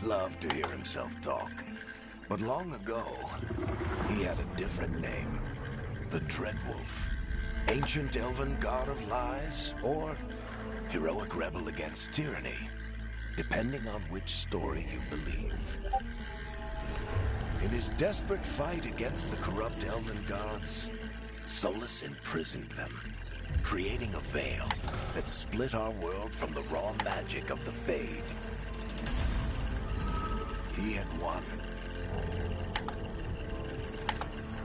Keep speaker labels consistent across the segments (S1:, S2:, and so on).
S1: loved to hear himself talk. But long ago, he had a different name. The Dreadwolf. Ancient elven god of lies, or heroic rebel against tyranny, depending on which story you believe. In his desperate fight against the corrupt elven gods, Solus imprisoned them, creating a veil that split our world from the raw magic of the Fade. He had won.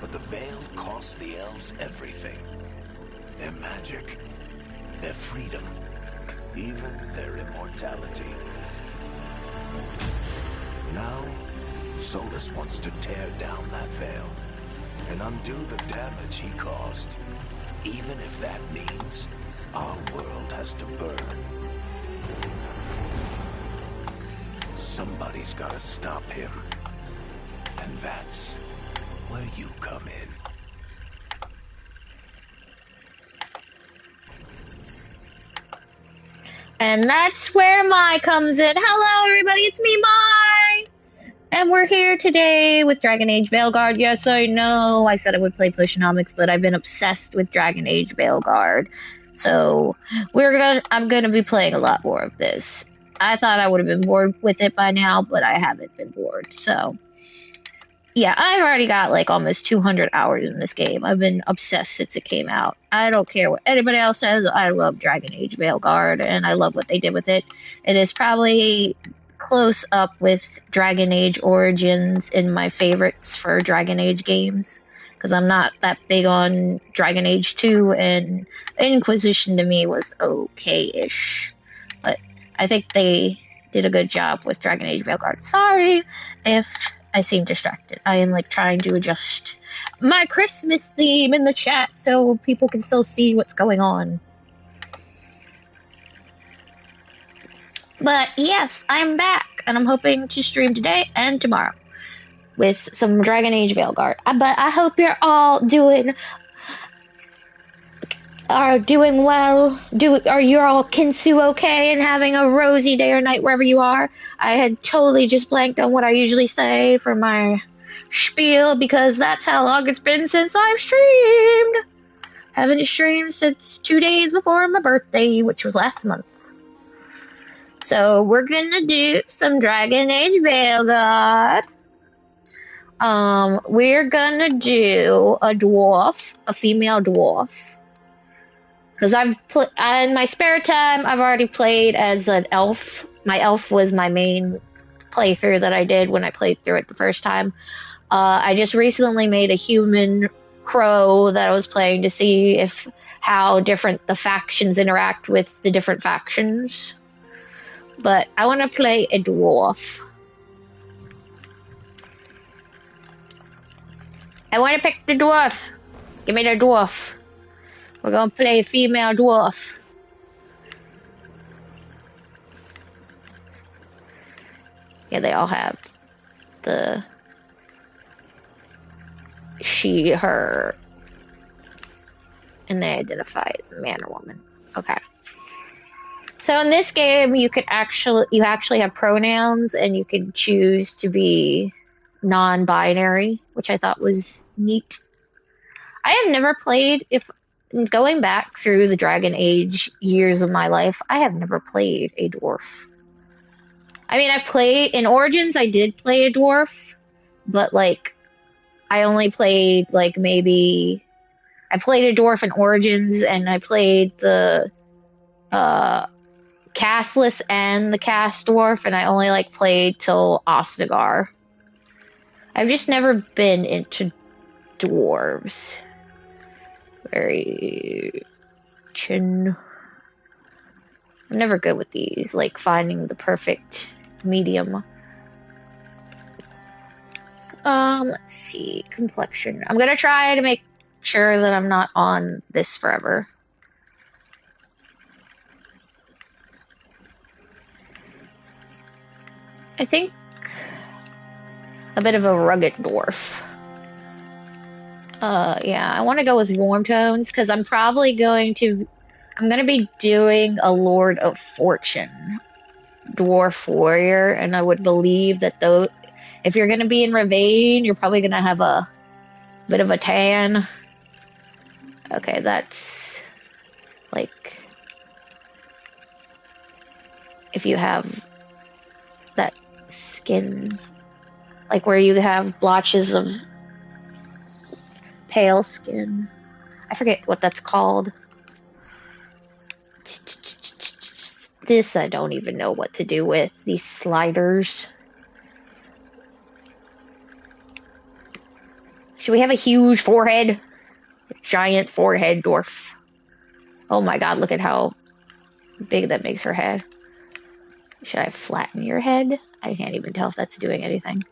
S1: But the veil cost the elves everything. Their magic, their freedom, even their immortality. Now, Solus wants to tear down that veil and undo the damage he caused, even if that means our world has to burn. Somebody's gotta stop him. And that's where you come in.
S2: And that's where Mai comes in. Hello, everybody, it's me, Mai! And we're here today with Dragon Age Veilguard. Yes, I know I said I would play Pushonomics, but I've been obsessed with Dragon Age Veilguard. So, I'm gonna be playing a lot more of this. I thought I would have been bored with it by now, but I haven't been bored, so... Yeah, I've already got like almost 200 hours in this game. I've been obsessed since it came out. I don't care what anybody else says. I love Dragon Age Veilguard, and I love what they did with it. It is probably close up with Dragon Age Origins in my favorites for Dragon Age games, because I'm not that big on Dragon Age 2, and Inquisition to me was okay-ish. But I think they did a good job with Dragon Age Veilguard. Sorry if I seem distracted. I am like trying to adjust my Christmas theme in the chat so people can still see what's going on. But yes, I'm back, and I'm hoping to stream today and tomorrow with some Dragon Age Veilguard. But I hope you're all doing well. Are you all Kinsu okay and having a rosy day or night wherever you are? I had totally just blanked on what I usually say for my spiel, because that's how long it's been since I've streamed. Haven't streamed since 2 days before my birthday, which was last month. So we're gonna do some Dragon Age Veilguard. We're gonna do a dwarf, a female dwarf. Because in my spare time, I've already played as an elf. My elf was my main playthrough that I did when I played through it the first time. I just recently made a human crow that I was playing to see how different the factions interact with the different factions. But I want to play a dwarf. I want to pick the dwarf. Give me the dwarf. We're gonna play female dwarf. Yeah, they all have the she, her, and they identify as a man or woman. Okay. So in this game, you actually have pronouns, and you can choose to be non-binary, which I thought was neat. I have never played, going back through the Dragon Age years of my life, I have never played a dwarf. I mean, in Origins, I did play a dwarf, but, like, I only played, like, I played a dwarf in Origins, and I played the, castless and the cast dwarf, and I only, like, played till Ostagar. I've just never been into dwarves. I'm never good with these, like finding the perfect medium. Let's see, complexion. I'm gonna try to make sure that I'm not on this forever. I think a bit of a rugged dwarf. Yeah, I want to go with warm tones, because I'm probably going to be doing a Lord of Fortune dwarf warrior, and I would believe that though, if you're gonna be in Ravane, you're probably gonna have a bit of a tan. Okay, that's like if you have that skin, like where you have blotches of pale skin. I forget what that's called. This I don't even know what to do with, these sliders. Should we have a huge forehead? A giant forehead dwarf. Oh my god, look at how big that makes her head. Should I flatten your head? I can't even tell if that's doing anything.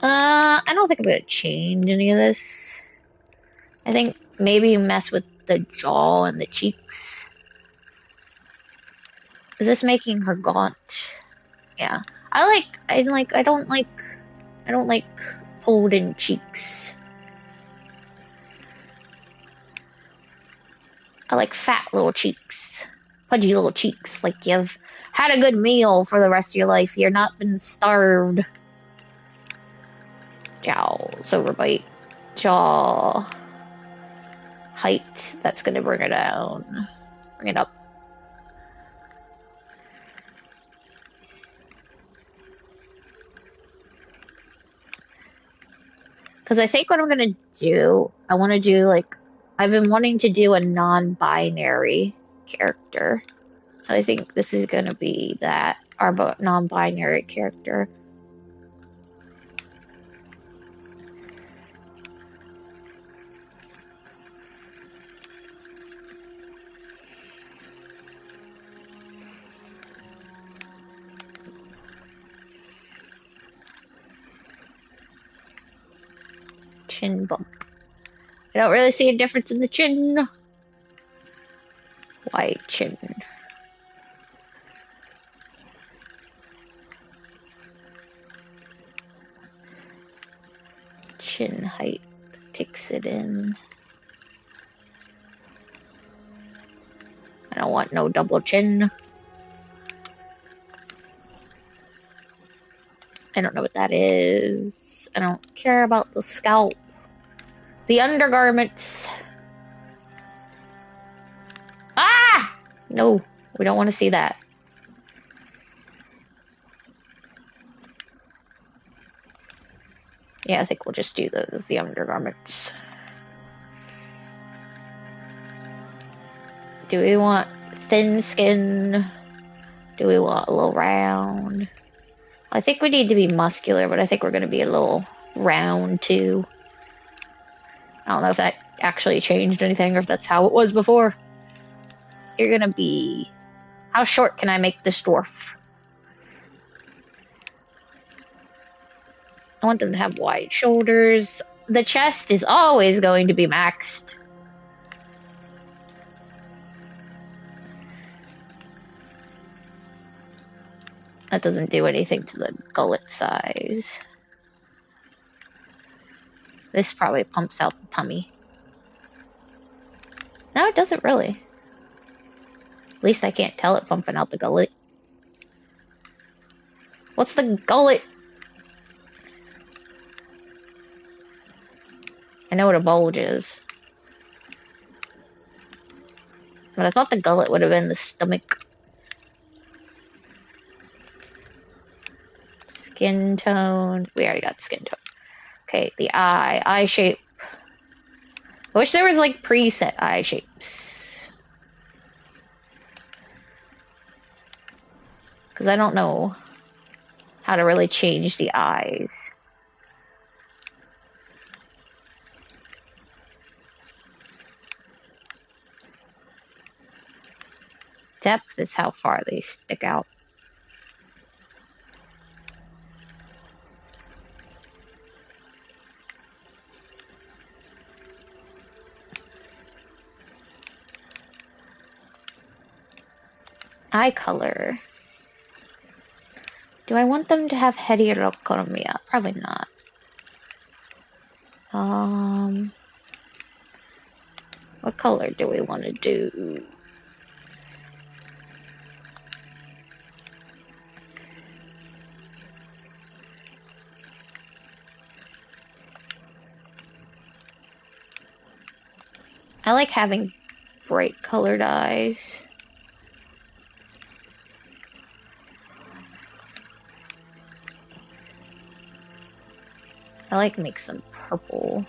S2: I don't think I'm gonna change any of this. I think maybe mess with the jaw and the cheeks. Is this making her gaunt? Yeah. I don't like pulled in cheeks. I like fat little cheeks. Pudgy little cheeks. Like you've had a good meal for the rest of your life. You're not been starved. Jowls, overbite, jaw, height. That's gonna bring it down. Bring it up. Because I think what I'm gonna do, I want to do like, I've been wanting to do a non-binary character. So I think this is gonna be that, our non-binary character. Chin bump. I don't really see a difference in the chin. Wide chin. Chin height takes it in. I don't want no double chin. I don't know what that is. I don't care about the scalp. The undergarments. Ah! No, we don't want to see that. Yeah, I think we'll just do those as the undergarments. Do we want thin skin? Do we want a little round? I think we need to be muscular, but I think we're going to be a little round too. I don't know if that actually changed anything or if that's how it was before. You're going to be... How short can I make this dwarf? I want them to have wide shoulders. The chest is always going to be maxed. That doesn't do anything to the gullet size. This probably pumps out the tummy. No, it doesn't really. At least I can't tell it pumping out the gullet. What's the gullet? I know what a bulge is. But I thought the gullet would have been the stomach. Skin tone. We already got skin tone. Okay, the eye. Eye shape. I wish there was like preset eye shapes. Because I don't know how to really change the eyes. Depth is how far they stick out. Eye color. Do I want them to have heterochromia? Probably not. What color do we want to do? I like having bright colored eyes. I like makes them purple.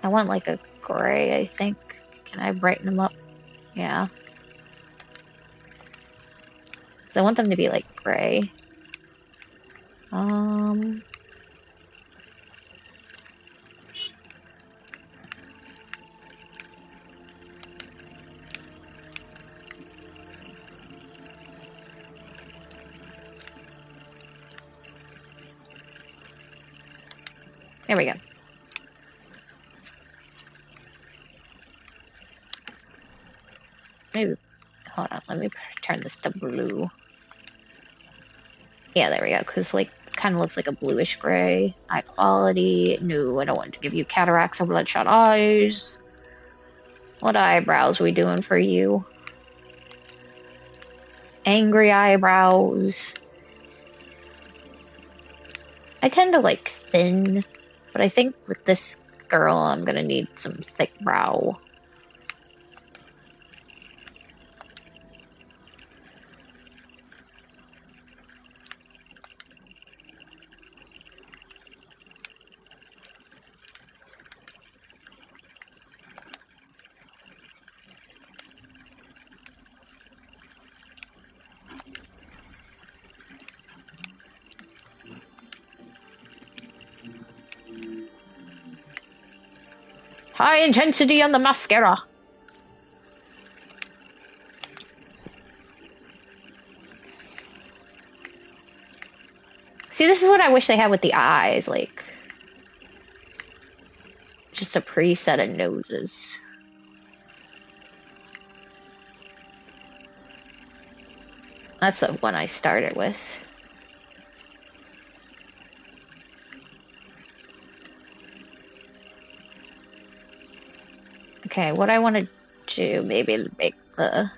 S2: I want like a gray, I think. Can I brighten them up? Yeah. So I want them to be like gray. There we go. Maybe, hold on, let me turn this to blue. Yeah, there we go, because like, kind of looks like a bluish gray. High quality. No, I don't want to give you cataracts or bloodshot eyes. What eyebrows we doing for you? Angry eyebrows. I tend to like thin, but I think with this girl I'm gonna need some thick brow. High intensity on the mascara. See, this is what I wish they had with the eyes, like just a preset of noses. That's the one I started with. Okay, what I want to do, maybe make the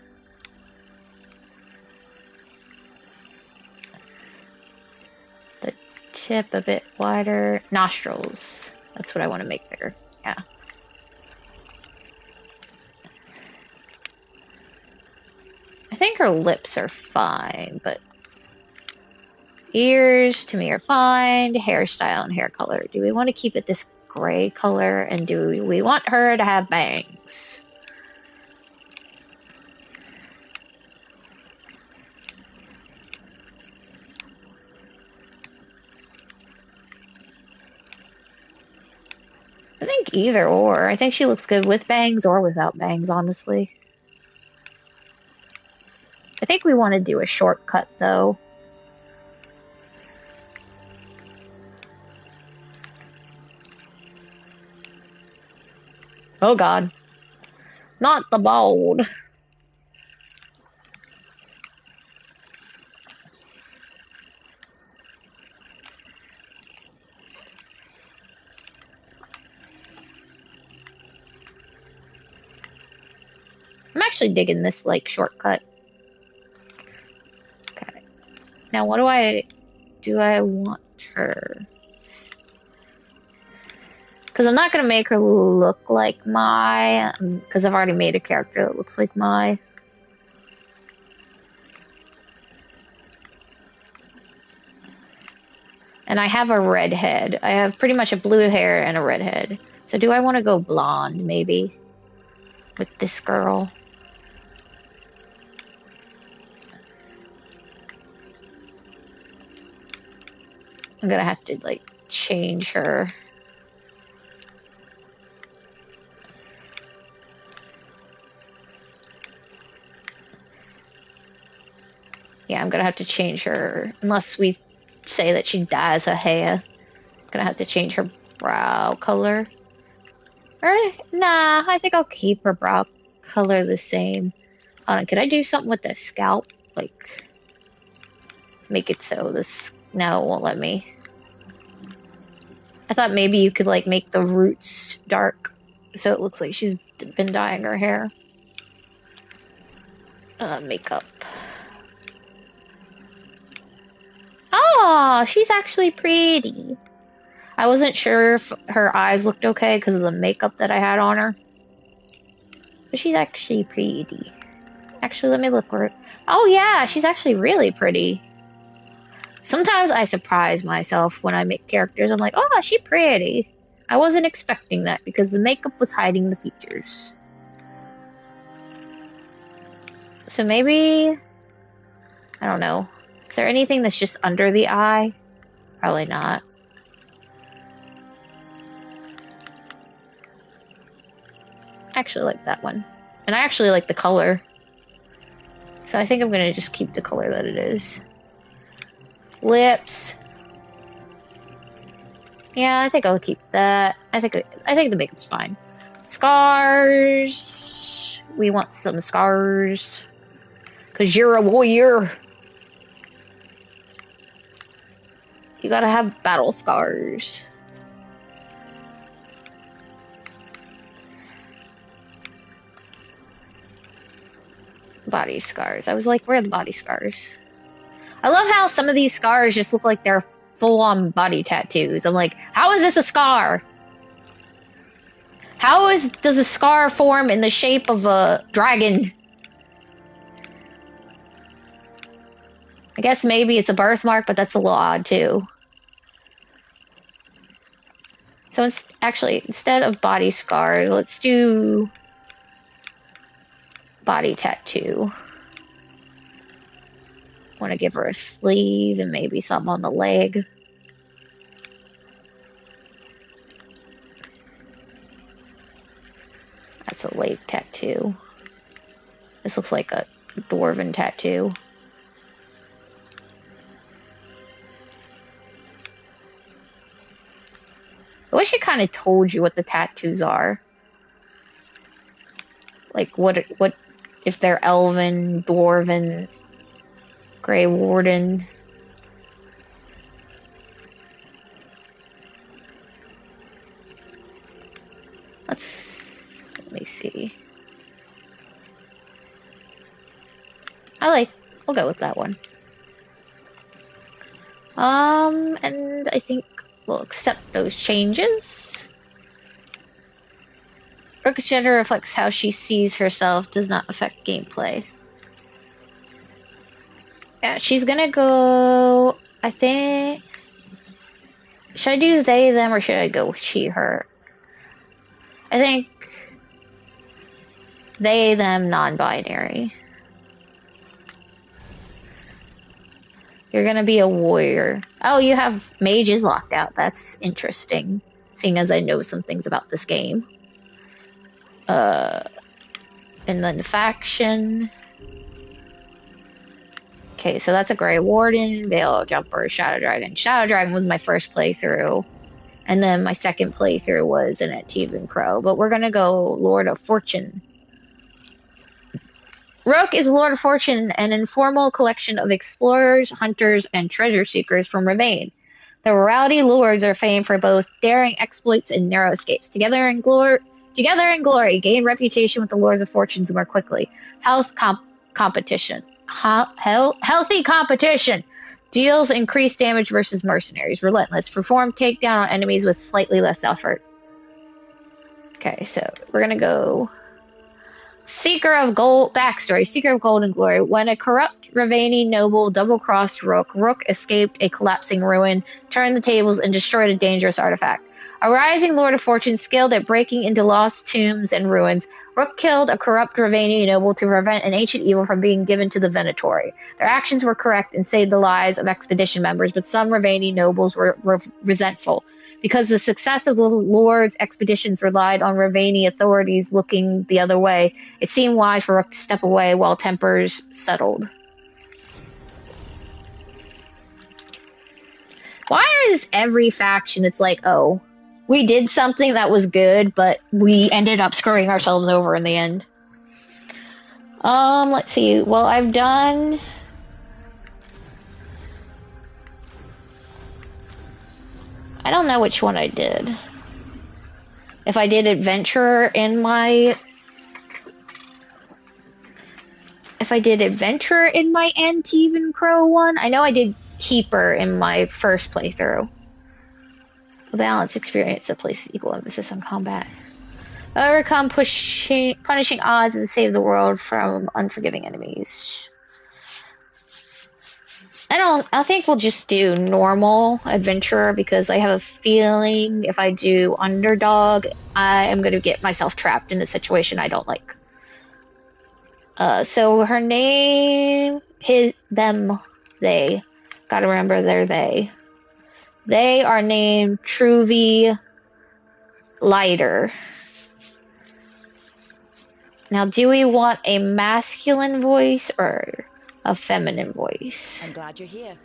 S2: tip a bit wider. Nostrils. That's what I want to make bigger. Yeah. I think her lips are fine, but ears to me are fine. Hairstyle and hair color. Do we want to keep it this gray color? And do we want her to have bangs? I think either or. I think she looks good with bangs or without bangs, honestly. I think we want to do a shortcut, though. Oh god. Not the bald. I'm actually digging this, like, shortcut. Okay. Now, what do I want her? Because I'm not going to make her look like Mai, because I've already made a character that looks like Mai. And I have a red head. I have pretty much a blue hair and a red head. So do I want to go blonde, maybe? With this girl? I'm gonna have to, like, change her. Yeah, I'm gonna have to change her. Unless we say that she dyes her hair. I'm gonna have to change her brow color. Or, nah, I think I'll keep her brow color the same. Hold on, could I do something with the scalp? Like, make it so this... No, it won't let me. I thought maybe you could, like, make the roots dark. So it looks like she's been dyeing her hair. Makeup. Oh, she's actually pretty. I wasn't sure if her eyes looked okay because of the makeup that I had on her. But she's actually pretty. Actually, let me look. Oh yeah, she's actually really pretty. Sometimes I surprise myself when I make characters. I'm like, oh, she's pretty. I wasn't expecting that because the makeup was hiding the features. So maybe, I don't know. Is there anything that's just under the eye? Probably not. I actually like that one. And I actually like the color. So I think I'm gonna just keep the color that it is. Lips. Yeah, I think I'll keep that. I think the makeup's fine. Scars. We want some scars. 'Cause you're a warrior. You gotta have battle scars. Body scars. I was like, where are the body scars? I love how some of these scars just look like they're full-on body tattoos. I'm like, how is this a scar? Does a scar form in the shape of a dragon? I guess maybe it's a birthmark, but that's a little odd too. So instead of body scar, let's do body tattoo. Want to give her a sleeve and maybe something on the leg. That's a leg tattoo. This looks like a dwarven tattoo. I wish it kind of told you what the tattoos are. Like what if they're elven, dwarven, Grey Warden. Let me see. We'll go with that one. And I think we'll accept those changes. Rook's gender reflects how she sees herself, does not affect gameplay. Yeah, she's gonna go, I think... Should I do they, them, or should I go she, her? I think... They, them, non-binary. You're gonna be a warrior. Oh, you have mages locked out. That's interesting. Seeing as I know some things about this game. And then faction. Okay, so that's a Grey Warden, Veil Jumper, Shadow Dragon. Shadow Dragon was my first playthrough. And then my second playthrough was an Antivan Crow. But we're gonna go Lord of Fortune. Rook is Lord of Fortune, an informal collection of explorers, hunters, and treasure seekers from Ravain. The rowdy lords are famed for both daring exploits and narrow escapes. Together in glory, gain reputation with the Lords of Fortunes more quickly. Healthy competition. Deals increased damage versus mercenaries. Relentless. Perform takedown on enemies with slightly less effort. Okay, so we're gonna go... Seeker of Gold backstory. Seeker of Gold and Glory. When a corrupt Ravani noble double-crossed Rook, Rook escaped a collapsing ruin, turned the tables, and destroyed a dangerous artifact. A rising Lord of Fortune skilled at breaking into lost tombs and ruins, Rook killed a corrupt Ravani noble to prevent an ancient evil from being given to the Venatori. Their actions were correct and saved the lives of expedition members, but some Ravani nobles were resentful. Because the success of the Lord's expeditions relied on Ravani authorities looking the other way, it seemed wise for Rook to step away while tempers settled. Why is every faction, it's like, oh, we did something that was good, but we ended up screwing ourselves over in the end. Let's see. Well, I've done... I don't know which one I did. If I did Adventurer in my... If I did Adventurer in my Antivan Crow one, I know I did Keeper in my first playthrough. A balanced experience that places equal emphasis on combat. Overcome punishing odds and save the world from unforgiving enemies. I think we'll just do normal adventurer because I have a feeling if I do underdog, I am going to get myself trapped in a situation I don't like. So her name, they. Gotta remember they're they. They are named Truvy Lighter. Now, do we want a masculine voice or a feminine voice?
S3: I'm glad you're here.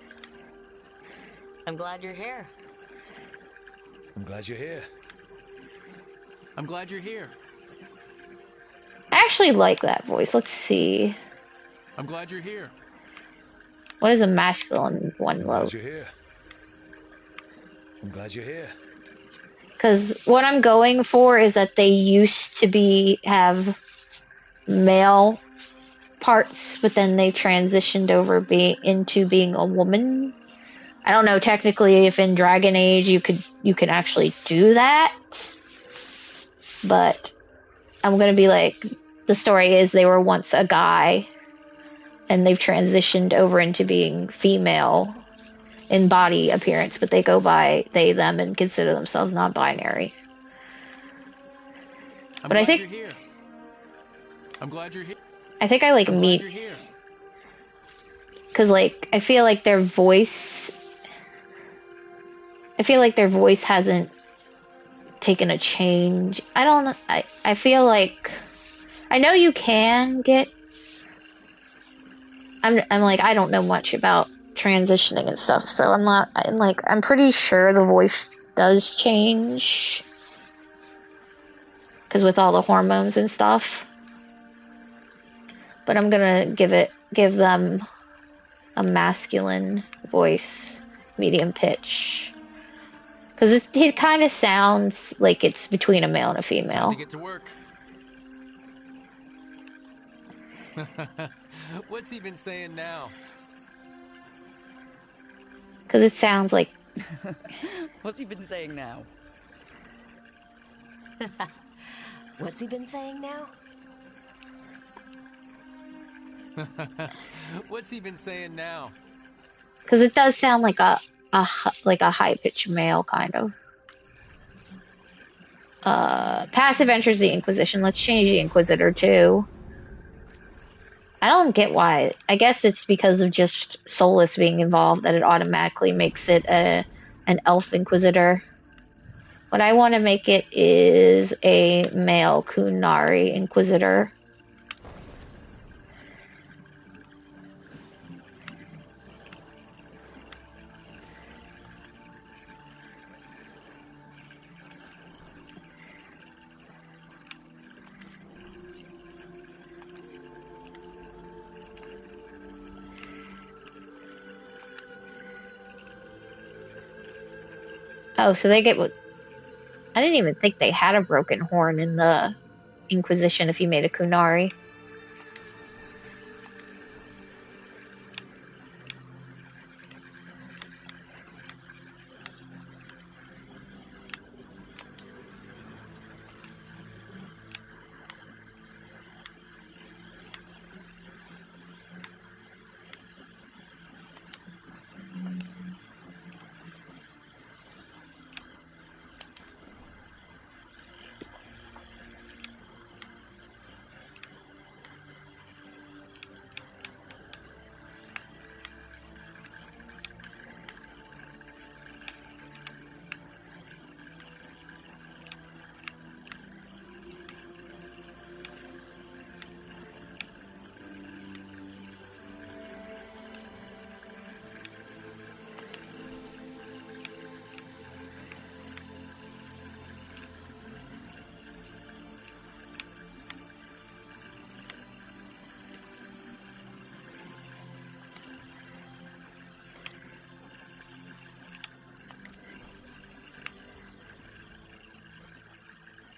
S3: I'm glad you're here.
S1: I'm glad you're here.
S4: I'm glad you're here.
S2: I actually like that voice. Let's see.
S4: I'm glad you're here.
S2: What is a masculine one?
S1: I'm glad you're here. I'm glad you're here.
S2: Because what I'm going for is that they used to have male parts, but then they transitioned over into being a woman. I don't know technically if in Dragon Age you can actually do that, but I'm gonna be like, the story is they were once a guy and they've transitioned over into being female in body appearance, but they go by they, them, and consider themselves non-binary. But I think
S4: you're here. I'm glad you're here.
S2: I think I like meat because like I feel like their voice hasn't taken a change. I don't know. I feel like I know you can get. I'm like I don't know much about transitioning and stuff, so I'm pretty sure the voice does change because with all the hormones and stuff. But I'm gonna give them a masculine voice, medium pitch, because it kind of sounds like it's between a male and a female.
S4: Time to get to work. What's he been saying now?
S2: Because it sounds like.
S3: What's he been saying now? What's he been saying now?
S4: What's he been saying now?
S2: Because it does sound like a high pitched male kind of. Passive enters the Inquisition. Let's change the Inquisitor too. I don't get why. I guess it's because of just Solus being involved that it automatically makes it an elf Inquisitor. What I want to make it is a male Kunari Inquisitor. Oh, so they get what? I didn't even think they had a broken horn in the Inquisition if you made a Kunari.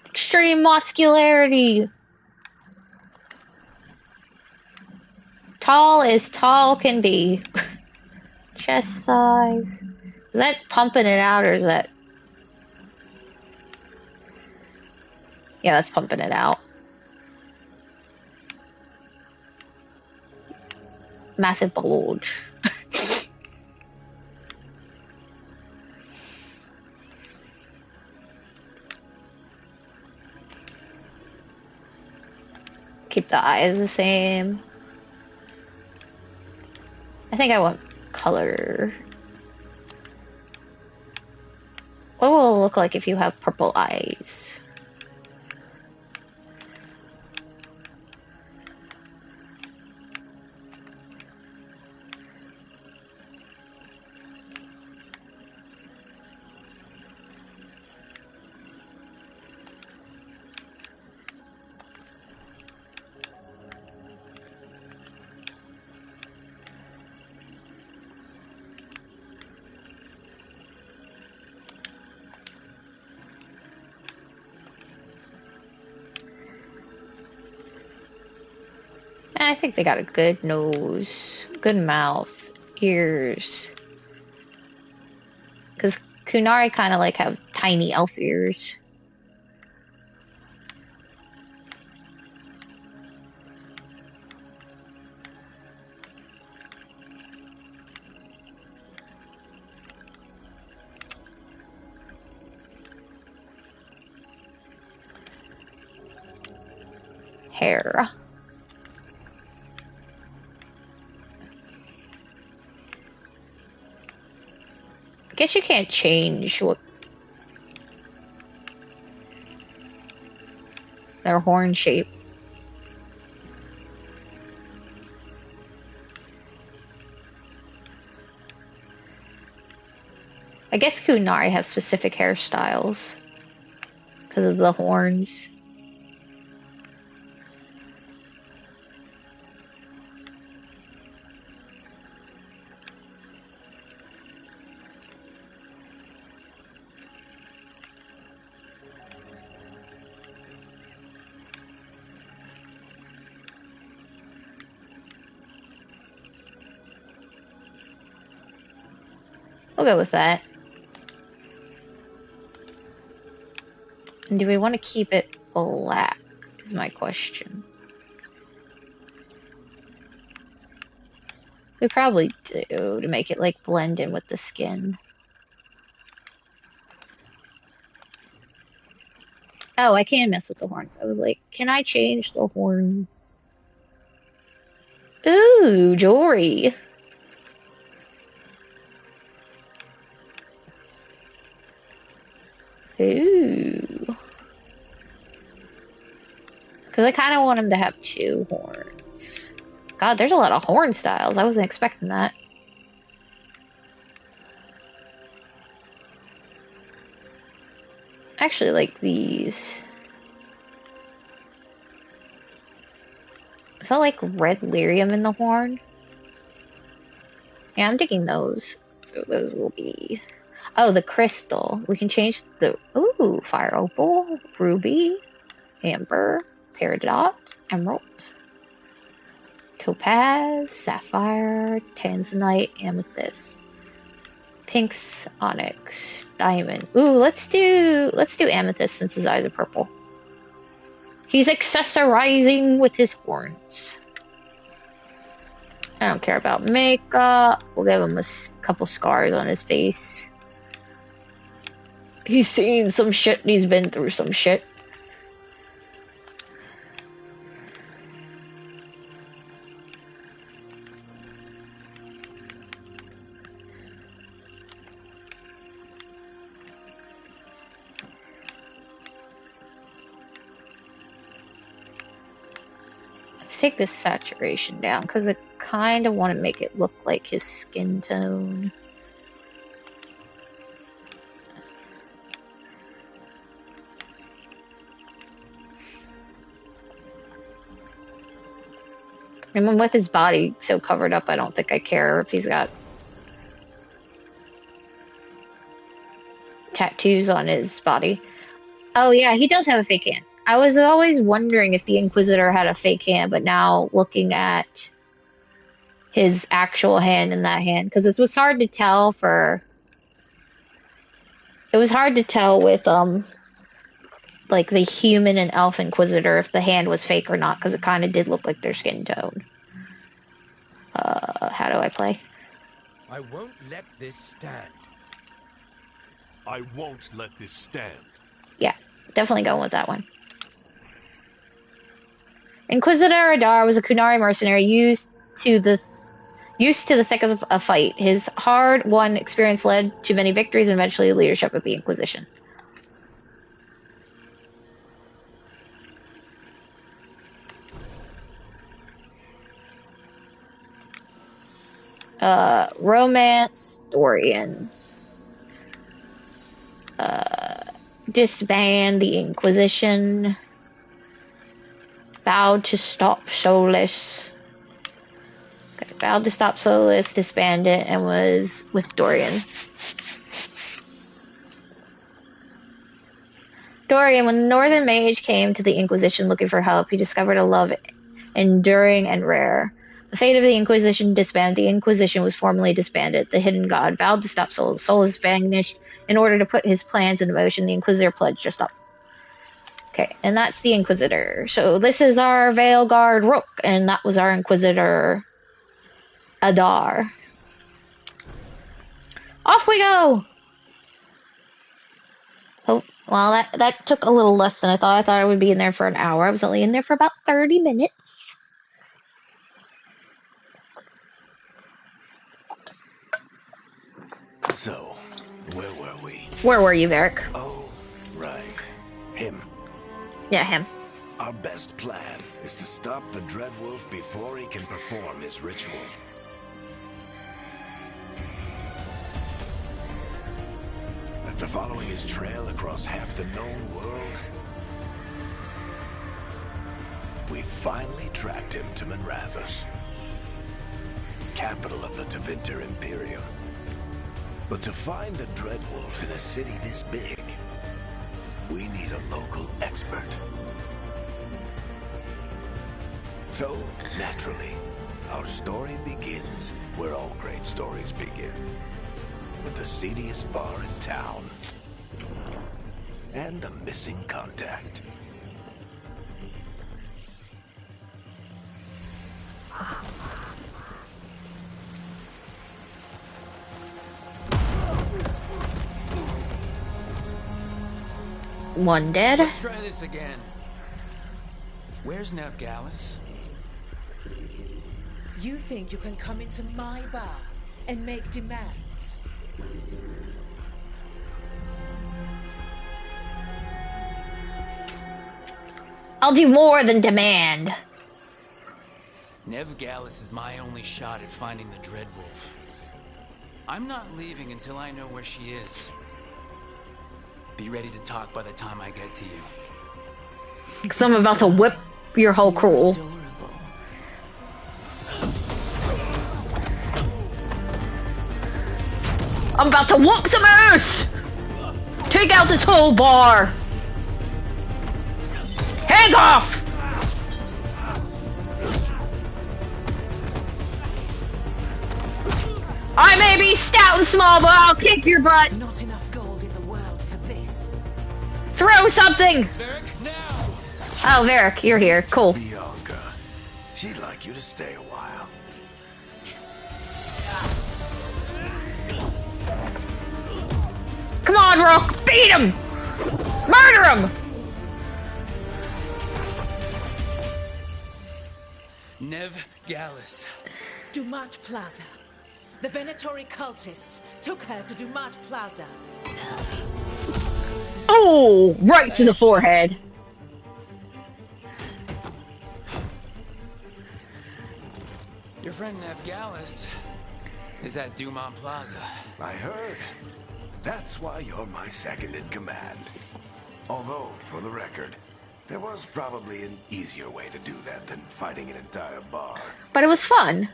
S2: Extreme muscularity. Tall as tall can be. Chest size. Is that pumping it out or is that Yeah, that's pumping it out. Massive bulge. Keep the eyes the same. I think I want color. What will it look like if you have purple eyes? I think they got a good nose, good mouth, ears. Because Kunari kind of like have tiny elf ears. Hair. I guess you can't change what their horn shape. I guess Kunari have specific hairstyles because of the horns. We'll go with that. And do we want to keep it black is my question. We probably do to make it like blend in with the skin. Oh, I can mess with the horns. I was like, can I change the horns? Ooh, jewelry. Ooh. Because I kind of want him to have two horns. God, there's a lot of horn styles. I wasn't expecting that. I actually like these. I felt like red lyrium in the horn. Yeah, I'm digging those. So those will be... Oh, the crystal. We can change the... Ooh, fire opal, ruby, amber, peridot, emerald, topaz, sapphire, tanzanite, amethyst, pinks, onyx, diamond. Ooh, let's do amethyst since his eyes are purple. He's accessorizing with his horns. I don't care about makeup. We'll give him a couple scars on his face. He's seen some shit and he's been through some shit. Let's take this saturation down because I kind of want to make it look like his skin tone. And with his body so covered up, I don't think I care if he's got tattoos on his body. Oh yeah, he does have a fake hand. I was always wondering if the Inquisitor had a fake hand, but now looking at his actual hand in that hand, because it was hard to tell for... It was hard to tell with like the human and elf inquisitor if the hand was fake or not, because it kind of did look like their skin tone. How do I play?
S5: I won't let this stand.
S6: I won't let this stand.
S2: Yeah, definitely going with that one. Inquisitor Adar was a Kunari mercenary used to the thick of a fight. His hard-won experience led to many victories and eventually leadership of the Inquisition. Romance, Dorian. Disband the Inquisition. Vowed to stop Solus. Okay, vowed to stop Solus, disbanded, and was with Dorian. Dorian, when the Northern Mage came to the Inquisition looking for help, he discovered a love enduring and rare. The fate of the Inquisition disbanded. The Inquisition was formally disbanded. The Hidden God vowed to stop Solus. Solus vanished. In order to put his plans into motion, the Inquisitor pledged to stop. Okay, and that's the Inquisitor. So this is our Veilguard Rook, and that was our Inquisitor Adar. Off we go! Oh, well, that took a little less than I thought. I thought I would be in there for an hour. I was only in there for about 30 minutes.
S1: So, where were we?
S2: Where were you, Varric?
S1: Oh, right. Him.
S2: Yeah, him.
S1: Our best plan is to stop the Dreadwolf before he can perform his ritual. After following his trail across half the known world, we finally tracked him to Manrathus, capital of the Tevinter Imperium. But to find the Dreadwolf in a city this big, we need a local expert. So, naturally, our story begins where all great stories begin. With the seediest bar in town. And a missing contact.
S2: One dead.
S4: Let's try this again. Where's Nevgalis?
S7: You think you can come into my bar and make demands?
S2: I'll do more than demand.
S4: Nevgalis is my only shot at finding the Dreadwolf. I'm not leaving until I know where she is. Be ready to talk by the time I get to you.
S2: Because I'm about to whip your whole crew. I'm about to whoop some ass! Take out this whole bar! Hands off! I may be stout and small, but I'll kick your butt!
S7: Not enough gold in the world for this.
S2: Throw something!
S4: Varric, now!
S2: Oh, Varric, you're here. Cool.
S1: Bianca. She'd like you to stay a while.
S2: Come on, Rook! Beat him! Murder him!
S4: Nevgalis.
S7: Dumat Plaza. The Venatori cultists took her to Dumat Plaza.
S2: Oh, right to the forehead.
S4: Your friend Nevgalis is at Dumont Plaza.
S1: I heard. That's why you're my second in command. Although, for the record, there was probably an easier way to do that than fighting an entire bar.
S2: But it was fun.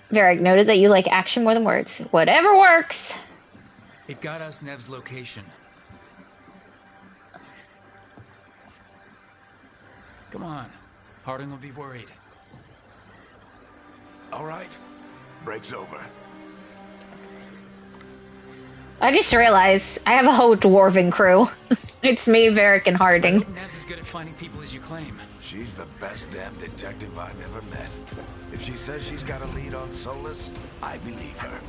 S2: Varric noted that you like action more than words. Whatever works.
S4: It got us Nev's location. Come on. Harding will be worried.
S1: All right. Break's over.
S2: I just realized I have a whole dwarven crew. It's me, Varric, and
S4: I
S2: Harding.
S4: hope Nev's as good at finding people as you claim.
S1: She's the best damn detective I've ever met. If she says she's got a lead on Solus, I believe her.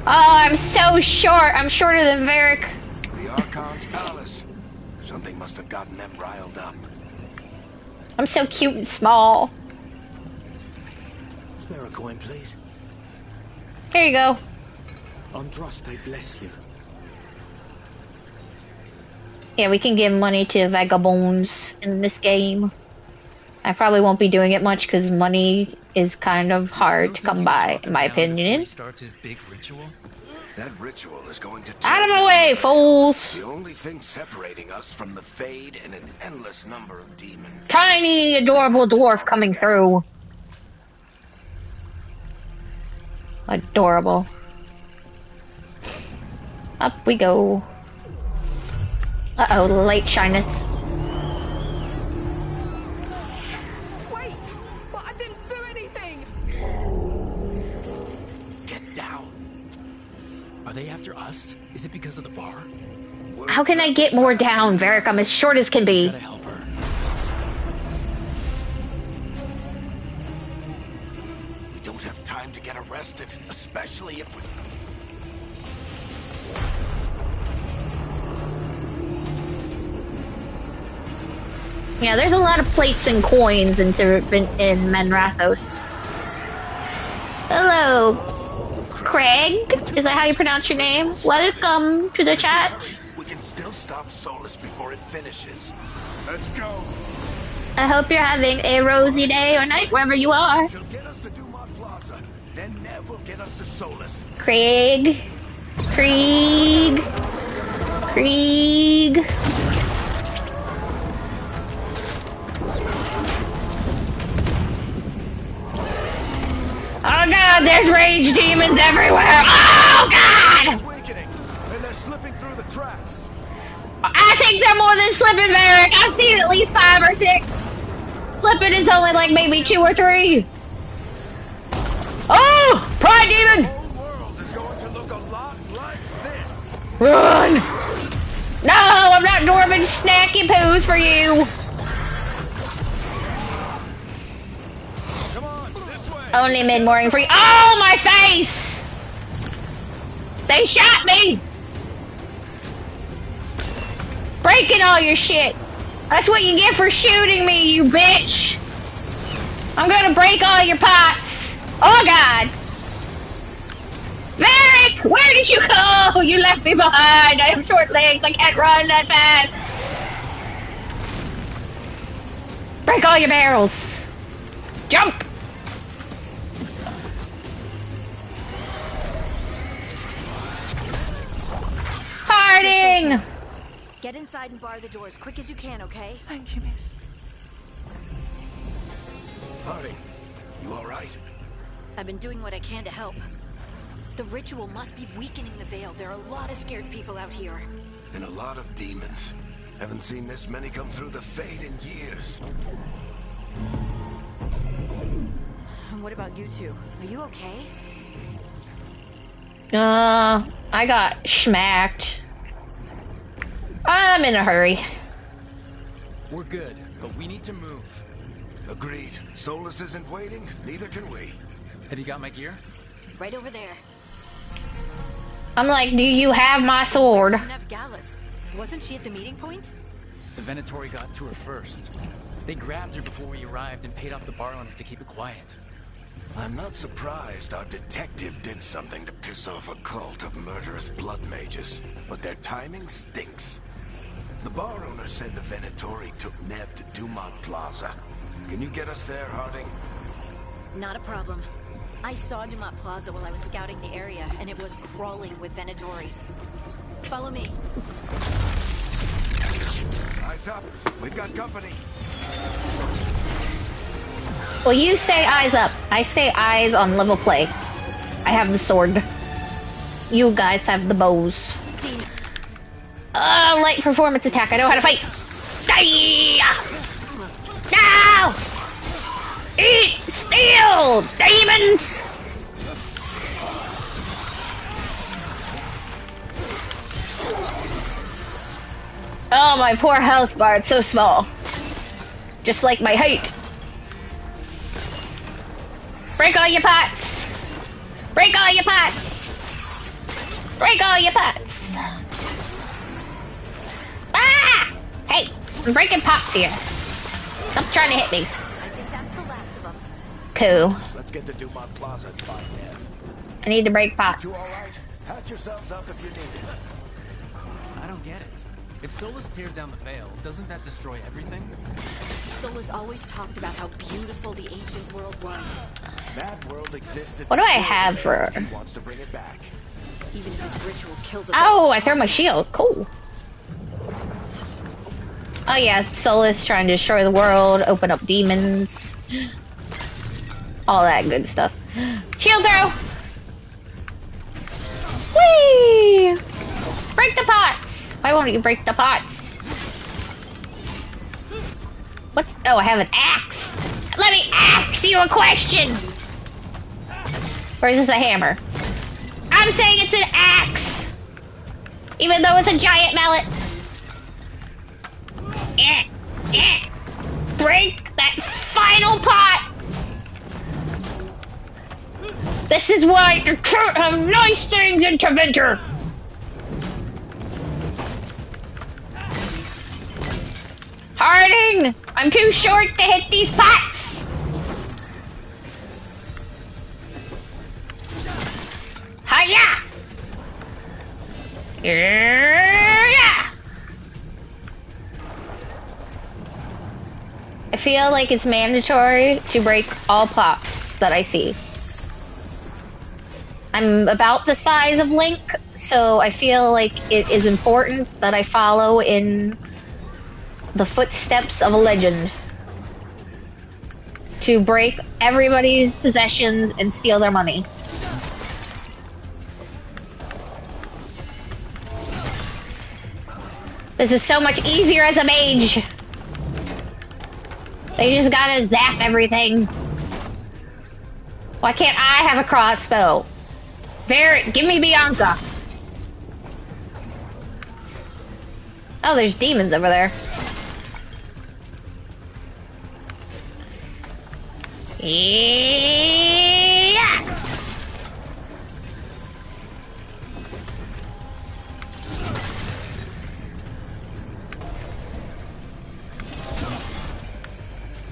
S2: Oh, I'm so short. I'm shorter than Varric.
S1: The Archon's palace. Something must have gotten them riled up.
S2: I'm so cute and small.
S5: Spare a coin, please.
S2: Here you go.
S5: Andraste bless you.
S2: Yeah, we can give money to vagabonds in this game. I probably won't be doing it much because money is kind of hard to come by, in my opinion.
S4: He starts his big ritual.
S1: That ritual is going to
S2: Out of my way, fools!
S1: The only thing separating us from the Fade and an endless number of demons.
S2: Tiny, adorable dwarf coming through. Adorable. Up we go. Uh-oh, the light shineth.
S7: Wait! But I didn't do anything!
S4: Get down. Are they after us? Is it because of the bar?
S2: How can I get more down, Varric? I'm as short as can be.
S4: Gotta help her.
S1: We don't have time to get arrested, especially if we...
S2: Yeah, there's a lot of plates and coins in Menrathos. Hello, Craig? Is that how you pronounce your name? Welcome to the chat.
S1: We can still stop Solus before it finishes. Let's go.
S2: I hope you're having a rosy day or night wherever you are.
S1: She'll get us to Dumont Plaza, then Nev will get us to Solus.
S2: Krieg. Oh god, there's rage demons everywhere! Oh god!
S5: It's weakening, and they're slipping through the cracks.
S2: I think they're more than slipping, Varric. I've seen at least 5 or 6. Slipping is only like maybe 2 or 3. Oh! Pride demon!
S5: The whole world is going to look a lot like this.
S2: Run! No, I'm not dwarven snacky poos for you.
S5: Come on, this way.
S2: Only mid-morning free. Oh, my face! They shot me! Breaking all your shit. That's what you get for shooting me, you bitch. I'm gonna break all your pots. Oh, God. Varric, where did you go? You left me behind. I have short legs. I can't run that fast. Break all your barrels. Jump. Harding.
S8: Get inside and bar the door as quick as you can, okay?
S7: Thank you, miss.
S1: Harding, you all right?
S8: I've been doing what I can to help. The ritual must be weakening the Veil. There are a lot of scared people out here.
S1: And a lot of demons. Haven't seen this many come through the Fade in years.
S8: And what about you two? Are you okay?
S2: I got schmacked. I'm in a hurry.
S4: We're good, but we need to move.
S1: Agreed. Solus isn't waiting, neither can we.
S4: Have you got my gear?
S8: Right over there.
S2: I'm like, do you have my sword?
S8: Where's Nev Gallus? Wasn't she at the meeting point?
S4: The Venatori got to her first. They grabbed her before we arrived and paid off the bar owner to keep it quiet.
S1: I'm not surprised our detective did something to piss off a cult of murderous blood mages, but their timing stinks. The bar owner said the Venatori took Nev to Dumont Plaza. Can you get us there, Harding?
S8: Not a problem. I saw Dumont Plaza while I was scouting the area, and it was crawling with Venatori. Follow me.
S1: Eyes up. We've got company.
S2: Well, you say eyes up. I say eyes on level play. I have the sword. You guys have the bows. Light performance attack. I know how to fight. No! Eat steel, demons! Oh, my poor health bar, it's so small. Just like my height. Break all your pots! Break all your pots! Break all your pots! Ah! Hey, I'm breaking pots here. Stop trying to hit me.
S8: I think that's the last of them.
S2: Cool.
S1: Let's get to Dumont Plaza and find Ned.
S2: I need to break pots.
S1: You alright? Patch yourselves up if you need it.
S4: I don't get it. If Solus tears down the Veil, doesn't that destroy everything?
S8: Solus always talked about how beautiful the ancient world was.
S1: That world existed.
S2: What do I have for her?
S1: He wants to bring it back.
S8: Even if his ritual kills us
S2: Oh,
S8: all.
S2: I threw my shield. Cool. Oh yeah, Solus trying to destroy the world, open up demons. All that good stuff. Shield throw! Whee! Break the pots! Why won't you break the pots? What? Oh, I have an axe. Let me ask you a question! Or is this a hammer? I'm saying it's an axe! Even though it's a giant mallet. Break that final pot! This is why you can't have nice things in Taventer! Harding! I'm too short to hit these pots! Hiya! Yeah! I feel like it's mandatory to break all pots that I see. I'm about the size of Link, so I feel like it is important that I follow in the footsteps of a legend. To break everybody's possessions and steal their money. This is so much easier as a mage. They just gotta zap everything. Why can't I have a crossbow? Give me Bianca. Oh, there's demons over there. Yeah.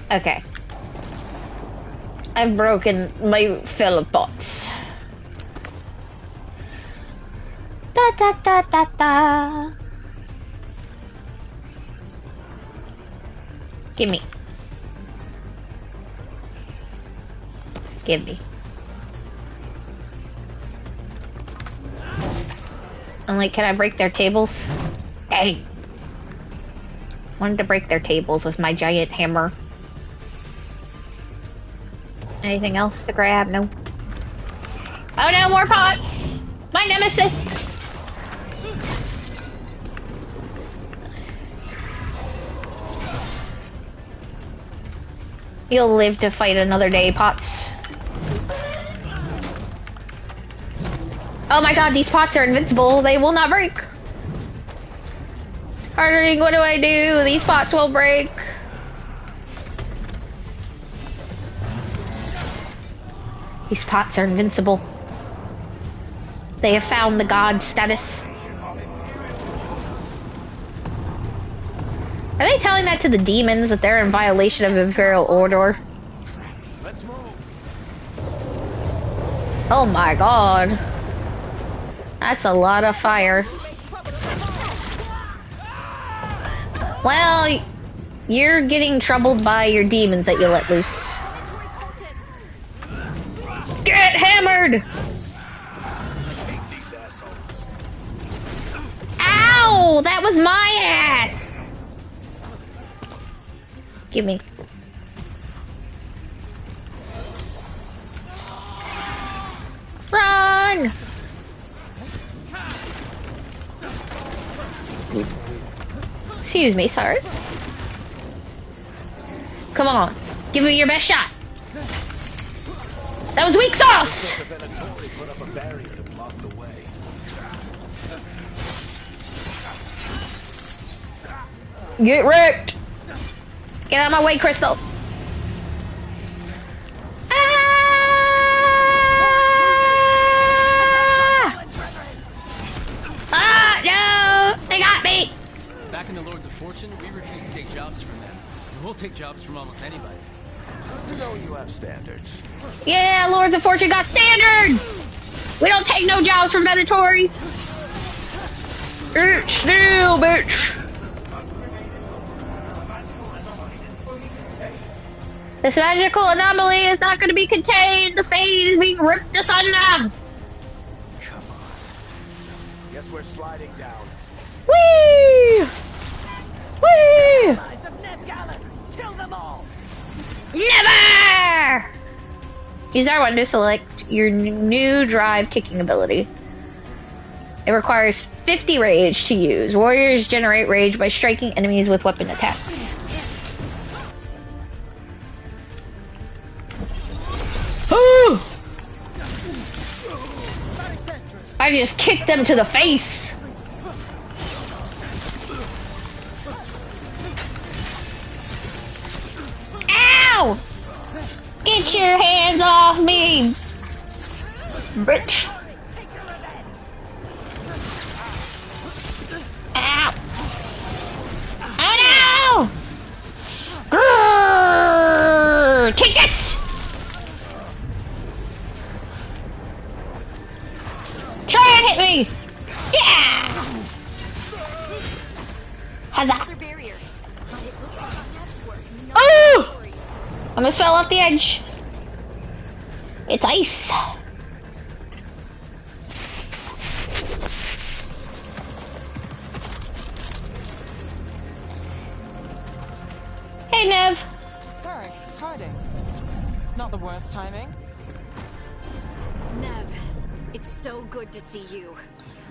S2: Okay. I've broken my fill of pots. Da da da da da. Give me. Give me. I'm like, can I break their tables? Dang. Wanted to break their tables with my giant hammer. Anything else to grab? No. Oh no, more pots! My nemesis! You'll live to fight another day, pots. Oh my god, these pots are invincible. They will not break. Harding, what do I do? These pots will break. These pots are invincible. They have found the god status. Are they telling that to the demons that they're in violation of Imperial Order?
S1: Let's move.
S2: Oh my god. That's a lot of fire. Well, you're getting troubled by your demons that you let loose. Get hammered!
S1: These assholes.
S2: Ow! That was my ass! Give me. Run! Excuse me, sorry. Come on. Give me your best shot. That was weak sauce!
S1: The Venatori put up a barrier to block the way.
S2: Get wrecked! Get out of my way, Crystal! Ah! No! They got me!
S4: Back in the Lords of Fortune, we refuse to take jobs from them. We'll take jobs from almost anybody.
S1: You know you have standards.
S2: Yeah, Lords of Fortune got standards! We don't take no jobs from Veilguard. It's still, bitch! This magical anomaly is not going to be contained. The fade is being ripped asunder.
S1: Come on. Guess we're sliding down.
S2: Whee! Whee!
S5: Kill them all!
S2: Never! Use R1 to select your new drive kicking ability. It requires 50 rage to use. Warriors generate rage by striking enemies with weapon attacks. I just kicked them to the face. Ow! Get your hands off me, bitch. Ow! Oh no! Grrr! Take this! Try and hit me! Yeah! Huzzah! Oh! I almost fell off the edge. It's ice. Hey, Nev.
S9: Barry, hiding. Not the worst timing.
S8: Nev, it's so good to see you.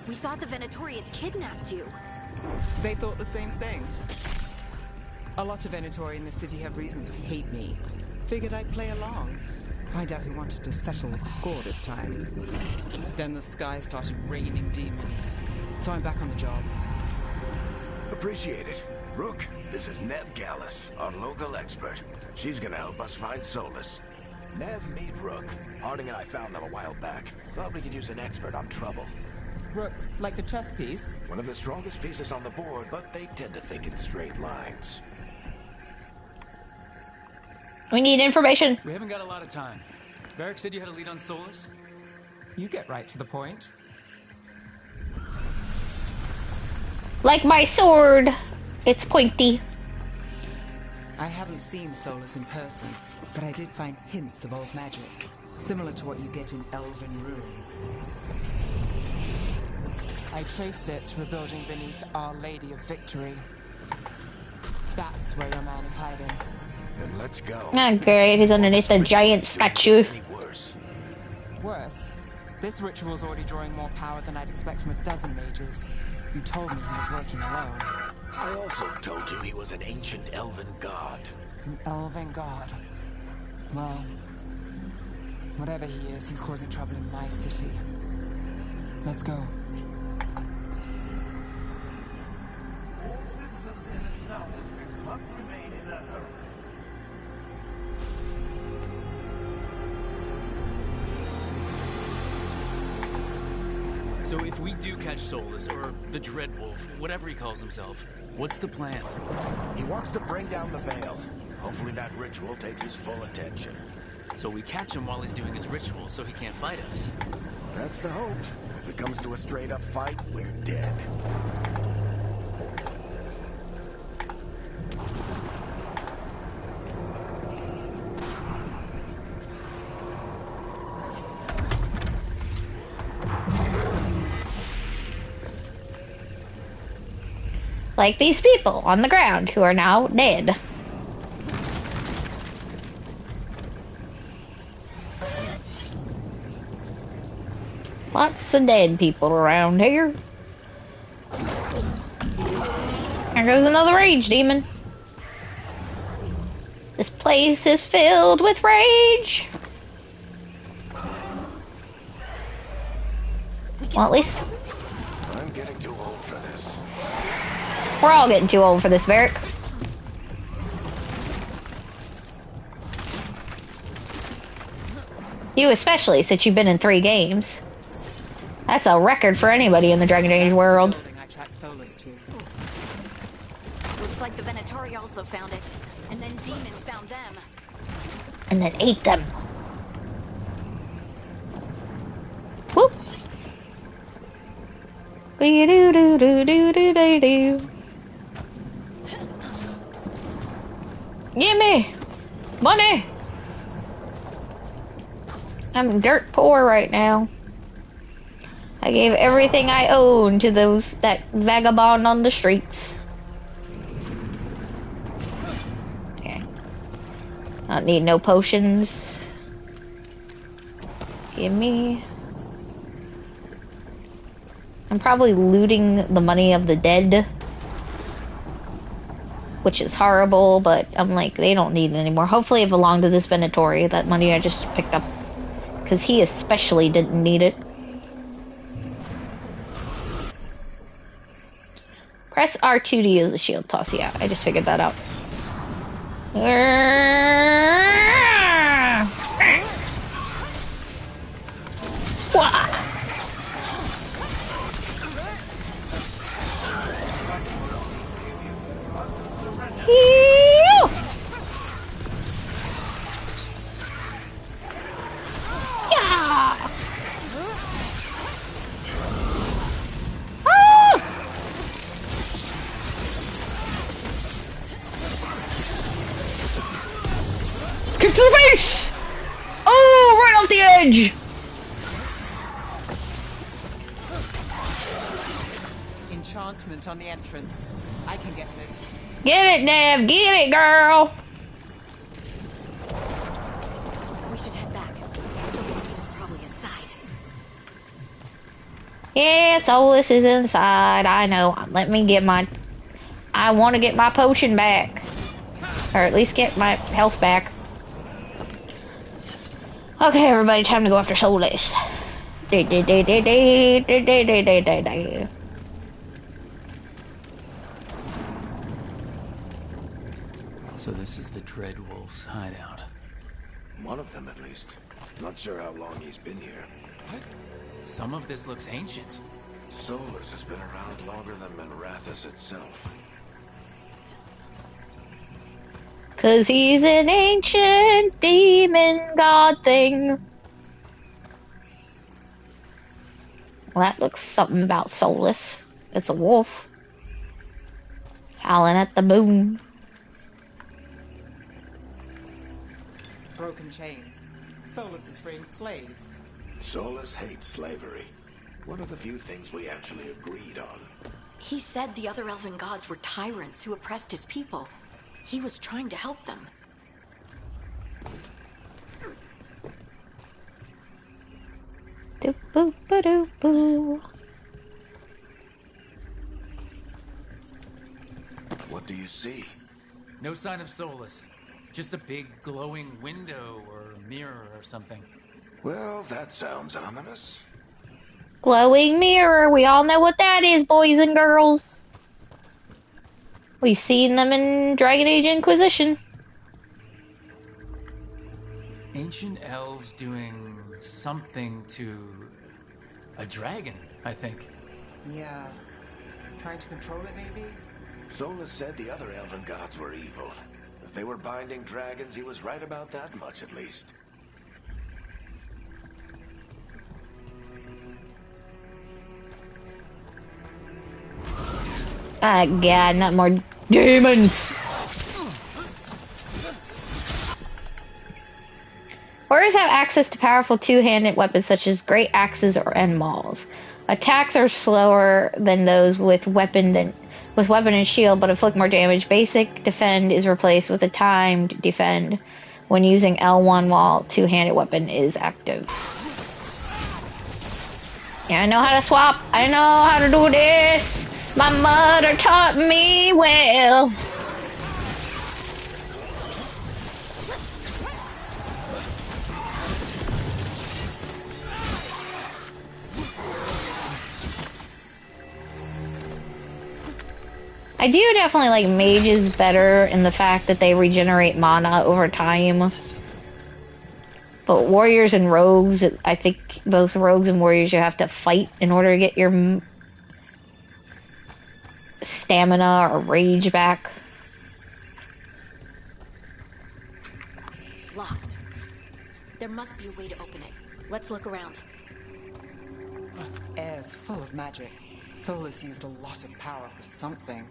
S8: We thought the Venatori had kidnapped you.
S9: They thought the same thing. A lot of Venatori in the city have reason to hate me. Figured I'd play along. Find out who wanted to settle the score this time. Then the sky started raining demons. So I'm back on the job.
S1: Appreciate it. Rook, this is Nev Gallus, our local expert. She's gonna help us find Solus. Nev, meet Rook. Harding and I found them a while back. Thought we could use an expert on trouble.
S9: Rook, like the chess piece?
S1: One of the strongest pieces on the board, but they tend to think in straight lines.
S2: We need information.
S4: We haven't got a lot of time. Varric said you had a lead on Solus?
S9: You get right to the point.
S2: Like my sword, it's pointy.
S9: I haven't seen Solus in person, but I did find hints of old magic, similar to what you get in elven ruins. I traced it to a building beneath Our Lady of Victory. That's where your man is hiding.
S1: Then let's go.
S2: Ah, great. He's underneath a giant statue.
S9: Worse, this ritual's already drawing more power than I'd expect from a dozen mages. You told me he was working alone.
S1: I also told you he was an ancient elven god.
S9: An elven god. Well, whatever he is, he's causing trouble in my city. Let's go.
S4: So if we do catch Solus, or the Dreadwolf, whatever he calls himself, what's the plan?
S1: He wants to bring down the Veil. Hopefully that ritual takes his full attention.
S4: So we catch him while he's doing his ritual so he can't fight us.
S1: That's the hope. If it comes to a straight-up fight, we're dead.
S2: Like these people on the ground who are now dead. Lots of dead people around here. There goes another rage demon. This place is filled with rage. Well, at least...
S1: I'm getting too old for this.
S2: We're all getting too old for this, Varric. You especially, since you've been in 3 games. That's a record for anybody in the Dragon Age world.
S8: Looks like the Venatori also found it. And then demons found them.
S2: And then ate them. Whoop! Be-do-do-do-do-do-do-do. Gimme! Money! I'm dirt poor right now. I gave everything I own to that vagabond on the streets. Okay. I don't need no potions. Give me. I'm probably looting the money of the dead. Which is horrible, but I'm like, they don't need it anymore. Hopefully it belonged to this Venatori, that money I just picked up. Because he especially didn't need it. Press R2 to use the shield toss. Yeah, I just figured that out. Kick to the face! Oh, right off the edge!
S9: Enchantment on the entrance. I can get it.
S2: Get it, Nev! Get it, girl!
S8: We should head back. Solus is probably inside.
S2: Yeah, Solus is inside. I know. Let me get my... I want to get my potion back. Or at least get my health back. Okay, everybody, time to go after Solus.
S4: So this is the Dreadwolf's hideout.
S1: One of them, at least. Not sure how long he's been here.
S4: What? Some of this looks ancient.
S1: Solus has been around longer than Manrathus itself.
S2: 'Cause he's an ancient demon god thing. Well, that looks something about Solus. It's a wolf. Howling at the moon.
S9: Broken chains. Solus is freeing slaves.
S1: Solus hates slavery. One of the few things we actually agreed on.
S8: He said the other elven gods were tyrants who oppressed his people. He was trying to help them.
S2: Doo-boo-ba-doo-boo.
S1: What do you see?
S4: No sign of Solus. Just a big glowing window or mirror or something.
S1: Well, that sounds ominous.
S2: Glowing mirror. We all know what that is, boys and girls. We've seen them in Dragon Age Inquisition.
S4: Ancient elves doing something to a dragon, I think.
S9: Yeah. Trying to control it, maybe?
S1: Solus said the other elven gods were evil. If they were binding dragons, he was right about that much, at least.
S2: Ah, God, not more demons. Warriors have access to powerful two-handed weapons such as great axes and mauls. Attacks are slower than those with weapon and shield, but inflict more damage. Basic defend is replaced with a timed defend when using L1 while two-handed weapon is active. Yeah, I know how to swap. I know how to do this. My mother taught me well. I do definitely like mages better in the fact that they regenerate mana over time. But warriors and rogues, I think both rogues and warriors you have to fight in order to get your stamina or rage back.
S8: Locked. There must be a way to open it. Let's look around.
S9: Air's full of magic. Solus used a lot of power for something.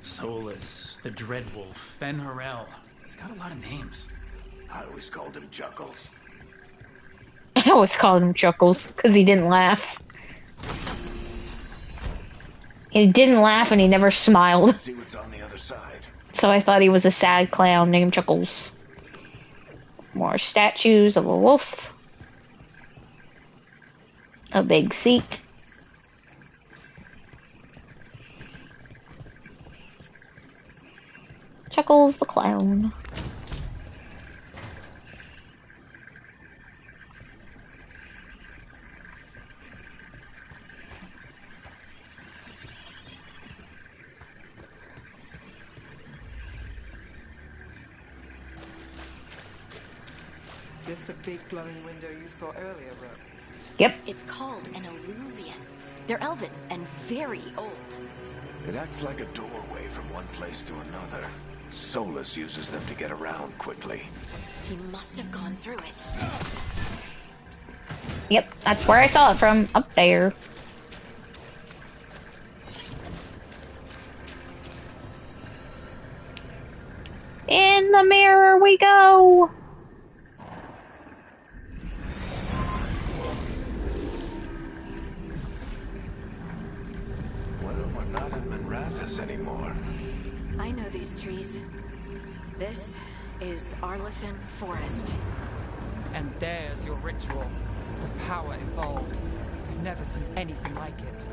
S4: Solus, the Dreadwolf, Fen Harel. He's got a lot of names.
S1: I always called him Chuckles.
S2: I always called him Chuckles because he didn't laugh. He didn't laugh and he never smiled.
S1: See what's on the other side.
S2: So I thought he was a sad clown named Chuckles. More statues of a wolf. A big seat. Chuckles the clown.
S9: This the big glowing window you saw earlier, Rook?
S2: Yep.
S8: It's called an alluvian. They're elven and very old.
S1: It acts like a doorway from one place to another. Solus uses them to get around quickly.
S8: He must have gone through it.
S2: Yep, that's where I saw it from, up there. In the mirror we go!
S1: Well, we're not in Manrathas anymore.
S8: I know these trees. This is Arlethan Forest.
S9: And there's your ritual. The power involved. I've never seen anything like it.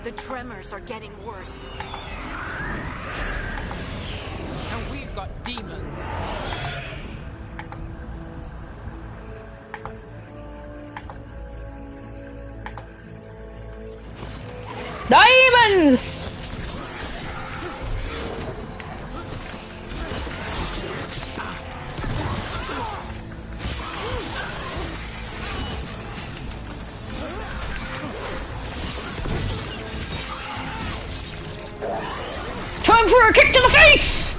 S8: The tremors are getting worse.
S9: And we've got demons.
S2: Diamonds! Time for a kick to the face!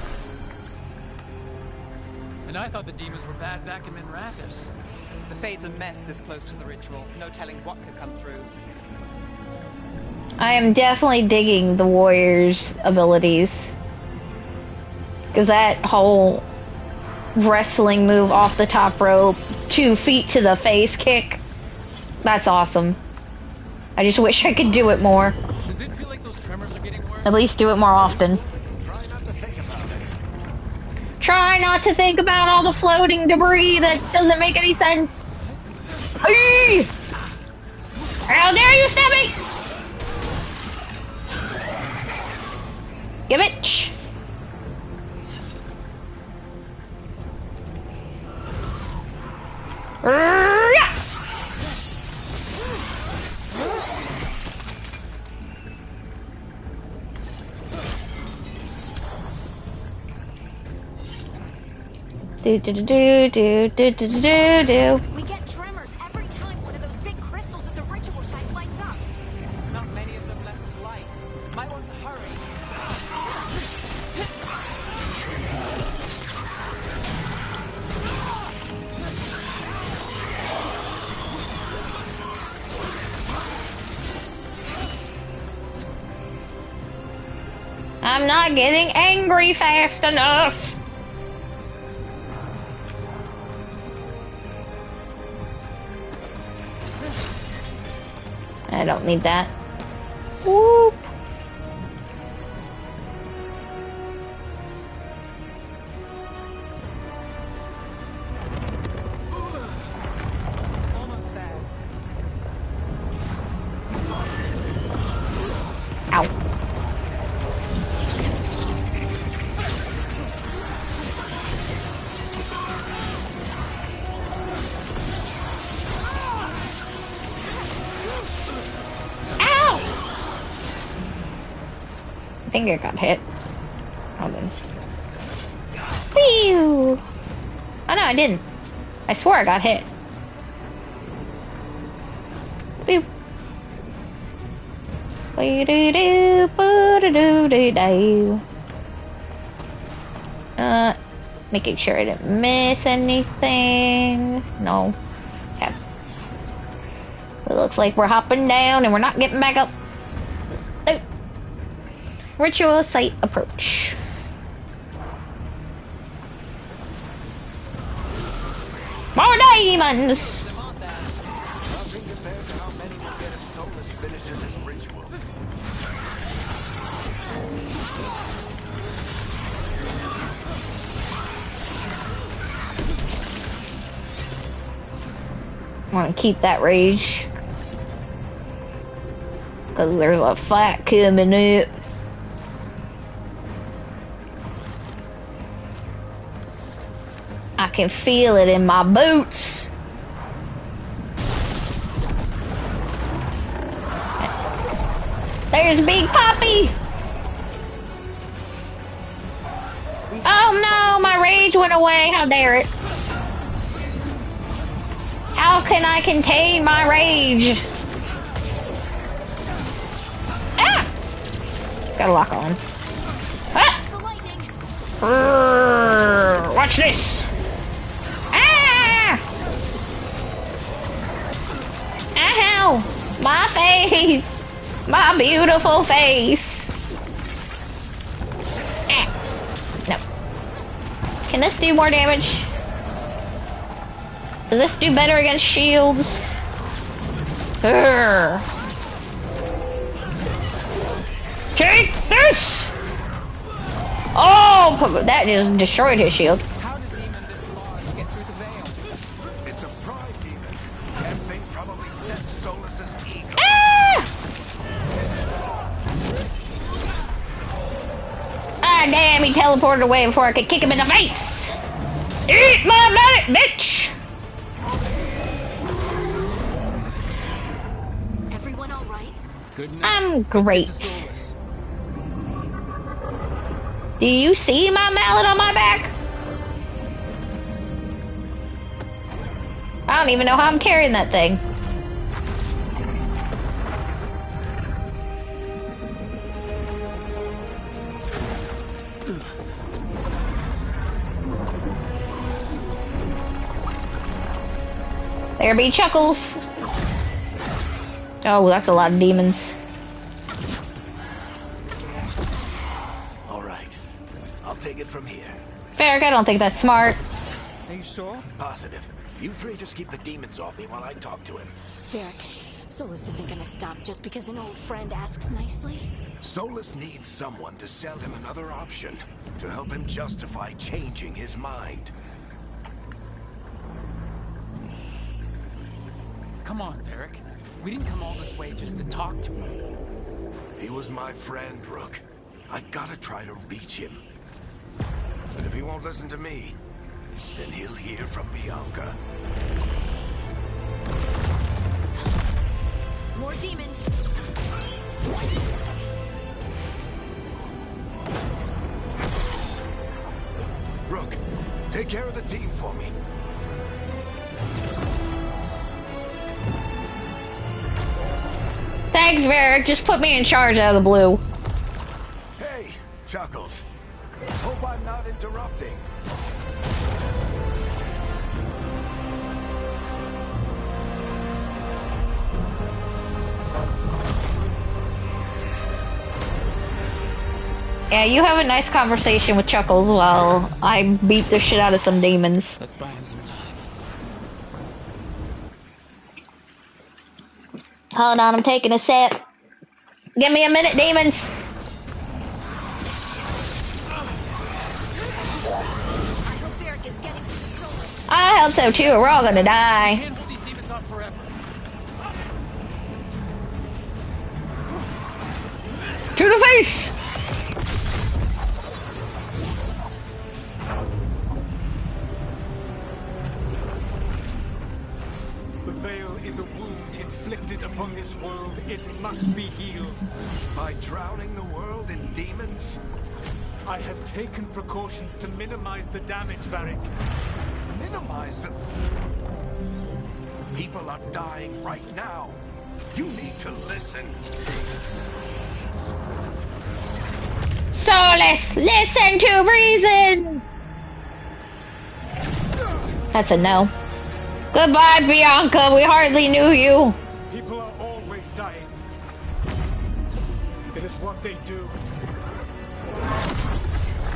S4: And I thought the demons were bad back in Manrathas.
S9: The Fade's a mess this close to the ritual. No telling what could come through.
S2: I am definitely digging the warrior's abilities. Because that whole wrestling move off the top rope, 2 feet to the face kick, that's awesome. I just wish I could do it more.
S4: Does it feel like those tremors are getting worse?
S2: At least do it more often.
S1: Try not to think about it.
S2: Try not to think about all the floating debris that doesn't make any sense. Hey! How dare you stab me! You bitch! Yeah! Do do do do do do do do do.
S8: We get tremors every time one of those big crystals at the ritual site lights up.
S9: Not many of them left to light. Might want to hurry.
S2: I'm not getting angry fast enough. I don't need that. Whoop.
S9: Almost there.
S2: Ow. think I got hit. Hold on. Whew! Oh no, I didn't. I swore I got hit. Boop. Making sure I didn't miss anything. No. Okay. It looks like we're hopping down and we're not getting back up. Oh. Ritual site approach. More demons!
S1: Nothing compared to how many will get if Solus finishes his ritual.
S2: I want to keep that rage. Because there's a fight coming up. I can feel it in my boots. There's Big Poppy. Oh no, my rage went away. How dare it. How can I contain my rage? Ah! Got a lock on. Ah! Watch this. Ow! My face! My beautiful face! Ah. No. Can this do more damage? Does this do better against shields? Urgh. Take this! Oh! That just destroyed his shield.
S9: How did demon this large get through the veil?
S1: It's a pride demon. That thing probably sent Solus's ego.
S2: Ah, damn, he teleported away before I could kick him in the face! Eat my medic, bitch!
S8: Everyone all right?
S4: Good enough.
S2: I'm great.
S4: Let's get to Solus.
S2: Do you see my mallet on my back? I don't even know how I'm carrying that thing. There be Chuckles. Oh, that's a lot of demons.
S1: All right. I'll take it from here.
S2: Ferric, I don't think that's smart.
S9: Are you sure?
S1: Positive. You three just keep the demons off me while I talk to him.
S8: Varric, Solus isn't gonna stop just because an old friend asks nicely.
S1: Solus needs someone to sell him another option, to help him justify changing his mind.
S4: Come on, Varric. We didn't come all this way just to talk to him.
S1: He was my friend, Rook. I gotta try to reach him. But if he won't listen to me, then he'll hear from Bianca.
S8: More demons.
S1: Rook, take care of the team for me.
S2: Thanks, Varric. Just put me in charge out of the blue.
S1: Hey, Chuckles. Hope I'm not interrupting.
S2: Yeah, you have a nice conversation with Chuckles while I beat the shit out of some demons.
S4: Let's buy him some time.
S2: Hold on, I'm taking a sip. Give me a minute, demons. I hope so too, we're all gonna die.
S4: Can't hold these demons off forever.
S2: To the face!
S5: The veil is a wound inflicted upon this world. It must be healed.
S1: By drown. drowning the world in demons?
S5: I have taken precautions to minimize the damage, Varric.
S1: Minimize the... People are dying right now. You need to listen.
S2: Solus, listen to reason! That's a no. Goodbye, Bianca. We hardly knew you.
S5: People are always dying. It is what they do.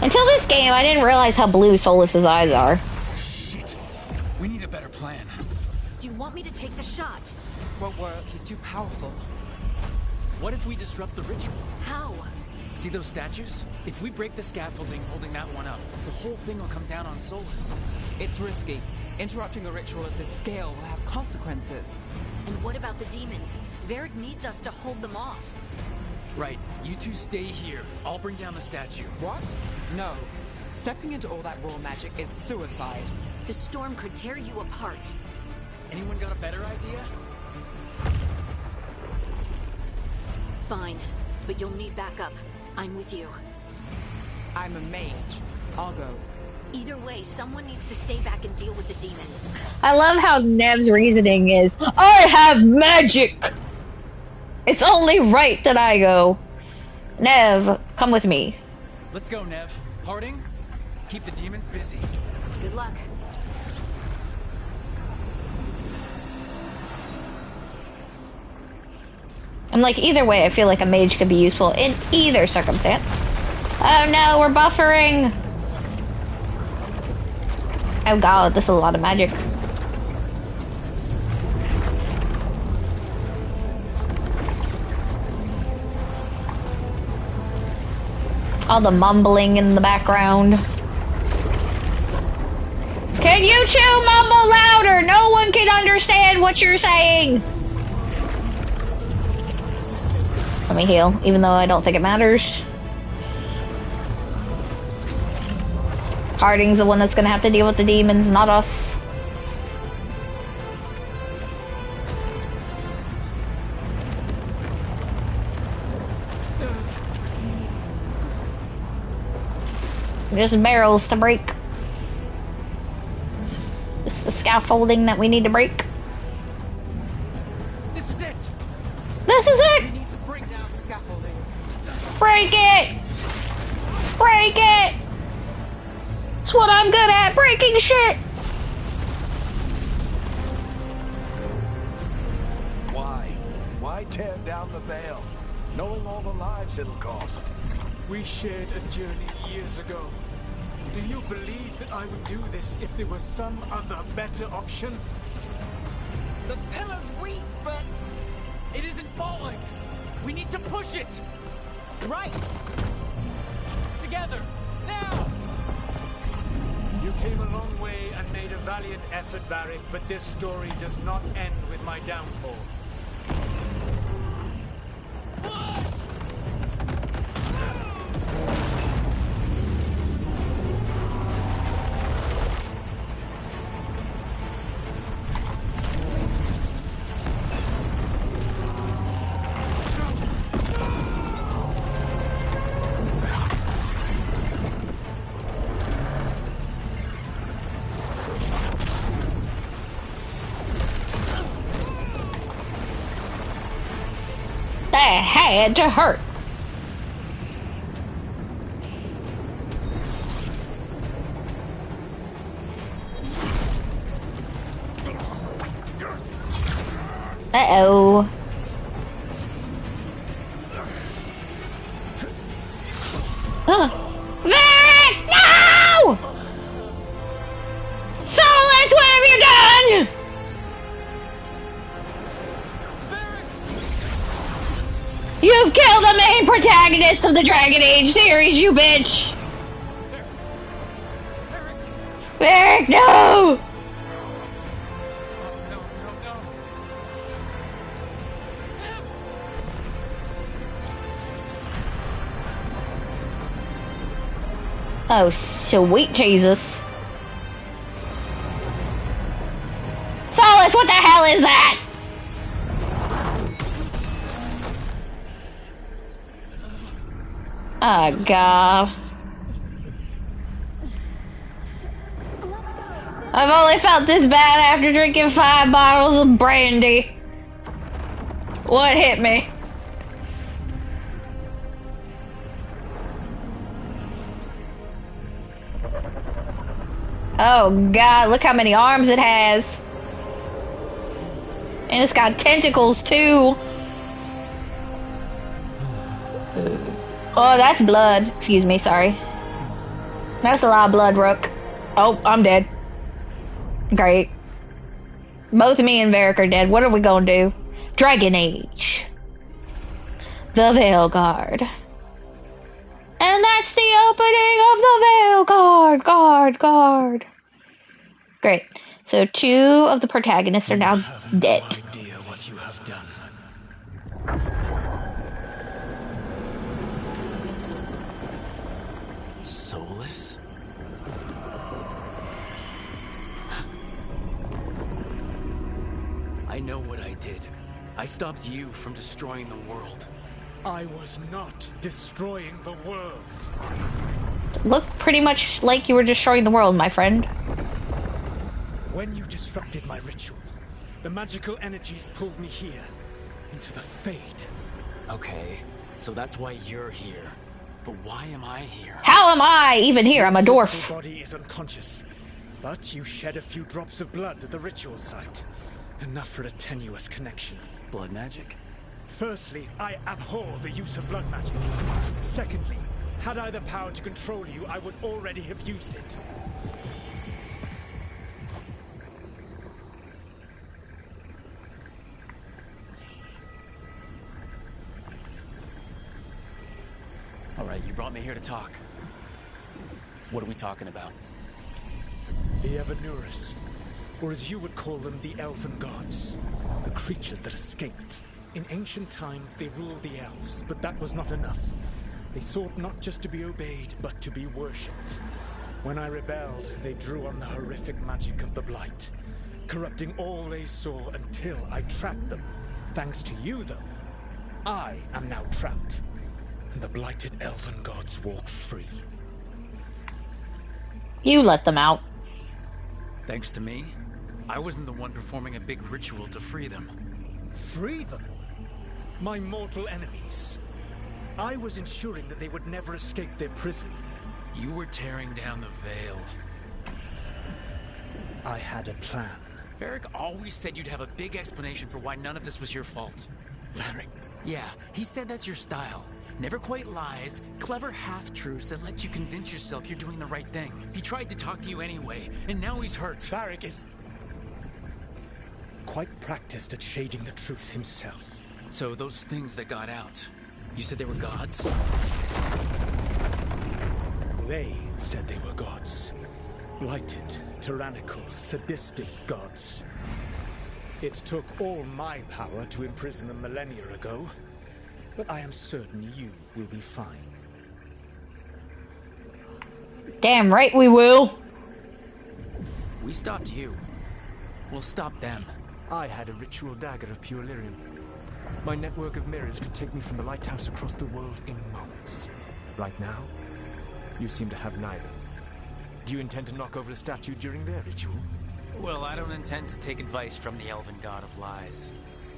S2: Until this game, I didn't realize how blue Solus's eyes are.
S4: Shit. We need a better plan.
S8: Do you want me to take the shot?
S9: Won't work. He's too powerful.
S4: What if we disrupt the ritual?
S8: How?
S4: See those statues? If we break the scaffolding holding that one up, the whole thing will come down on Solus.
S9: It's risky. Interrupting a ritual of this scale will have consequences.
S8: And what about the demons? Varric needs us to hold them off.
S4: Right. You two stay here. I'll bring down the statue.
S9: What? No. Stepping into all that raw magic is suicide.
S8: The storm could tear you apart.
S4: Anyone got a better idea?
S8: Fine, but you'll need backup. I'm with you.
S9: I'm a mage. I'll go.
S8: Either way, someone needs to stay back and deal with the demons.
S2: I love how Nev's reasoning is, I have magic! It's only right that I go. Nev, come with me.
S4: Let's go, Nev. Harding, keep the demons busy.
S8: Good luck.
S2: I'm like, either way, I feel like a mage could be useful in either circumstance. Oh no, we're buffering! Oh god, this is a lot of magic. All the mumbling in the background. Can you two mumble louder? No one can understand what you're saying! Let me heal, even though I don't think it matters. Harding's the one that's gonna have to deal with the demons, not us. Just barrels to break. This is the scaffolding that we need to break.
S4: This is it!
S2: This is it!
S9: We need to break down the scaffolding.
S2: Break it! Break it! It's what I'm good at, breaking shit!
S1: Why? Why tear down the veil, knowing all the lives it'll cost?
S5: We shared a journey years ago. Do you believe that I would do this if there was some other better option?
S4: The pillar's weak, but it isn't falling. We need to push it.
S9: Right!
S4: Together, now!
S5: You came a long way and made a valiant effort, Varric, but this story does not end with my downfall.
S2: That had to hurt. Uh-oh. Vic! No! Solus, what have you done? You've killed the main protagonist of the Dragon Age series, you bitch! Eric, no! Oh, sweet Jesus. Solus, what the hell is that? Oh, God. I've only felt this bad after drinking 5 bottles of brandy. What hit me? Oh, God, look how many arms it has. And it's got tentacles, too. Oh, that's blood. Excuse me, sorry. That's a lot of blood, Rook. Oh, I'm dead. Great. Both me and Varric are dead. What are we gonna do? Dragon Age. The Veilguard. And that's the opening of the Veilguard. Guard. Great. So 2 of the protagonists are now dead.
S1: No idea what you have done.
S4: Soulless? I know what I did. I stopped you from destroying the world.
S5: I was not destroying the world.
S2: Look pretty much like you were destroying the world, my friend.
S5: When you disrupted my ritual, the magical energies pulled me here, into the Fade.
S4: Okay, so that's why you're here. But why am I here?
S2: How am I even here? I'm a
S5: Your
S2: dwarf.
S5: physical body is unconscious, but you shed a few drops of blood at the ritual site. Enough for a tenuous connection.
S4: Blood magic?
S5: Firstly, I abhor the use of blood magic. Secondly, had I the power to control you, I would already have used it.
S4: Alright, you brought me here to talk. What are we talking about?
S5: The Evanurus, or as you would call them, the Elven Gods. The creatures that escaped. In ancient times, they ruled the elves, but that was not enough. They sought not just to be obeyed, but to be worshipped. When I rebelled, they drew on the horrific magic of the Blight, corrupting all they saw until I trapped them. Thanks to you, though, I am now trapped, and the blighted Elven Gods walk free.
S2: You let them out.
S4: Thanks to me? I wasn't the one performing a big ritual to free them.
S5: Free them? My mortal enemies. I was ensuring that they would never escape their prison.
S4: You were tearing down the veil.
S5: I had a plan.
S4: Varric always said you'd have a big explanation for why none of this was your fault.
S5: Varric?
S4: Yeah, he said that's your style. Never quite lies, clever half-truths that let you convince yourself you're doing the right thing. He tried to talk to you anyway, and now he's hurt.
S5: Varric is quite practiced at shading the truth himself.
S4: So those things that got out, you said they were gods?
S5: They said they were gods. Blighted, tyrannical, sadistic gods. It took all my power to imprison them millennia ago, but I am certain you will be fine.
S2: Damn right we will.
S4: We stopped you. We'll stop them.
S10: I had a ritual dagger of pure lyrium. My network of mirrors could take me from the lighthouse across the world in moments. Right now, you seem to have neither. Do you intend to knock over the statue during their ritual?
S4: Well, I don't intend to take advice from the Elven God of Lies.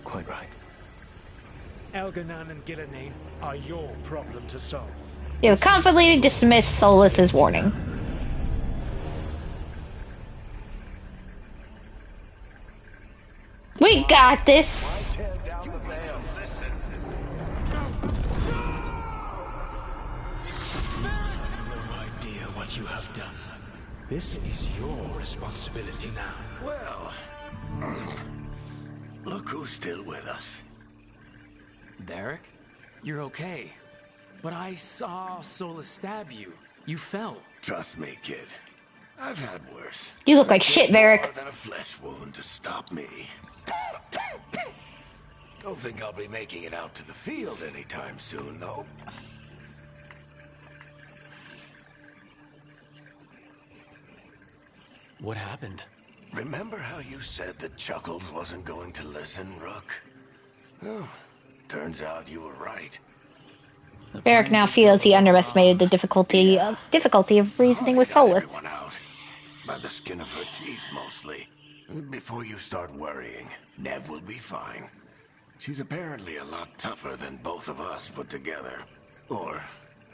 S10: Quite right.
S5: Elganan and Gillenane are your problem to solve.
S2: You have confidently dismissed Solus's warning. We got this.
S1: Tear down the veil. Listen.
S5: No idea what you have done. This is your responsibility now.
S1: Well, look who's still with us.
S4: Varric? You're okay. But I saw Solus stab you. You fell.
S1: Trust me, kid. I've had worse.
S2: You look like shit, Varric.
S1: More than a flesh wound to stop me. Don't think I'll be making it out to the field anytime soon, though.
S4: What happened?
S1: Remember how you said that Chuckles wasn't going to listen, Rook? Well, turns out you were right.
S2: Varric now feels he underestimated the difficulty of reasoning with
S1: Already got
S2: Solus.
S1: everyone out. By the skin of her teeth, mostly. Before you start worrying, Nev will be fine. She's apparently a lot tougher than both of us put together. Or,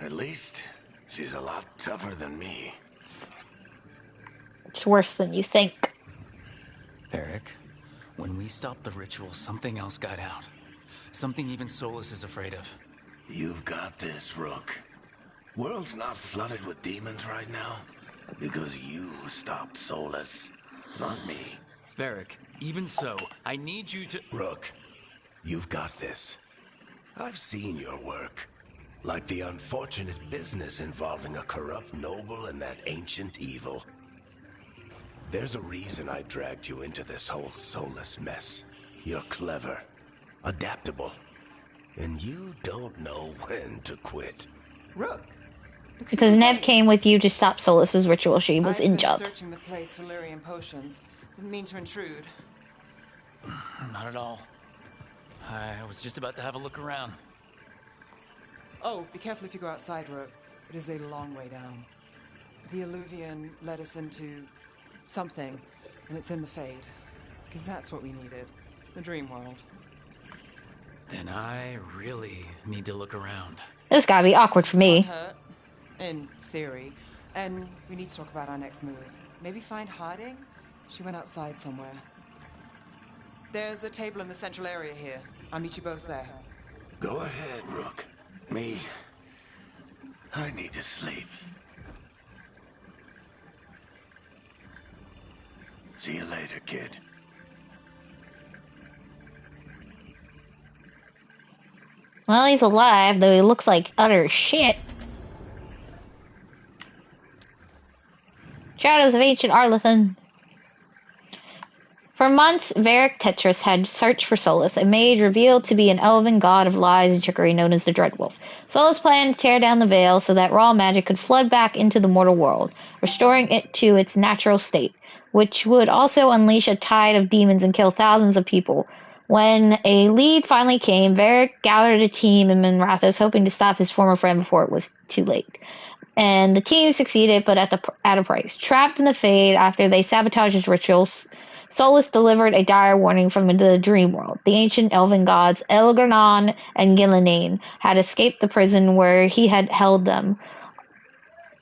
S1: at least, she's a lot tougher than me.
S2: It's worse than you think.
S4: Eric, when we stopped the ritual, something else got out. Something even Solus is afraid of.
S1: You've got this, Rook. World's not flooded with demons right now. Because you stopped Solus, not me.
S4: Varric, even so, I need you to...
S1: Rook, you've got this. I've seen your work. Like the unfortunate business involving a corrupt noble and that ancient evil. There's a reason I dragged you into this whole Solus mess. You're clever, adaptable, and you don't know when to quit.
S9: Rook.
S2: Because Nev came with you to stop Solus's ritual. She was in job.
S9: Searching the place for Lyrian potions. Didn't mean to intrude.
S4: Not at all. I was just about to have a look around.
S9: Oh, be careful if you go outside, Rook. It is a long way down. The Illuvian led us into something, and it's in the Fade. Because that's what we needed. The dream world.
S4: Then I really need to look around.
S2: This gotta be awkward for me.
S9: Hurt, in theory. And we need to talk about our next move. Maybe find Harding? She went outside somewhere. There's a table in the central area here. I'll meet you both there.
S1: Go ahead, Rook. Me, I need to sleep. See you later, kid.
S2: Well, he's alive, though he looks like utter shit. Shadows of Ancient Arlethan. For months, Varric Tetris had searched for Solus, a mage revealed to be an elven god of lies and trickery known as the Dreadwolf. Solus planned to tear down the veil so that raw magic could flood back into the mortal world, restoring it to its natural state, which would also unleash a tide of demons and kill thousands of people. When a lead finally came, Varric gathered a team in Minrathous, hoping to stop his former friend before it was too late. And the team succeeded, but at a price. Trapped in the Fade after they sabotaged his rituals, Solus delivered a dire warning from the dream world. The ancient elven gods Elgarnon and Gillinane had escaped the prison where he had held them.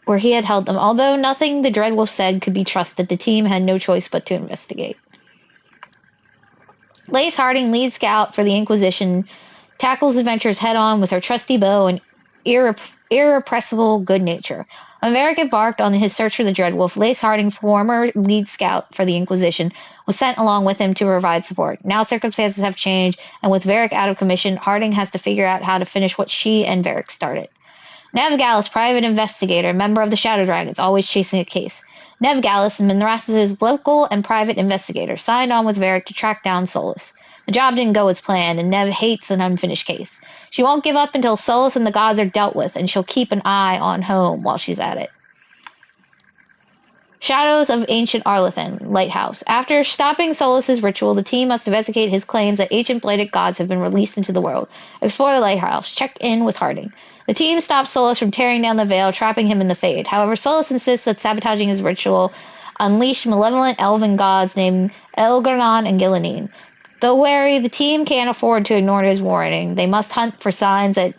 S2: Although nothing the Dreadwolf said could be trusted, the team had no choice but to investigate. Lace Harding, lead scout for the Inquisition, tackles adventures head-on with her trusty bow and irrepressible good nature. When Varric embarked on his search for the Dreadwolf, Lace Harding, former lead scout for the Inquisition, was sent along with him to provide support. Now circumstances have changed, and with Varric out of commission, Harding has to figure out how to finish what she and Varric started. Nev Gallus, private investigator, member of the Shadow Dragons, always chasing a case. Nev Gallus, Minrathous' local and private investigator, signed on with Varric to track down Solus. The job didn't go as planned, and Nev hates an unfinished case. She won't give up until Solus and the gods are dealt with, and she'll keep an eye on home while she's at it. Shadows of Ancient Arlethan, Lighthouse. After stopping Solus's ritual, the team must investigate his claims that ancient bladed gods have been released into the world. Explore the lighthouse. Check in with Harding. The team stops Solus from tearing down the veil, trapping him in the Fade. However, Solus insists that sabotaging his ritual unleashed malevolent elven gods named Elgarnon and Gillinane. Though wary, the team can't afford to ignore his warning. They must hunt for signs that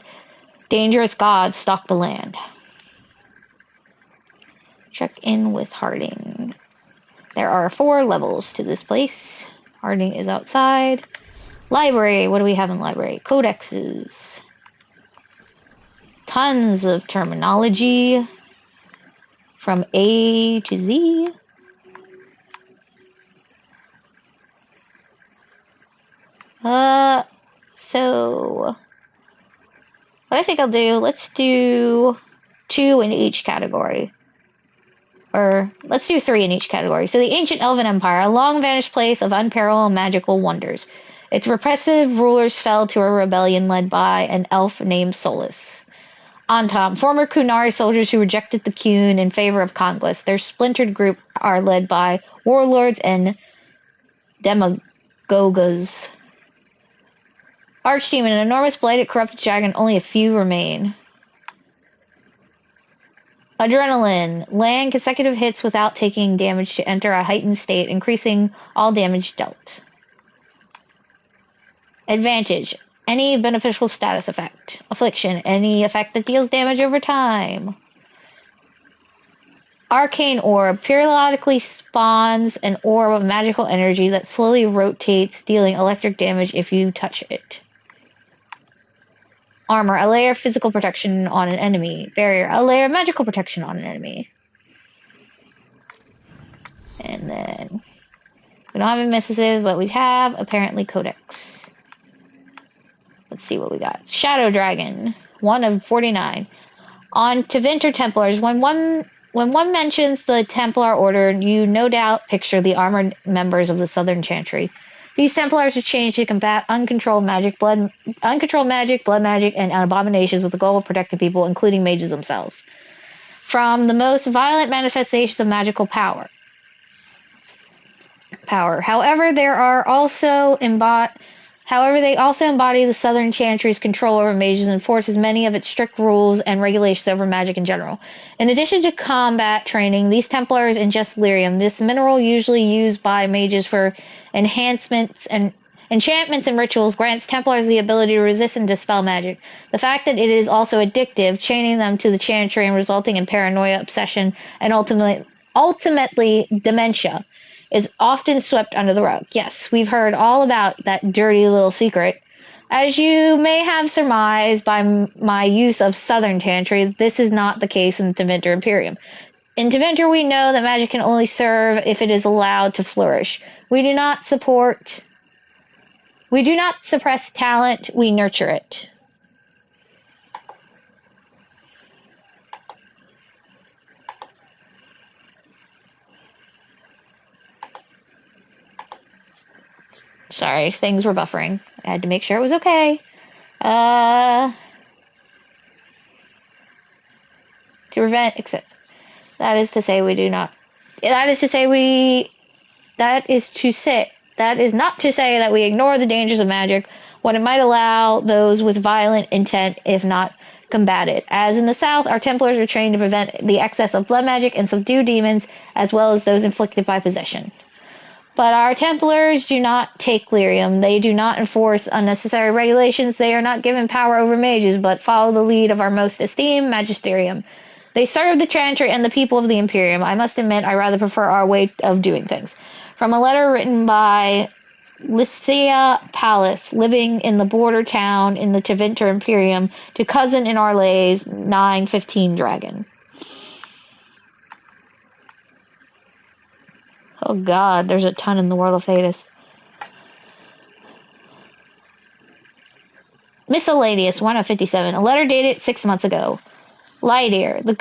S2: dangerous gods stalk the land. Check in with Harding. There are 4 levels to this place. Harding is outside. Library. What do we have in library? Codexes. Tons of terminology from A to Z. So what I think I'll do, let's do 2 in each category. Or let's do 3 in each category. So the Ancient Elven Empire, a long-vanished place of unparalleled magical wonders. Its repressive rulers fell to a rebellion led by an elf named Solus. Antom, former Kunari soldiers who rejected the Qun in favor of conquest. Their splintered group are led by warlords and demagogues. Archdemon, an enormous bladed corrupted dragon, only a few remain. Adrenaline. Land consecutive hits without taking damage to enter a heightened state, increasing all damage dealt. Advantage. Any beneficial status effect. Affliction. Any effect that deals damage over time. Arcane Orb. Periodically spawns an orb of magical energy that slowly rotates, dealing electric damage if you touch it. Armor. A layer of physical protection on an enemy. Barrier. A layer of magical protection on an enemy. And then we don't have any messages, but we have apparently Codex. Let's see what we got. Shadow Dragon. 1 of 49. On Tevinter Templars. When one mentions the Templar Order, you no doubt picture the armored members of the Southern Chantry. These Templars are changed to combat uncontrolled magic, blood magic, and abominations with the goal of protecting people, including mages themselves, from the most violent manifestations of magical power. However, they also embody the Southern Chantry's control over mages and enforces many of its strict rules and regulations over magic in general. In addition to combat training, these Templars ingest lyrium, this mineral usually used by mages for enchantments and rituals, grants Templars the ability to resist and dispel magic. The fact that it is also addictive, chaining them to the Chantry and resulting in paranoia, obsession, and ultimately dementia, is often swept under the rug. Yes, we've heard all about that dirty little secret. As you may have surmised by my use of Southern Chantry, this is not the case in the Tevinter Imperium. In Tevinter, we know that magic can only serve if it is allowed to flourish. We do not suppress talent, we nurture it. Sorry, things were buffering. I had to make sure it was okay. To prevent, except, that is not to say that we ignore the dangers of magic, when it might allow those with violent intent, if not combat it. As in the South, our Templars are trained to prevent the excess of blood magic and subdue demons, as well as those inflicted by possession. But our Templars do not take lyrium. They do not enforce unnecessary regulations. They are not given power over mages, but follow the lead of our most esteemed magisterium. They serve the Chantry and the people of the Imperium. I must admit, I rather prefer our way of doing things. From a letter written by Lycia Pallas, living in the border town in the Tevinter Imperium, to cousin in Arlays, 915 Dragon. Oh god, there's a ton in the world of Thetis. Miscellaneous, 1 of 57. A letter dated 6 months ago. Lightier. The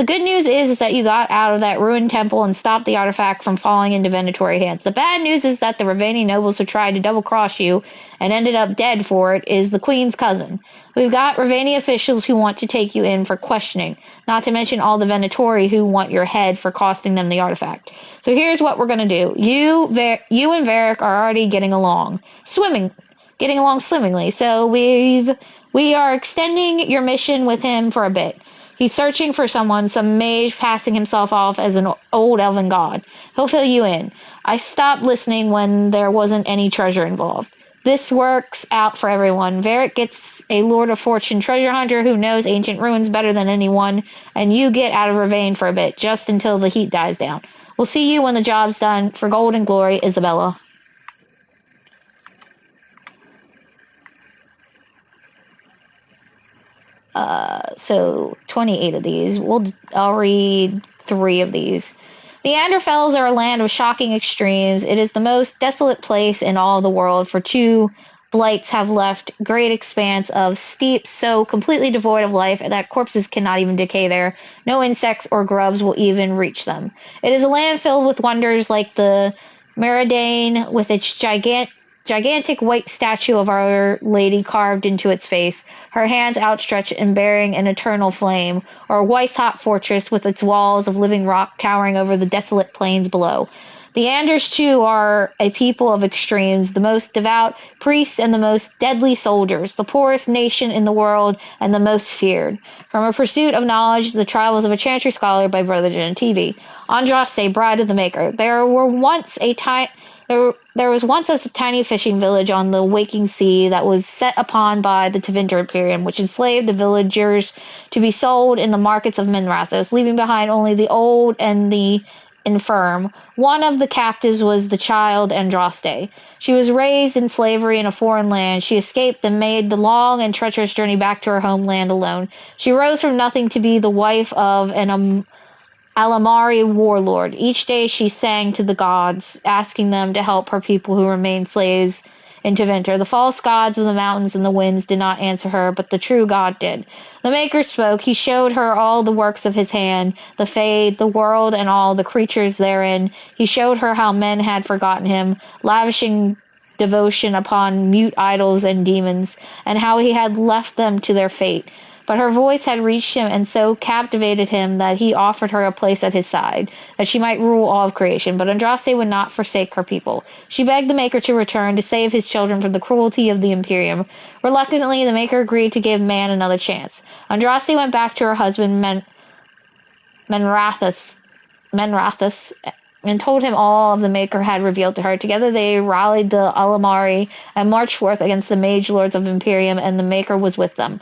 S2: good news is that you got out of that ruined temple and stopped the artifact from falling into Venatori hands. The bad news is that the Ravani nobles who tried to double-cross you and ended up dead for it is the Queen's cousin. We've got Ravani officials who want to take you in for questioning, not to mention all the Venatori who want your head for costing them the artifact. So here's what we're going to do. You and Varric are already getting along swimmingly, so we are extending your mission with him for a bit. He's searching for some mage passing himself off as an old elven god. He'll fill you in. I stopped listening when there wasn't any treasure involved. This works out for everyone. Varric gets a Lord of Fortune treasure hunter who knows ancient ruins better than anyone, and you get out of Ravane for a bit, just until the heat dies down. We'll see you when the job's done. For gold and glory, Isabella. So 28 of these. I'll read 3 of these. The Anderfells are a land of shocking extremes. It is the most desolate place in all the world, for 2 blights have left great expanse of steep so completely devoid of life that corpses cannot even decay there. No insects or grubs will even reach them. It is a land filled with wonders like the Meridane, with its gigantic white statue of Our Lady carved into its face, her hands outstretched and bearing an eternal flame, or Weishaupt Fortress with its walls of living rock towering over the desolate plains below. The Anders, too, are a people of extremes, the most devout priests and the most deadly soldiers, the poorest nation in the world and the most feared. From A Pursuit of Knowledge, The Travels of a Chantry Scholar by Brother TV. Andraste, Bride of the Maker. There was once a tiny fishing village on the waking sea that was set upon by the Tevinter Imperium, which enslaved the villagers to be sold in the markets of Minrathos, leaving behind only the old and the infirm. One of the captives was the child Andraste. She was raised in slavery in a foreign land. She escaped and made the long and treacherous journey back to her homeland alone. She rose from nothing to be the wife of an Alamari warlord. Each day she sang to the gods, asking them to help her people who remained slaves in Tevinter. The false gods of the mountains and the winds did not answer her, but the true God did. The Maker spoke. He showed her all the works of his hand, the Fade, the world, and all the creatures therein. He showed her how men had forgotten him, lavishing devotion upon mute idols and demons, and how he had left them to their fate. But her voice had reached him and so captivated him that he offered her a place at his side, that she might rule all of creation. But Andraste would not forsake her people. She begged the Maker to return to save his children from the cruelty of the Imperium. Reluctantly, the Maker agreed to give man another chance. Andraste went back to her husband Menrathus and told him all of the Maker had revealed to her. Together they rallied the Alamari and marched forth against the mage lords of Imperium, and the Maker was with them.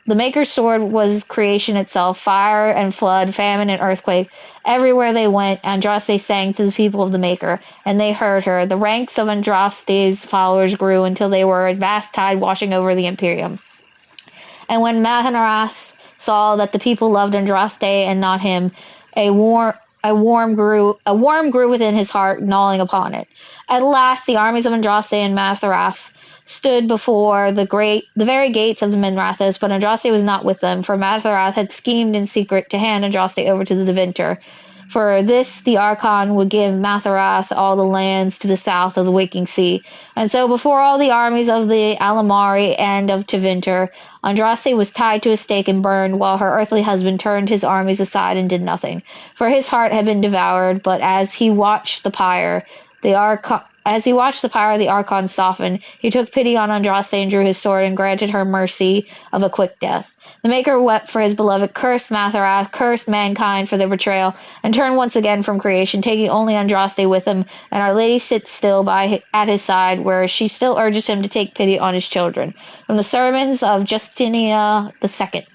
S2: The Maker's sword was creation itself, fire and flood, famine and earthquake. Everywhere they went, Andraste sang to the people of the Maker, and they heard her. The ranks of Andraste's followers grew until they were a vast tide washing over the Imperium. And when Mahanarath saw that the people loved Andraste and not him, a worm grew within his heart, gnawing upon it. At last, the armies of Andraste and Matharath stood before the very gates of the Minrathos, but Andraste was not with them, for Matharath had schemed in secret to hand Andraste over to the Tevinter. For this, the Archon would give Matharath all the lands to the south of the Waking Sea. And so, before all the armies of the Alamari and of Tevinter, Andraste was tied to a stake and burned, while her earthly husband turned his armies aside and did nothing. For his heart had been devoured, but as he watched the pyre, the Archon softened. He took pity on Andraste and drew his sword and granted her mercy of a quick death. The Maker wept for his beloved, cursed Matharath, cursed mankind for their betrayal, and turned once again from creation, taking only Andraste with him, and Our Lady sits still at his side, where she still urges him to take pity on his children. From the Sermons of Justinia II.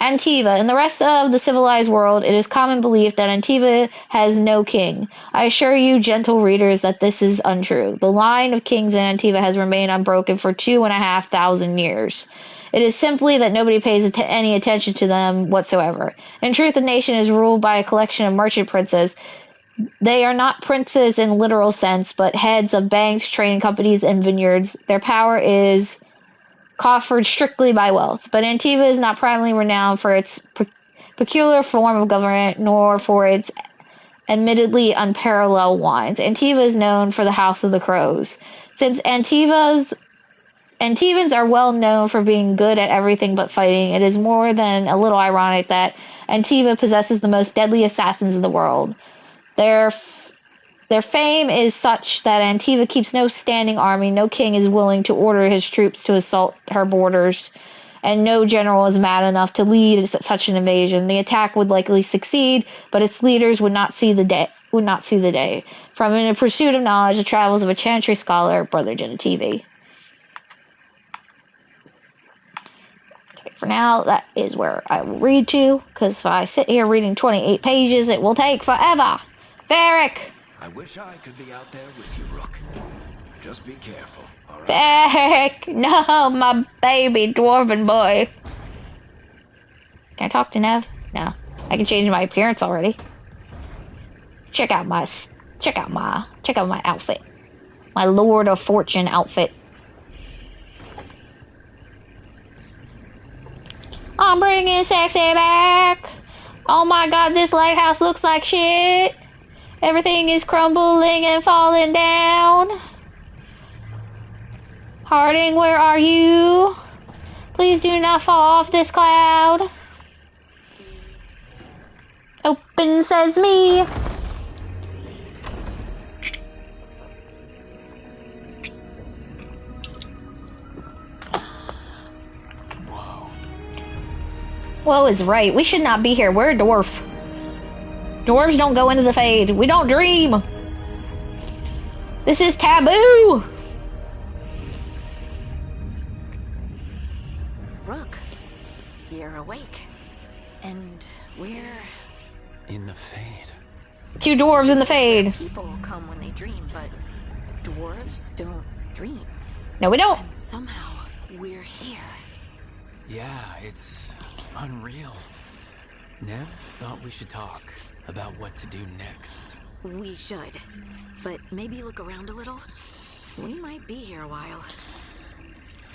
S2: Antiva. In the rest of the civilized world, it is common belief that Antiva has no king. I assure you, gentle readers, that this is untrue. The line of kings in Antiva has remained unbroken for 2,500 years. It is simply that nobody pays any attention to them whatsoever. In truth, the nation is ruled by a collection of merchant princes. They are not princes in literal sense, but heads of banks, trading companies, and vineyards. Their power is coffered strictly by wealth, but Antiva is not primarily renowned for its peculiar form of government, nor for its admittedly unparalleled wines. Antiva is known for the House of the Crows. Since Antivans are well known for being good at everything but fighting, it is more than a little ironic that Antiva possesses the most deadly assassins in the world. Their fame is such that Antiva keeps no standing army, no king is willing to order his troops to assault her borders, and no general is mad enough to lead such an invasion. The attack would likely succeed, but its leaders would not see the day. From In a Pursuit of Knowledge, The Travels of a Chantry Scholar, Brother TV. Okay, for now, that is where I will read to, because if I sit here reading 28 pages, it will take forever. Varric!
S1: I wish I could be out there with you, Rook. Just be careful, all right?
S2: Varric! No, my baby dwarven boy. Can I talk to Nev? No. I can change my appearance already. Check out my outfit. My Lord of Fortune outfit. I'm bringing sexy back. Oh my god, this lighthouse looks like shit. Everything is crumbling and falling down. Harding, where are you? Please do not fall off this cloud. Open sesame. Woe is right. We should not be here. We're a dwarf. Dwarves don't go into the Fade. We don't dream. This is taboo.
S8: Rook, you're awake. And we're...
S4: In the Fade.
S2: 2 dwarves in the Fade.
S8: People come when they dream, but dwarves don't dream.
S2: No, we don't.
S8: And somehow, we're here.
S4: Yeah, it's unreal. Nev thought we should talk about what to do next.
S8: We should. But maybe look around a little. We might be here a while.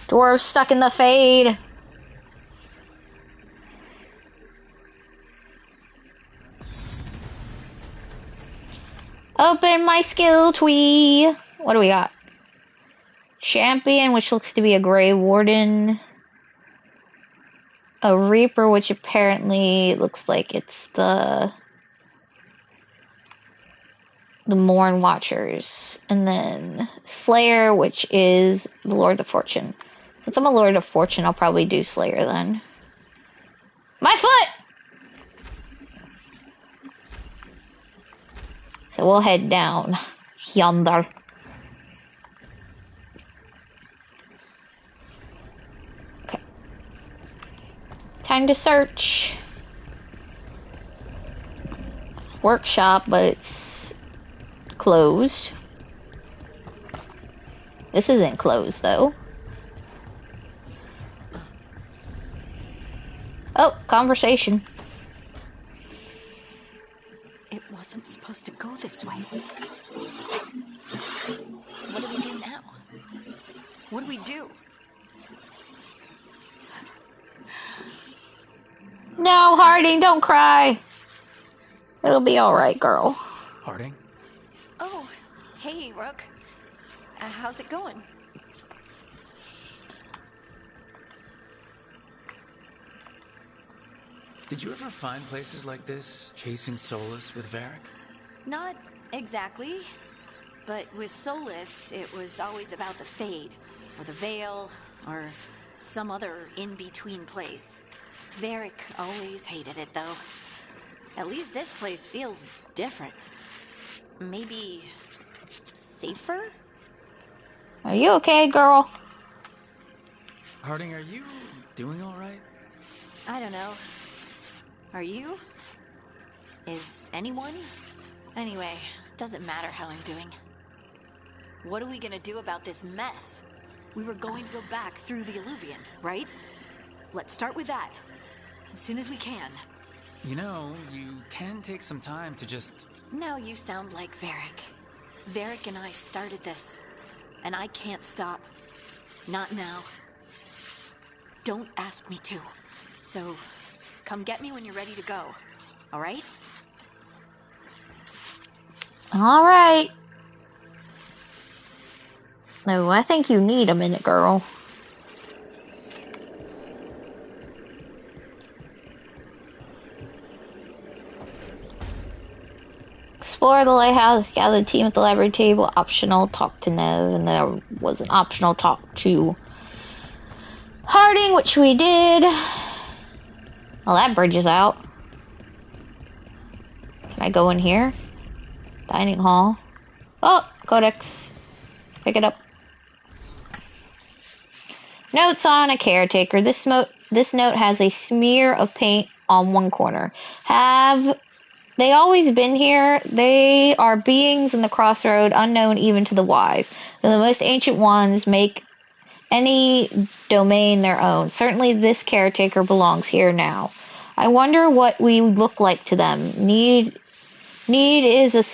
S2: Dwarves stuck in the Fade. Open my skill tree. What do we got? Champion, which looks to be a Grey Warden. A Reaper, which apparently looks like it's the Morn Watchers. And then Slayer, which is the Lord of Fortune. Since I'm a Lord of Fortune, I'll probably do Slayer then. My foot! So we'll head down yonder. Okay. Time to search. Workshop, but it's closed. This isn't closed, though. Oh, conversation.
S8: It wasn't supposed to go this way. What do we do now? What do we do?
S2: No, Harding, don't cry. It'll be alright, girl.
S4: Harding?
S8: Oh, hey, Rook. How's it going?
S4: Did you ever find places like this, chasing Solus with Varric?
S8: Not exactly. But with Solus, it was always about the Fade, or the Veil, or some other in-between place. Varric always hated it, though. At least this place feels different. Maybe... safer?
S2: Are you okay, girl?
S4: Harding, are you doing alright?
S8: I don't know. Are you? Is anyone? Anyway, doesn't matter how I'm doing. What are we gonna do about this mess? We were going to go back through the Illuvian, right? Let's start with that. As soon as we can.
S4: You know, you can take some time to just...
S8: Now you sound like Varric. Varric and I started this. And I can't stop. Not now. Don't ask me to. So... come get me when you're ready to go. All right?
S2: All right. No, I think you need a minute, girl. Explore the lighthouse, gather the team at the library table, optional, talk to Nev, and there was an optional talk to Harding, which we did. Well, that bridge is out. Can I go in here? Dining hall. Oh, codex. Pick it up. Notes on a caretaker. This note has a smear of paint on one corner. Have they always been here? They are beings in the crossroad, unknown even to the wise. They're the most ancient ones, make any domain their own. Certainly this caretaker belongs here now. I wonder what we look like to them. Need is a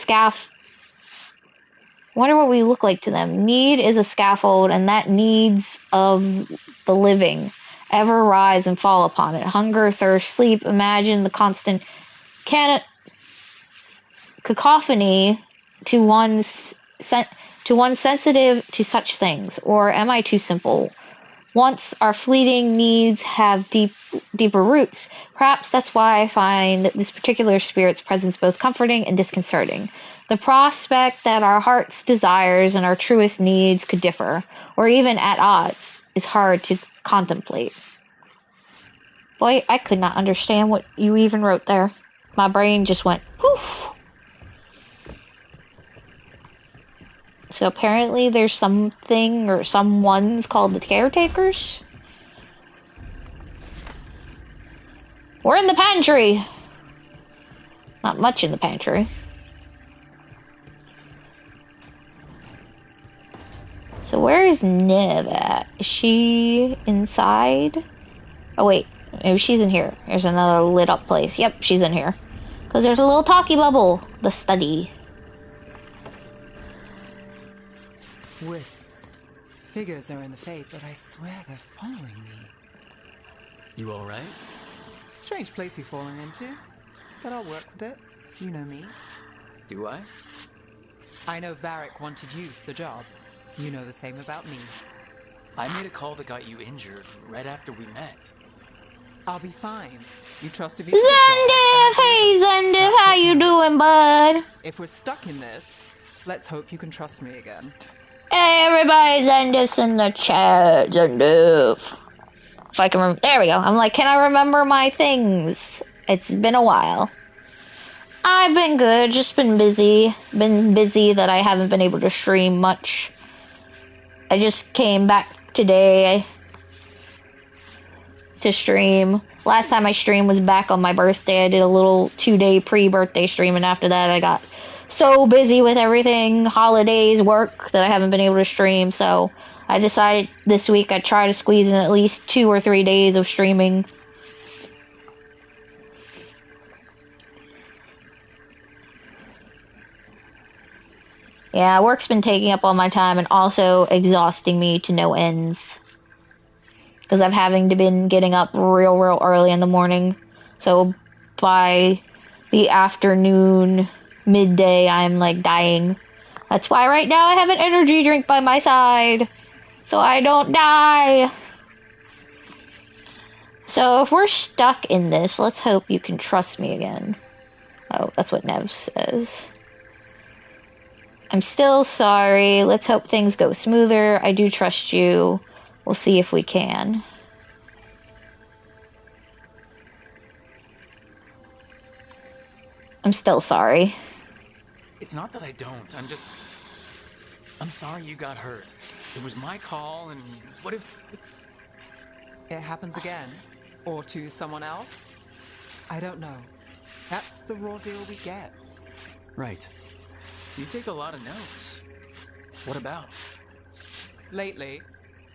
S2: wonder what we look like to them. Need is a scaffold, and that needs of the living ever rise and fall upon it. Hunger, thirst, sleep. Imagine the constant cacophony to one sensitive to such things. Or am I too simple? Once our fleeting needs have deeper roots. Perhaps that's why I find this particular spirit's presence both comforting and disconcerting. The prospect that our heart's desires and our truest needs could differ, or even at odds, is hard to contemplate. Boy, I could not understand what you even wrote there. My brain just went poof. So apparently there's something or someone's called the caretakers. We're in the pantry. Not much in the pantry. So where is Nev at? Is she inside? Oh wait, maybe she's in here. There's another lit up place. Yep, she's in here. Because there's a little talkie bubble. The study.
S9: Wisps. Figures are in the Fate, but I swear they're following me.
S4: You alright?
S9: Strange place you've fallen into. But I'll work with it. You know me.
S4: Do I?
S9: I know Varric wanted you for the job. You know the same about me.
S4: I made a call that got you injured right after we met.
S9: I'll be fine. You trusted me.
S2: Zendef, hey Zendef, how you doing, bud?
S9: If we're stuck in this, let's hope you can trust me again.
S2: Hey everybody, Zendef's in the chat, Zendef. If I can remember, there we go. I'm like, can I remember my things? It's been a while. I've been good, just been busy. Been busy that I haven't been able to stream much. I just came back today to stream. Last time I streamed was back on my birthday. I did a little 2-day pre-birthday stream, and after that I got so busy with everything, holidays, work, that I haven't been able to stream. So I decided this week I'd try to squeeze in at least 2 or 3 days of streaming. Yeah, work's been taking up all my time and also exhausting me to no ends. Because I'm having to been getting up real early in the morning. So by the afternoon, midday, I'm like dying. That's why right now I have an energy drink by my side. So I don't die. So if we're stuck in this, let's hope you can trust me again. Oh, that's what Nev says. I'm still sorry. Let's hope things go smoother. I do trust you. We'll see if we can. I'm still sorry.
S4: It's not that I don't. I'm sorry you got hurt. It was my call, and what if...
S9: It happens again? Or to someone else? I don't know. That's the raw deal we get.
S4: Right. You take a lot of notes. What about?
S9: Lately,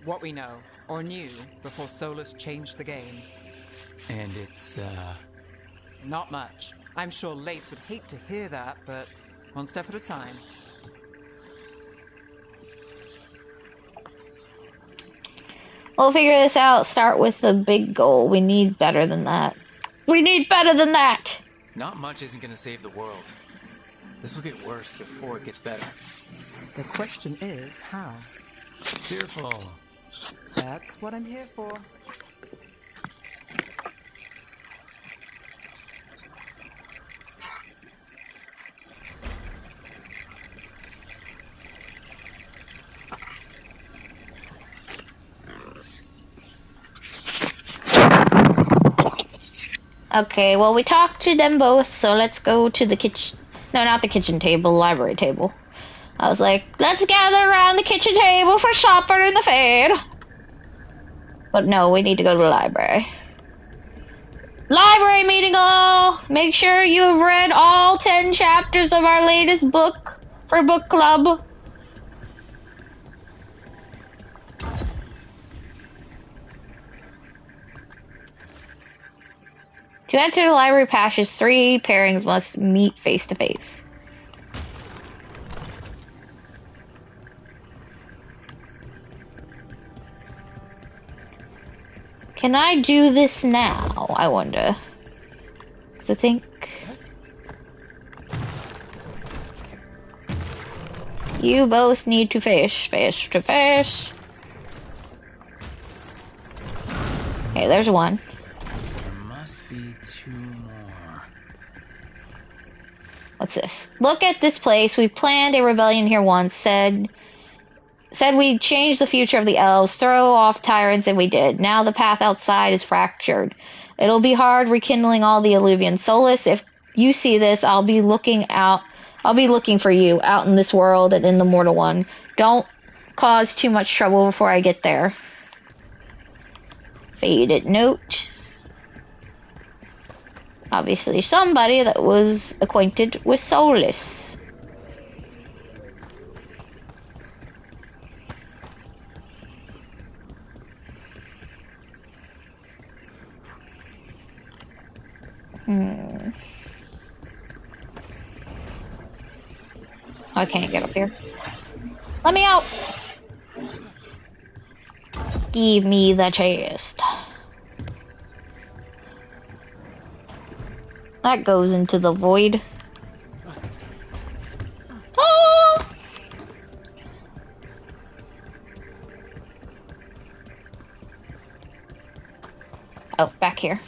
S9: what we know, or knew, before Solus changed the game.
S4: And it's,
S9: Not much. I'm sure Lace would hate to hear that, but one step at a time.
S2: We'll figure this out. Start with the big goal. We need better than that. We need better than that!
S4: Not much isn't gonna save the world. This will get worse before it gets better.
S9: The question is, how?
S4: Cheerful.
S9: That's what I'm here for.
S2: Okay, well, we talked to them both, so let's go to the kitchen. No, not the kitchen table, the library table. I was like, let's gather around the kitchen table for supper in the Fade. But no, we need to go to the library. Library meeting all! Make sure you've read all 10 chapters of our latest book for book club. To enter the library passage, 3 pairings must meet face to face. Can I do this now, I wonder? Because I think... You both need to face to face. Okay, there's one. What's this? Look at this place. We planned a rebellion here once. Said we'd change the future of the elves, throw off tyrants, and we did. Now the path outside is fractured. It'll be hard rekindling all the illuvian. Solus, if you see this, I'll be looking for you out in this world and in the Mortal One. Don't cause too much trouble before I get there. Faded note. Obviously somebody that was acquainted with Solus. I can't get up here. Let me out! Give me the chest. That goes into the void. Ah! Oh, back here.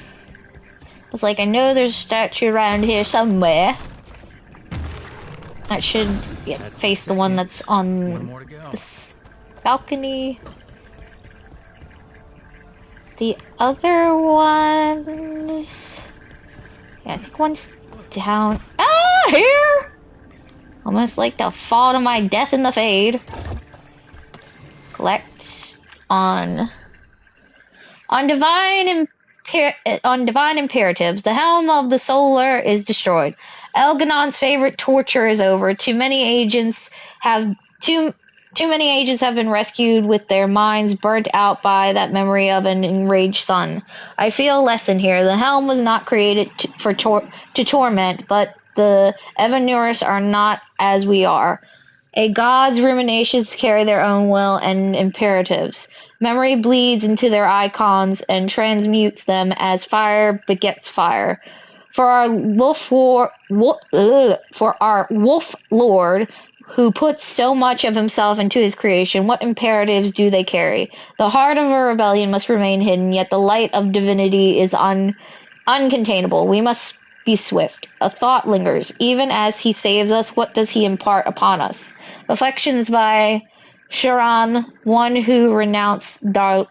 S2: It's like, I know there's a statue around here somewhere. That should face the one that's on this balcony. The other ones... Yeah, I think one's down. Ah, here! Almost like to fall to my death in the fade. Collect on divine imperatives. The helm of the solar is destroyed. Elganon's favorite torture is over. Too many agents have been rescued with their minds burnt out by that memory of an enraged sun. I feel a lesson here. The helm was not created to torment, but the Evanuris are not as we are. A god's ruminations carry their own will and imperatives. Memory bleeds into their icons and transmutes them as fire begets fire. For our wolf lord, who puts so much of himself into his creation, what imperatives do they carry? The heart of a rebellion must remain hidden, yet the light of divinity is uncontainable. We must be swift. A thought lingers. Even as he saves us, what does he impart upon us? Reflections by Sharon, one who renounced Darenthal.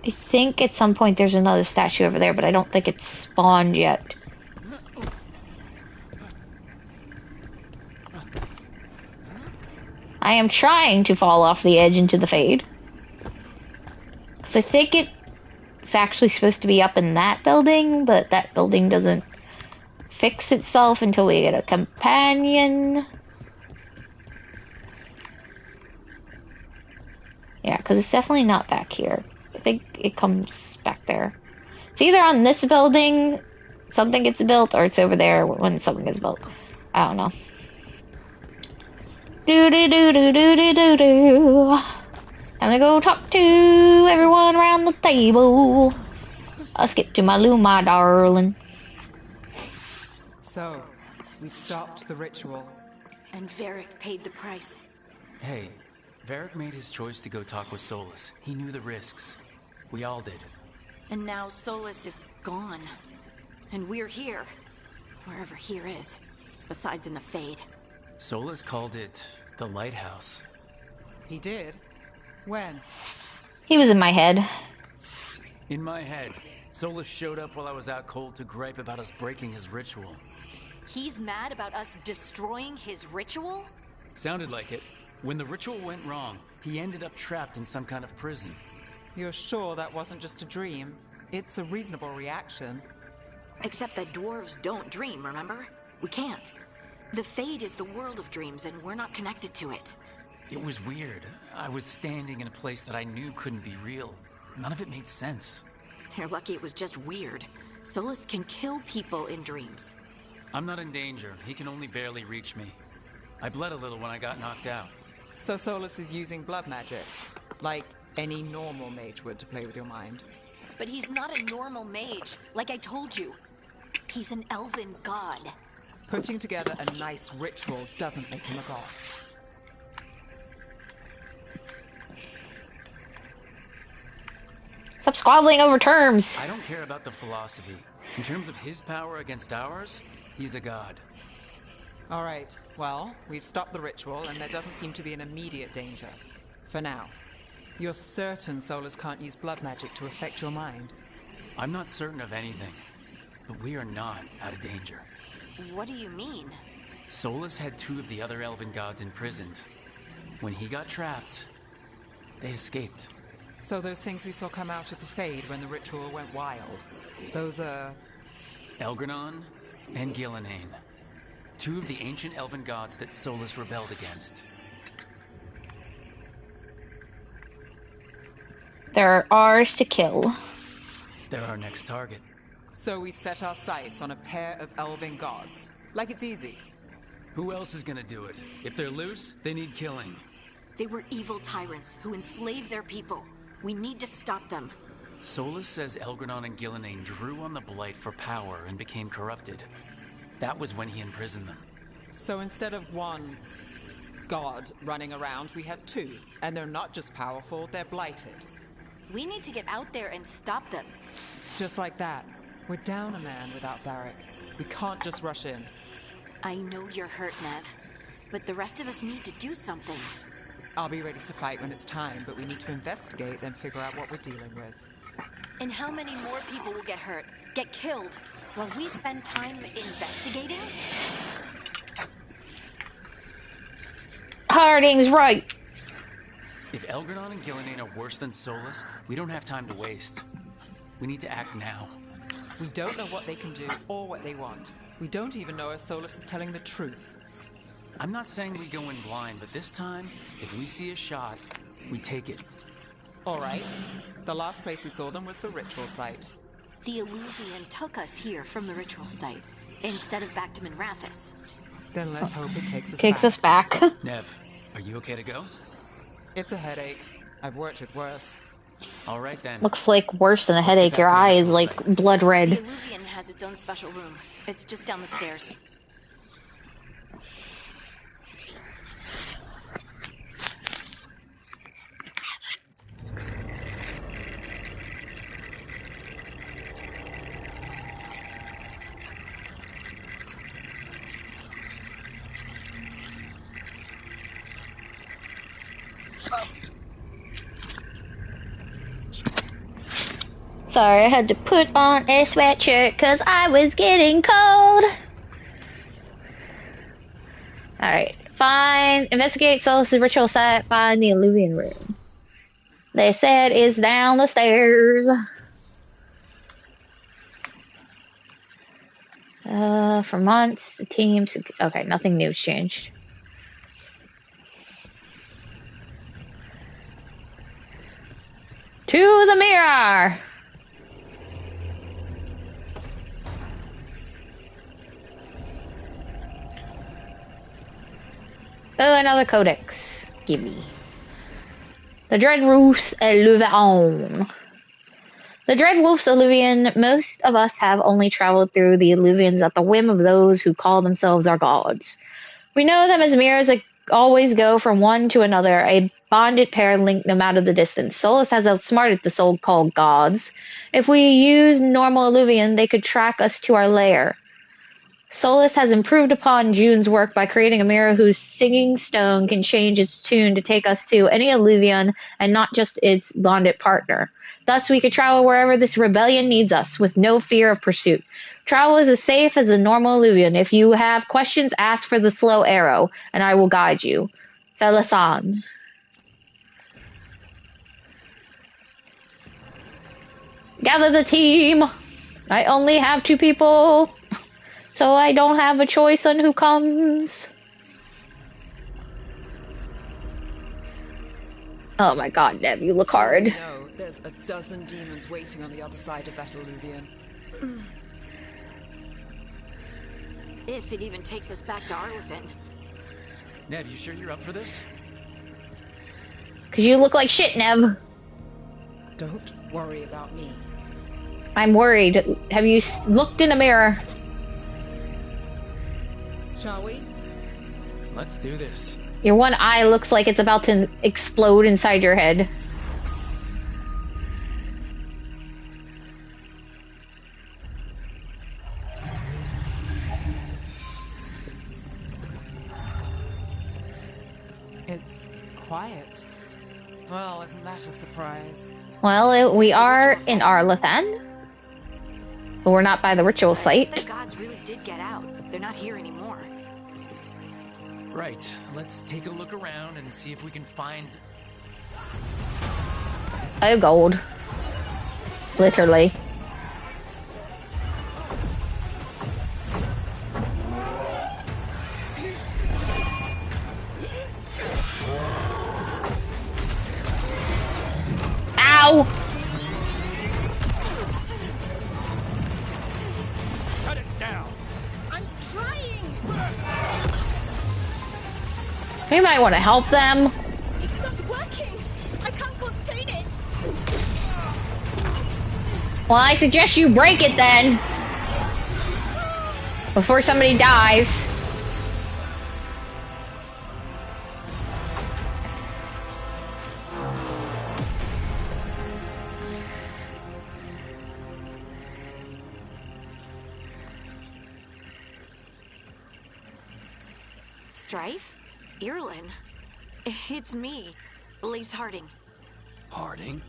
S2: I think at some point there's another statue over there, but I don't think it's spawned yet. I am trying to fall off the edge into the fade. Because I think it's actually supposed to be up in that building, but that building doesn't fix itself until we get a companion. Yeah, because it's definitely not back here. I think it comes back there. It's either on this building, something gets built, or it's over there when something gets built. I don't know. Do-do-do-do-do-do-do. Time to go talk to everyone around the table. I'll skip to my Luma, darling.
S9: So, we stopped the ritual.
S8: And Varric paid the price.
S4: Hey, Varric made his choice to go talk with Solus. He knew the risks. We all did.
S8: And now Solus is gone. And we're here. Wherever here is. Besides in the Fade.
S4: Solus called it the Lighthouse.
S9: He did? When?
S2: He was in my head.
S4: In my head. Solus showed up while I was out cold to gripe about us breaking his ritual.
S8: He's mad about us destroying his ritual?
S4: Sounded like it. When the ritual went wrong, he ended up trapped in some kind of prison.
S9: You're sure that wasn't just a dream? It's a reasonable reaction.
S8: Except that dwarves don't dream, remember? We can't. The Fade is the world of dreams, and we're not connected to it.
S4: It was weird. I was standing in a place that I knew couldn't be real. None of it made sense.
S8: You're lucky it was just weird. Solus can kill people in dreams.
S4: I'm not in danger. He can only barely reach me. I bled a little when I got knocked out.
S9: So Solus is using blood magic, like any normal mage would to play with your mind.
S8: But he's not a normal mage, like I told you. He's an elven god.
S9: Putting together a nice ritual doesn't make him a god.
S2: Stop squabbling over terms.
S4: I don't care about the philosophy. In terms of his power against ours, he's a god.
S9: All right, well, we've stopped the ritual, and there doesn't seem to be an immediate danger. For now. You're certain Solus can't use blood magic to affect your mind?
S4: I'm not certain of anything, but we are not out of danger.
S8: What do you mean?
S4: Solus had 2 of the other elven gods imprisoned. When he got trapped, they escaped.
S9: So those things we saw come out of the Fade when the ritual went wild, those are...
S4: Elgranon and Gillenane. 2 of the ancient elven gods that Solus rebelled against.
S2: They're ours to kill.
S4: They're our next target.
S9: So we set our sights on a pair of elven gods. Like it's easy.
S4: Who else is gonna do it? If they're loose, they need killing.
S8: They were evil tyrants who enslaved their people. We need to stop them.
S4: Solus says Elgranon and Gillenane drew on the Blight for power and became corrupted. That was when he imprisoned them.
S9: So instead of one god running around, we have 2. And they're not just powerful, they're blighted.
S8: We need to get out there and stop them.
S9: Just like that. We're down a man without Varric. We can't just rush in.
S8: I know you're hurt, Nev, but the rest of us need to do something.
S9: I'll be ready to fight when it's time, but we need to investigate and figure out what we're dealing with.
S8: And how many more people will get hurt, get killed, while we spend time investigating?
S2: Harding's right.
S4: If Elgranon and Gillenane are worse than Solus, we don't have time to waste. We need to act now.
S9: We don't know what they can do or what they want. We don't even know if Solus is telling the truth.
S4: I'm not saying we go in blind, but this time, if we see a shot, we take it.
S9: All right. The last place we saw them was the ritual site.
S8: The Illuvian took us here from the ritual site, instead of back to Minrathous.
S9: Then let's hope it takes
S2: us back.
S4: Nev, are you okay to go?
S9: It's a headache. I've worked with worse.
S4: All right then.
S2: Looks like worse than a headache. Your eye is like blood red.
S8: The Illuvian has its own special room. It's just down the stairs.
S2: Sorry, I had to put on a sweatshirt because I was getting cold. Alright, investigate Solus' ritual site, find the Illuvian room. They said it's down the stairs. For months, the teams... Okay, nothing new's changed. To the mirror! Oh, another codex. Gimme. The Dreadwolf's Illuvian. The Dreadwolf's Illuvian. Most of us have only traveled through the Illuvians at the whim of those who call themselves our gods. We know them as mirrors that always go from one to another, a bonded pair linked no matter the distance. Solus has outsmarted the so-called gods. If we use normal Illuvian, they could track us to our lair. Solus has improved upon June's work by creating a mirror whose singing stone can change its tune to take us to any Illuvian and not just its bonded partner. Thus, we could travel wherever this rebellion needs us, with no fear of pursuit. Travel is as safe as a normal Illuvian. If you have questions, ask for the slow arrow, and I will guide you. Felisan. Gather the team. I only have 2 people. So I don't have a choice on who comes. Oh my god, Nev, you look hard.
S9: No, there's a dozen demons waiting on the other side of that Illuvian.
S8: If it even takes us back to Arlithin.
S4: Nev, you sure you're up for this?
S2: Cause you look like shit, Nev.
S9: Don't worry about me.
S2: I'm worried. Have you looked in a mirror?
S9: Shall we?
S4: Let's do this.
S2: Your one eye looks like it's about to explode inside your head.
S9: It's quiet. Well, isn't that a surprise?
S2: Well, we are in Arlathan. But we're not by the ritual
S8: What if
S2: site.
S8: the gods really did get out? They're not here anymore.
S4: Right, let's take a look around and see if we can find...
S2: Oh, gold. Literally. Ow!
S6: Cut it down.
S7: I'm trying!
S2: You might want to help them.
S7: It's not working! I can't contain it!
S2: Well, I suggest you break it then. Before somebody dies.
S8: Strife? Irlin? It's me, Lace Harding.
S1: Harding?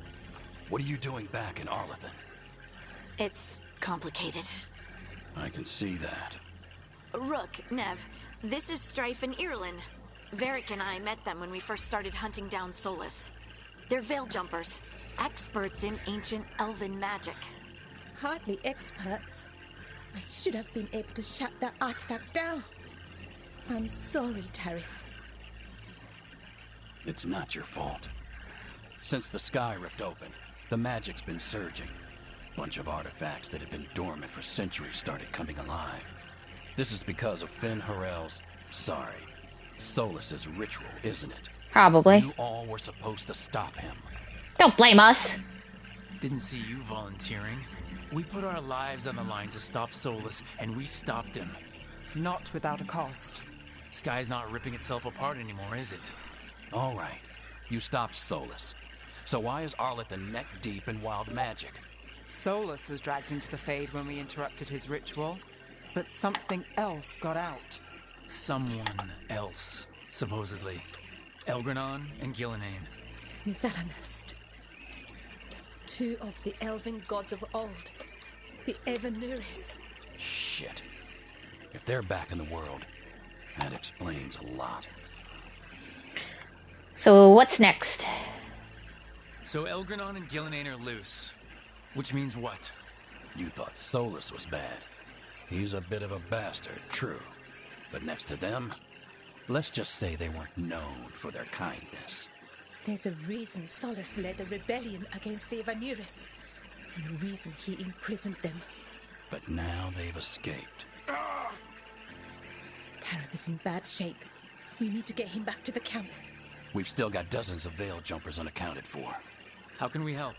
S1: What are you doing back in Arlathan?
S8: It's complicated.
S1: I can see that.
S8: Rook, Nev, this is Strife and Irlin. Varric and I met them when we first started hunting down Solus. They're veil jumpers, experts in ancient elven magic.
S7: Hardly experts. I should have been able to shut that artifact down. I'm sorry, Tarith.
S1: It's not your fault. Since the sky ripped open, the magic's been surging. Bunch of artifacts that have been dormant for centuries started coming alive. This is because of Finn Harel's, Solus's ritual, isn't it?
S2: Probably.
S1: You all were supposed to stop him.
S2: Don't blame us.
S4: Didn't see you volunteering. We put our lives on the line to stop Solus, and we stopped him.
S9: Not without a cost.
S4: Sky's not ripping itself apart anymore, is it?
S1: All right. You stopped Solus. So why is Arlathan neck deep in wild magic?
S9: Solus was dragged into the Fade when we interrupted his ritual, but something else got out.
S4: Someone else, supposedly. Elgranon and Gillenane.
S7: Thalanast. Two of the elven gods of old. The Evanuris.
S1: Shit. If they're back in the world, that explains a lot.
S2: So what's next?
S4: So Elgranon and Gillenane are loose. Which means what?
S1: You thought Solus was bad. He's a bit of a bastard, true. But next to them, let's just say they weren't known for their kindness.
S7: There's a reason Solus led a rebellion against the Evanuris, and a reason he imprisoned them.
S1: But now they've escaped.
S7: Tareth is in bad shape. We need to get him back to the camp.
S1: We've still got dozens of veil jumpers unaccounted for.
S4: How can we help?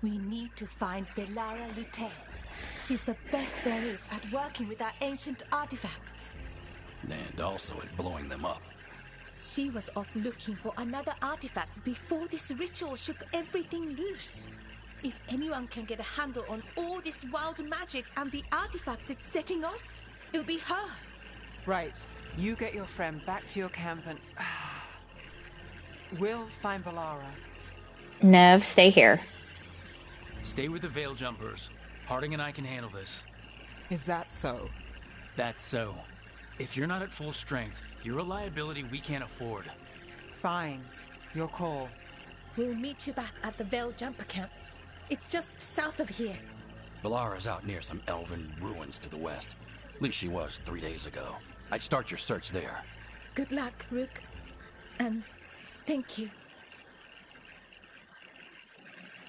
S7: We need to find Belara Lute. She's the best there is at working with our ancient artifacts.
S1: And also at blowing them up.
S7: She was off looking for another artifact before this ritual shook everything loose. If anyone can get a handle on all this wild magic and the artifacts it's setting off, it'll be her.
S9: Right. You get your friend back to your camp and... we'll find Belara.
S2: Nev, stay here.
S4: Stay with the veil jumpers. Harding and I can handle this.
S9: Is that so?
S4: That's so. If you're not at full strength, you're a liability we can't afford.
S9: Fine. Your call.
S7: We'll meet you back at the Veil Jumper camp. It's just south of here.
S1: Belara's out near some elven ruins to the west. At least she was 3 days ago. I'd start your search there.
S7: Good luck, Rook. And thank you.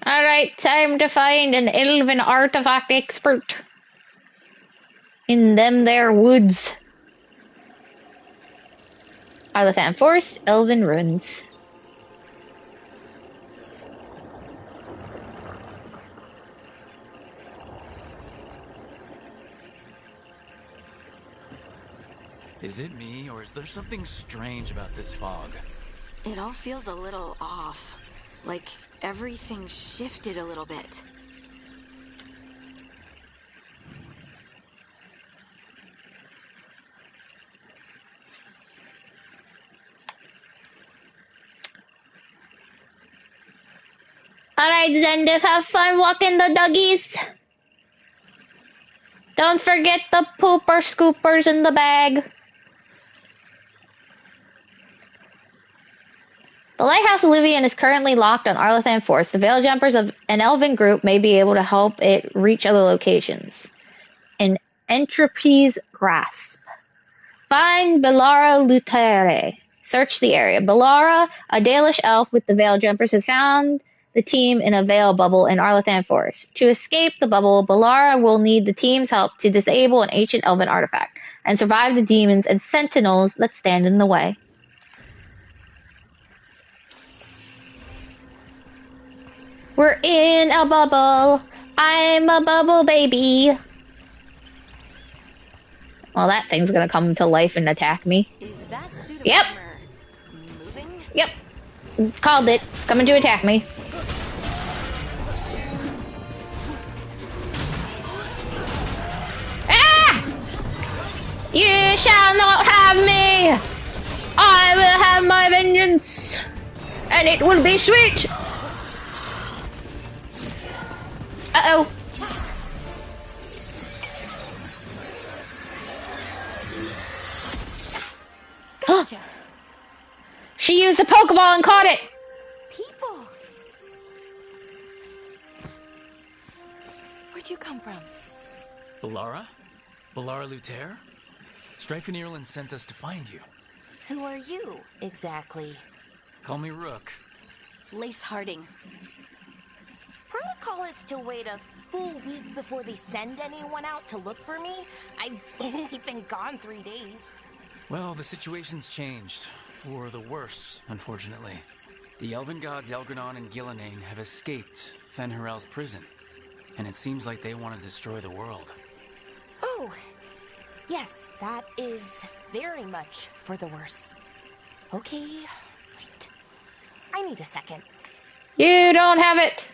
S2: Alright, time to find an elven artifact expert. In them there woods. Arlathan Forest, Elven Ruins.
S4: Is it me, or is there something strange about this fog?
S8: It all feels a little off. Like everything shifted a little bit.
S2: Alright then, just have fun walking the doggies. Don't forget the pooper scoopers in the bag. The Lighthouse Oblivion is currently locked on Arlathan Force. The Veil Jumpers of an elven group may be able to help it reach other locations. In Entropy's Grasp. Find Belara Lutere. Search the area. Belara, a Dalish elf with the Veil Jumpers, has found the team in a Veil bubble in Arlathan Forest. To escape the bubble, Belara will need the team's help to disable an ancient elven artifact and survive the demons and sentinels that stand in the way. We're in a bubble. I'm a bubble baby. Well, that thing's gonna come to life and attack me.
S8: Is that suit of
S2: Yep.
S8: armor moving?
S2: Yep. Called it. It's coming to attack me. Ah! You shall not have me. I will have my vengeance. And it will be sweet. Uh-oh.
S7: Gotcha.
S2: She used a Pokeball and caught it.
S7: People. Where'd you come from?
S4: Belara? Belara Lutere? Strife and Ireland sent us to find you.
S8: Who are you, exactly?
S4: Call me Rook.
S8: Lace Harding.
S11: Protocol is to wait a full week before they send anyone out to look for me. I've only been gone 3 days.
S4: Well, the situation's changed. For the worse, unfortunately. The elven gods Elgranon and Gillinane have escaped Fen'Harel's prison. And it seems like they want to destroy the world.
S11: Oh, yes, that is very much for the worse. Okay, wait. I need a second.
S2: You don't have it.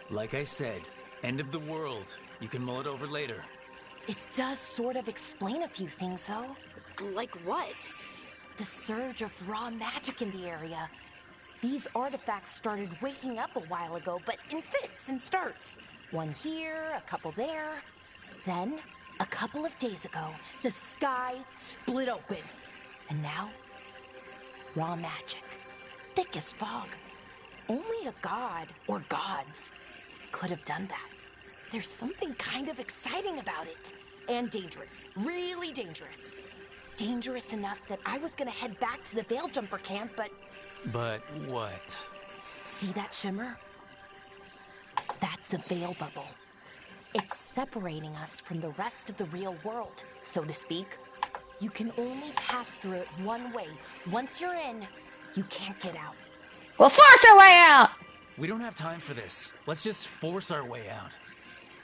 S4: Like I said, end of the world. You can mull it over later.
S11: It does sort of explain a few things, though.
S8: Like what?
S11: The surge of raw magic in the area. These artifacts started waking up a while ago, but in fits and starts. One here, a couple there. Then, a couple of days ago, the sky split open. And now, raw magic. Thick as fog. Only a god, or gods, could have done that. There's something kind of exciting about it. And dangerous. Really dangerous. Dangerous enough that I was gonna head back to the Veil Jumper camp, but...
S4: But what?
S11: See that shimmer? That's a Veil bubble. It's separating us from the rest of the real world, so to speak. You can only pass through it one way. Once you're in, you can't get out.
S2: We'll force our way out.
S4: We don't have time for this. Let's just force our way out.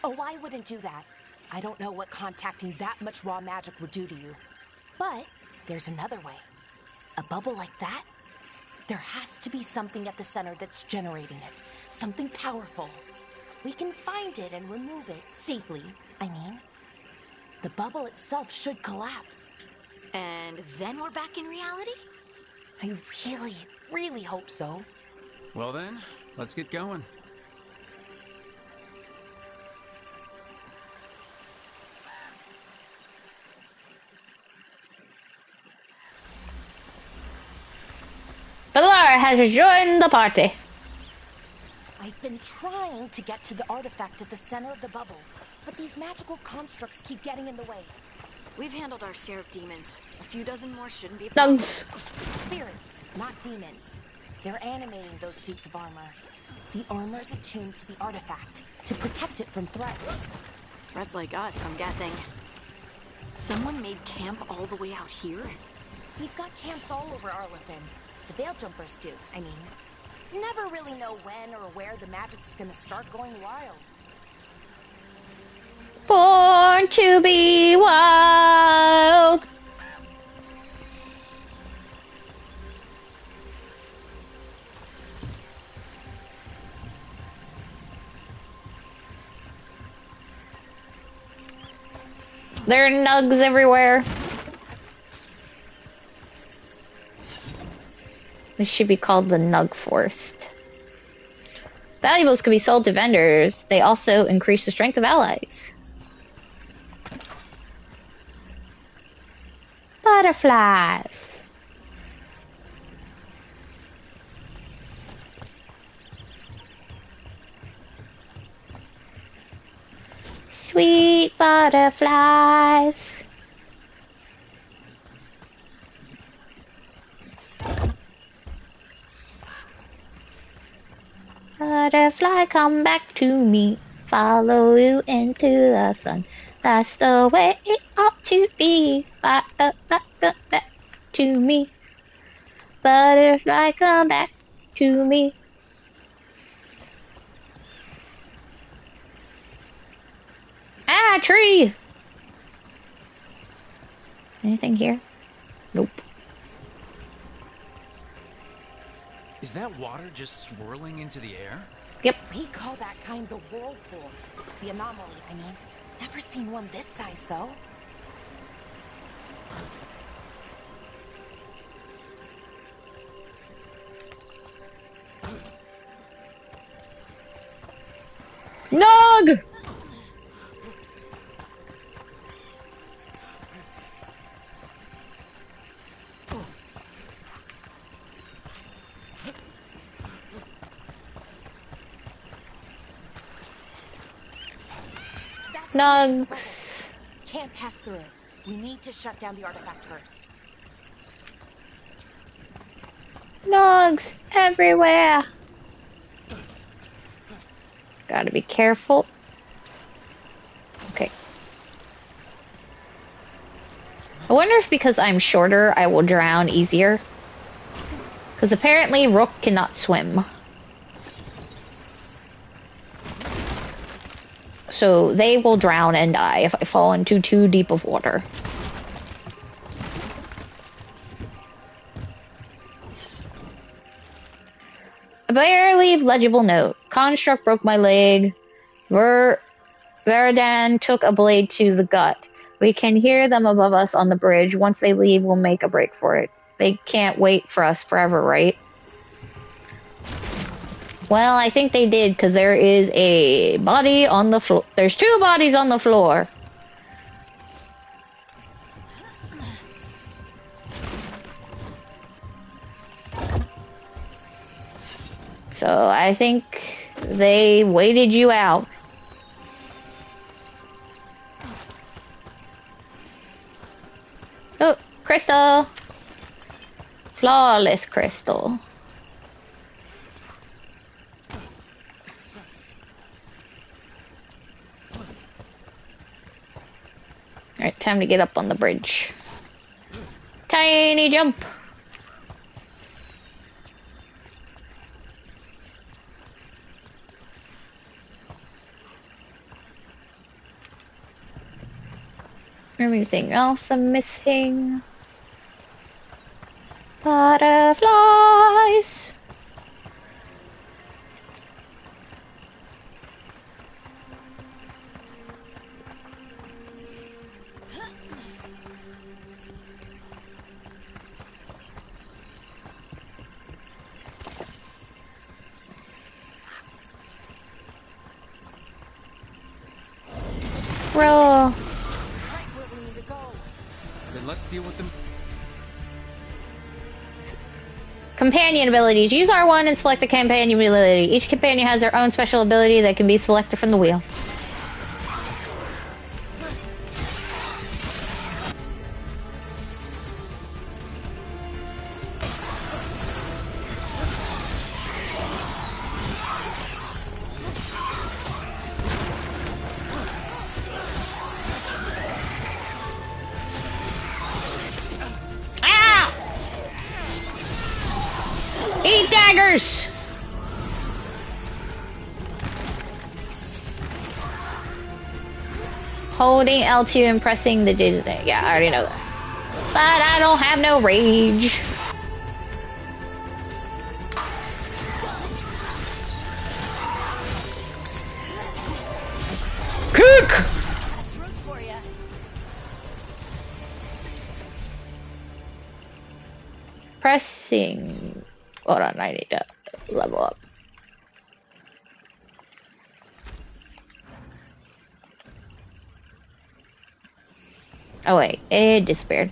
S11: Oh, I wouldn't do that. I don't know what contacting that much raw magic would do to you. But there's another way. A bubble like that? There has to be something at the center that's generating it. Something powerful. If we can find it and remove it, safely, I mean, the bubble itself should collapse.
S8: And then we're back in reality?
S11: I really, really hope so.
S4: Well then, let's get going.
S2: Belara has joined the party.
S11: I've been trying to get to the artifact at the center of the bubble, but these magical constructs keep getting in the way.
S8: We've handled our share of demons. A few dozen more shouldn't be a problem.
S2: Dogs.
S11: Spirits, not demons. They're animating those suits of armor. The armor's attuned to the artifact to protect it from threats.
S8: Threats like us, I'm guessing. Someone made camp all the way out here?
S11: We've got camps all over Arlathan. The Veil Jumpers do, I mean. You never really know when or where the magic's gonna start going wild.
S2: Born to be wild. There are nugs everywhere. This should be called the Nug Forest. Valuables can be sold to vendors. They also increase the strength of allies. Butterflies. Sweet butterflies. Butterfly, come back to me. Follow you into the sun. That's the way it ought to be. Butterfly, come back to me. Butterfly, come back to me. Ah, tree! Anything here? Nope.
S4: Is that water just swirling into the air?
S2: Yep.
S11: We call that kind the whirlpool. The anomaly, I mean. Never seen one this size, though.
S2: Nog! Nugs.
S11: Can't pass through. We need to shut down the artifact first.
S2: Nugs everywhere. Gotta be careful. Okay. I wonder if because I'm shorter, I will drown easier. Because apparently Rook cannot swim. So they will drown and die if I fall into too deep of water. A barely legible note. Construct broke my leg. Veridan took a blade to the gut. We can hear them above us on the bridge. Once they leave, we'll make a break for it. They can't wait for us forever, right? Well, I think they did, because there is a body on the floor. There's 2 bodies on the floor. So I think they waited you out. Oh, crystal! Flawless crystal. Alright, time to get up on the bridge. Tiny jump! Anything else I'm missing? Butterflies! Roll.
S4: Then let's deal with them.
S2: Companion abilities. Use R1 and select the companion ability. Each companion has their own special ability that can be selected from the wheel. Eat daggers! Holding L2 and pressing the digital. Yeah, I already know that. But I don't have no rage. Cook! Pressing. Hold on, I need to level up. Oh wait, it disappeared.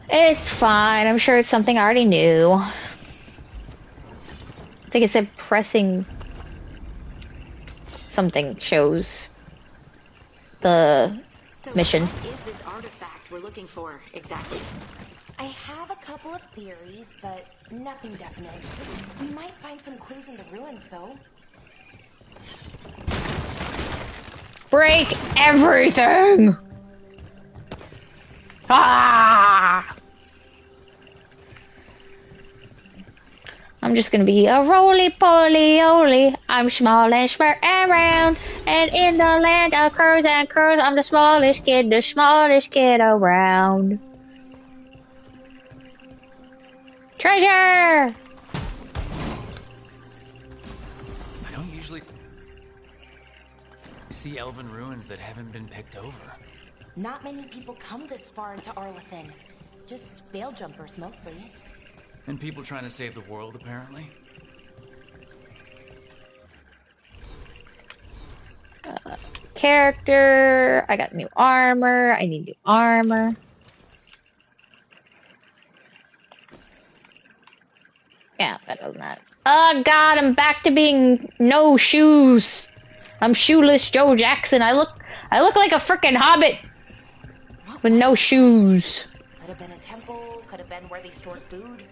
S2: It's fine. I'm sure it's something I already knew. I think it said pressing something shows the mission.
S8: What is this artifact we're looking for exactly?
S11: I have a couple of theories, but nothing definite. We might find some clues in the ruins, though.
S2: Break everything! Ah! I'm just gonna be a roly-poly-oly. I'm small and smart and round. And in the land of crows and crows, I'm the smallest kid around. Treasure!
S4: I don't usually see elven ruins that haven't been picked over.
S11: Not many people come this far into Arlathan. Just veil jumpers, mostly.
S4: And people trying to save the world, apparently.
S2: Character. I got new armor. I need new armor. Yeah, better than that. Oh god, I'm back to being no shoes. I'm shoeless Joe Jackson. I look like a freaking hobbit with no shoes.
S11: Could have been a temple, could have been where they stored food.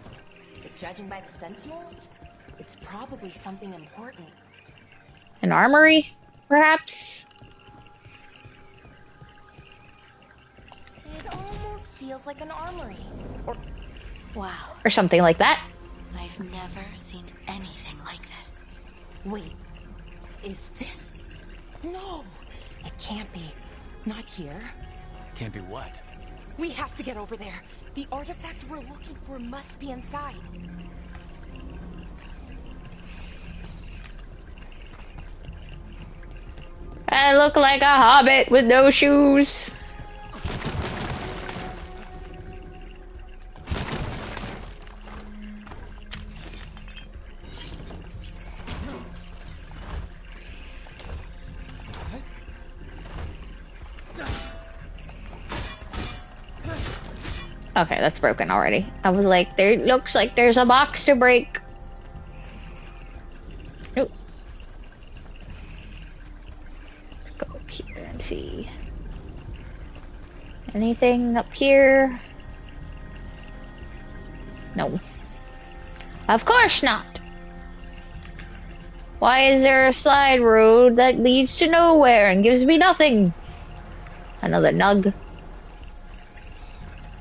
S11: But judging by the sentinels, it's probably something important.
S2: An armory, perhaps?
S11: It almost feels like an armory.
S8: Wow.
S2: Or something like that.
S8: I've never seen anything like this.
S11: Wait, is this? No, it can't be. Not here.
S4: Can't be what?
S11: We have to get over there. The artifact we're looking for must be inside.
S2: I look like a hobbit with no shoes. Okay, that's broken already. I was like, there looks like there's a box to break. Nope. Let's go up here and see. Anything up here? No. Of course not. Why is there a side road that leads to nowhere and gives me nothing? Another nug.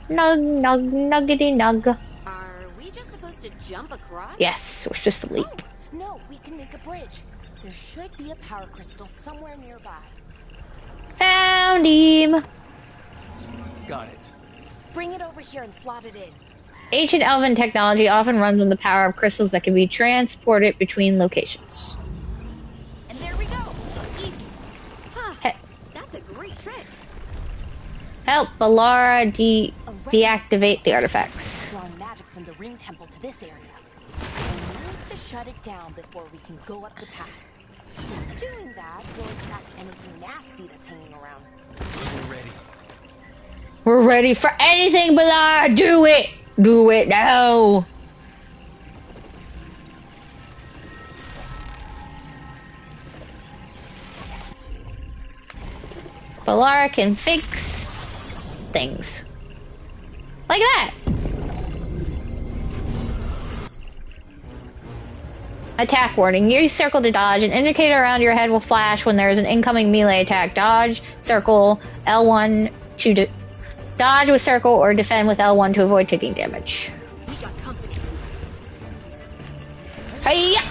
S2: Nug, nug, nuggety nug.
S8: Are we just supposed to jump across?
S2: Yes, it's just a leap.
S11: Oh, no, we can make a bridge. There should be a power crystal somewhere nearby.
S2: Found him.
S4: Got it.
S11: Bring it over here and slot it in.
S2: Ancient elven technology often runs on the power of crystals that can be transported between locations.
S8: And there we go. Easy. Huh. That's a great trick.
S2: Help Balara deactivate the artifacts.
S11: Drawing magic from the ring temple to this area. We need to shut it down before we can go up the path. Doing that will attract anything nasty that's hanging around.
S4: We're ready.
S2: We're ready for anything, Balara. Do it. Do it now. Balara can fix things. Like that. Attack warning. Use circle to dodge. An indicator around your head will flash when there is an incoming melee attack. Dodge, circle, L1 to dodge with circle or defend with L1 to avoid taking damage.
S8: We got company.
S2: Hiya!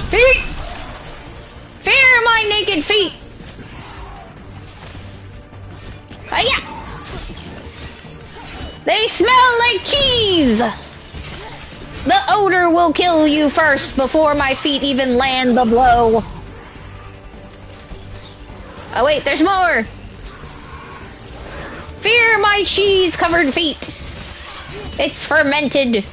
S2: Feet! Fear my naked feet! Hiya! They smell like cheese! The odor will kill you first before my feet even land the blow. Oh wait, there's more! Fear my cheese-covered feet! It's fermented.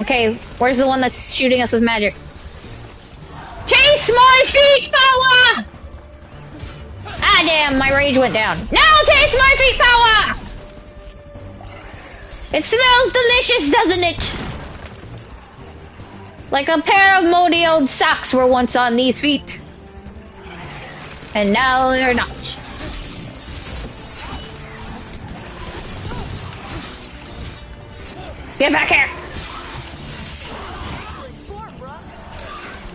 S2: Okay, where's the one that's shooting us with magic? Chase my feet power! Ah damn, my rage went down. No, chase my feet power! It smells delicious, doesn't it? Like a pair of moldy old socks were once on these feet. And now they're not. Get back here!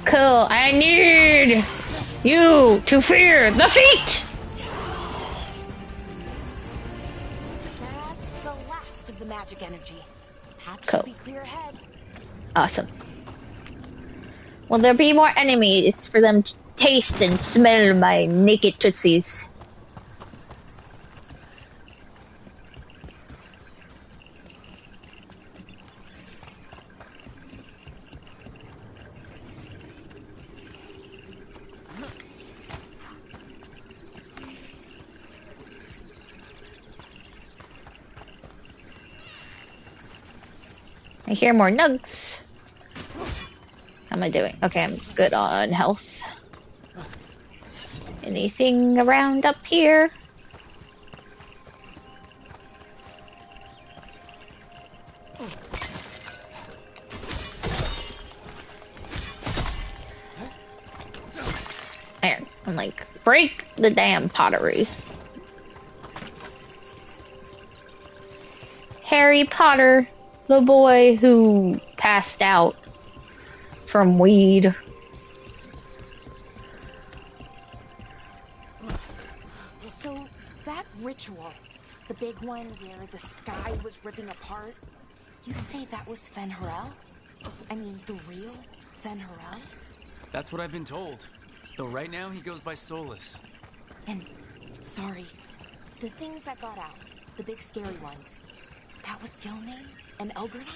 S2: Cool, I need you to fear the feet!
S11: That's the last of the magic energy. Path
S2: Cool.
S11: should be clear ahead.
S2: Awesome. Will there be more enemies for them to taste and smell my naked tootsies? I hear more nugs. How am I doing? Okay, I'm good on health. Anything around up here? There. I'm like, break the damn pottery. Harry Potter, the boy who passed out from weed.
S11: So, that ritual, the big one where the sky was ripping apart, you say that was Fen'Harel? I mean, the real Fen'Harel?
S4: That's what I've been told. Though right now he goes by Solus.
S11: And, sorry, the things that got out, the big scary ones, that was Gilnane and Elgernot?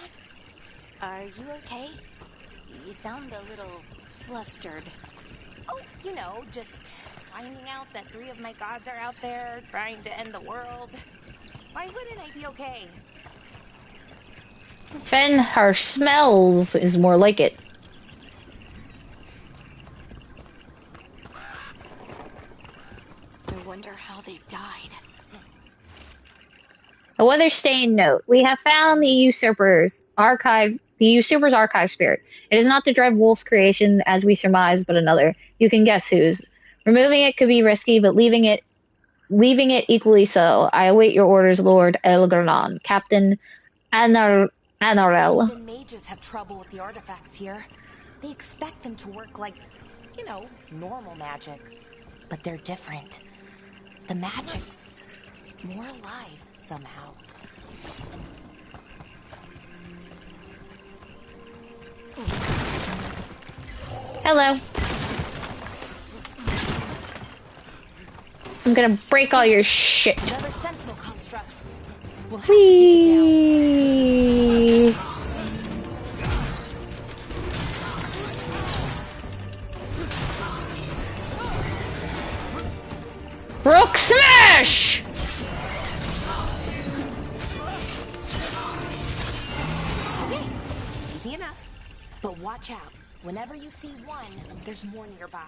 S8: Are you okay? You sound a little flustered.
S11: Oh, you know, just finding out that 3 of my gods are out there trying to end the world. Why wouldn't I be okay?
S2: Fen'Har smells is more like it.
S8: I wonder how they died.
S2: A weather-stained note. We have found the Usurper's archive spirit. It is not the Dread Wolf's creation, as we surmise, but another. You can guess whose. Removing it could be risky, but leaving it equally so. I await your orders, Lord Elgranon. Captain Anarel.
S11: Even mages have trouble with the artifacts here. They expect them to work like, you know, normal magic. But they're different. The magic's more alive somehow.
S2: Hello. I'm gonna break all your shit.
S11: Another sentinel construct. We'll have to take it down.
S2: Rook smash!
S11: Okay, easy enough. But watch out. Whenever you see one, there's more nearby.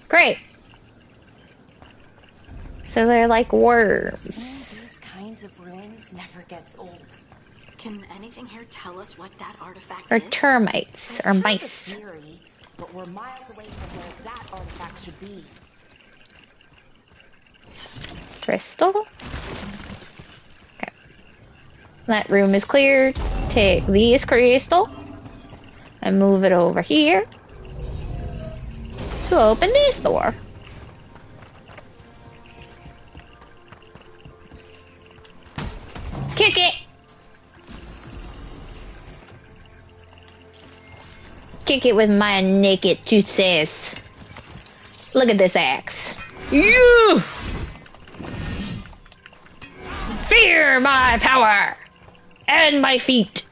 S2: Great. So they're like worms.
S11: Seeing these kinds of ruins never gets old.
S8: Can anything here tell us what that artifact
S2: Or
S8: is?
S2: termites. Or
S11: I have a
S2: mice.
S11: theory, but we're miles away from where that artifact should be.
S2: Crystal? Okay. That room is cleared. Take these crystal and move it over here to open this door. Kick it! Kick it with my naked toothsays. Look at this axe. You! Fear my power! And my feet!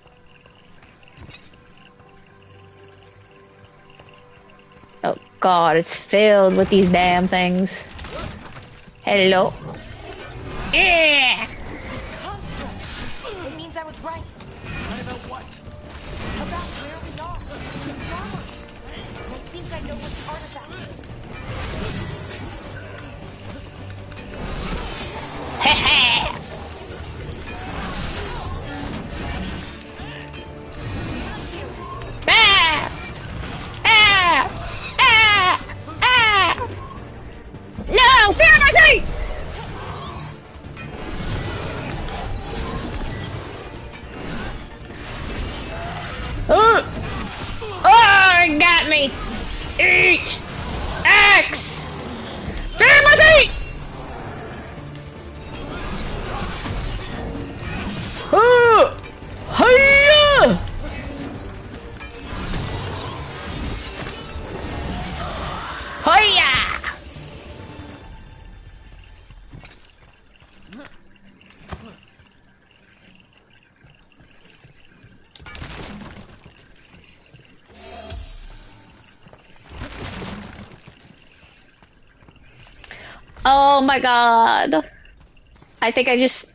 S2: god, it's filled with these damn things. Hello. Yeah!
S11: It means I was right.
S4: Right about what?
S11: About where we are. It's armor. I think I know what the artifact is.
S2: Heh. Ah! Ah! Ah! Ah! No! Fear mercy! Oh, it got me! Eat! X! Fear mercy! Hiya! Hiya! Oh my god. I think I just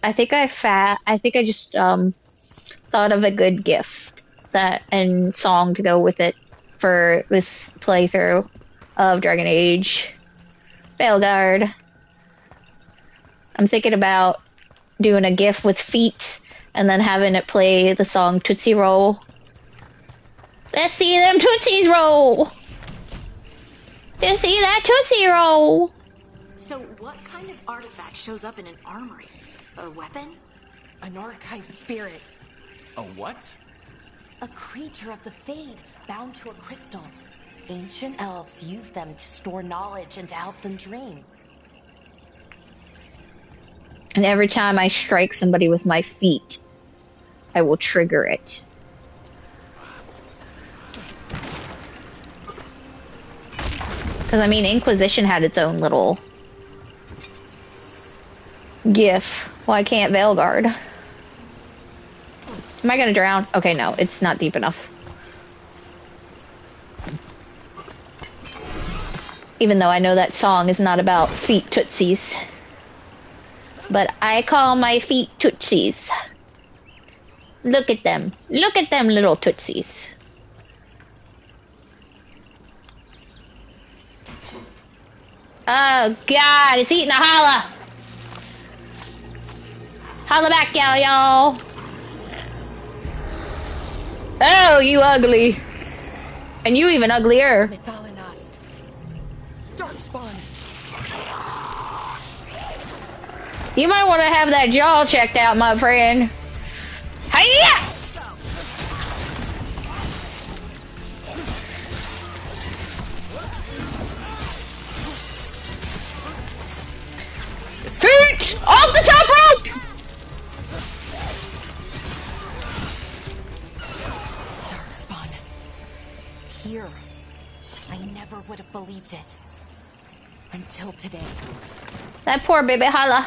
S2: thought of a good gift that and song to go with it for this playthrough of Dragon Age Veilguard. I'm thinking about doing a GIF with feet and then having it play the song Tootsie Roll. Let's see them Tootsies roll! Let's see that Tootsie Roll!
S8: So what kind of artifact shows up in an armory? A weapon?
S11: An archive spirit.
S4: A what?
S11: A creature of the Fade, bound to a crystal. Ancient elves use them to store knowledge and to help them dream.
S2: And every time I strike somebody with my feet, I will trigger it. Because, I mean, Inquisition had its own little GIF. Why can't Veilguard? Am I gonna drown? Okay, no, it's not deep enough. Even though I know that song is not about feet tootsies. But I call my feet tootsies. Look at them. Look at them little tootsies. Oh god, it's eating a holla. Holla back, y'all. Oh, you ugly. And you even uglier.
S11: Darkspawn.
S2: You might want to have that jaw checked out, my friend. Hiya! Feet off the top rope!
S11: Darkspawn. Here. I never would have believed it. Until today.
S2: That poor baby holla.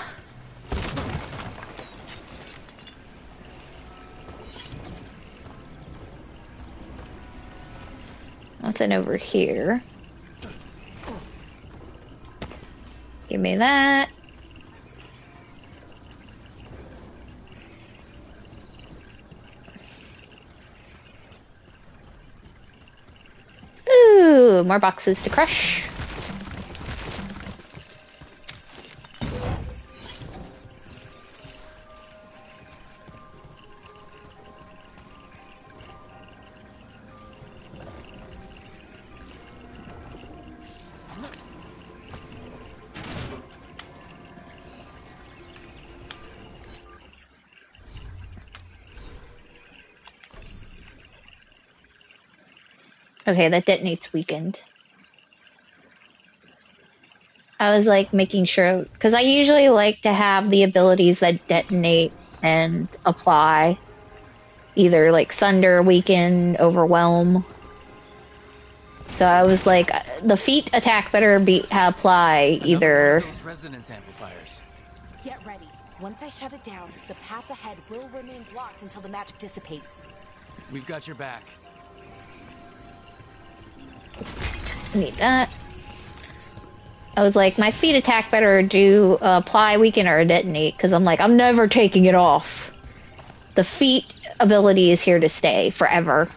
S2: Nothing over here. Give me that. Ooh, more boxes to crush. Okay, that detonates weakened. I was like making sure, because I usually like to have the abilities that detonate and apply. Either like Sunder, Weaken, Overwhelm. So I was like, the feet attack better apply either.
S4: Those resonance amplifiers.
S11: Get ready. Once I shut it down, the path ahead will remain blocked until the magic dissipates.
S4: We've got your back.
S2: Need that. I was like, my feet attack better do apply, weaken, or detonate, because I'm like, I'm never taking it off. The feet ability is here to stay forever.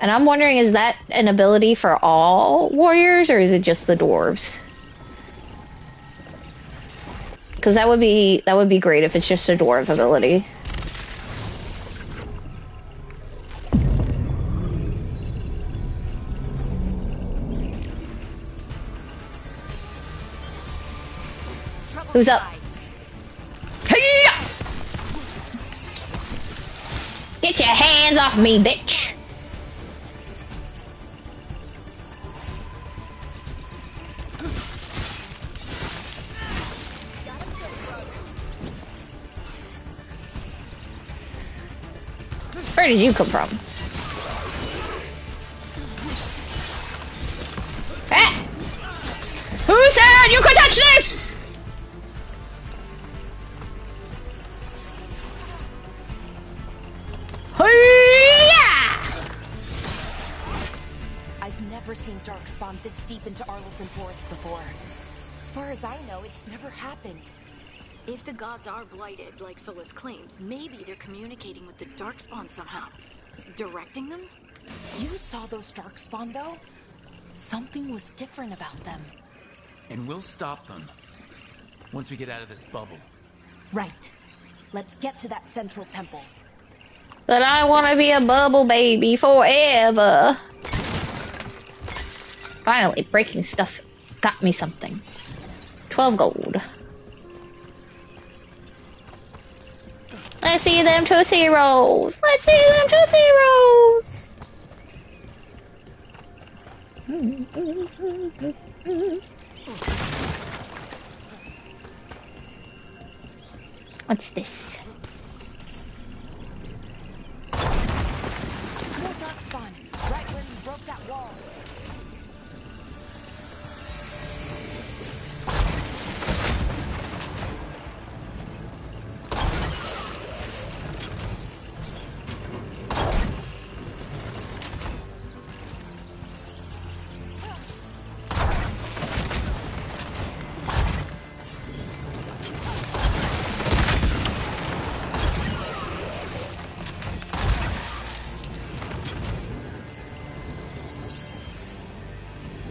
S2: And I'm wondering, is that an ability for all warriors, or is it just the dwarves? Because that would be great if it's just a dwarf ability. Who's up? Hey-ya! Get your hands off me, bitch! Where did you come from? Ah! Who said you could touch this?
S11: I've never seen Darkspawn this deep into Arlington Forest before. As far as I know, it's never happened.
S8: If the gods are blighted, like Solus claims, maybe they're communicating with the Darkspawn somehow. Directing them?
S11: You saw those Darkspawn, though? Something was different about them.
S4: And we'll stop them. Once we get out of this bubble.
S11: Right. Let's get to that central temple.
S2: But I want to be a bubble baby forever. Finally, breaking stuff got me something. 12 gold. Let's see them Tootsie Rolls. Let's see them Tootsie Rolls. What's this?
S11: More Darkspawn, right where you broke that wall.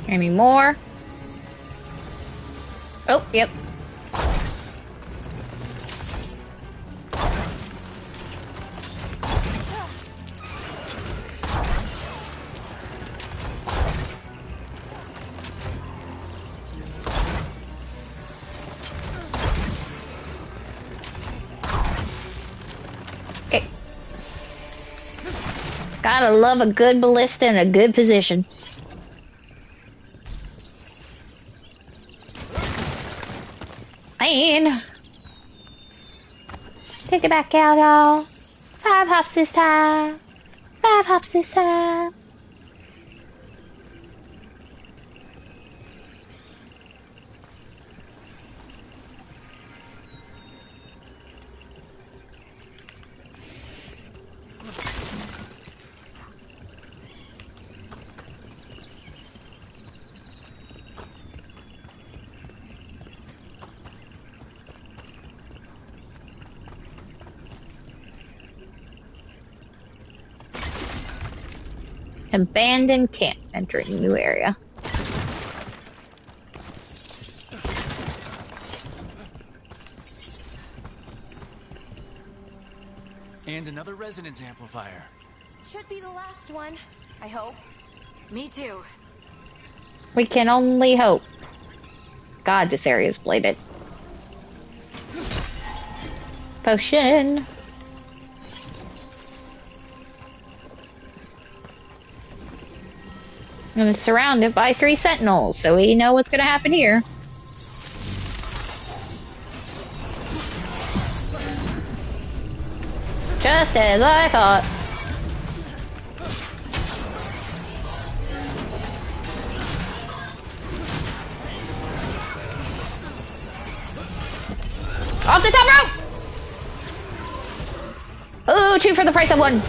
S2: Any more? Oh, yep. Okay. Gotta love a good ballista in a good position. Take it back out, y'all. 5 hops this time. 5 hops this time. Abandoned camp. Entering new area.
S4: And another resonance amplifier.
S11: Should be the last one, I hope.
S8: Me too.
S2: We can only hope. God, this area is blighted. Potion. And it's surrounded by 3 sentinels, so we know what's gonna happen here. Just as I thought. Off the top rope! Ooh, 2 for the price of 1.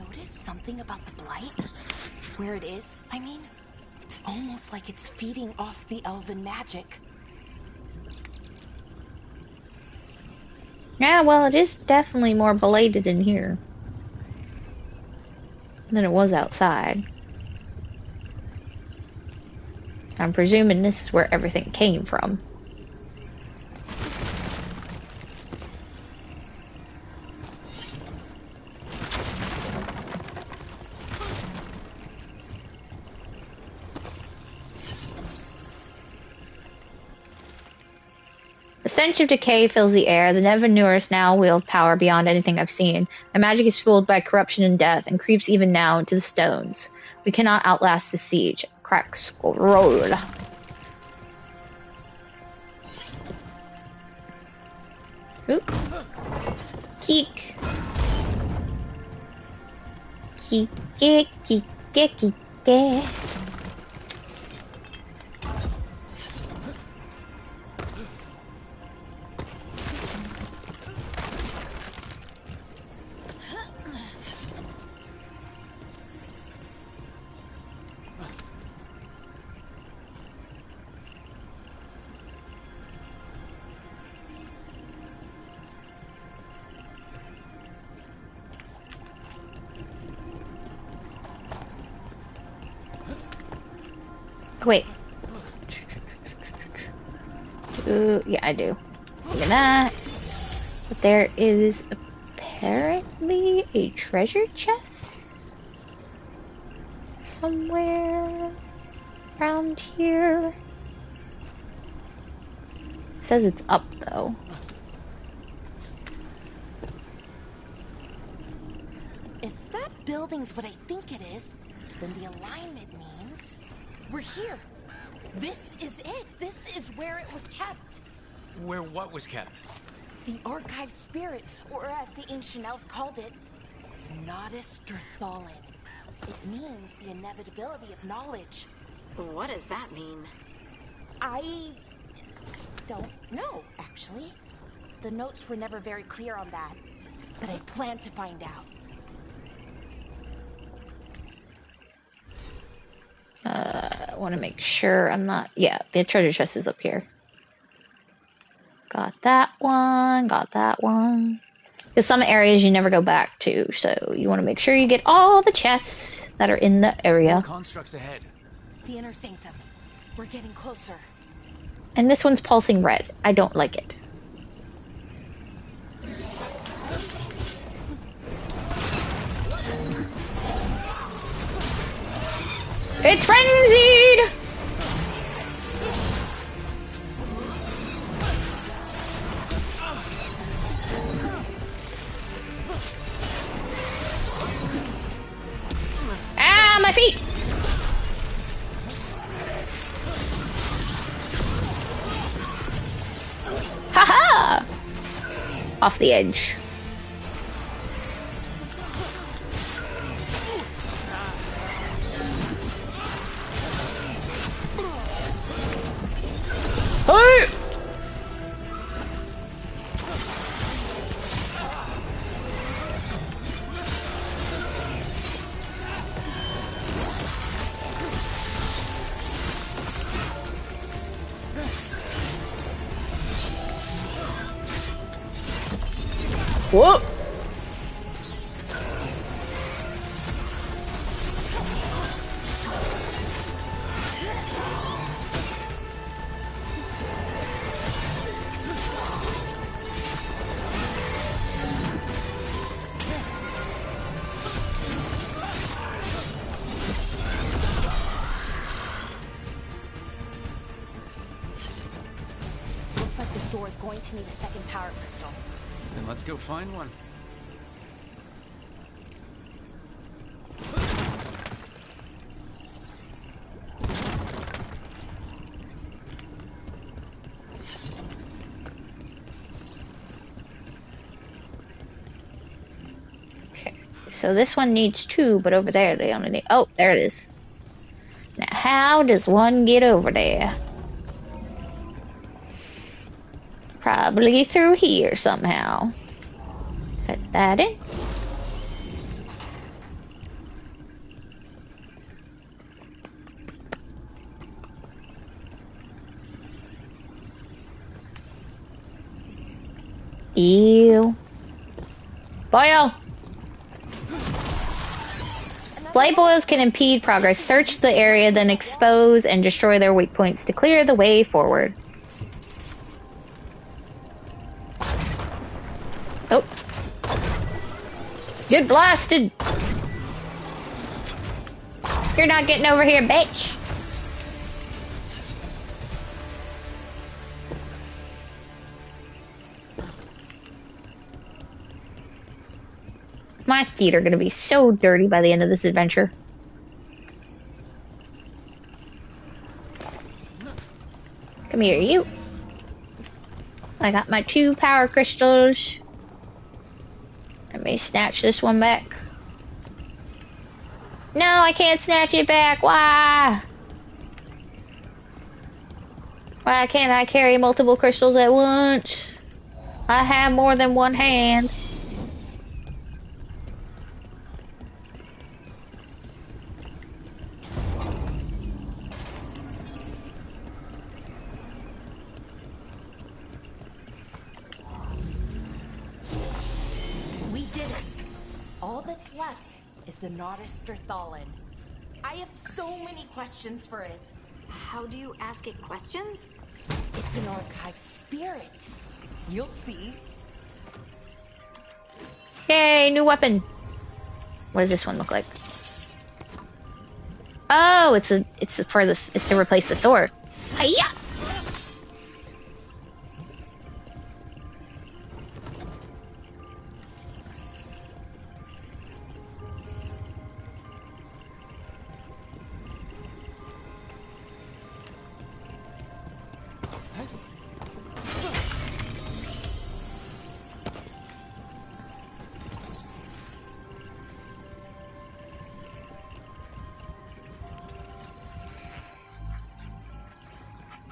S11: notice something about the blight? Where it is, I mean? It's almost like it's feeding off the elven magic.
S2: Yeah, well, it is definitely more belated in here than it was outside. I'm presuming this is where everything came from. The stench of decay fills the air. The Nevanurus now wield power beyond anything I've seen. My magic is fueled by corruption and death, and creeps even now into the stones. We cannot outlast the siege. Crack scroll. Oop. Keek. Keek, keek, keek, keek, keek. Wait. Ooh, yeah, I do. Look at that. But there is apparently a treasure chest somewhere around here. It says it's up though.
S11: If that building's what I think it is, then the alignment means we're here. This is it. This is where it was kept.
S4: Where what was kept?
S11: The archive spirit, or as the ancient elves called it, Nodus Thalin. It means the inevitability of knowledge.
S8: What does that mean?
S11: I don't know, actually. The notes were never very clear on that, but I plan to find out.
S2: I want to make sure I'm not... Yeah, the treasure chest is up here. Got that one, got that one. Because some areas you never go back to, so you want to make sure you get all the chests that are in the area.
S4: More constructs ahead.
S11: The inner sanctum. We're getting closer.
S2: And this one's pulsing red. I don't like it. It's frenzied! Ah, my feet! Haha! Off the edge. Hey! Whoa!
S11: Looks like this door is going to need a second power crystal.
S4: Then let's go find one.
S2: Okay, so this one needs two, but over there they only need... Oh, there it is. Now, how does one get over there? Probably through here somehow. Set that in. Ew. Boil! Blight boils can impede progress. Search the area, then expose and destroy their weak points to clear the way forward. Oh. Get blasted! You're not getting over here, bitch! My feet are gonna be so dirty by the end of this adventure. Come here, you. I got my 2 power crystals. Let me snatch this one back. No, I can't snatch it back. Why? Why can't I carry multiple crystals at once? I have more than one hand.
S11: We did it. All that's left is the Naughtister-Thallen. I have so many questions for it.
S8: How do you ask it questions?
S11: It's an archive spirit. You'll see.
S2: Yay, new weapon. What does this one look like? Oh, it's to replace the sword. Hiya!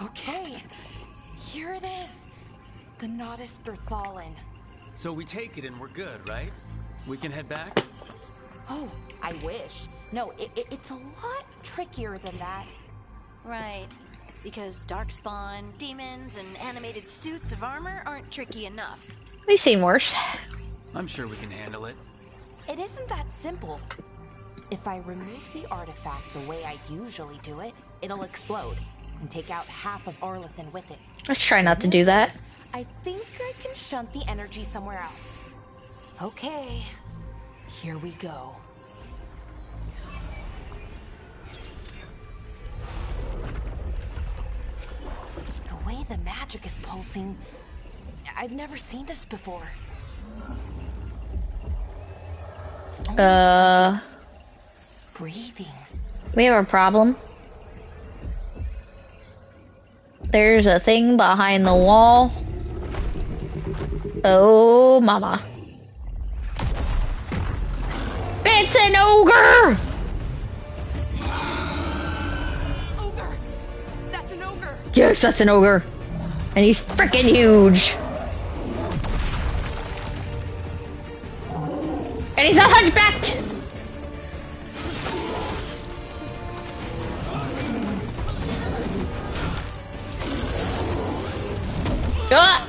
S11: Okay, here it is. The Naughtister-Thallen.
S4: So we take it and we're good, right? We can head back?
S11: Oh, I wish. No, it's a lot trickier than that.
S8: Right. Because darkspawn, demons, and animated suits of armor aren't tricky enough.
S2: We've seen worse.
S4: I'm sure we can handle it.
S11: It isn't that simple. If I remove the artifact the way I usually do it, it'll explode and take out half of Arlethan with it.
S2: Let's try not to do that.
S11: I think I can shunt the energy somewhere else. Okay, here we go. The way the magic is pulsing, I've never seen this before. It's almost like it's breathing.
S2: We have a problem. There's a thing behind the wall. Oh, mama. It's an ogre!
S11: Ogre! That's an ogre!
S2: Yes, that's an ogre. And he's freaking huge. And he's not hunchbacked! Ah!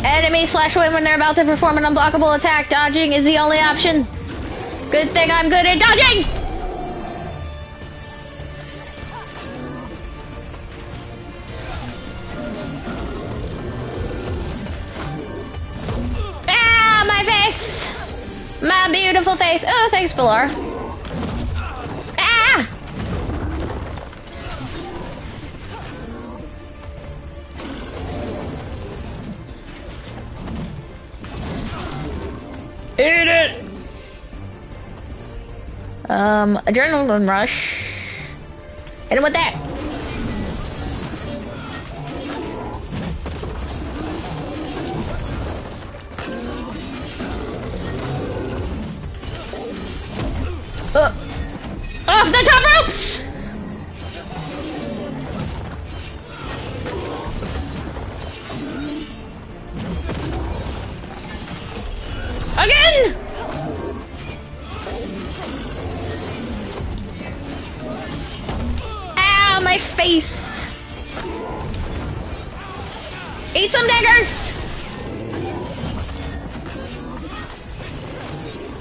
S2: Enemies flash away when they're about to perform an unblockable attack. Dodging is the only option. Good thing I'm good at dodging! Ah, my face! My beautiful face. Oh, thanks, Pilar. Ah! Eat it! Adrenaline rush. Hit him with that. Off the top ropes! Again! face! Eat some daggers!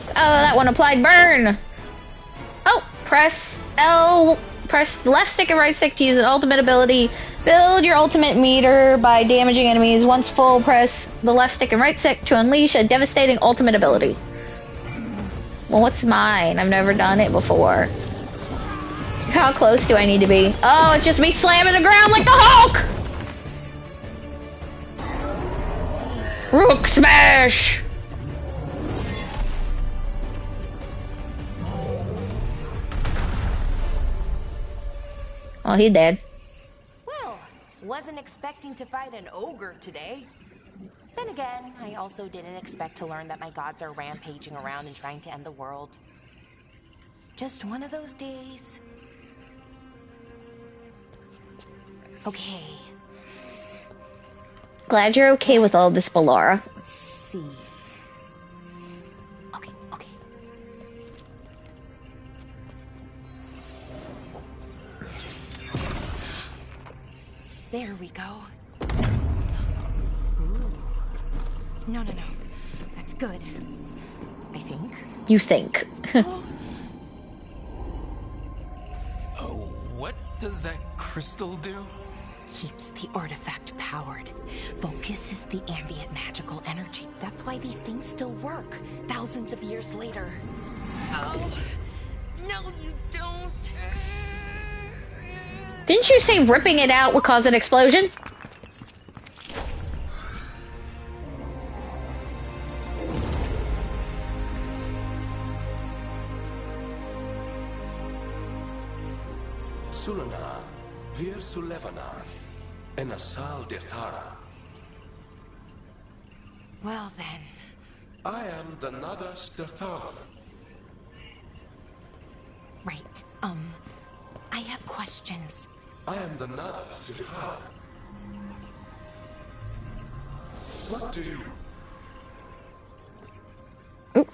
S2: Oh, that one applied burn! Oh, press L, press left stick and right stick to use an ultimate ability. Build your ultimate meter by damaging enemies. Once full, press the left stick and right stick to unleash a devastating ultimate ability. Well, what's mine? I've never done it before. How close do I need to be? Oh, it's just me slamming the ground like the Hulk! Rook smash! Oh, he dead.
S11: Well, wasn't expecting to fight an ogre today. Then again, I also didn't expect to learn that my gods are rampaging around and trying to end the world. Just one of those days. Okay.
S2: Glad you're okay with all this, Balara.
S11: See. Okay. There we go. Ooh. No. That's good. I think.
S2: You think.
S4: Oh, what does that crystal do?
S11: Keeps the artifact powered. Focuses the ambient magical energy. That's why these things still work, thousands of years later. Oh, no you don't.
S2: Didn't you say ripping it out would cause an explosion?
S1: Sulana, Vir Sulevana, and Asal Dirthara.
S11: Well then.
S1: I am the Nadas Dirthara.
S11: Right, I have questions.
S1: I am the Nadas Dirthara. What do you...
S2: Ooh.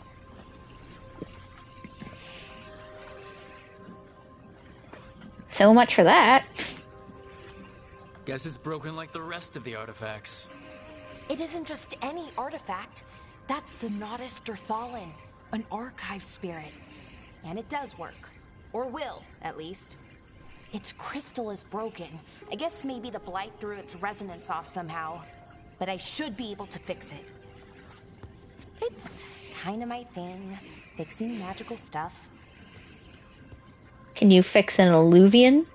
S2: So much for that.
S4: Guess it's broken like the rest of the artifacts.
S11: It isn't just any artifact. That's the Nadas Dirthalin, an archive spirit. And it does work. Or will, at least. Its crystal is broken. I guess maybe the blight threw its resonance off somehow. But I should be able to fix it. It's kinda my thing, fixing magical stuff.
S2: Can you fix an alluvian?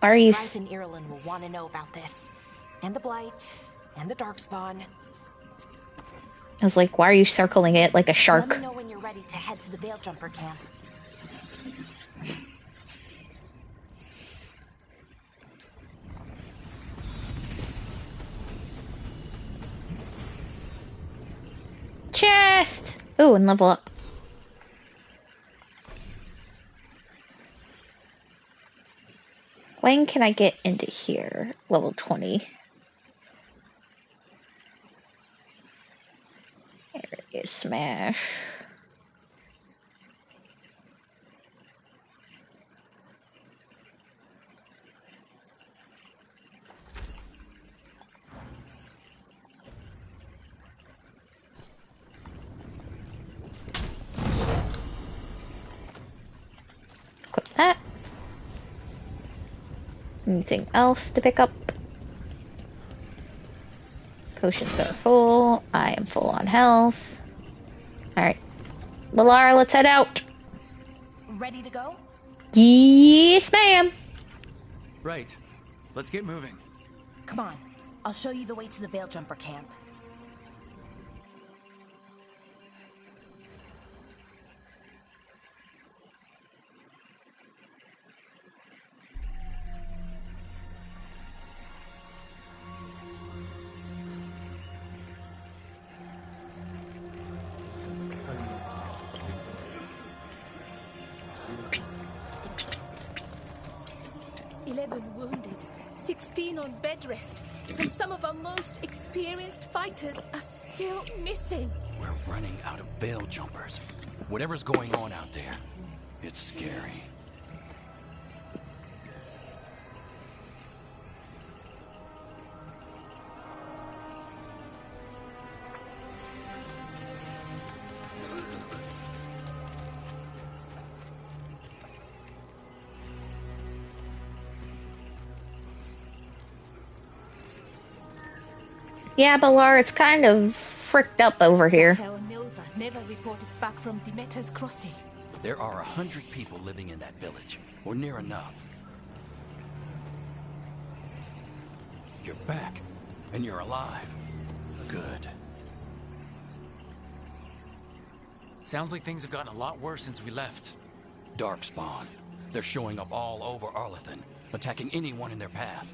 S2: Are you...
S11: Strife and Irulan will want to know about this. And the blight, and the darkspawn.
S2: I was like, why are you circling it like a shark?
S11: Let me know when you're ready to head to the Veil-Jumper camp.
S2: Chest! Ooh, and level up. When can I get into here? Level 20. There it is, smash. Equip that. Anything else to pick up? Potions are full. I am full on health. Alright. Balara, let's head out.
S11: Ready to go?
S2: Yes, ma'am.
S4: Right. Let's get moving.
S11: Come on. I'll show you the way to the Veil-Jumper camp.
S7: Wounded, 16 on bed rest, and some of our most experienced fighters are still missing.
S12: We're running out of Veil Jumpers. Whatever's going on out there, it's scary.
S2: Yeah, Balar, it's kind of fricked up over here.
S7: Hell, Milva never reported back from Demeter's crossing.
S12: There are 100 people living in that village, or near enough. You're back, and you're alive. Good.
S4: Sounds like things have gotten a lot worse since we left.
S12: Darkspawn. They're showing up all over Arlethan, attacking anyone in their path.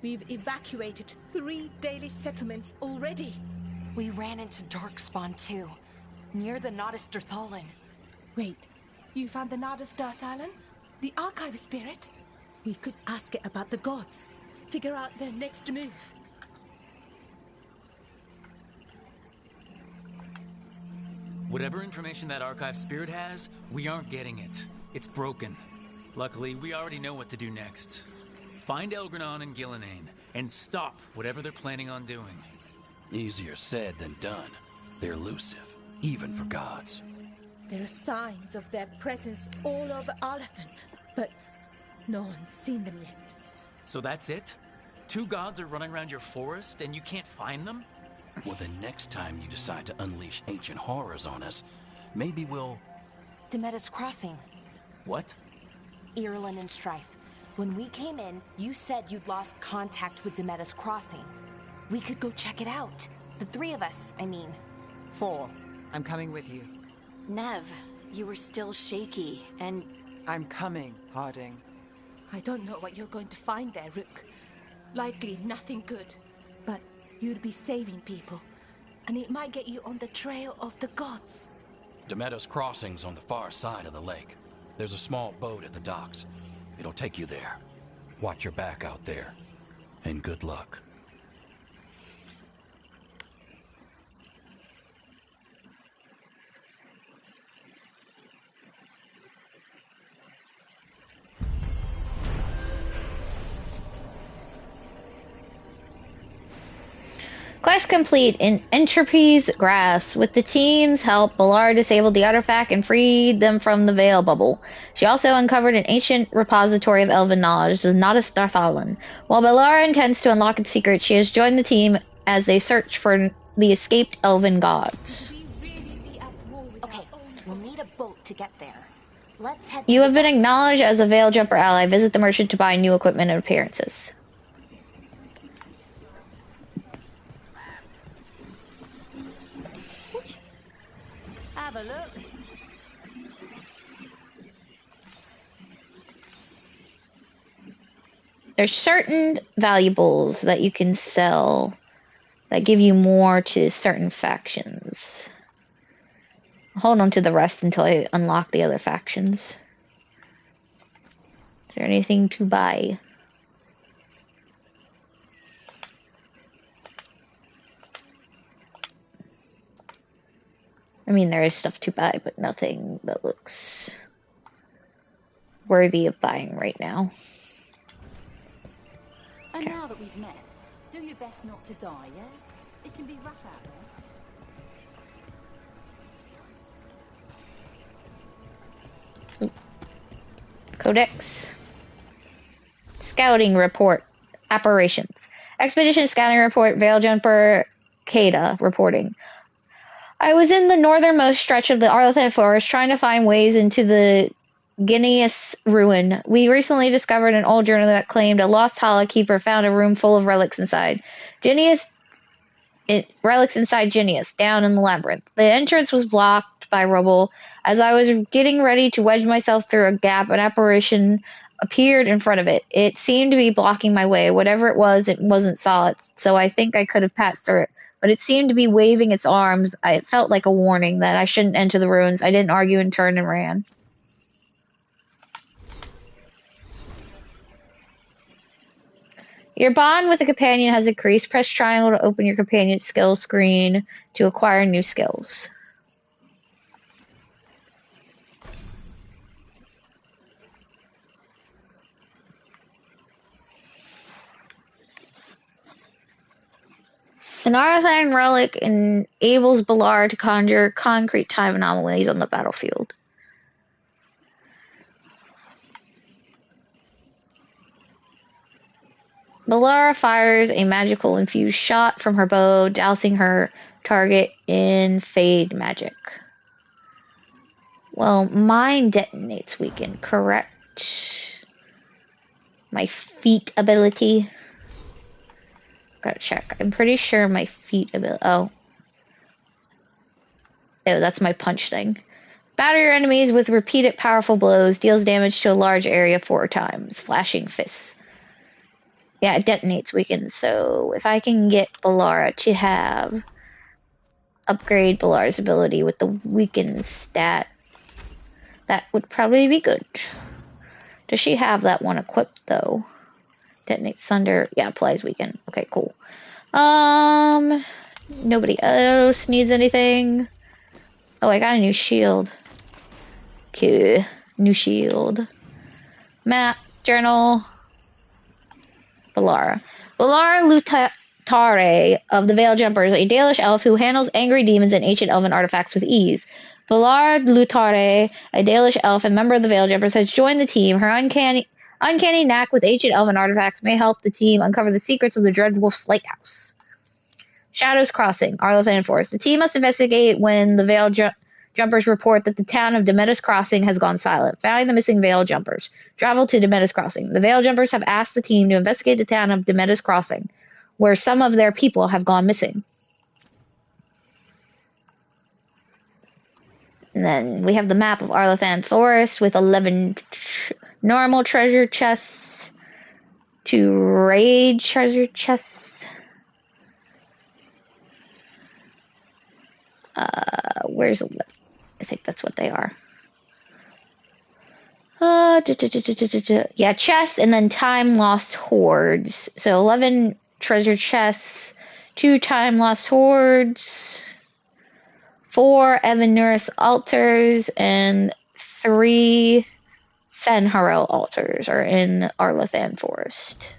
S7: We've evacuated 3 daily settlements already.
S11: We ran into Darkspawn too, near the Nodus Dirthalin.
S7: Wait, you found the Nodus Dirthalin? The archive spirit? We could ask it about the gods. Figure out their next move.
S4: Whatever information that archive spirit has, we aren't getting it. It's broken. Luckily, we already know what to do next. Find Elgranon and Gillenane, and stop whatever they're planning on doing.
S12: Easier said than done. They're elusive, even for gods.
S7: There are signs of their presence all over Arlethan, but no one's seen them yet.
S4: So that's it? 2 gods are running around your forest, and you can't find them?
S12: Well, the next time you decide to unleash ancient horrors on us, maybe we'll...
S11: Demeter's crossing.
S4: What?
S11: Irlin and Strife. When we came in, you said you'd lost contact with Demeter's crossing. We could go check it out. The 3 of us, I mean.
S9: 4. I'm coming with you.
S8: Nev, you were still shaky, and...
S9: I'm coming, Harding.
S7: I don't know what you're going to find there, Rook. Likely nothing good. But you'd be saving people. And it might get you on the trail of the gods.
S12: Demeter's crossing's on the far side of the lake. There's a small boat at the docks. It'll take you there. Watch your back out there. And good luck.
S2: Quest complete in Entropy's Grass. With the team's help, Balar disabled the artifact and freed them from the Veil Bubble. She also uncovered an ancient repository of elven knowledge, the Nodus Darthalin. While Balar intends to unlock its secret, she has joined the team as they search for the escaped elven gods.
S11: Okay, we'll need a boat to get there. Let's head.
S2: You have been acknowledged as a Veil Jumper ally. Visit the merchant to buy new equipment and appearances.
S8: Have a look.
S2: There's certain valuables that you can sell that give you more to certain factions. Hold on to the rest until I unlock the other factions. Is there anything to buy? I mean, there is stuff to buy, but nothing that looks worthy of buying right now.
S13: And now that we've met, do your best not to die, yeah? It can be rough out there.
S2: Codex. Scouting report. Operations. Expedition scouting report. Veil Jumper Kada reporting. I was in the northernmost stretch of the Arlethan Forest trying to find ways into the Genius ruin. We recently discovered an old journal that claimed a lost Hala keeper found a room full of relics inside. Relics inside Genius, down in the labyrinth. The entrance was blocked by rubble. As I was getting ready to wedge myself through a gap, an apparition appeared in front of it. It seemed to be blocking my way. Whatever it wasn't solid, so I think I could have passed through it. But it seemed to be waving its arms. It felt like a warning that I shouldn't enter the ruins. I didn't argue and turned and ran. Your bond with a companion has increased. Press triangle to open your companion's skills screen to acquire new skills. An Arthine relic enables Balar to conjure concrete time anomalies on the battlefield. Balara fires a magical infused shot from her bow, dousing her target in fade magic. Well, mine detonates weakened, correct? My feat ability. Gotta check. I'm pretty sure my feat ability. Oh, that's my punch thing. Batter your enemies with repeated powerful blows. Deals damage to a large area 4 times. Flashing fists. Yeah, it detonates weakened. So if I can get Balara to have upgrade Balara's ability with the weakened stat, that would probably be good. Does she have that one equipped though? Detonates thunder. Yeah, applies weaken. Okay, cool. Nobody else needs anything. Oh, I got a new shield. Cool. New shield. Map. Journal. Balara. Balara Lutare of the Veil Jumpers, a Dalish elf who handles angry demons and ancient elven artifacts with ease. Balara Lutare, a Dalish elf and member of the Veil Jumpers, has joined the team. Her uncanny knack with ancient elven artifacts may help the team uncover the secrets of the Dreadwolf's lighthouse. Shadows Crossing, Arlathan Forest. The team must investigate when the Veil Jumpers report that the town of Demetus Crossing has gone silent. Find the missing Veil Jumpers. Travel to Demetus Crossing. The Veil Jumpers have asked the team to investigate the town of Demetus Crossing, where some of their people have gone missing. And then we have the map of Arlathan Forest with 11 normal treasure chests, 2 raid treasure chests. Where's 11? I think that's what they are. Yeah, chests and then time lost hoards. So 11 treasure chests, 2 time lost hoards, 4 Evanurus altars, and 3 Fenharel altars are in Arlathan Forest.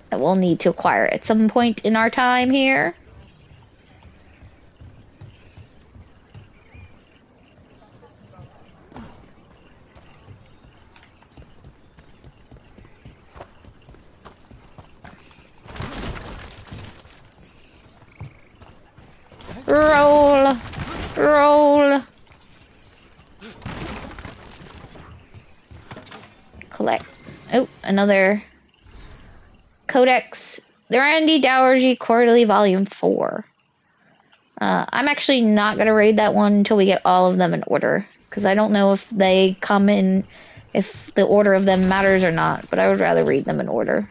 S2: That we'll need to acquire at some point in our time here. Roll! Roll! Collect. Oh, another Codex. The Randy Dowergy Quarterly Volume 4. I'm actually not going to raid that one until we get all of them in order. Because I don't know if they come in, if the order of them matters or not. But I would rather read them in order.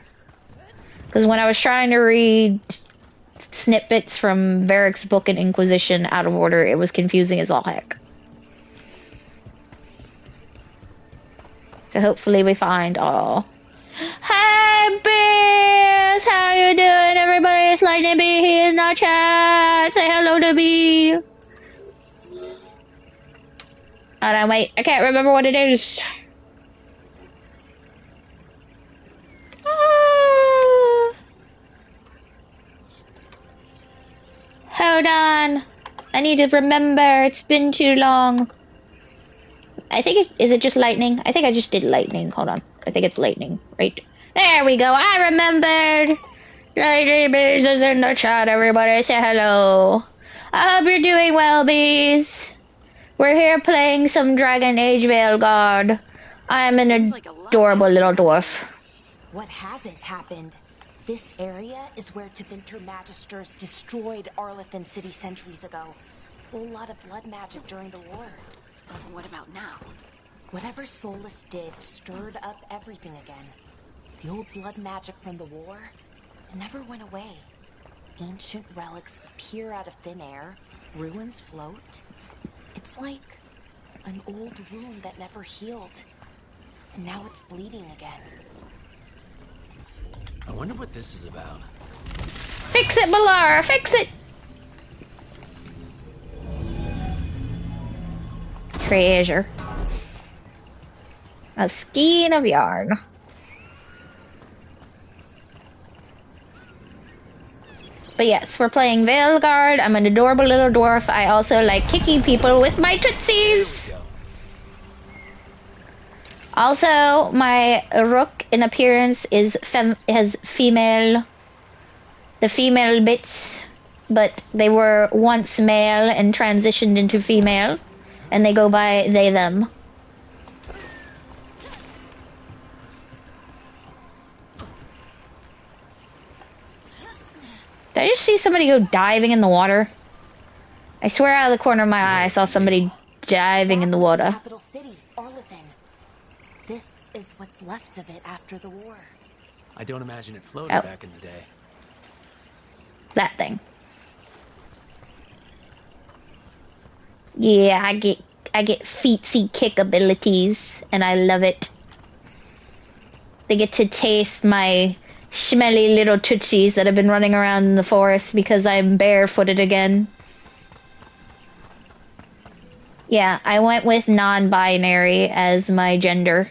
S2: Because when I was trying to read snippets from Varric's book and Inquisition out of order, it was confusing as all heck. So hopefully we find all. Hey, Biz! How you doing, everybody? It's Lightning B here in the chat. Say hello to me. Oh no, wait. I can't remember what it is. Hold on. I need to remember. It's been too long. I think is it just lightning? I think I just did lightning. Hold on. I think it's lightning. Right. There we go. I remembered. Lightning Bees is in the chat, everybody. Say hello. I hope you're doing well, Bees. We're here playing some Dragon Age Veilguard. I'm an adorable little dwarf.
S11: What hasn't happened? This area is where Tevinter Magisters destroyed Arlathan City centuries ago. A lot of blood magic during the war.
S8: What about now?
S11: Whatever Solus did stirred up everything again. The old blood magic from the war never went away. Ancient relics appear out of thin air, ruins float. It's like an old wound that never healed. And now it's bleeding again.
S4: I wonder what this is about.
S2: Fix it, Balara! Fix it! Treasure. A skein of yarn. But yes, we're playing Veilguard. I'm an adorable little dwarf. I also like kicking people with my tootsies. Also, my rook in appearance has female bits, but they were once male and transitioned into female, and they go by they, them. Did I just see somebody go diving in the water? I swear out of the corner of my eye I saw somebody diving in the water.
S11: The capital city, Arlathan. This is what's left of it after the war.
S4: I don't imagine it floated back in the day.
S2: That thing. Yeah, I get feetsy kick abilities, and I love it. They get to taste my smelly little tootsies that have been running around in the forest because I'm barefooted again. Yeah, I went with non-binary as my gender.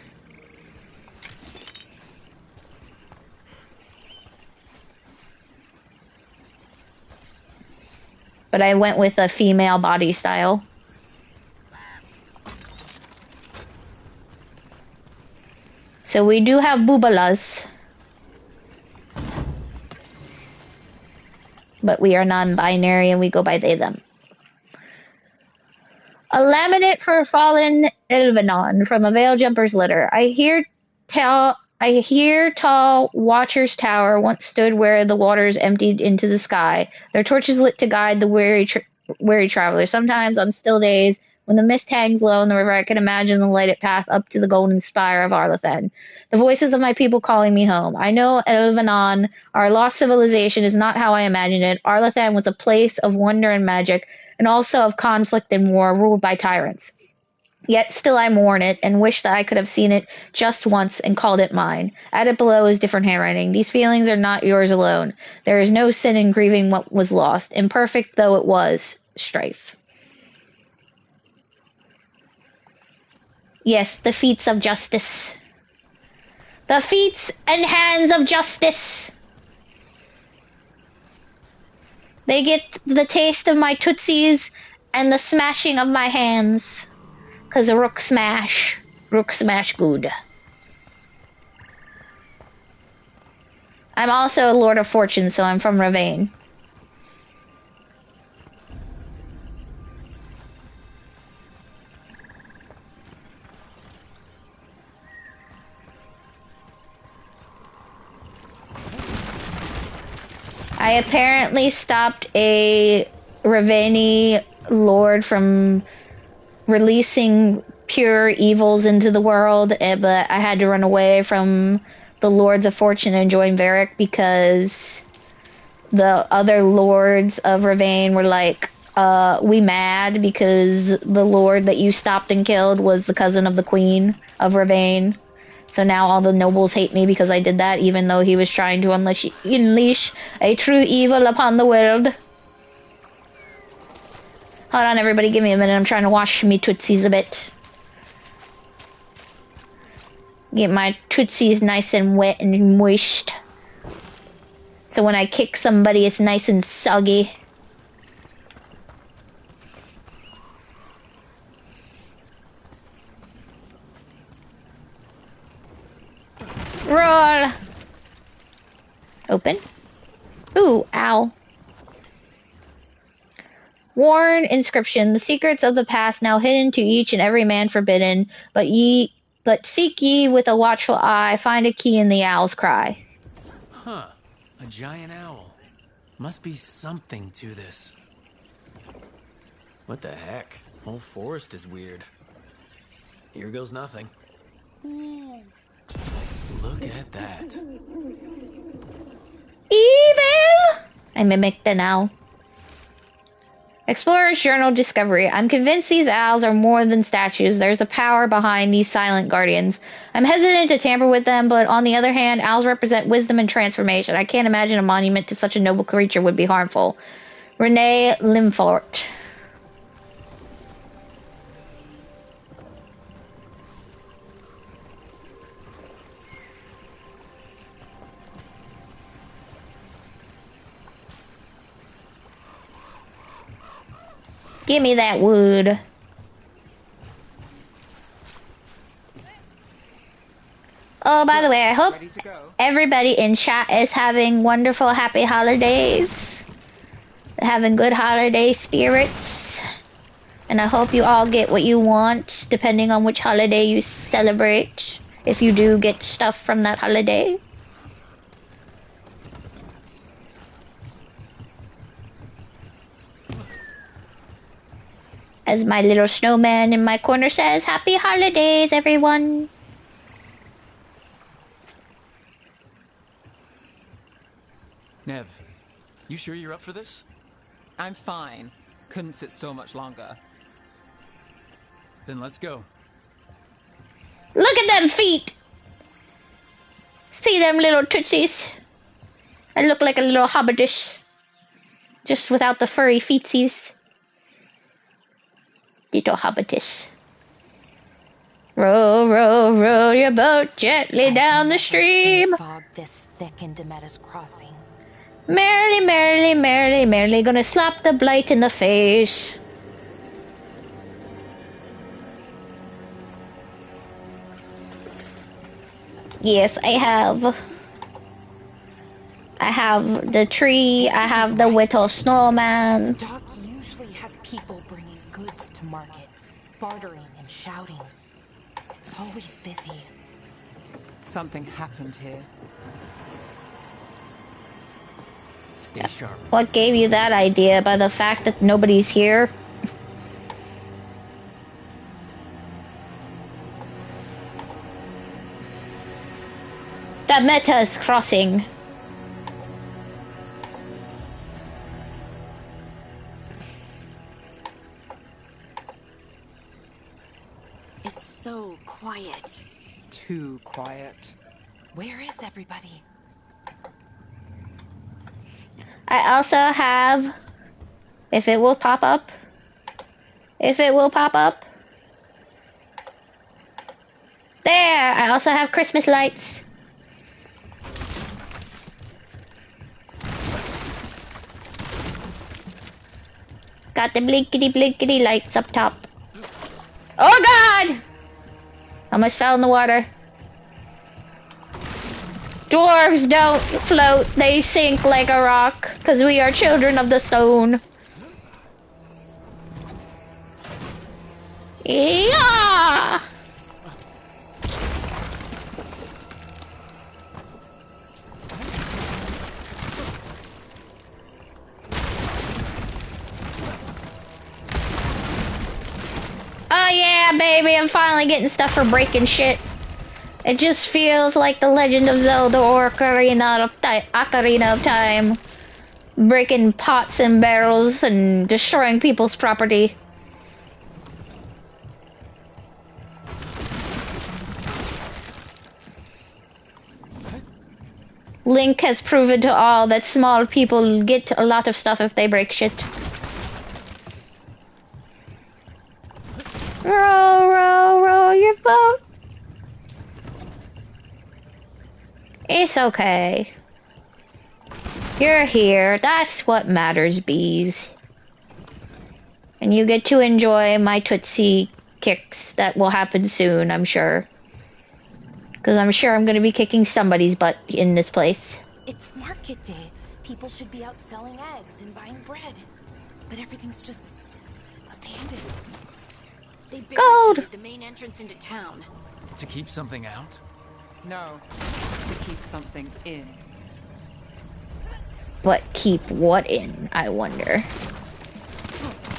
S2: But I went with a female body style. So we do have boobalas. But we are non-binary and we go by they, them. A laminate for fallen Elvenon from a Veil Jumper's litter. I hear tall Watcher's Tower once stood where the waters emptied into the sky, their torches lit to guide the weary travelers. Sometimes on still days, when the mist hangs low in the river, I can imagine the lighted path up to the golden spire of Arlathan. The voices of my people calling me home. I know Elvenon, our lost civilization, is not how I imagined it. Arlathan was a place of wonder and magic, and also of conflict and war, ruled by tyrants. Yet still I mourn it, and wish that I could have seen it just once and called it mine. Added below is different handwriting. These feelings are not yours alone. There is no sin in grieving what was lost, imperfect though it was, strife. Yes, the feats of justice. The feats and hands of justice. They get the taste of my tootsies and the smashing of my hands. 'Cause rook smash good. I'm also a Lord of Fortune, so I'm from Ravane. I apparently stopped a Ravani lord from releasing pure evils into the world, but I had to run away from the Lords of Fortune and join Varric because the other Lords of Ravane were like, we mad because the Lord that you stopped and killed was the cousin of the Queen of Ravane. So now all the nobles hate me because I did that, even though he was trying to unleash a true evil upon the world. Hold on, everybody, give me a minute. I'm trying to wash me tootsies a bit. Get my tootsies nice and wet and moist. So when I kick somebody, it's nice and soggy. Roll! Open. Ooh, ow. Worn inscription, the secrets of the past now hidden to each and every man forbidden, but seek ye with a watchful eye, find a key in the owl's cry.
S4: Huh, a giant owl. Must be something to this. What the heck? Whole forest is weird. Here goes nothing. Look at that.
S2: Evil! I mimicked an owl. Explorer's Journal Discovery. I'm convinced these owls are more than statues. There's a power behind these silent guardians. I'm hesitant to tamper with them, but on the other hand, owls represent wisdom and transformation. I can't imagine a monument to such a noble creature would be harmful. Renee Limfort. Give me that wood. Oh, by the way, I hope everybody in chat is having wonderful, happy holidays. Having good holiday spirits. And I hope you all get what you want, depending on which holiday you celebrate. If you do get stuff from that holiday. As my little snowman in my corner says, happy holidays, everyone.
S4: Nev, you sure you're up for this?
S9: I'm fine. Couldn't sit still much longer.
S4: Then let's go.
S2: Look at them feet! See them little tootsies? I look like a little hobbitish. Just without the furry feetsies. Little hobbitish. Row, row, row your boat gently down the stream.
S11: Fog this thick in Demetta's crossing.
S2: Merrily, merrily, merrily, merrily, gonna slap the blight in the face. Yes, I have the tree, I have the little snowman.
S11: Doc usually has people bringing goods to market, bartering and shouting. It's always busy.
S9: Something happened here.
S4: Stay sharp.
S2: What gave you that idea? By the fact that nobody's here? The meta's crossing.
S8: It's so quiet.
S9: Too quiet.
S11: Where is everybody?
S2: I also have, if it will pop up, there, I also have Christmas lights. Got the blinkety blinkety lights up top. Oh God! Almost fell in the water. Dwarves don't float, they sink like a rock, because we are children of the stone. Yeah! Oh yeah, baby, I'm finally getting stuff for breaking shit. It just feels like the Legend of Zelda or Ocarina of Time. Breaking pots and barrels and destroying people's property. Link has proven to all that small people get a lot of stuff if they break shit. Row, row, row your boat. It's okay. You're here. That's what matters, bees. And you get to enjoy my Tootsie kicks that will happen soon, I'm sure. Because I'm sure I'm going to be kicking somebody's butt in this place.
S11: It's market day. People should be out selling eggs and buying bread. But everything's just abandoned.
S8: They
S2: Gold!
S8: barricaded the main entrance into town.
S4: To keep something out?
S9: No, to keep something in.
S2: But keep what in, I wonder.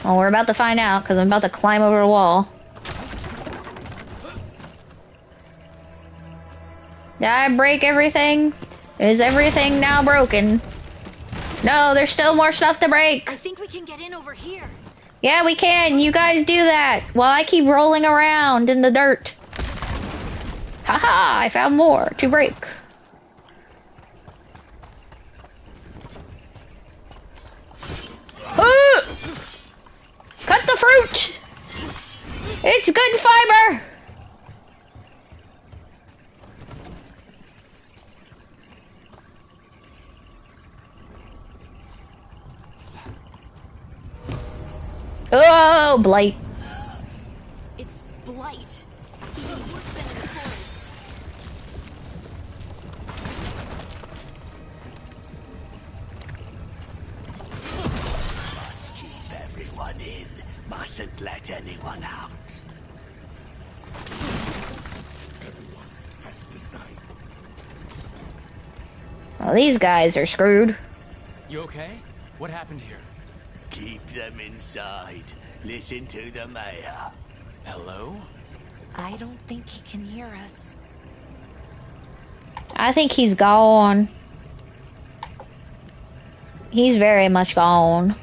S2: Well, we're about to find out, because I'm about to climb over a wall. Did I break everything? Is everything now broken? No, there's still more stuff to break.
S8: I think we can get in over here.
S2: Yeah, we can. You guys do that while I keep rolling around in the dirt. Haha, I found more to break. Cut the fruit! It's good fiber! Oh, Blight.
S8: It's blight. Even worse than in the forest.
S1: Must keep everyone in. Mustn't let anyone out. Everyone has to stay.
S2: Well, these guys are screwed.
S4: You okay? What happened here?
S1: Keep them inside. Listen to the mayor.
S4: Hello?
S11: I don't think he can hear us.
S2: I think he's gone. He's very much gone.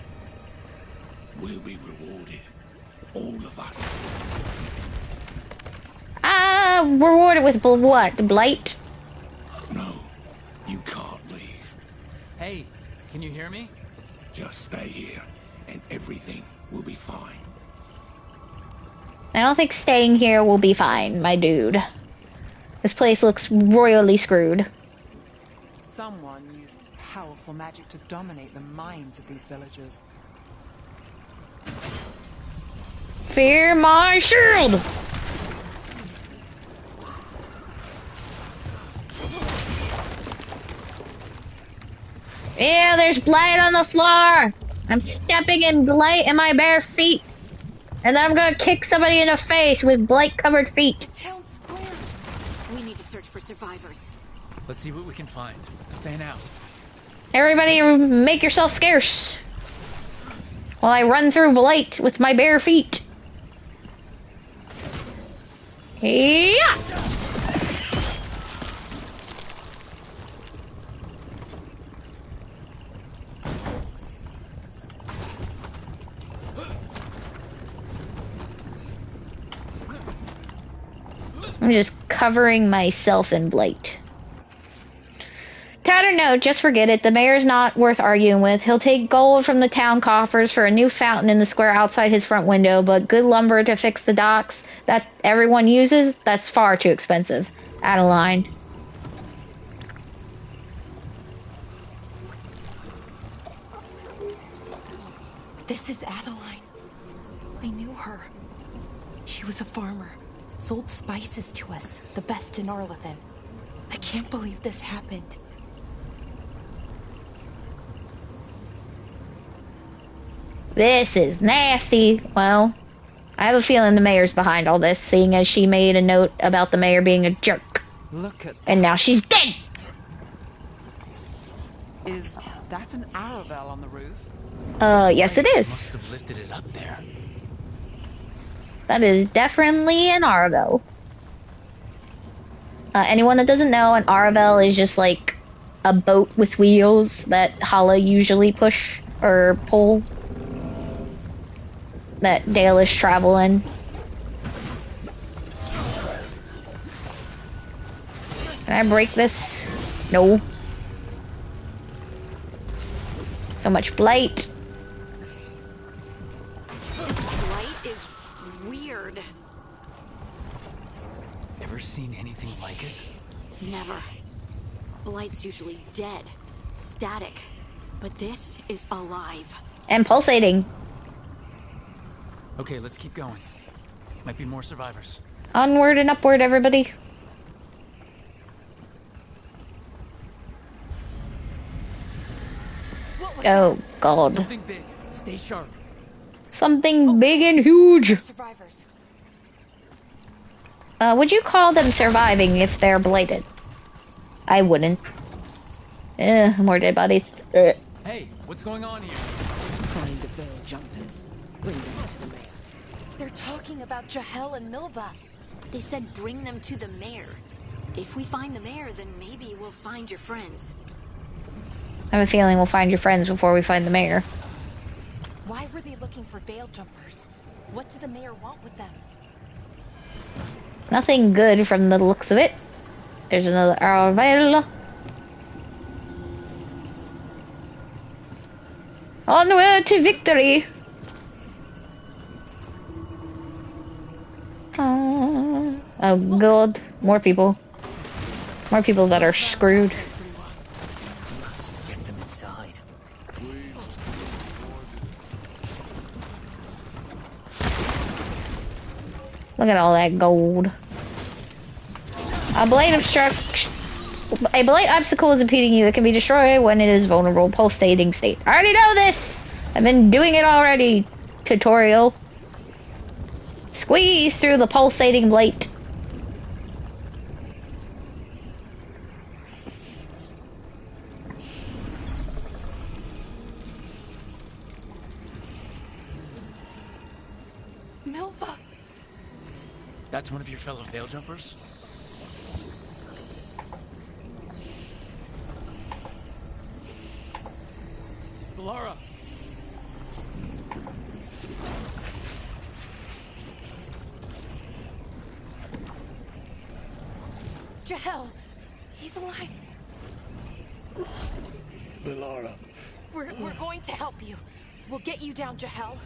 S1: We'll be rewarded. All of us.
S2: Rewarded with what? Blight?
S1: No, you can't leave.
S4: Hey, can you hear me?
S1: Just stay here, and everything will be fine.
S2: I don't think staying here will be fine, my dude. This place looks royally screwed.
S9: Someone used powerful magic to dominate the minds of these villagers.
S2: Fear my shield! Yeah, there's blight on the floor! I'm stepping in blight in my bare feet. And then I'm gonna kick somebody in the face with blight-covered feet.
S8: The town square. We need to search for survivors.
S4: Let's see what we can find. Fan out.
S2: Everybody make yourself scarce. While I run through blight with my bare feet. Yeah! I'm just covering myself in blight. Tattered note, just forget it. The mayor's not worth arguing with. He'll take gold from the town coffers for a new fountain in the square outside his front window, but good lumber to fix the docks that everyone uses, that's far too expensive. Adeline.
S11: This is Adeline. I knew her. She was a farmer. Sold spices to us, the best in Arlathan. I can't believe this happened.
S2: This is nasty. Well, I have a feeling the mayor's behind all this, seeing as she made a note about the mayor being a jerk.
S9: Look at
S2: And now she's dead!
S9: Is that an Aravel on the roof?
S2: Yes it is.
S4: Must have lifted it up there.
S2: That is definitely an Aravel. Anyone that doesn't know, an Aravel is just like a boat with wheels that Hala usually push or pull. That Dalish travel in. Can I break this? No. So much blight.
S4: Ever seen anything like it?
S8: Never. Blight's usually dead, static, but this is alive.
S2: And pulsating.
S4: Okay, let's keep going. Might be more survivors.
S2: Onward and upward, everybody. Oh, God.
S4: Something big. Stay sharp.
S2: Something big and huge.
S11: Survivors.
S2: Would you call them surviving if they're blighted? I wouldn't. More dead bodies. Ugh.
S4: Hey, what's going on here?
S9: Find the veil jumpers. Bring them to the mayor.
S11: They're talking about Jahel and Milba.
S8: They said bring them to the mayor. If we find the mayor, then maybe we'll find your friends.
S2: I have a feeling we'll find your friends before we find the mayor.
S11: Why were they looking for veil jumpers? What did the mayor want with them?
S2: Nothing good from the looks of it. There's another Aravel. On the way to victory. Oh God, more people. More people that are screwed. Look at all that gold. A blade obstacle is impeding you. It can be destroyed when it is vulnerable. Pulsating state. I already know this! I've been doing it already. Tutorial. Squeeze through the pulsating blade.
S7: Milva!
S4: That's one of your fellow Veil Jumpers? Laura!
S7: Jahel! He's alive!
S1: Belara.
S11: We're going to help you. We'll get you down, Jahel.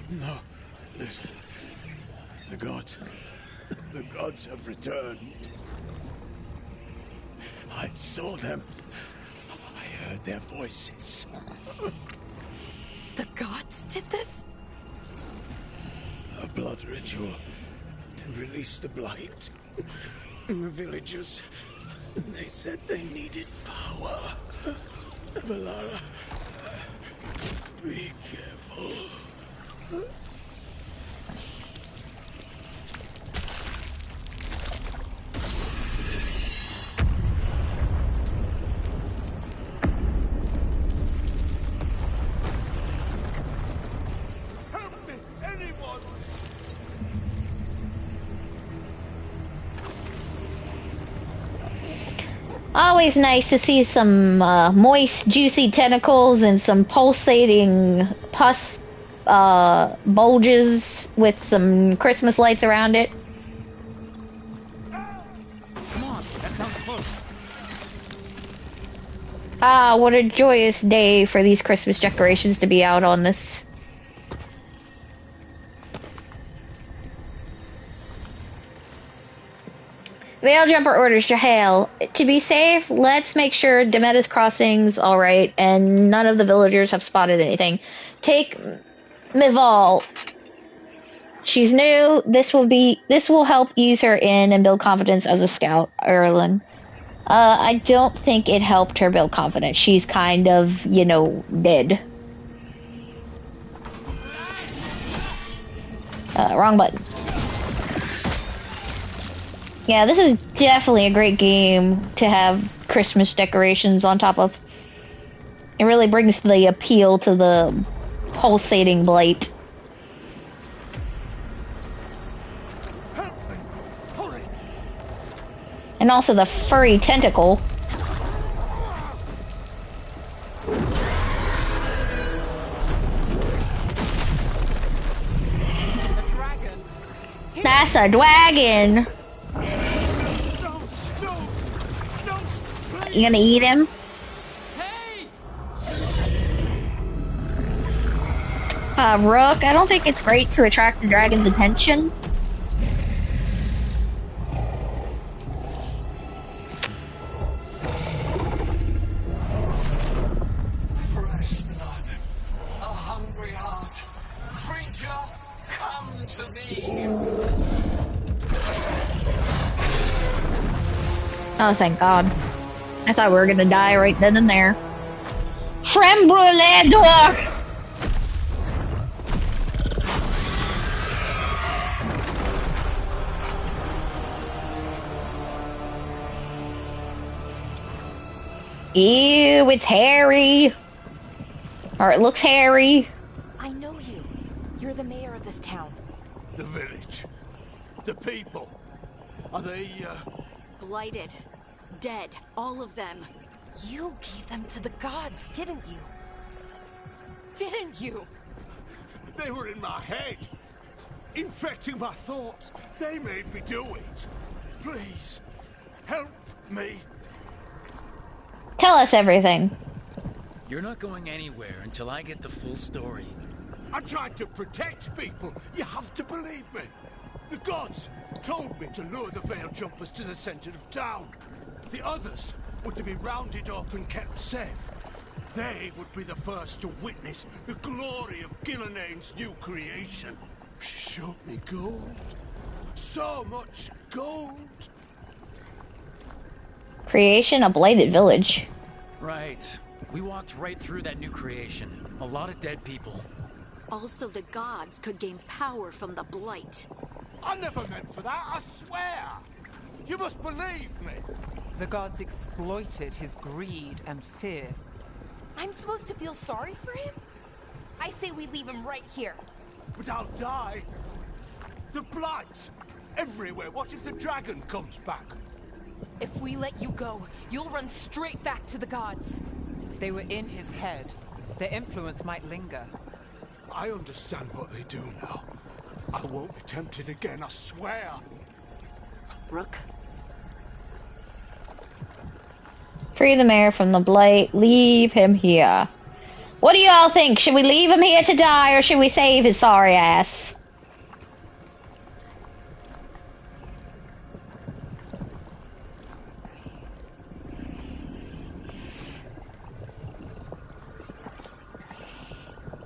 S1: No, listen. The gods have returned. I saw them. I heard their voices.
S11: The gods did this?
S1: A blood ritual to release the blight. The villagers, they said they needed power. Belara, be careful.
S6: Help me, anyone!
S2: Always nice to see some moist, juicy tentacles and some pulsating pus bulges with some Christmas lights around it.
S4: Come on, that sounds close.
S2: Ah, what a joyous day for these Christmas decorations to be out on this. Veil Jumper orders Jahel. To be safe, let's make sure Demetta's crossing's alright and none of the villagers have spotted anything. Take Mival. She's new. This will help ease her in and build confidence as a scout, Erlen. I don't think it helped her build confidence. She's kind of, you know, dead. Wrong button. Yeah, this is definitely a great game to have Christmas decorations on top of. It really brings the appeal to the pulsating blight. And also the furry tentacle. That's a dragon! You gonna eat him? Rook, I don't think it's great to attract the dragon's attention.
S14: Fresh blood, a hungry heart. Creature, come to me.
S2: Oh, thank God. I thought we were gonna die right then and there. Frem Brûlée. Ew, it's hairy. Or it looks hairy.
S11: I know you. You're the mayor of this town.
S6: The village. The people. Are they,
S8: Blighted. Dead. All of them.
S11: You gave them to the gods, didn't you? Didn't you?
S6: They were in my head. Infecting my thoughts. They made me do it. Please, help me.
S2: Tell us everything.
S4: You're not going anywhere until I get the full story.
S6: I tried to protect people. You have to believe me. The gods told me to lure the Veil Jumpers to the center of town. The others were to be rounded up and kept safe. They would be the first to witness the glory of Gilneain's new creation. She showed me gold. So much gold.
S2: Creation, a blighted village.
S4: Right. We walked right through that new creation. A lot of dead people.
S8: Also, the gods could gain power from the blight.
S6: I never meant for that, I swear! You must believe me!
S9: The gods exploited his greed and fear.
S11: I'm supposed to feel sorry for him? I say we leave him right here.
S6: But I'll die. The blight! Everywhere. What if the dragon comes back?
S11: If we let you go, you'll run straight back to the gods.
S9: They were in his head. Their influence might linger.
S6: I understand what they do now. I won't be tempted again, I swear.
S8: Rook?
S2: Free the mayor from the blight. Leave him here. What do y'all think? Should we leave him here to die, or should we save his sorry ass?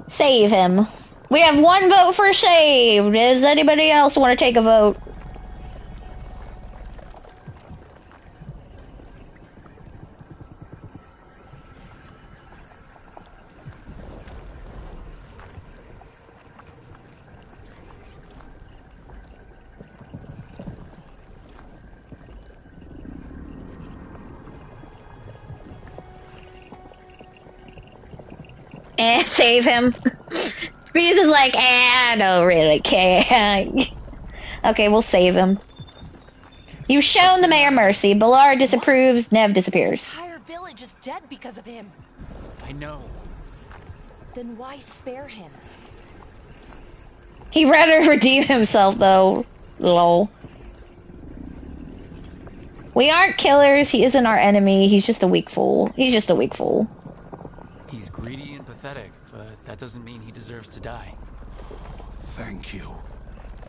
S2: Save him. We have one vote for save. Does anybody else want to take a vote? Save him. Breeze is like, I don't really care. Okay, we'll save him. You've shown the mayor mercy. Balar disapproves. Nev disappears.
S11: This entire village is dead because of him.
S4: I know.
S11: Then why spare him?
S2: He'd rather redeem himself, though. Lol. We aren't killers. He isn't our enemy. He's just a weak fool. He's just a weak fool.
S4: He's greedy and pathetic, but that doesn't mean he deserves to die.
S6: Thank you.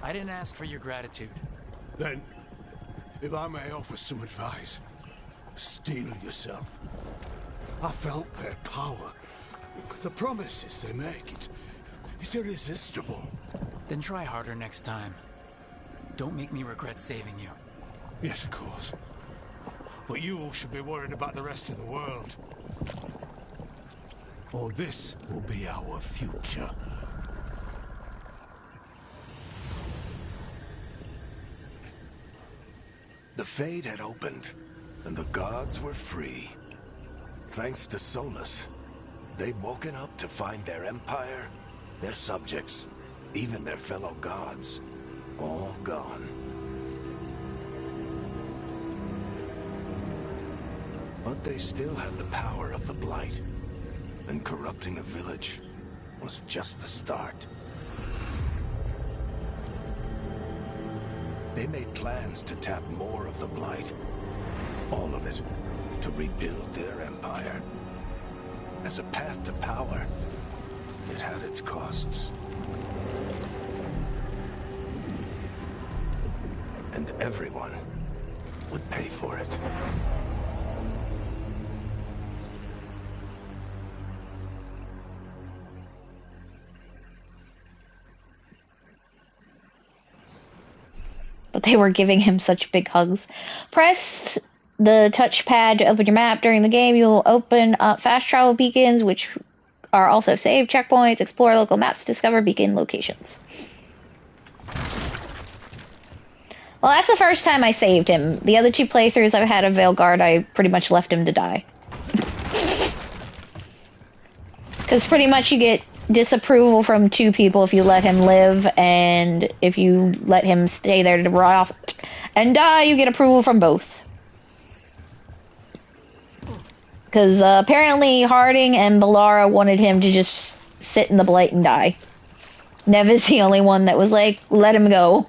S4: I didn't ask for your gratitude.
S6: Then, if I may offer some advice, steel yourself. I felt their power. The promises they make, it's irresistible.
S4: Then try harder next time. Don't make me regret saving you.
S6: Yes, of course. But you all should be worried about the rest of the world. Or this will be our future.
S1: The Fade had opened, and the gods were free. Thanks to Solus, they'd woken up to find their empire, their subjects, even their fellow gods, all gone. But they still had the power of the Blight, and corrupting a village was just the start. They made plans to tap more of the Blight, all of it, to rebuild their empire. As a path to power, it had its costs. And everyone would pay for it.
S2: But they were giving him such big hugs. Press the touchpad to open your map. During the game, you'll open up fast travel beacons, which are also save checkpoints, explore local maps to discover beacon locations. Well, that's the first time I saved him. The other two playthroughs I've had of Veilguard, I pretty much left him to die. Because pretty much you get disapproval from two people if you let him live, and if you let him stay there to rot off and die, you get approval from both. Because apparently Harding and Balara wanted him to just sit in the Blight and die. Nev is the only one that was like, let him go.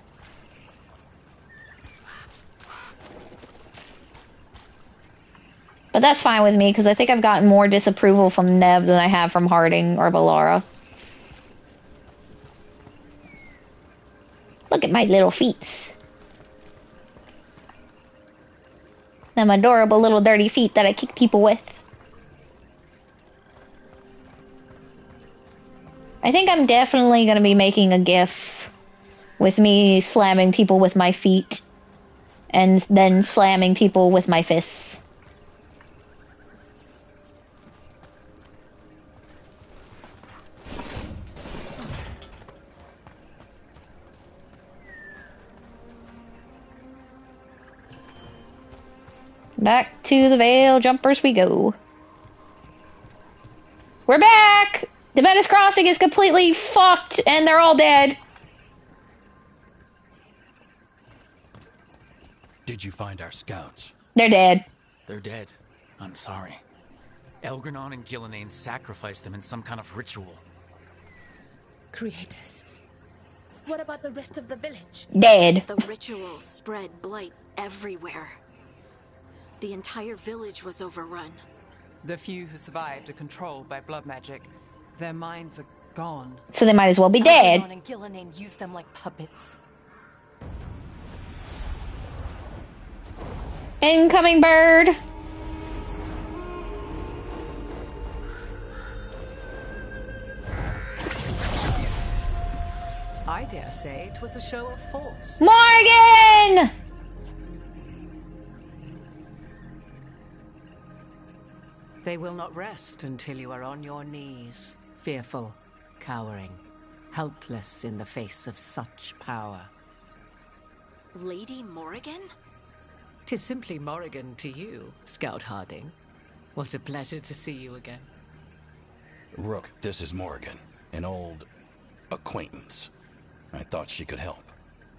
S2: But that's fine with me, because I think I've gotten more disapproval from Nev than I have from Harding or Balara. Look at my little feet. Them adorable little dirty feet that I kick people with. I think I'm definitely going to be making a GIF with me slamming people with my feet and then slamming people with my fists. Back to the Veil Jumpers we go. We're back! The Menace Crossing is completely fucked and they're all dead.
S12: Did you find our scouts?
S2: They're dead.
S4: They're dead. I'm sorry. Elgranon and Gillenane sacrificed them in some kind of ritual.
S7: Creators. What about the rest of the village?
S2: Dead.
S8: The ritual spread blight everywhere. The entire village was overrun.
S9: The few who survived are controlled by blood magic. Their minds are gone.
S2: So they might as well be dead.
S11: Elgranon and Gillenane used them like puppets.
S2: Incoming bird.
S15: I dare say it was a show of force.
S2: Morgan!
S15: They will not rest until you are on your knees, fearful, cowering, helpless in the face of such power.
S8: Lady Morrigan?
S15: 'Tis simply Morrigan to you, Scout Harding. What a pleasure to see you again.
S12: Rook, this is Morrigan, an old acquaintance. I thought she could help.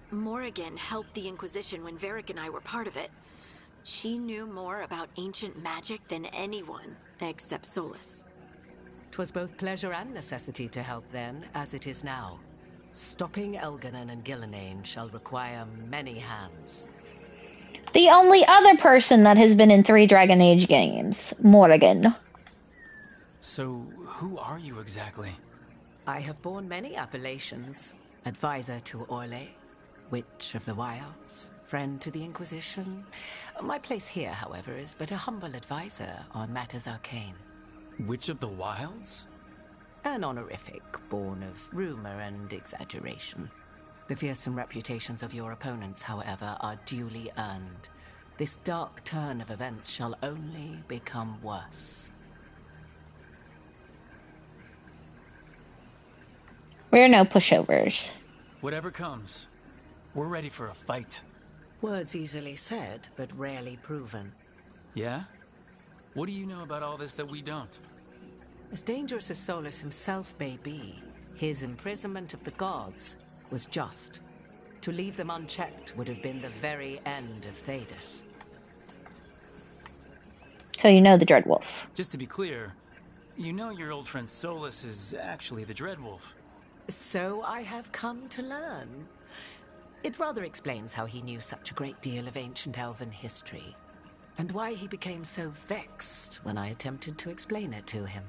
S8: Morrigan helped the Inquisition when Varric and I were part of it. She knew more about ancient magic than anyone, except Solus.
S15: 'Twas both pleasure and necessity to help then, as it is now. Stopping Elgranon and Gillenane shall require many hands.
S2: The only other person that has been in 3 Dragon Age games, Morrigan.
S4: So, who are you exactly?
S15: I have borne many appellations. Advisor to Orlais, Witch of the Wilds, friend to the Inquisition. My place here, however, is but a humble advisor on matters arcane.
S4: Witch of the Wilds?
S15: An honorific born of rumor and exaggeration. The fearsome reputations of your opponents, however, are duly earned. This dark turn of events shall only become worse.
S2: We're no pushovers.
S4: Whatever comes, we're ready for a fight.
S15: Words easily said, but rarely proven.
S4: Yeah? What do you know about all this that we don't?
S15: As dangerous as Solus himself may be, his imprisonment of the gods was just. To leave them unchecked would have been the very end of Thedas.
S2: So you know the Dreadwolf.
S4: Just to be clear, you know your old friend Solus is actually the Dreadwolf.
S15: So I have come to learn. It rather explains how he knew such a great deal of ancient elven history, and why he became so vexed when I attempted to explain it to him.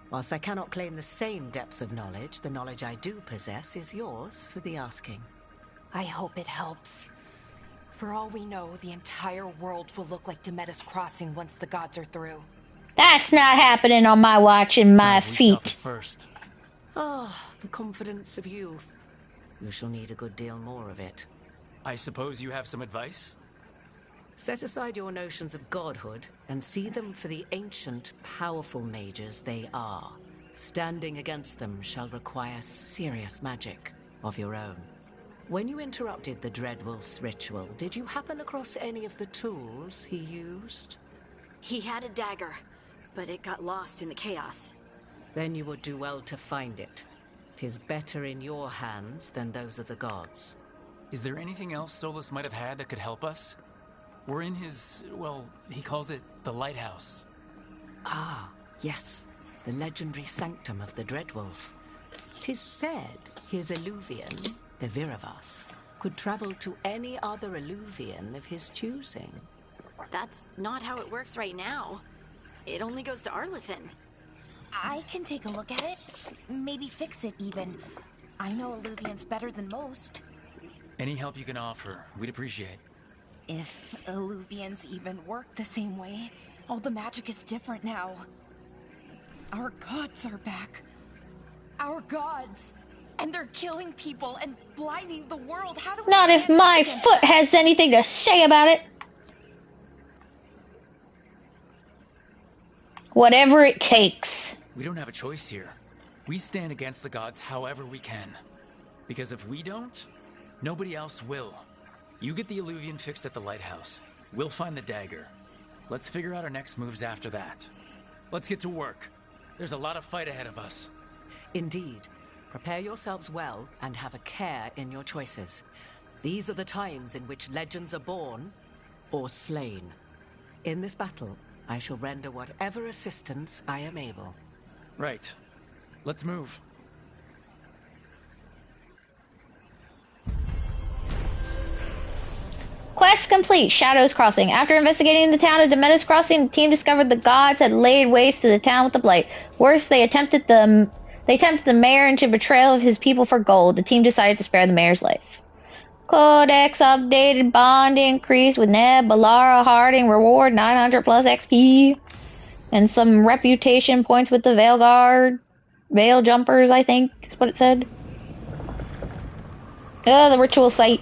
S15: Whilst I cannot claim the same depth of knowledge, the knowledge I do possess is yours for the asking.
S11: I hope it helps. For all we know, the entire world will look like Demetus Crossing once the gods are through.
S2: That's not happening on my watch and my feet.
S4: First.
S15: Ah, the confidence of youth. You shall need a good deal more of it.
S4: I suppose you have some advice?
S15: Set aside your notions of godhood and see them for the ancient, powerful mages they are. Standing against them shall require serious magic of your own. When you interrupted the Dreadwolf's ritual, did you happen across any of the tools he used?
S8: He had a dagger, but it got lost in the chaos.
S15: Then you would do well to find it. 'Tis better in your hands than those of the gods.
S4: Is there anything else Solus might have had that could help us? We're in his, well, he calls it the lighthouse.
S15: Ah, yes. The legendary sanctum of the Dreadwolf. 'Tis said his Illuvian, the Viravas, could travel to any other Illuvian of his choosing.
S8: That's not how it works right now. It only goes to Arlethan.
S11: I can take a look at it. Maybe fix it, even. I know Illuvians better than most.
S4: Any help you can offer, we'd appreciate.
S11: If Illuvians even work the same way, all the magic is different now. Our gods are back. Our gods!
S7: and they're killing people and blinding the world. How do we
S2: Not if
S7: stand
S2: my
S7: up against
S2: foot
S7: that?
S2: has anything to say about it. Whatever it takes.
S4: We don't have a choice here. We stand against the gods however we can. Because if we don't, nobody else will. You get the Illuvian fixed at the lighthouse. We'll find the dagger. Let's figure out our next moves after that. Let's get to work. There's a lot of fight ahead of us.
S15: Indeed. Prepare yourselves well and have a care in your choices. These are the times in which legends are born or slain. In this battle, I shall render whatever assistance I am able.
S4: Right. Let's move.
S2: Quest complete. Shadows Crossing. After investigating the town of Demetus Crossing, the team discovered the gods had laid waste to the town with the blight. Worse, they tempted the mayor into betrayal of his people for gold. The team decided to spare the mayor's life. Codex updated. Bond increased with Neb, Balara, Harding. Reward 900 plus XP. And some reputation points with the Veilguard. Veil Jumpers, I think, is what it said. The ritual site.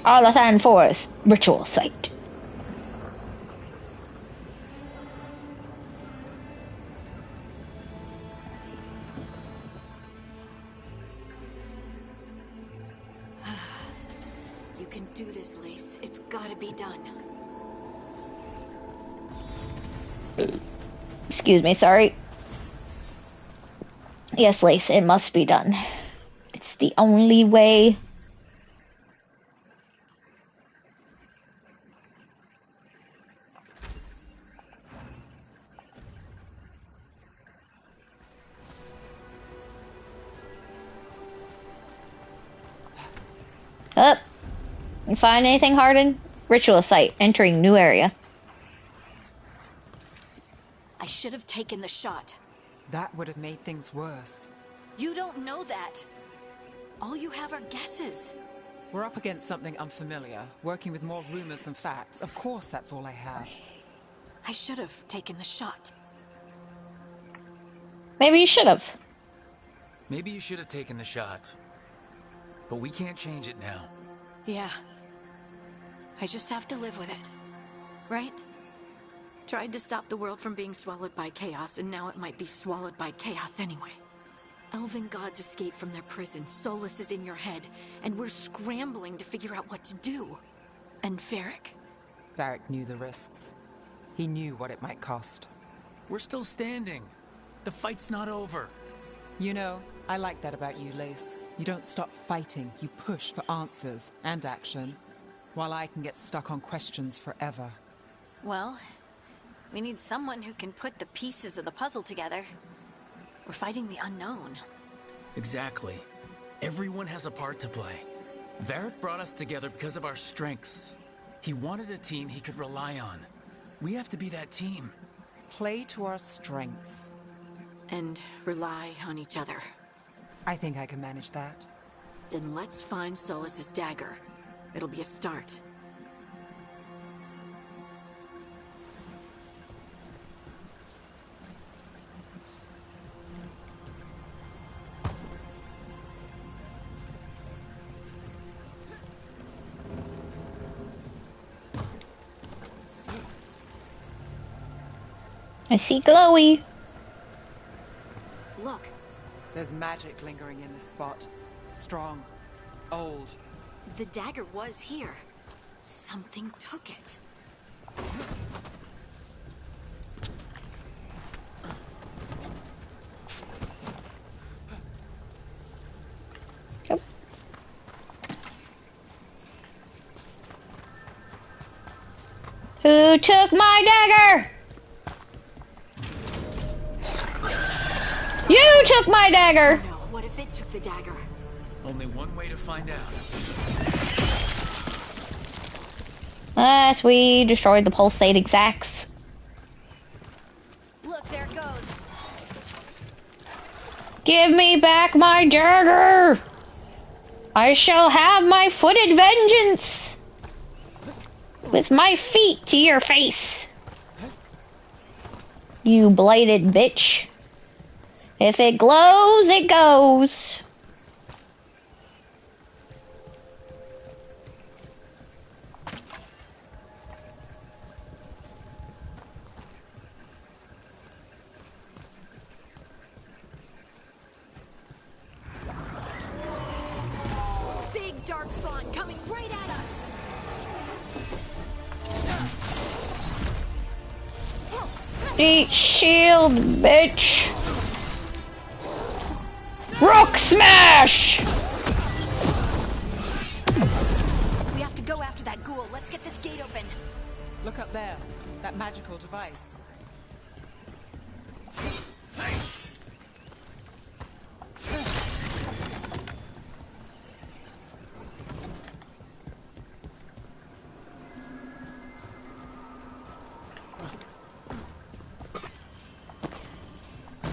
S2: Arlathan Forest ritual site.
S8: You can do this, Lace. It's gotta be done.
S2: Excuse me, sorry. Yes, Lace, it must be done. It's the only way. Up. You find anything, Hardin? Ritual site. Entering new area.
S8: I should have taken the shot.
S9: That would have made things worse.
S8: You don't know that. All you have are guesses.
S9: We're up against something unfamiliar, working with more rumors than facts. Of course, that's all I have.
S8: I should have taken the shot.
S2: Maybe you should have.
S4: Maybe you should have taken the shot. But we can't change it now.
S8: Yeah. I just have to live with it. Right? Tried to stop the world from being swallowed by chaos, and now it might be swallowed by chaos anyway. Elven gods escape from their prison, Solus is in your head, and we're scrambling to figure out what to do. And Varric?
S9: Varric knew the risks. He knew what it might cost.
S4: We're still standing. The fight's not over.
S9: You know, I like that about you, Lace. You don't stop fighting, you push for answers and action, while I can get stuck on questions forever.
S8: Well, we need someone who can put the pieces of the puzzle together. We're fighting the unknown.
S4: Exactly. Everyone has a part to play. Varric brought us together because of our strengths. He wanted a team he could rely on. We have to be that team.
S9: Play to our strengths.
S8: And rely on each other.
S9: I think I can manage that.
S8: Then let's find Solus's dagger. It'll be a start.
S2: I see glowy.
S8: Look.
S9: There's magic lingering in this spot. Strong. Old.
S8: The dagger was here. Something took it.
S2: Yep. Who took my dagger? You took my dagger!
S8: Oh no, what if it took the dagger?
S4: Only one way to find out.
S2: Yes, we destroyed the pulsating sacks.
S8: Look, there it goes.
S2: Give me back my dagger! I shall have my footed vengeance! With my feet to your face! You blighted bitch. If it glows, it goes.
S8: Big darkspawn coming right at us.
S2: Eat shield, bitch. Rock smash!
S8: We have to go after that ghoul. Let's get this gate open.
S9: Look up there. That magical device.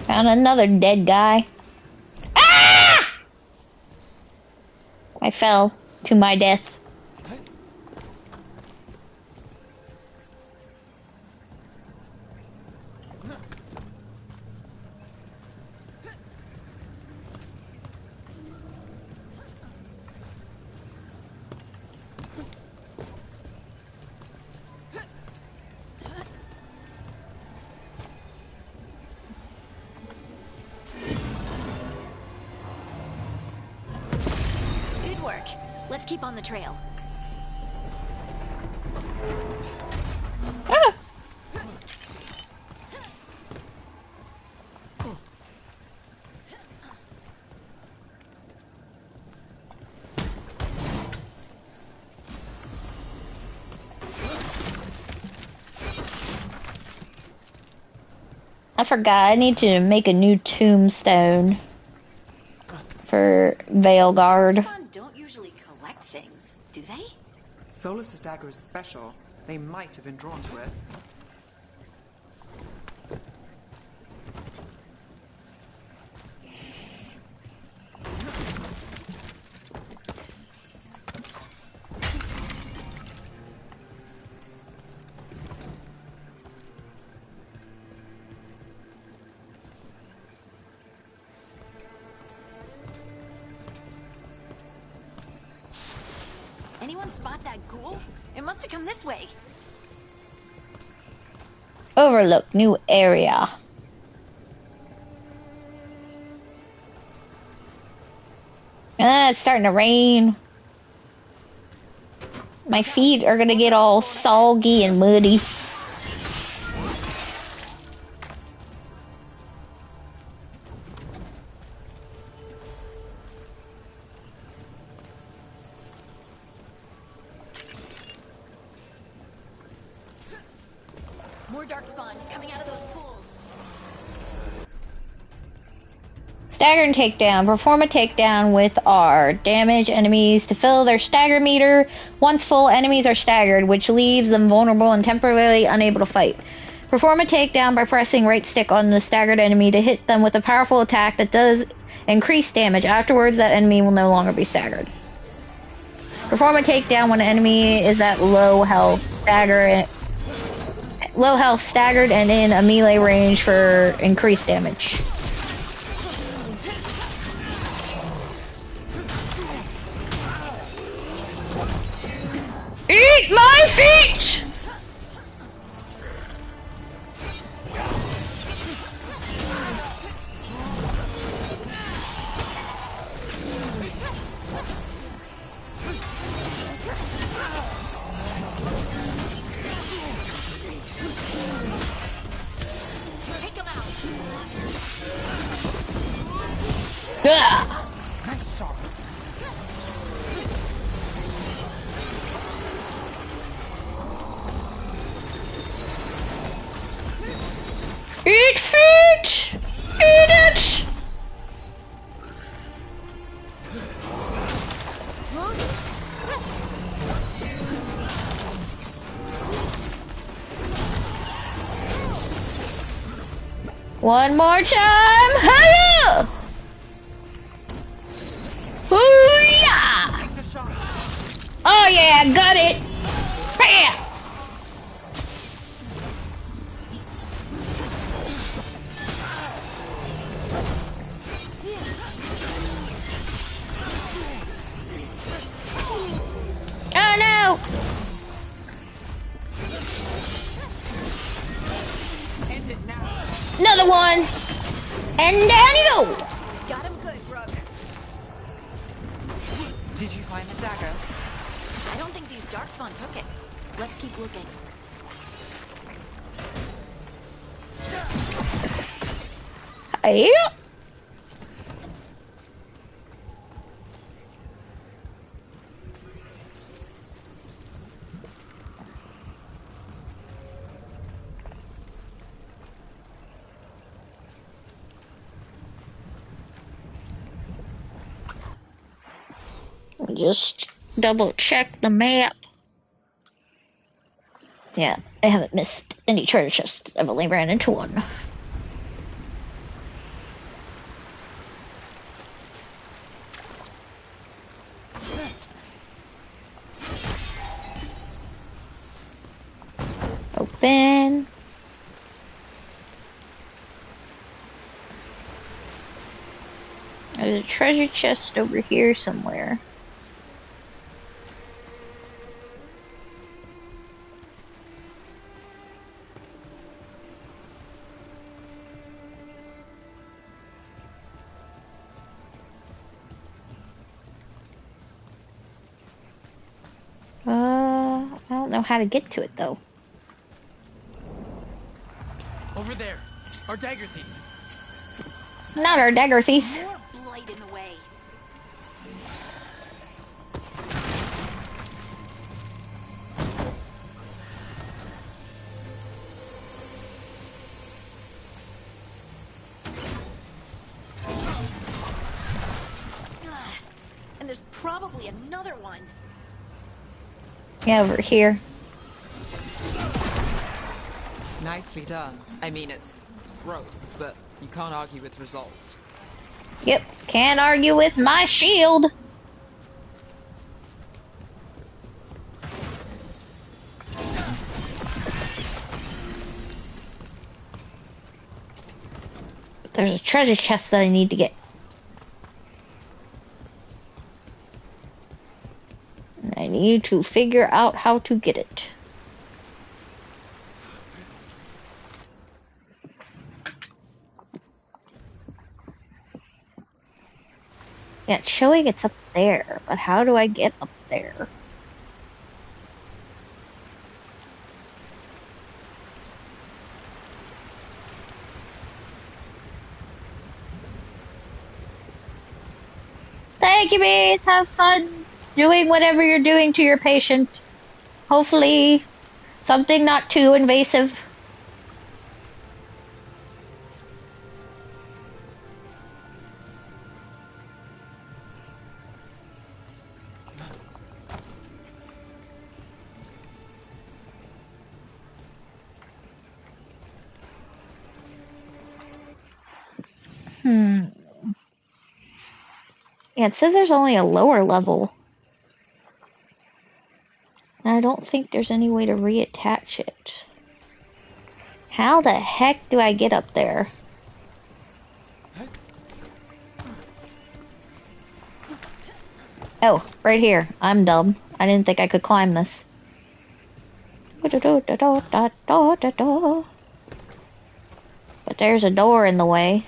S2: Found another dead guy. Ah! I fell to my death.
S8: Good work. Let's keep on the trail.
S2: Ah! I forgot, I need to make a new tombstone for Veilguard.
S8: Darkspawn don't usually collect things, do they?
S9: Solus's dagger is special. They might have been drawn to it.
S8: Anyone spot that ghoul? It must have come this way.
S2: Overlook, new area. Ah, it's starting to rain. My feet are gonna get all soggy and muddy.
S8: More darkspawn coming out of those pools.
S2: Stagger and takedown. Perform a takedown with R. Damage enemies to fill their stagger meter. Once full, enemies are staggered, which leaves them vulnerable and temporarily unable to fight. Perform a takedown by pressing right stick on the staggered enemy to hit them with a powerful attack that does increase damage. Afterwards, that enemy will no longer be staggered. Perform a takedown when an enemy is at low health, staggered and in a melee range for increased damage. Eat my feet!
S8: Take him out.
S2: Ah! Eat feet! Eat it! One more time! Hiya! Hoo-yah! Oh yeah, got it! Bam! Another one! And down you go!
S8: Got him good, Brooke.
S9: Did you find the dagger?
S8: I don't think these darkspawn took it. Let's keep looking.
S2: Yeah. Just double check the map. Yeah, I haven't missed any treasure chests. I've only ran into one. Open. There's a treasure chest over here somewhere. I don't know how to get to it though.
S4: Over there, our dagger thief.
S2: Not our dagger thief.
S8: More blight in the way. And there's probably another one.
S2: Yeah, over here.
S9: Nicely done. I mean, it's gross, but you can't argue with results.
S2: Yep, can't argue with my shield. There's a treasure chest that I need to get. And I need to figure out how to get it. Yeah, it's showing it's up there, but how do I get up there? Thank you, bees. Have fun doing whatever you're doing to your patient. Hopefully, something not too invasive. Yeah, it says there's only a lower level. And I don't think there's any way to reattach it. How the heck do I get up there? Oh, right here. I'm dumb. I didn't think I could climb this. But there's a door in the way.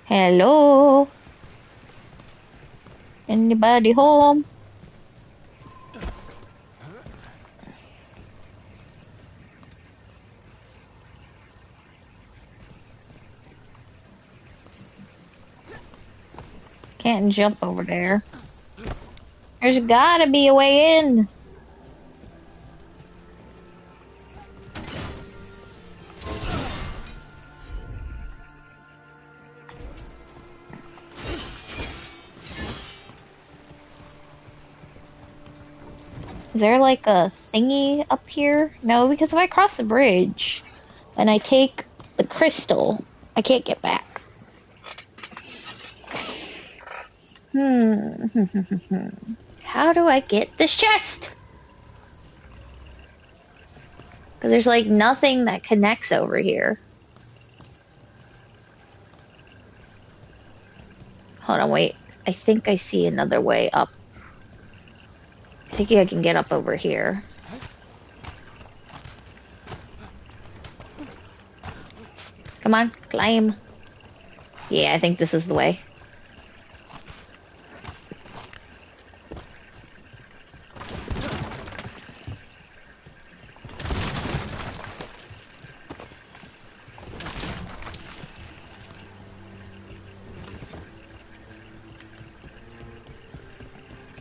S2: Hello? Anybody home? Can't jump over there. There's gotta be a way in. Is there like a thingy up here? No, because if I cross the bridge and I take the crystal, I can't get back. How do I get this chest? Because there's like nothing that connects over here. Hold on, wait. I think I see another way up. I think I can get up over here. Come on, climb. Yeah, I think this is the way.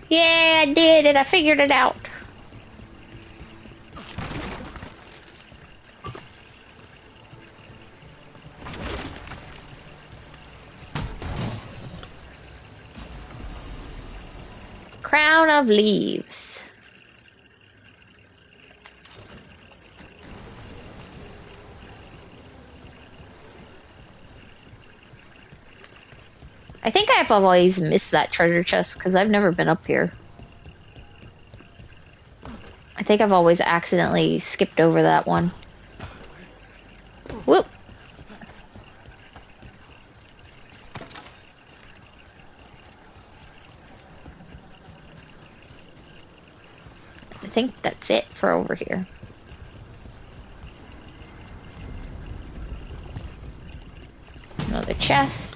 S2: Yeah, I did it. I figured it out. Crown of leaves. I think I've always missed that treasure chest because I've never been up here. I think I've always accidentally skipped over that one. Whoop! I think that's it for over here. Another chest.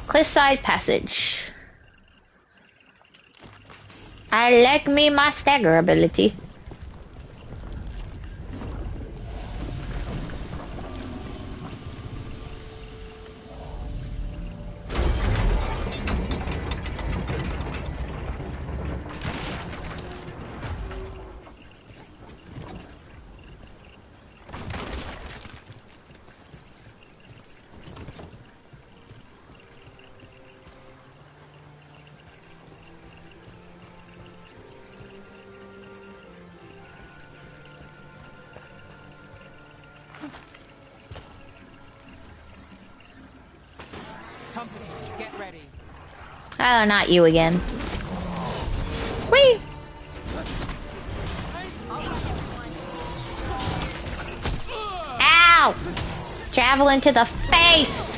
S2: Cliffside passage. I like me my stagger ability.
S9: Company, get ready.
S2: Oh, not you again. Whee! Ow! Javelin to the face!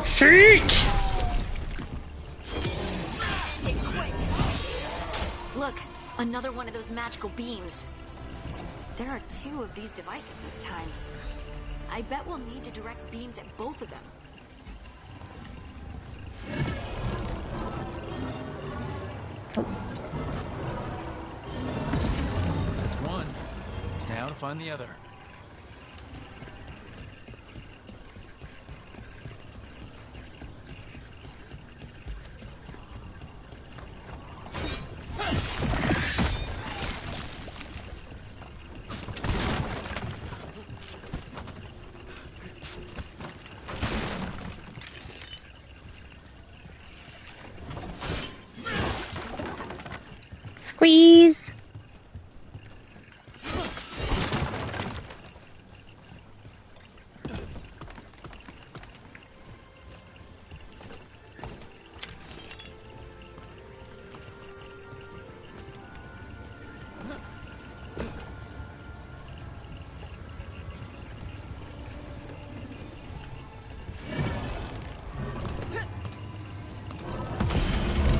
S2: Shoot!
S8: Look, another one of those magical beams. There are 2 of these devices this time. I bet we'll need to direct beams at both of them.
S4: That's one. Now to find the other.
S2: Squeeze!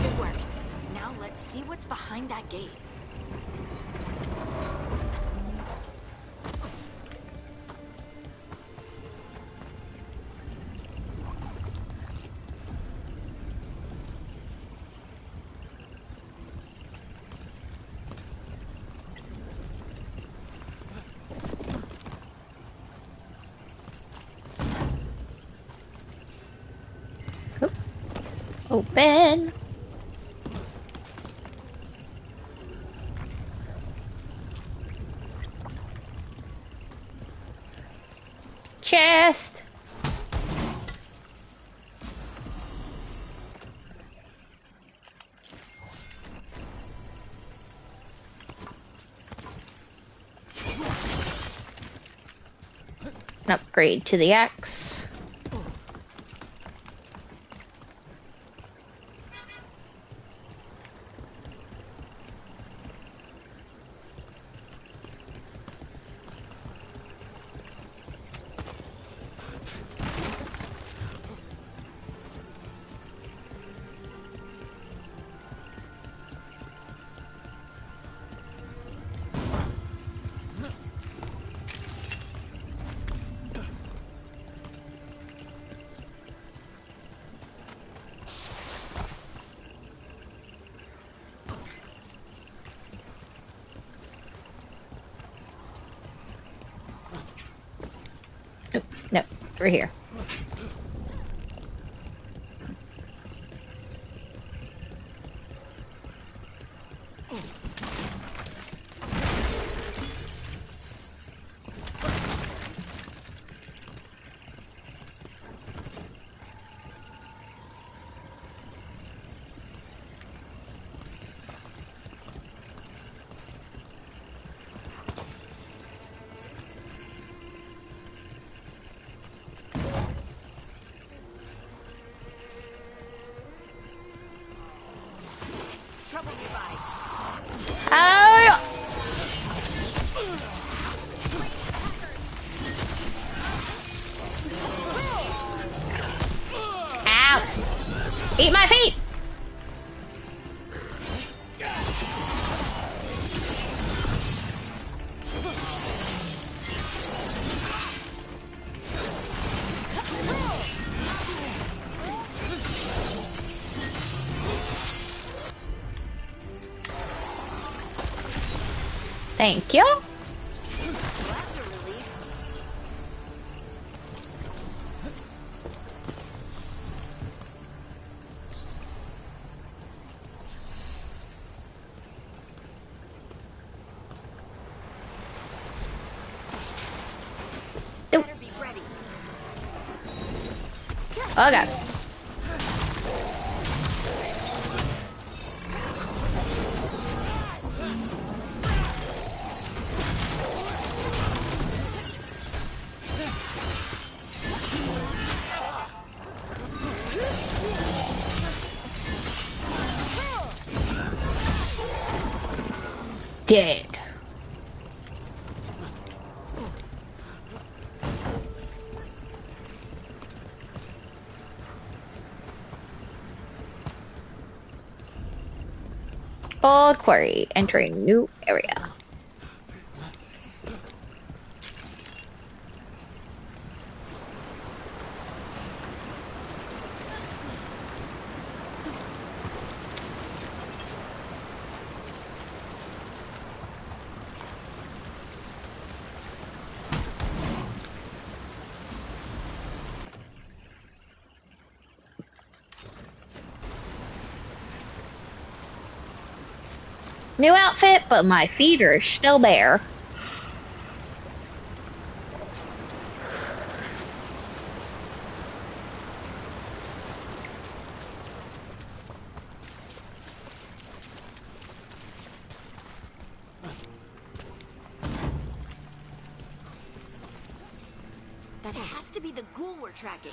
S8: Good work. Now let's see what's behind that gate.
S2: Open! Chest! Upgrade to the axe. No, we're here. Oh! Ow! Eat my feet! Thank you.
S8: That's a relief. Better be ready.
S2: Oh god. Dead. Old quarry, entering new area. New outfit, but my feet are still bare.
S8: That has to be the ghoul we're tracking.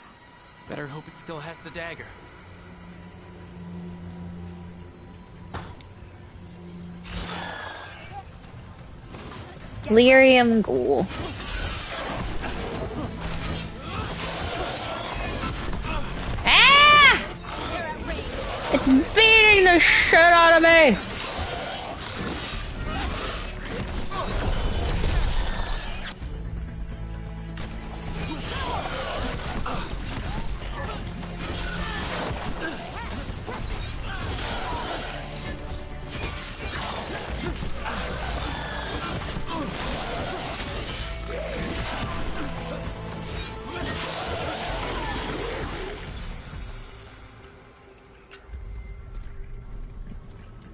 S4: Better hope it still has the dagger.
S2: Lyrium ghoul. Ah! It's beating the shit out of me!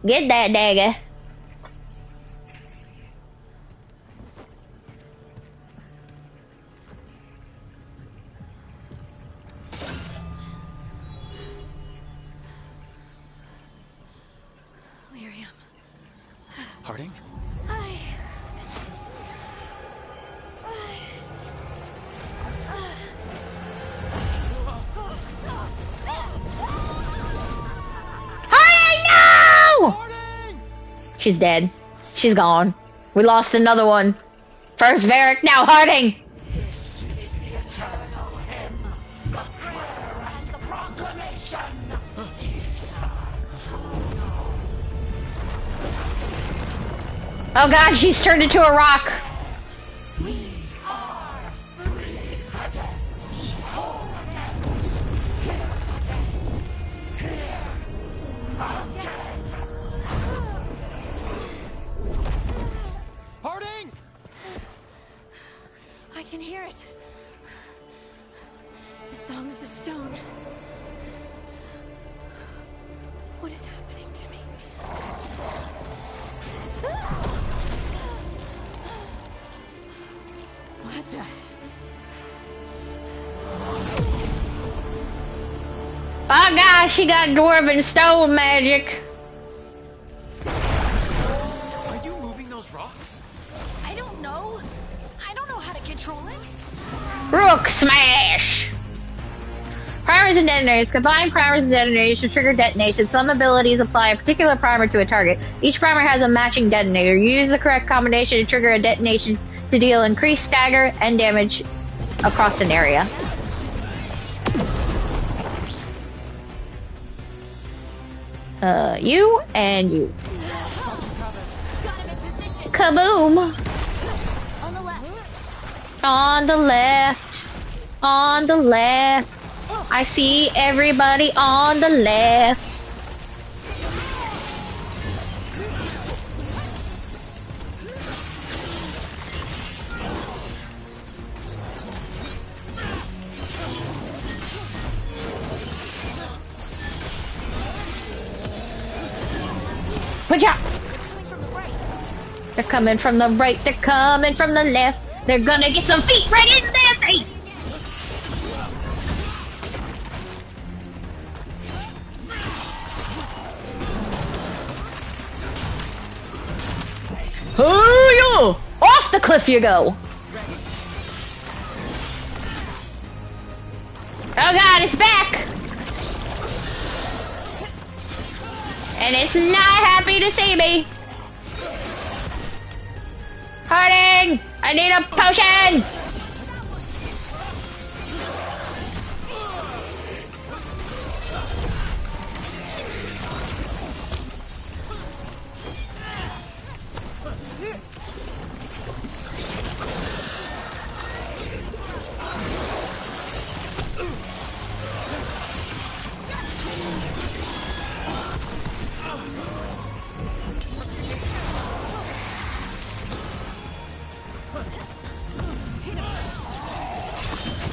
S2: Get that dagger.
S8: Lyrium.
S2: She's dead. She's gone. We lost another one. First Varric, now Harding!
S14: This is the eternal hymn, the prayer and the proclamation.
S2: Oh god, she's turned into a rock.
S14: We are free again. Whole again. Here again.
S9: Harding!
S7: I can hear it. The song of the stone. What is happening to me? What the?
S2: Oh god, she got dwarven stone magic.
S4: Are you moving those rocks?
S8: I don't know. I don't know how to control it.
S2: Rook smash! Primers and detonators. Combine primers and detonators to trigger detonation. Some abilities apply a particular primer to a target. Each primer has a matching detonator. Use the correct combination to trigger a detonation to deal increased stagger and damage across an area. You and you. Kaboom!
S8: On the left.
S2: On the left. On the left. I see everybody on the left. Good job. They're coming from the right. They're coming from the left. They're gonna get some feet right in their face. Oh, yo! Off the cliff you go! Oh god, it's back! And it's not happy to see me! Harding! I need a potion!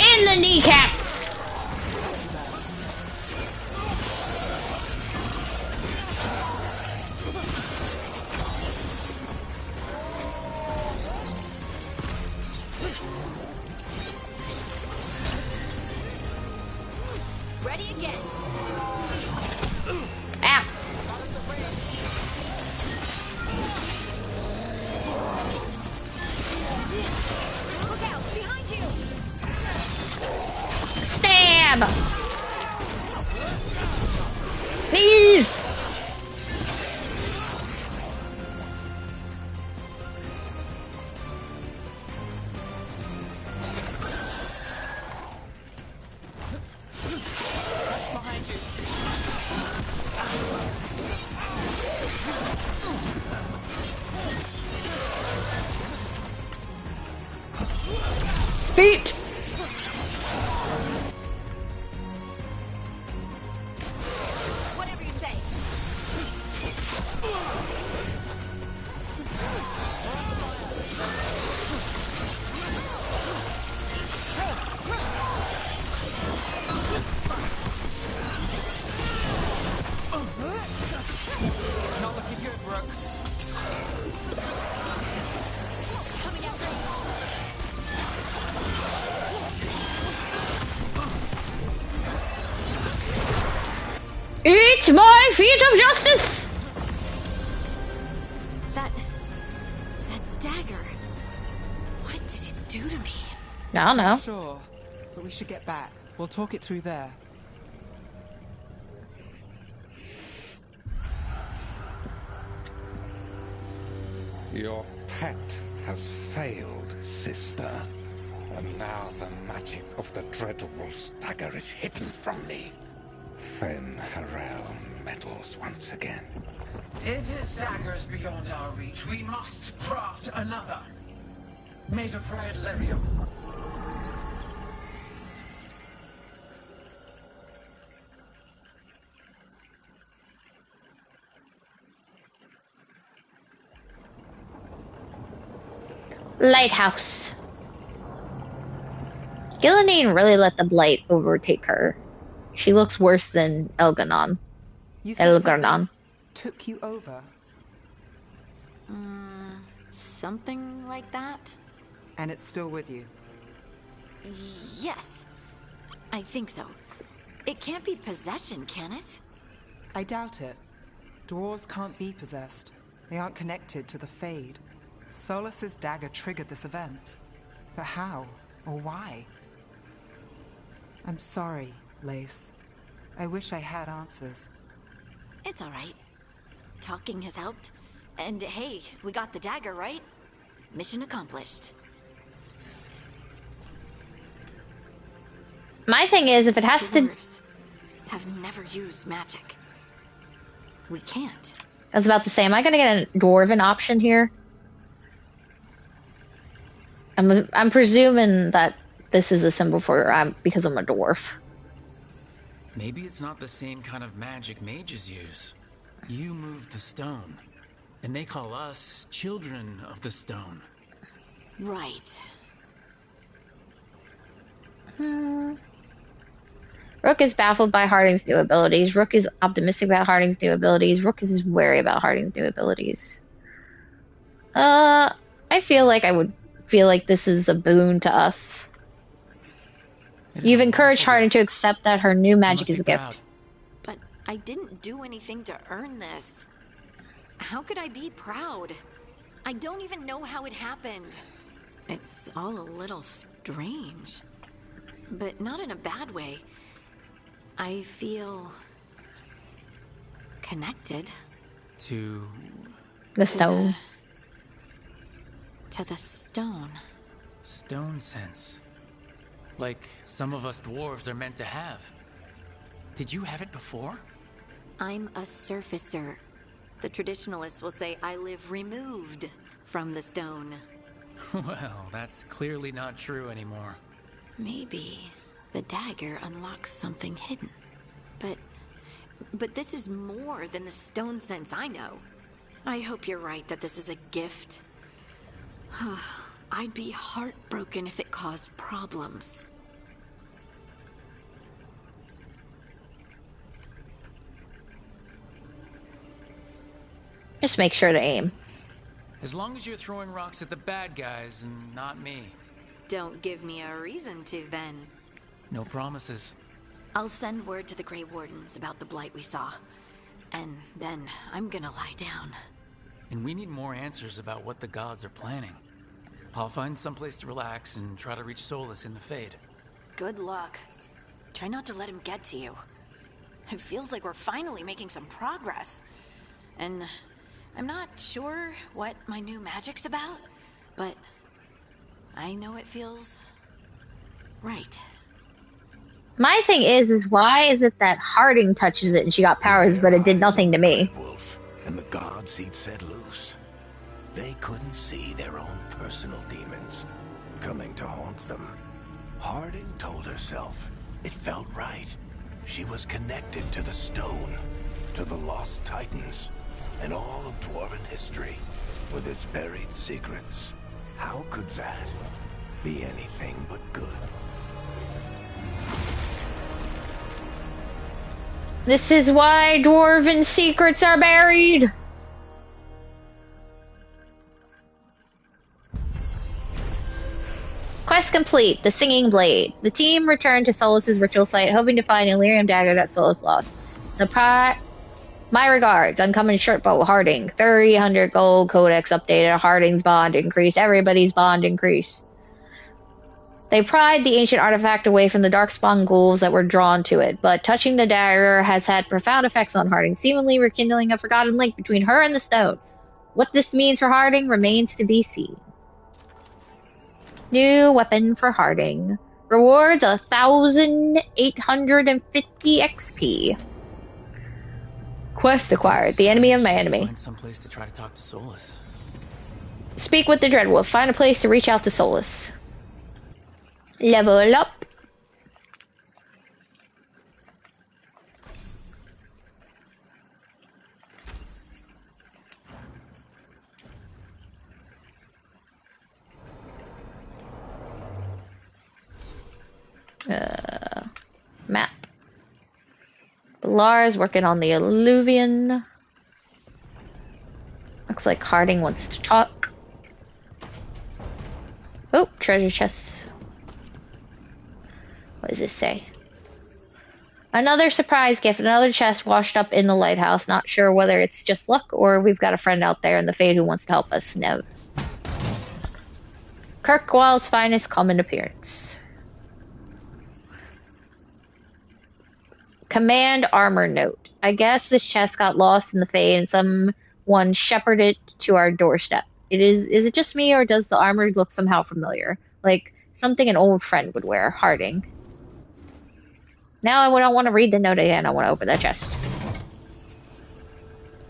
S2: In the kneecaps!
S8: Ready again.
S2: Ow.
S8: Look out, behind you.
S2: Stab! Knees! Feet!
S8: Whatever you say.
S9: Not looking good, Brooke.
S8: Coming out range.
S2: Eat my feet of justice!
S8: That dagger. What did it do to me?
S2: I don't know.
S9: Sure, but we should get back. We'll talk it through there.
S16: Your pet has failed, sister. And now the magic of the Dreadwolf's dagger is hidden from me. Fen-Harel meddles once again.
S14: If his dagger's beyond our reach, we must craft another. Made of red lyrium.
S2: Lighthouse. Gillenane really let the blight overtake her. She looks worse than Elgar'nan.
S9: You said something
S2: Elgar'nan.
S9: took you over.
S8: Something like that?
S9: And it's still with you?
S8: Yes. I think so. It can't be possession, can it?
S9: I doubt it. Dwarves can't be possessed. They aren't connected to the Fade. Solus's dagger triggered this event. But how? Or why? I'm sorry, Lace. I wish I had answers.
S8: It's all right. Talking has helped. And hey, we got the dagger, right? Mission accomplished.
S2: My thing is, if it has to...
S8: Dwarves have never used magic. We can't.
S2: I was about to say, am I going to get a dwarven option here? I'm presuming that this is a symbol for because I'm a dwarf.
S4: Maybe it's not the same kind of magic mages use. You moved the stone, and they call us children of the stone.
S8: Right.
S2: Rook is baffled by Harding's new abilities. Rook is optimistic about Harding's new abilities. Rook is wary about Harding's new abilities. I feel like I would feel like this is a boon to us. You've encouraged Harding to accept that her new magic is a gift.
S8: But I didn't do anything to earn this. How could I be proud? I don't even know how it happened. It's all a little strange. But not in a bad way. I feel... connected.
S4: To...
S2: the stone.
S8: To the stone.
S4: Stone sense. Like some of us dwarves are meant to have. Did you have it before?
S8: I'm a surfacer. The traditionalists will say I live removed from the stone.
S4: Well, that's clearly not true anymore.
S8: Maybe the dagger unlocks something hidden. But this is more than the stone sense I know. I hope you're right that this is a gift. I'd be heartbroken if it caused problems.
S2: Just make sure to aim.
S4: As long as you're throwing rocks at the bad guys and not me.
S8: Don't give me a reason to, then.
S4: No promises.
S8: I'll send word to the Grey Wardens about the blight we saw. And then I'm gonna lie down.
S4: And we need more answers about what the gods are planning. I'll find someplace to relax and try to reach Solus in the Fade.
S8: Good luck. Try not to let him get to you. It feels like we're finally making some progress. And I'm not sure what my new magic's about, but I know it feels right.
S2: My thing is why is it that Harding touches it and she got powers, but it did nothing to me?
S1: Wolf and the gods he'd set loose. They couldn't see their own personal demons coming to haunt them. Harding told herself it felt right. She was connected to the stone, to the lost titans, and all of dwarven history with its buried secrets. How could that be anything but good?
S2: This is why dwarven secrets are buried. Quest complete. The Singing Blade. The team returned to Solus's ritual site, hoping to find an Illyrium dagger that Solus lost. My regards. Uncommon shortbow Harding. 300 gold codex updated. Harding's bond increased. Everybody's bond increased. They pried the ancient artifact away from the darkspawn ghouls that were drawn to it, but touching the dagger has had profound effects on Harding, seemingly rekindling a forgotten link between her and the stone. What this means for Harding remains to be seen. New weapon for Harding. Rewards 1,850 XP. Quest acquired. The enemy of my enemy.
S4: Find some place to try to talk to Solus.
S2: Speak with the Dreadwolf. Find a place to reach out to Solus. Level up. Map. Lara's working on the Alluvion. Looks like Harding wants to talk. Oh, treasure chest. What does this say? Another surprise gift, another chest washed up in the lighthouse. Not sure whether it's just luck or we've got a friend out there in the Fade who wants to help us. No. Kirkwall's finest common appearance. Command armor note. I guess this chest got lost in the Fade and someone shepherded it to our doorstep. Is it just me or does the armor look somehow familiar? Like something an old friend would wear. Harding. Now I don't want to read the note again. I want to open that chest.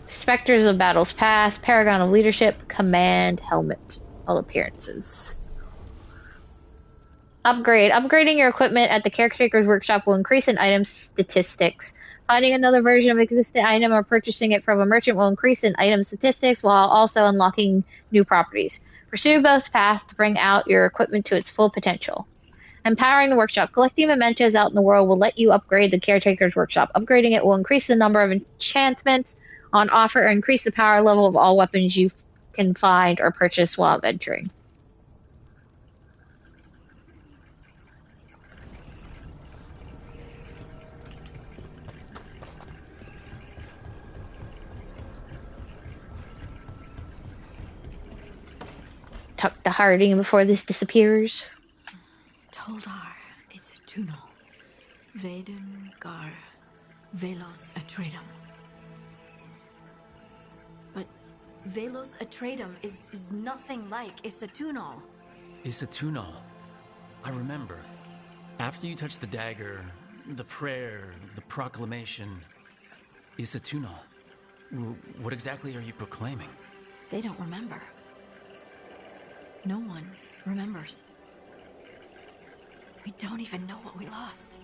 S2: Specters of battles past. Paragon of leadership. Command helmet. All appearances. Upgrade. Upgrading your equipment at the Caretaker's Workshop will increase an item's statistics. Finding another version of an existing item or purchasing it from a merchant will increase an item's statistics while also unlocking new properties. Pursue both paths to bring out your equipment to its full potential. Empowering the workshop. Collecting mementos out in the world will let you upgrade the Caretaker's Workshop. Upgrading it will increase the number of enchantments on offer or increase the power level of all weapons you can find or purchase while venturing. Talk to Harding before this disappears.
S8: Toldar, it's a tunnel. Veilguard, Velos Atreidim. But Velos Atreidim is nothing like Isatunal.
S4: Isatunal. I remember. After you touched the dagger, the prayer, the proclamation. Isatunal. What exactly are you proclaiming?
S8: They don't remember. No one remembers. We don't even know what we lost.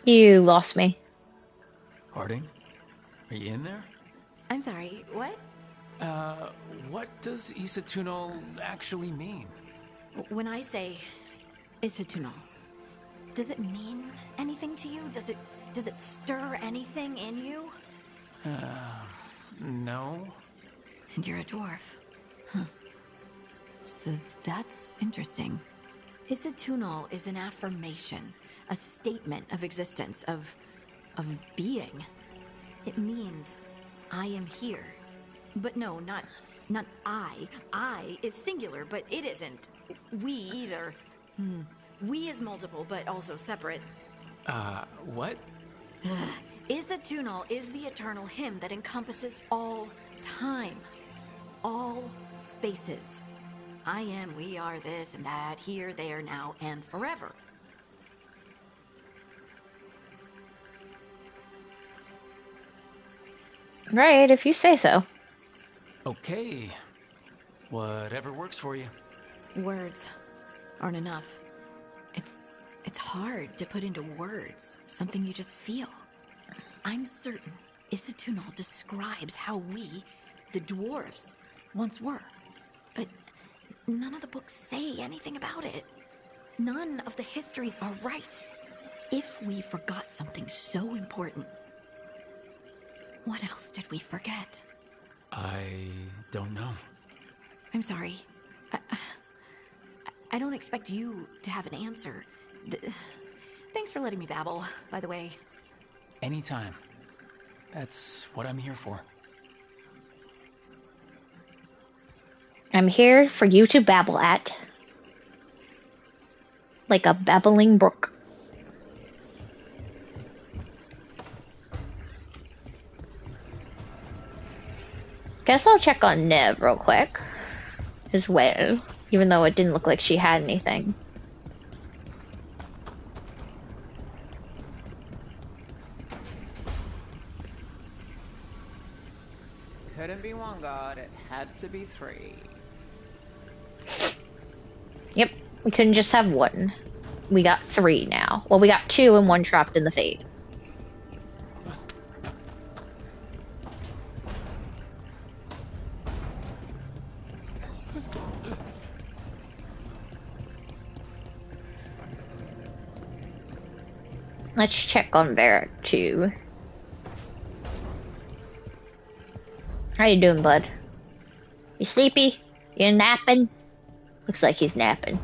S2: You lost me.
S4: Harding? Are you in there?
S8: I'm sorry, what?
S4: What does Isatunal actually mean?
S8: When I say Isatunal, does it mean anything to you? Does it stir anything in you?
S4: No.
S8: And you're a dwarf. Huh. So that's interesting. Isatunal is an affirmation, a statement of existence, of being. It means I am here. But no, not I. I is singular, but it isn't. We either. We is multiple, but also separate.
S4: What?
S8: Isatunal is the eternal hymn that encompasses all time, all spaces. I am, we are, this and that, here, there, now, and forever.
S2: Right, if you say so.
S4: Okay. Whatever works for you.
S8: Words aren't enough. It's hard to put into words, something you just feel. I'm certain Isatunal describes how we, the dwarves, once were. But none of the books say anything about it. None of the histories are right. If we forgot something so important, what else did we forget?
S4: I don't know.
S8: I'm sorry. I don't expect you to have an answer. Thanks for letting me babble, by the way.
S4: Anytime. That's what I'm here for.
S2: I'm here for you to babble at. Like a babbling brook. Guess I'll check on Nev real quick as well, even though it didn't look like she had anything.
S17: Couldn't be one god, it had to be 3.
S2: Yep, we couldn't just have one. We got 3 now. Well, we got 2 and 1 trapped in the Fade. Let's check on Varric too. How you doing, bud? You sleepy? You napping? Looks like he's napping.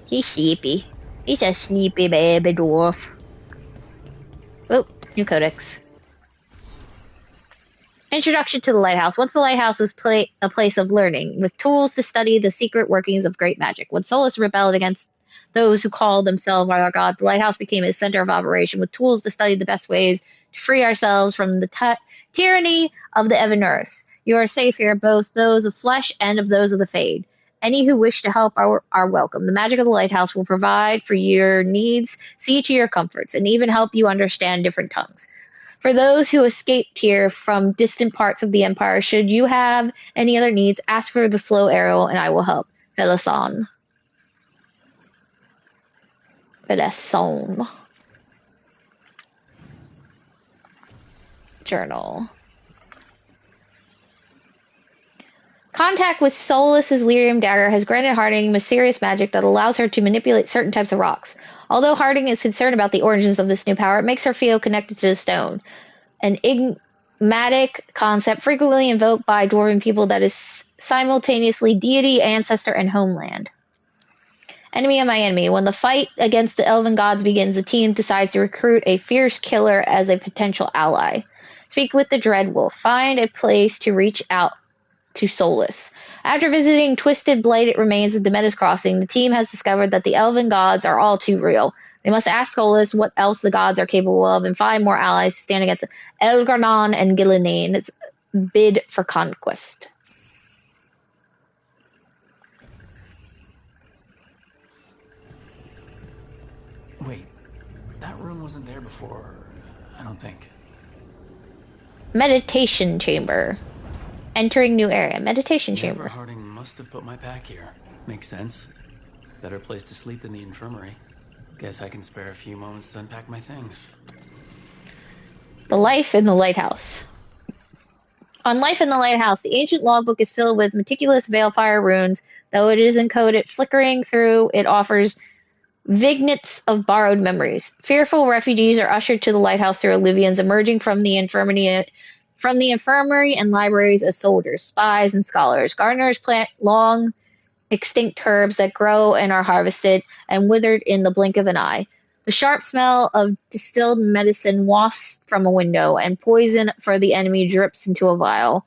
S2: He's sleepy. He's a sleepy baby dwarf. Oh, new codex. Introduction to the Lighthouse. Once the Lighthouse was a place of learning, with tools to study the secret workings of great magic. When Solus rebelled against those who called themselves our god, the Lighthouse became its center of operation, with tools to study the best ways to free ourselves from the tyranny of the Evanurus. You are safe here, both those of flesh and of those of the Fade. Any who wish to help are welcome. The magic of the Lighthouse will provide for your needs, see to your comforts, and even help you understand different tongues. For those who escaped here from distant parts of the Empire, should you have any other needs, ask for the slow arrow and I will help. Felason. Journal. Contact with Solus's lyrium dagger has granted Harding mysterious magic that allows her to manipulate certain types of rocks. Although Harding is concerned about the origins of this new power, it makes her feel connected to the stone. An enigmatic concept frequently invoked by dwarven people that is simultaneously deity, ancestor, and homeland. Enemy of my enemy. When the fight against the elven gods begins, the team decides to recruit a fierce killer as a potential ally. Speak with the Dreadwolf. Find a place to reach out to Solus. After visiting twisted, blighted remains of Demetus Crossing, the team has discovered that the elven gods are all too real. They must ask Solus what else the gods are capable of and find more allies to stand against Elgarnon and Gillinane. It's bid for conquest.
S4: Wait, that room wasn't there before, I don't think.
S2: Meditation chamber. Entering new area. Meditation chamber.
S4: Harding must have put my pack here. Makes sense. Better place to sleep than the infirmary. Guess I can spare a few moments to unpack my things.
S2: The life in the lighthouse. On Life in the Lighthouse, the ancient logbook is filled with meticulous Veilfire runes. Though it is encoded, flickering through, it offers vignettes of borrowed memories. Fearful refugees are ushered to the lighthouse through Illuvians emerging from the infirmary and libraries as soldiers, spies, and scholars. Gardeners plant long extinct herbs that grow and are harvested and withered in the blink of an eye. The sharp smell of distilled medicine wafts from a window, and poison for the enemy drips into a vial.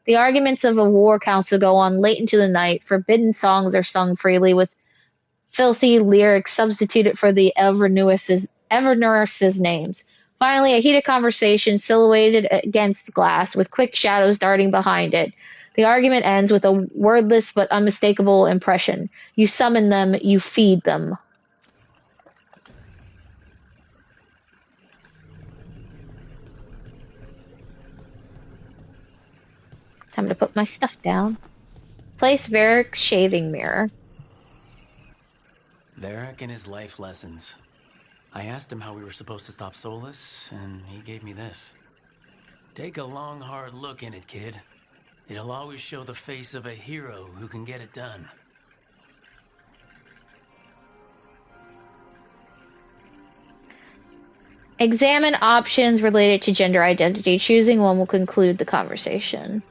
S2: The arguments of a war council go on late into the night. Forbidden songs are sung freely, with filthy lyrics substituted for the Evernurse's names. Finally, a heated conversation silhouetted against glass, with quick shadows darting behind it. The argument ends with a wordless but unmistakable impression. You summon them, you feed them. Time to put my stuff down. Place Varric's shaving mirror.
S4: Varric and his life lessons. I asked him how we were supposed to stop Solus, and he gave me this. Take a long, hard look in it, kid. It'll always show the face of a hero who can get it done.
S2: Examine options related to gender identity. Choosing one will conclude the conversation.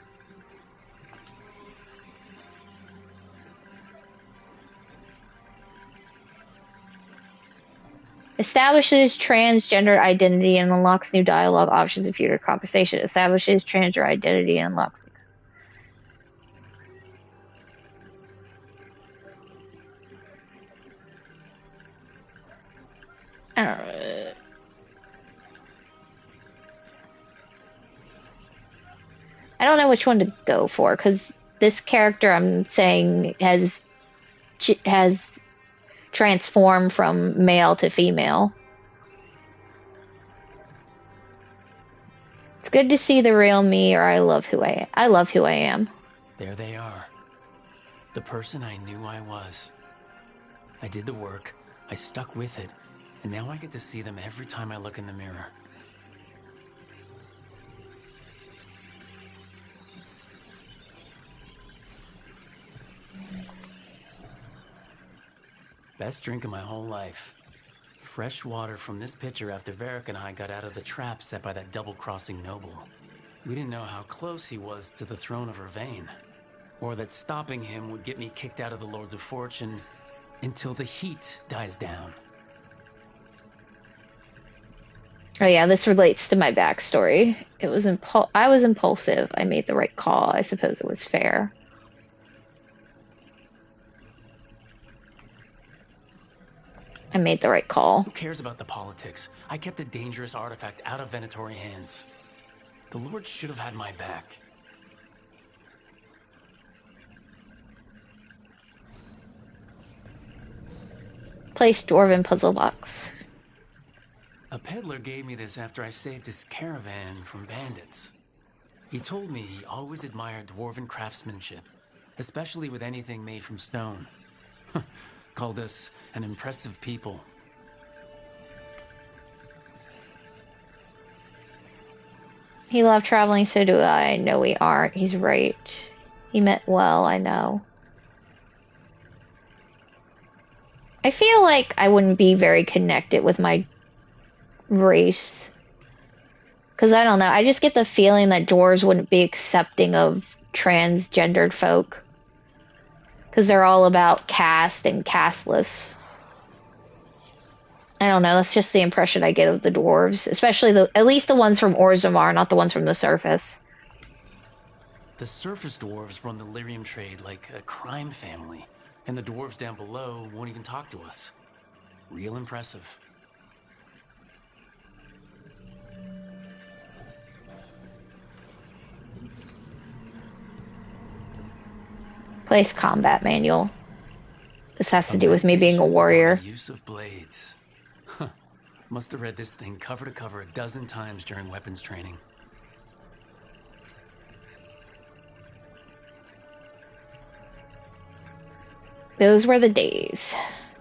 S2: Establishes transgender identity and unlocks new dialogue options in future conversation. Establishes transgender identity and unlocks. I don't know. I don't know which one to go for, because this character I'm saying has transformed from male to female. It's good to see the real me, or I love who I am.
S4: There they are. The person I knew I was. I did the work, I stuck with it, and now I get to see them every time I look in the mirror. Best drink of my whole life. Fresh water from this pitcher after Varric and I got out of the trap set by that double-crossing noble. We didn't know how close he was to the throne of Vervain, or that stopping him would get me kicked out of the Lords of Fortune until the heat dies down.
S2: Oh yeah, this relates to my backstory. I was impulsive. I made the right call. I suppose it was fair. I made the right call.
S4: Who cares about the politics? I kept a dangerous artifact out of Venatori hands. The Lord should have had my back.
S2: Place dwarven puzzle box.
S4: A peddler gave me this after I saved his caravan from bandits. He told me he always admired dwarven craftsmanship, especially with anything made from stone. Called us an impressive people.
S2: He loved traveling, so do I. No, we aren't. He's right. He meant well, I know. I feel like I wouldn't be very connected with my race. Because I don't know. I just get the feeling that dwarves wouldn't be accepting of transgendered folk. Because they're all about caste and casteless. I don't know, that's just the impression I get of the dwarves. Especially, at least the ones from Orzammar, not the ones from the surface.
S4: The surface dwarves run the lyrium trade like a crime family. And the dwarves down below won't even talk to us. Real impressive.
S2: Place combat manual. This has to do with me being a warrior.
S4: Use of blades. Must have read this thing cover to cover a dozen times during weapons training.
S2: Those were the days.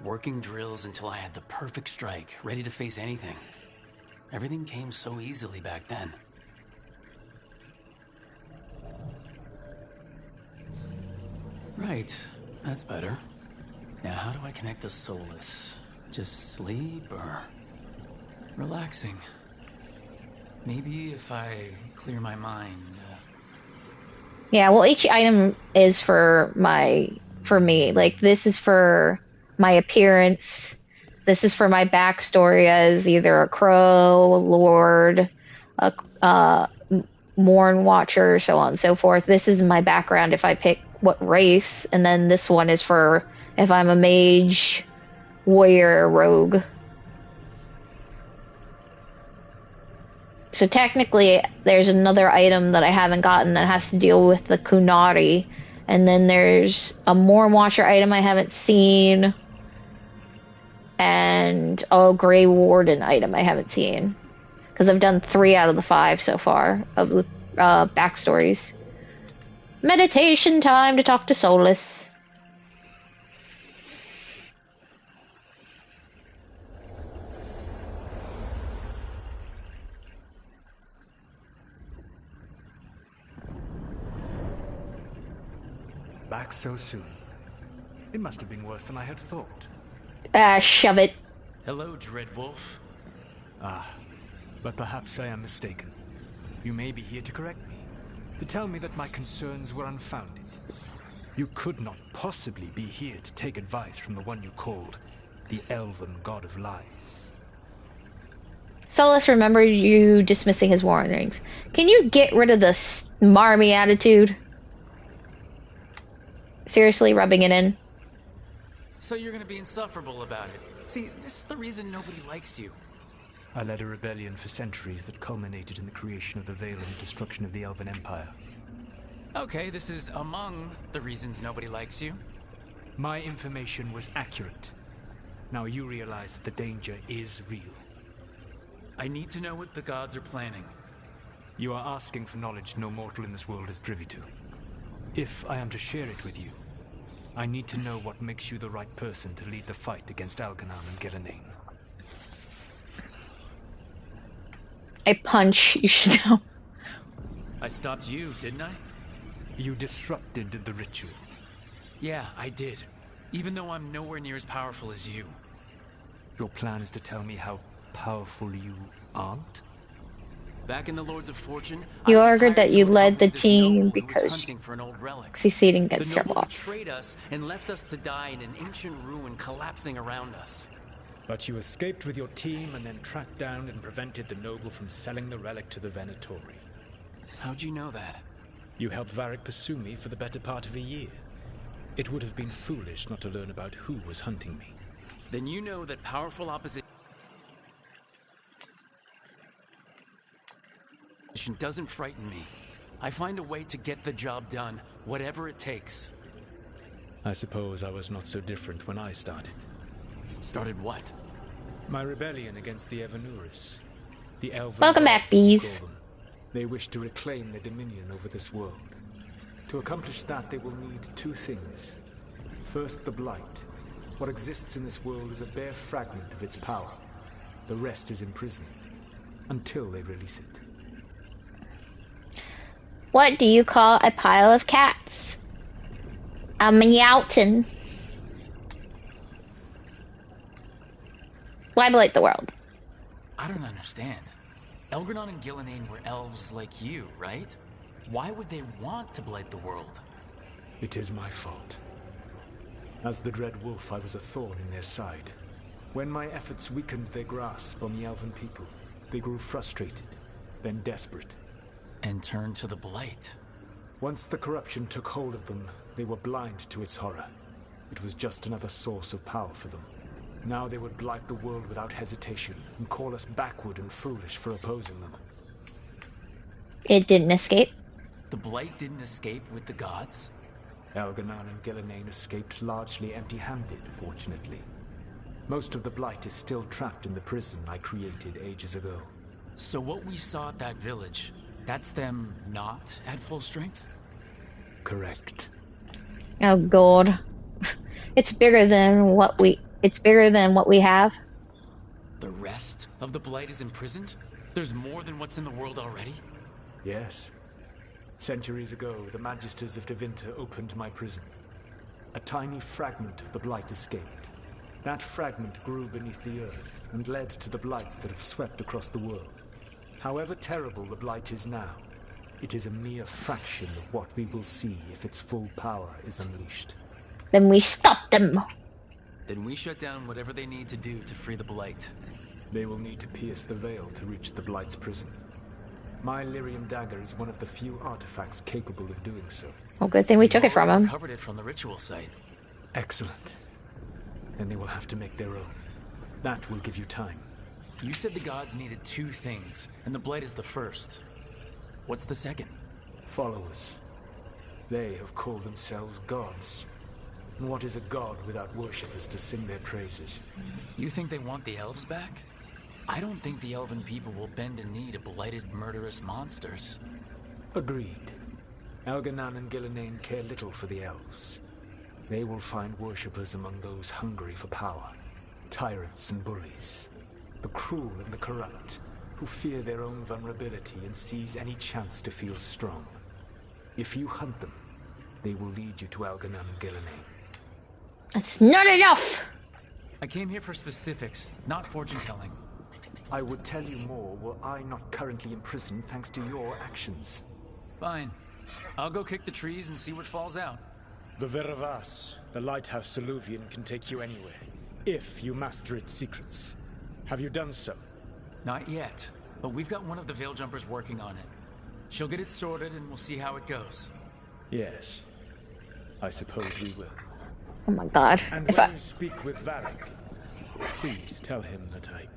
S4: Working drills until I had the perfect strike, ready to face anything. Everything came so easily back then. Right, that's better. Now how do I connect to Solus? Just sleep or relaxing? Maybe if I clear my mind.
S2: Yeah, well, each item is for me. Like, this is for my appearance. This is for my backstory as either a crow, a lord, a morn watcher, so on and so forth. This is my background if I pick what race, and then this one is for if I'm a mage, warrior, rogue. So technically, there's another item that I haven't gotten that has to deal with the Kunari. And then there's a Morn Watcher item I haven't seen. And a Grey Warden item I haven't seen. Because I've done 3 out of the 5 so far of the backstories. Meditation time to talk to Solus.
S5: Back so soon. It must have been worse than I had thought.
S2: Shove it.
S4: Hello, Dreadwolf.
S5: Ah, but perhaps I am mistaken. You may be here to correct me, to tell me that my concerns were unfounded. You could not possibly be here to take advice from the one you called the Elven God of Lies.
S2: Solus remembered you dismissing his warnings. Can you get rid of the smarmy attitude? Seriously, rubbing it in?
S4: So you're gonna be insufferable about it. See, this is the reason nobody likes you.
S5: I led a rebellion for centuries that culminated in the creation of the Veil and the destruction of the Elven Empire.
S4: Okay, this is among the reasons nobody likes you.
S5: My information was accurate. Now you realize that the danger is real.
S4: I need to know what the gods are planning.
S5: You are asking for knowledge no mortal in this world is privy to. If I am to share it with you, I need to know what makes you the right person to lead the fight against Algernon and Gillenane.
S2: I punch, you should know.
S4: I stopped you, didn't I?
S5: You disrupted the ritual.
S4: Yeah, I did. Even though I'm nowhere near as powerful as you.
S5: Your plan is to tell me how powerful you aren't?
S4: Back in the Lords of Fortune,
S2: You
S4: I was
S2: argued that
S4: hired
S2: you
S4: to
S2: led the
S4: accompany this
S2: team
S4: noble who was
S2: because
S4: hunting for an old relic.
S2: succeeding against
S4: the
S2: your
S4: noble
S2: boss.
S4: betrayed us and left us to die in an ancient ruin collapsing around us.
S5: But you escaped with your team and then tracked down and prevented the noble from selling the relic to the Venatori.
S4: How'd you know that?
S5: You helped Varric pursue me for the better part of a year. It would have been foolish not to learn about who was hunting me.
S4: Then you know that powerful opposition doesn't frighten me. I find a way to get the job done, whatever it takes.
S5: I suppose I was not so different when I started.
S4: Started what?
S5: My rebellion against the Evanuris. The Elven
S2: Welcome back,
S5: gods, as you
S2: bees.
S5: call them. They wish to reclaim their dominion over this world. To accomplish that, they will need two things. First, the Blight. What exists in this world is a bare fragment of its power. The rest is imprisoned, until they release it.
S2: What do you call a pile of cats? A meowton. Why blight the world?
S4: I don't understand. Algernon and Gillenane were elves like you, right? Why would they want to blight the world?
S5: It is my fault. As the Dread Wolf, I was a thorn in their side. When my efforts weakened their grasp on the Elven people, they grew frustrated, then desperate.
S4: And turned to the blight.
S5: Once the corruption took hold of them, they were blind to its horror. It was just another source of power for them. Now they would blight the world without hesitation, and call us backward and foolish for opposing them.
S2: It didn't escape.
S4: The blight didn't escape with the gods?
S5: Algernon and Gillenane escaped largely empty-handed, fortunately. Most of the blight is still trapped in the prison I created ages ago.
S4: So what we saw at that village, that's them not at full strength?
S5: Correct.
S2: Oh god. It's bigger than what we have.
S4: The rest of the blight is imprisoned? There's more than what's in the world already?
S5: Yes. Centuries ago, the Magisters of Tevinter opened my prison. A tiny fragment of the blight escaped. That fragment grew beneath the earth and led to the blights that have swept across the world. However terrible the blight is now, it is a mere fraction of what we will see if its full power is unleashed.
S2: Then we stop them.
S4: Then we shut down whatever they need to do to free the blight.
S5: They will need to pierce the veil to reach the blight's prison. My Lyrium dagger is one of the few artifacts capable of doing so.
S2: Well, good thing we took it from him.
S4: Recovered it from the ritual site.
S5: Excellent. Then they will have to make their own. That will give you time.
S4: You said the gods needed two things, and the blight is the first. What's the second?
S5: Followers. They have called themselves gods. And what is a god without worshippers to sing their praises?
S4: You think they want the elves back? I don't think the elven people will bend a knee to blighted, murderous monsters.
S5: Agreed. Algernon and Gillenane care little for the elves. They will find worshippers among those hungry for power. Tyrants and bullies. The cruel and the corrupt, who fear their own vulnerability and seize any chance to feel strong. If you hunt them, they will lead you to Algernon and Gillenane.
S2: That's not enough!
S4: I came here for specifics, not fortune-telling.
S5: I would tell you more were I not currently imprisoned thanks to your actions.
S4: Fine. I'll go kick the trees and see what falls out.
S5: The Veravas, the lighthouse Soluvian, can take you anywhere, if you master its secrets. Have you done so?
S4: Not yet, but we've got one of the Veil Jumpers working on it. She'll get it sorted and we'll see how it goes.
S5: Yes. I suppose we will.
S2: Oh my god.
S5: And when you speak with Varric, please tell him that I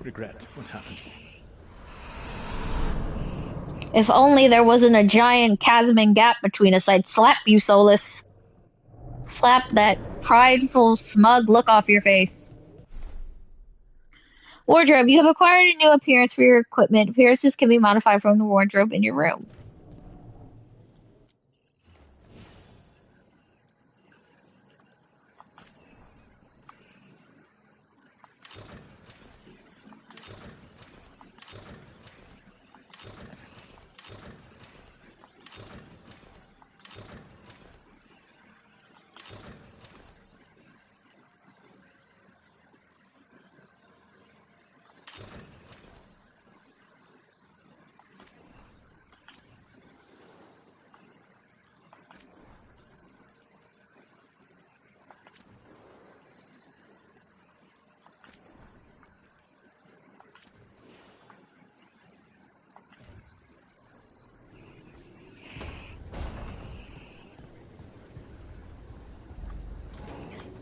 S5: regret what happened.
S2: If only there wasn't a giant chasm and gap between us, I'd slap you, Solus. Slap that prideful, smug look off your face. Wardrobe. You have acquired a new appearance for your equipment. Appearances can be modified from the wardrobe in your room.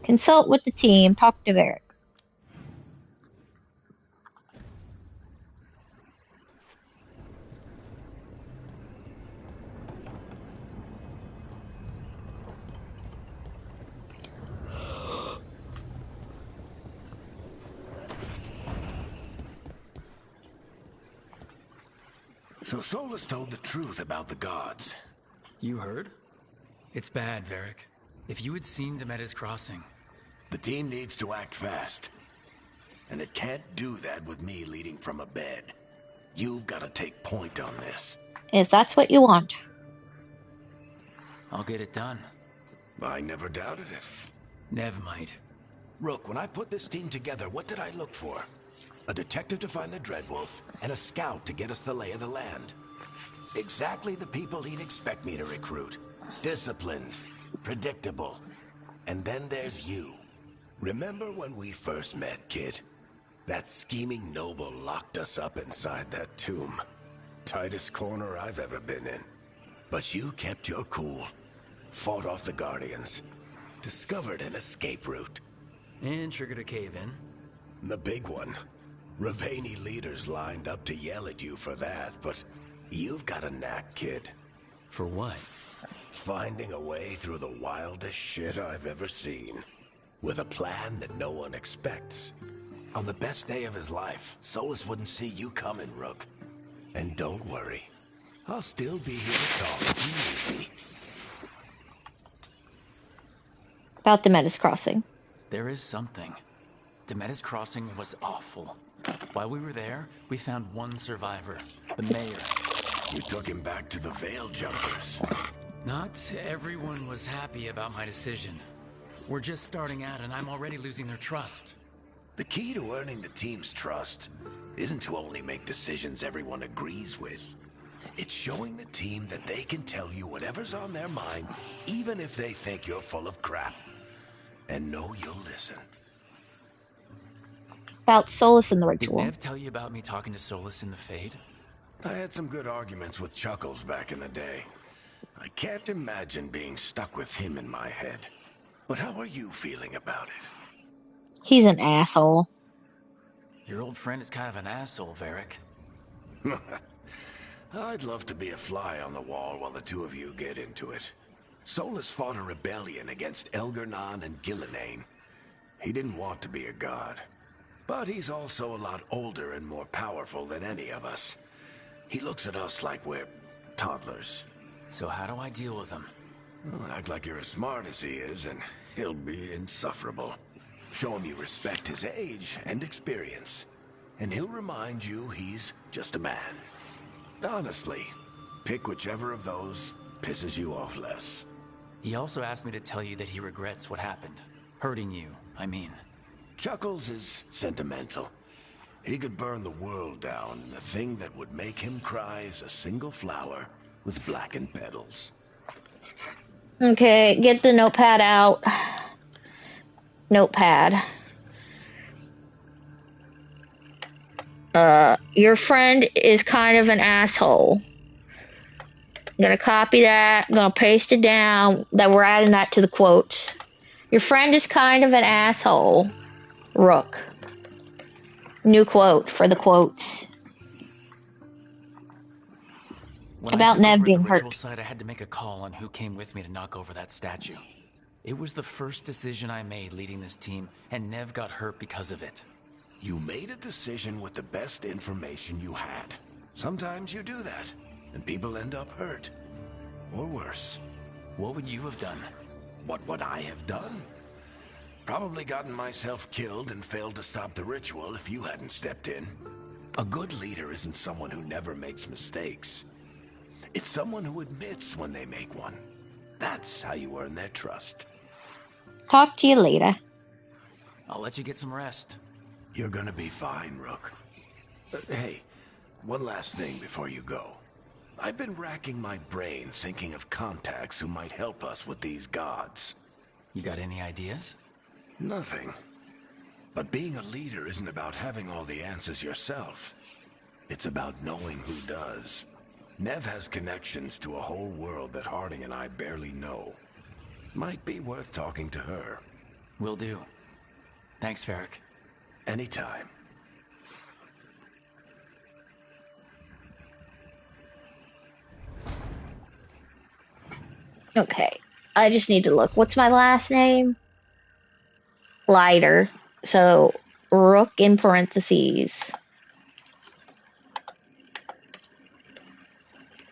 S2: Consult with the team. Talk to Varric.
S1: So Solus told the truth about the gods.
S4: You heard? It's bad, Varric. If you had seen Demeter's crossing...
S1: The team needs to act fast. And it can't do that with me leading from a bed. You've got to take point on this.
S2: If that's what you want.
S4: I'll get it done.
S1: I never doubted it.
S4: Nev might.
S1: Rook, when I put this team together, what did I look for? A detective to find the Dreadwolf, and a scout to get us the lay of the land. Exactly the people he'd expect me to recruit. Disciplined, predictable. And then there's you. Remember when we first met, kid? That scheming noble locked us up inside that tomb. Tightest corner I've ever been in. But you kept your cool. Fought off the Guardians. Discovered an escape route.
S4: And triggered a cave-in.
S1: The big one. Ravani leaders lined up to yell at you for that, but you've got a knack, kid.
S4: For what?
S1: Finding a way through the wildest shit I've ever seen. With a plan that no one expects. On the best day of his life, Solus wouldn't see you coming, Rook. And don't worry. I'll still be here to talk if you need me.
S2: About the Metis crossing.
S4: There is something. Demeter's crossing was awful. While we were there, we found one survivor, the mayor.
S1: You took him back to the Veil Jumpers.
S4: Not everyone was happy about my decision. We're just starting out and I'm already losing their trust.
S1: The key to earning the team's trust isn't to only make decisions everyone agrees with. It's showing the team that they can tell you whatever's on their mind, even if they think you're full of crap. And know you'll listen.
S2: About Solus and the ritual.
S4: Did Nev tell you about me talking to Solus in the Fade?
S1: I had some good arguments with Chuckles back in the day. I can't imagine being stuck with him in my head. But how are you feeling about it?
S2: He's an asshole.
S4: Your old friend is kind of an asshole, Varric.
S1: I'd love to be a fly on the wall while the two of you get into it. Solus fought a rebellion against Elgar'nan and Gillenane. He didn't want to be a god. But he's also a lot older and more powerful than any of us. He looks at us like we're toddlers.
S4: So how do I deal with him?
S1: Well, act like you're as smart as he is, and he'll be insufferable. Show him you respect his age and experience, and he'll remind you he's just a man. Honestly, pick whichever of those pisses you off less.
S4: He also asked me to tell you that he regrets what happened. Hurting you, I mean.
S1: Chuckles is sentimental. He could burn the world down. The thing that would make him cry is a single flower with blackened petals.
S2: Okay, get the notepad out. Notepad. Your friend is kind of an asshole. I'm gonna copy that. I'm gonna paste it down. That we're adding that to the quotes. Your friend is kind of an asshole. Rook. New quote for the quotes.
S4: When
S2: About
S4: I took
S2: Nev
S4: over at the
S2: being
S4: ritual
S2: hurt.
S4: site, I had to make a call on who came with me to knock over that statue. It was the first decision I made leading this team, and Nev got hurt because of it.
S1: You made a decision with the best information you had. Sometimes you do that, and people end up hurt. Or worse.
S4: What would you have done?
S1: What would I have done? Probably gotten myself killed and failed to stop the ritual if you hadn't stepped in. A good leader isn't someone who never makes mistakes. It's someone who admits when they make one. That's how you earn their trust.
S2: Talk to you later.
S4: I'll let you get some rest.
S1: You're gonna be fine, Rook. Hey, one last thing before you go. I've been racking my brain thinking of contacts who might help us with these gods.
S4: You got any ideas?
S1: Nothing. But being a leader isn't about having all the answers yourself. It's about knowing who does. Nev has connections to a whole world that Harding and I barely know. Might be worth talking to her.
S4: Will do. Thanks, Varric.
S1: Anytime.
S2: Okay. I just need to look. What's my last name? Lighter. So, Rook in parentheses.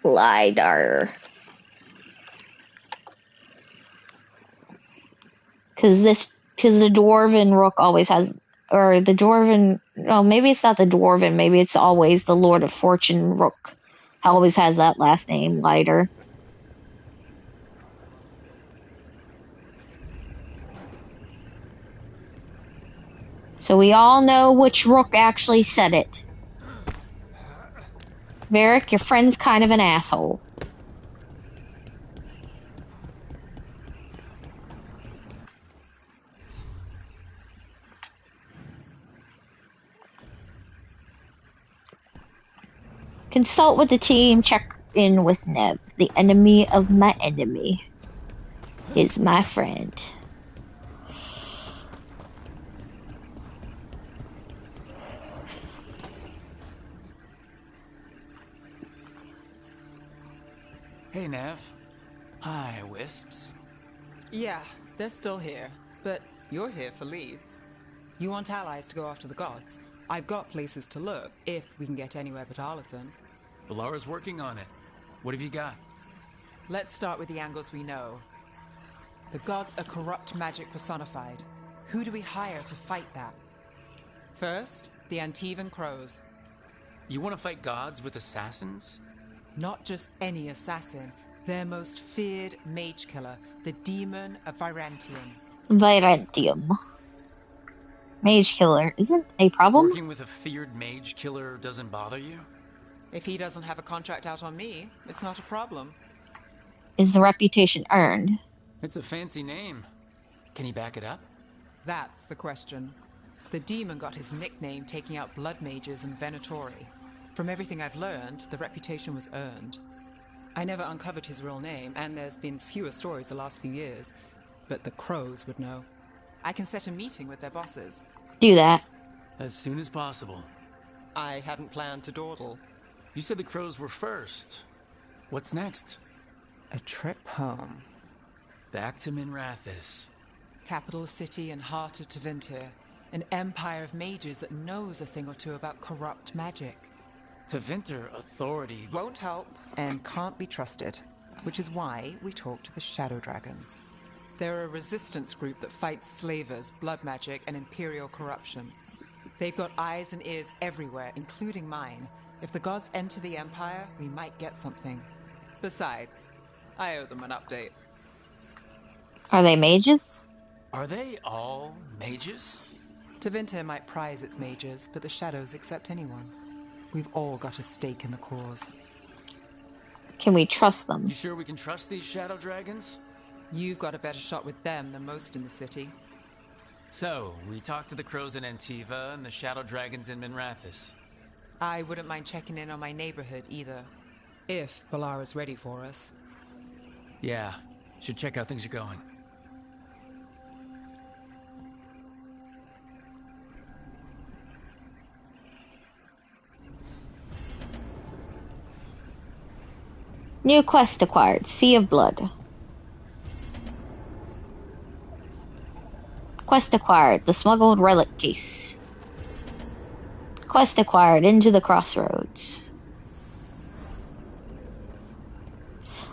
S2: Lidar. Because the Dwarven Rook always has, or the Dwarven, no, maybe it's not the Dwarven, maybe it's always the Lord of Fortune Rook. Always has that last name, Lighter. So we all know which Rook actually said it. Varric, your friend's kind of an asshole. Consult with the team, check in with Nev. The enemy of my enemy is my friend.
S4: Hey, Nev. Hi, Wisps.
S9: Yeah, they're still here, but you're here for leads. You want allies to go after the gods? I've got places to look, if we can get anywhere but Arlathan.
S4: Valara's working on it. What have you got?
S9: Let's start with the angles we know. The gods are corrupt magic personified. Who do we hire to fight that? First, the Antivan Crows.
S4: You want to fight gods with assassins?
S9: Not just any assassin. Their most feared mage killer, the Demon of Virantium.
S2: Virantium. Mage killer isn't a problem?
S4: Working with a feared mage killer doesn't bother you?
S9: If he doesn't have a contract out on me, it's not a problem.
S2: Is the reputation earned?
S4: It's a fancy name. Can he back it up?
S9: That's the question. The demon got his nickname taking out blood mages and Venatori. From everything I've learned, the reputation was earned. I never uncovered his real name, and there's been fewer stories the last few years. But the Crows would know. I can set a meeting with their bosses.
S2: Do that.
S4: As soon as possible.
S18: I hadn't planned to dawdle.
S4: You said the Crows were first. What's next?
S9: A trip home.
S4: Back to Minrathous.
S9: Capital city and heart of Tevinter. An empire of mages that knows a thing or two about corrupt magic.
S4: Tevinter authority
S9: won't help and can't be trusted, which is why we talk to the Shadow Dragons. They're a resistance group that fights slavers, blood magic, and imperial corruption. They've got eyes and ears everywhere, including mine. If the gods enter the Empire, we might get something. Besides, I owe them an update.
S2: Are they mages?
S4: Are they all mages?
S9: Tevinter might prize its mages, but the Shadows accept anyone. We've all got a stake in the cause.
S2: Can we trust them?
S4: You sure we can trust these Shadow Dragons?
S9: You've got a better shot with them than most in the city.
S4: So, we talked to the Crows in Antiva and the Shadow Dragons in Minrathous.
S9: I wouldn't mind checking in on my neighborhood either. If Valara's ready for us.
S4: Yeah, should check how things are going.
S2: New quest acquired. Sea of Blood. Quest acquired. The smuggled relic case. Quest acquired. Into the crossroads.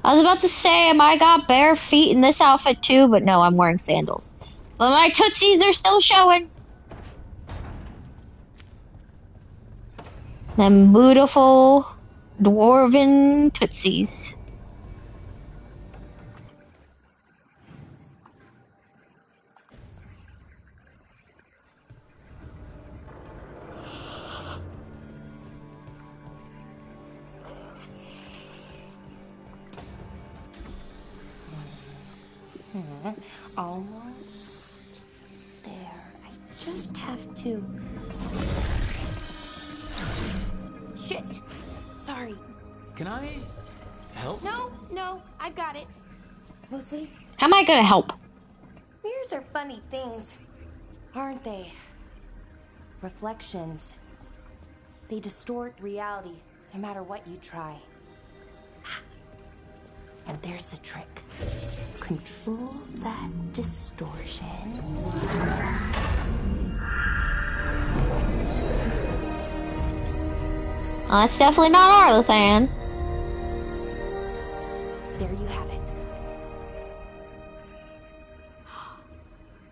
S2: I was about to say, am I got bare feet in this outfit too? But no, I'm wearing sandals. But my tootsies are still showing. Them beautiful dwarven tootsies.
S11: Almost there. I just have to. Shit! Sorry.
S4: Can I help?
S11: No, I got it. Lucy?
S2: How am I gonna help?
S11: Mirrors are funny things, aren't they? Reflections. They distort reality, no matter what you try. And there's the trick. Control that distortion.
S2: That's definitely not Arlethan.
S11: There you have it.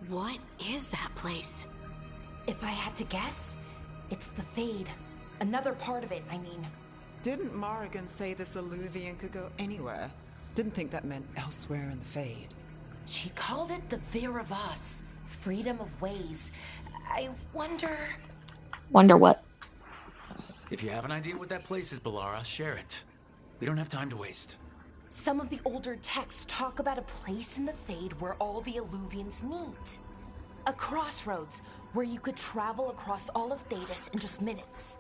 S8: What is that place?
S11: If I had to guess, it's the Fade. Another part of it, I mean.
S9: Didn't Morrigan say this Illuvian could go anywhere? Didn't think that meant elsewhere in the Fade.
S11: She called it the Veer of Us. Freedom of ways. I wonder...
S2: Wonder what?
S4: If you have an idea what that place is, Bellara, share it. We don't have time to waste.
S11: Some of the older texts talk about a place in the Fade where all the Illuvians meet. A crossroads where you could travel across all of Thedas in just minutes.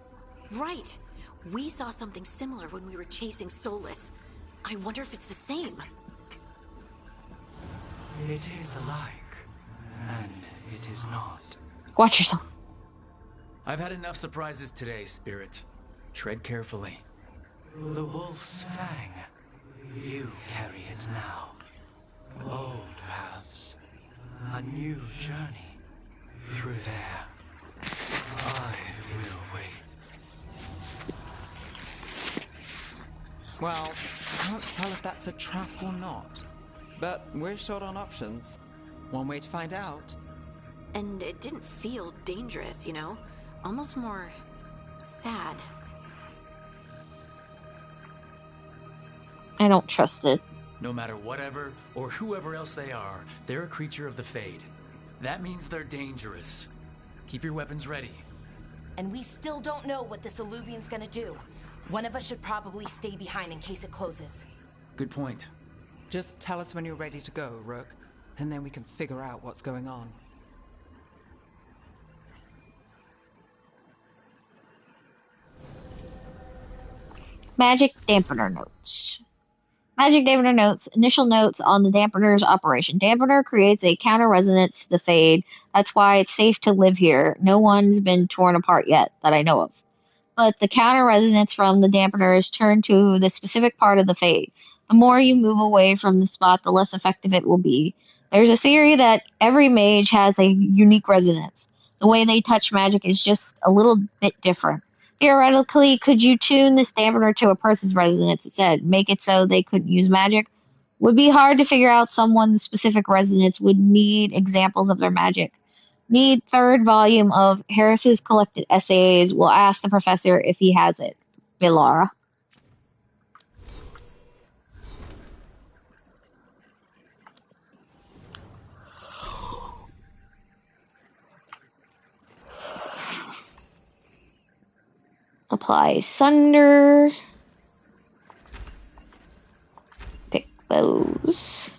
S8: Right. We saw something similar when we were chasing Solus. I wonder if it's the same.
S19: It is alike, and it is not.
S2: Watch yourself.
S4: I've had enough surprises today, Spirit. Tread carefully.
S19: The wolf's fang. You carry it now. Old paths. A new journey. Through there. I will wait.
S9: Well, can't tell if that's a trap or not. But we're short on options. One way to find out.
S8: And it didn't feel dangerous, you know? Almost more... sad.
S2: I don't trust it.
S4: No matter whatever or whoever else they are, they're a creature of the Fade. That means they're dangerous. Keep your weapons ready.
S11: And we still don't know what this Illuvian's gonna do. One of us should probably stay behind in case it closes.
S4: Good point.
S9: Just tell us when you're ready to go, Rook, and then we can figure out what's going on.
S2: Magic dampener notes. Magic dampener notes. Initial notes on the dampener's operation. Dampener creates a counter resonance to the Fade. That's why it's safe to live here. No one's been torn apart yet that I know of. But the counter resonance from the dampener is turned to the specific part of the Fade. The more you move away from the spot, the less effective it will be. There's a theory that every mage has a unique resonance. The way they touch magic is just a little bit different. Theoretically, could you tune this dampener to a person's resonance instead? Make it so they couldn't use magic? Would be hard to figure out someone's specific resonance. Would need examples of their magic. Need third volume of Harris's collected essays. Will ask the professor if he has it. Bellara. Apply Sunder. Pick those.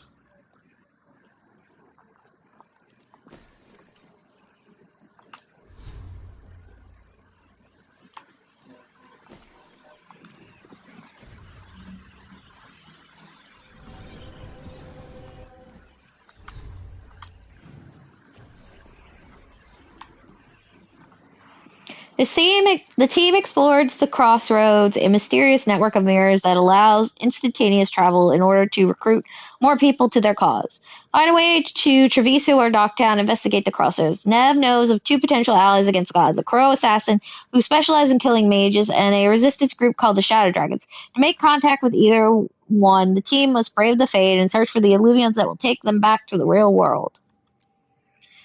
S2: The team explores the Crossroads, a mysterious network of mirrors that allows instantaneous travel in order to recruit more people to their cause. Find a way to Treviso or Docktown, investigate the Crossroads. Nev knows of two potential allies against gods, a Crow assassin who specializes in killing mages, and a resistance group called the Shadow Dragons. To make contact with either one, the team must brave the fate and search for the illusions that will take them back to the real world.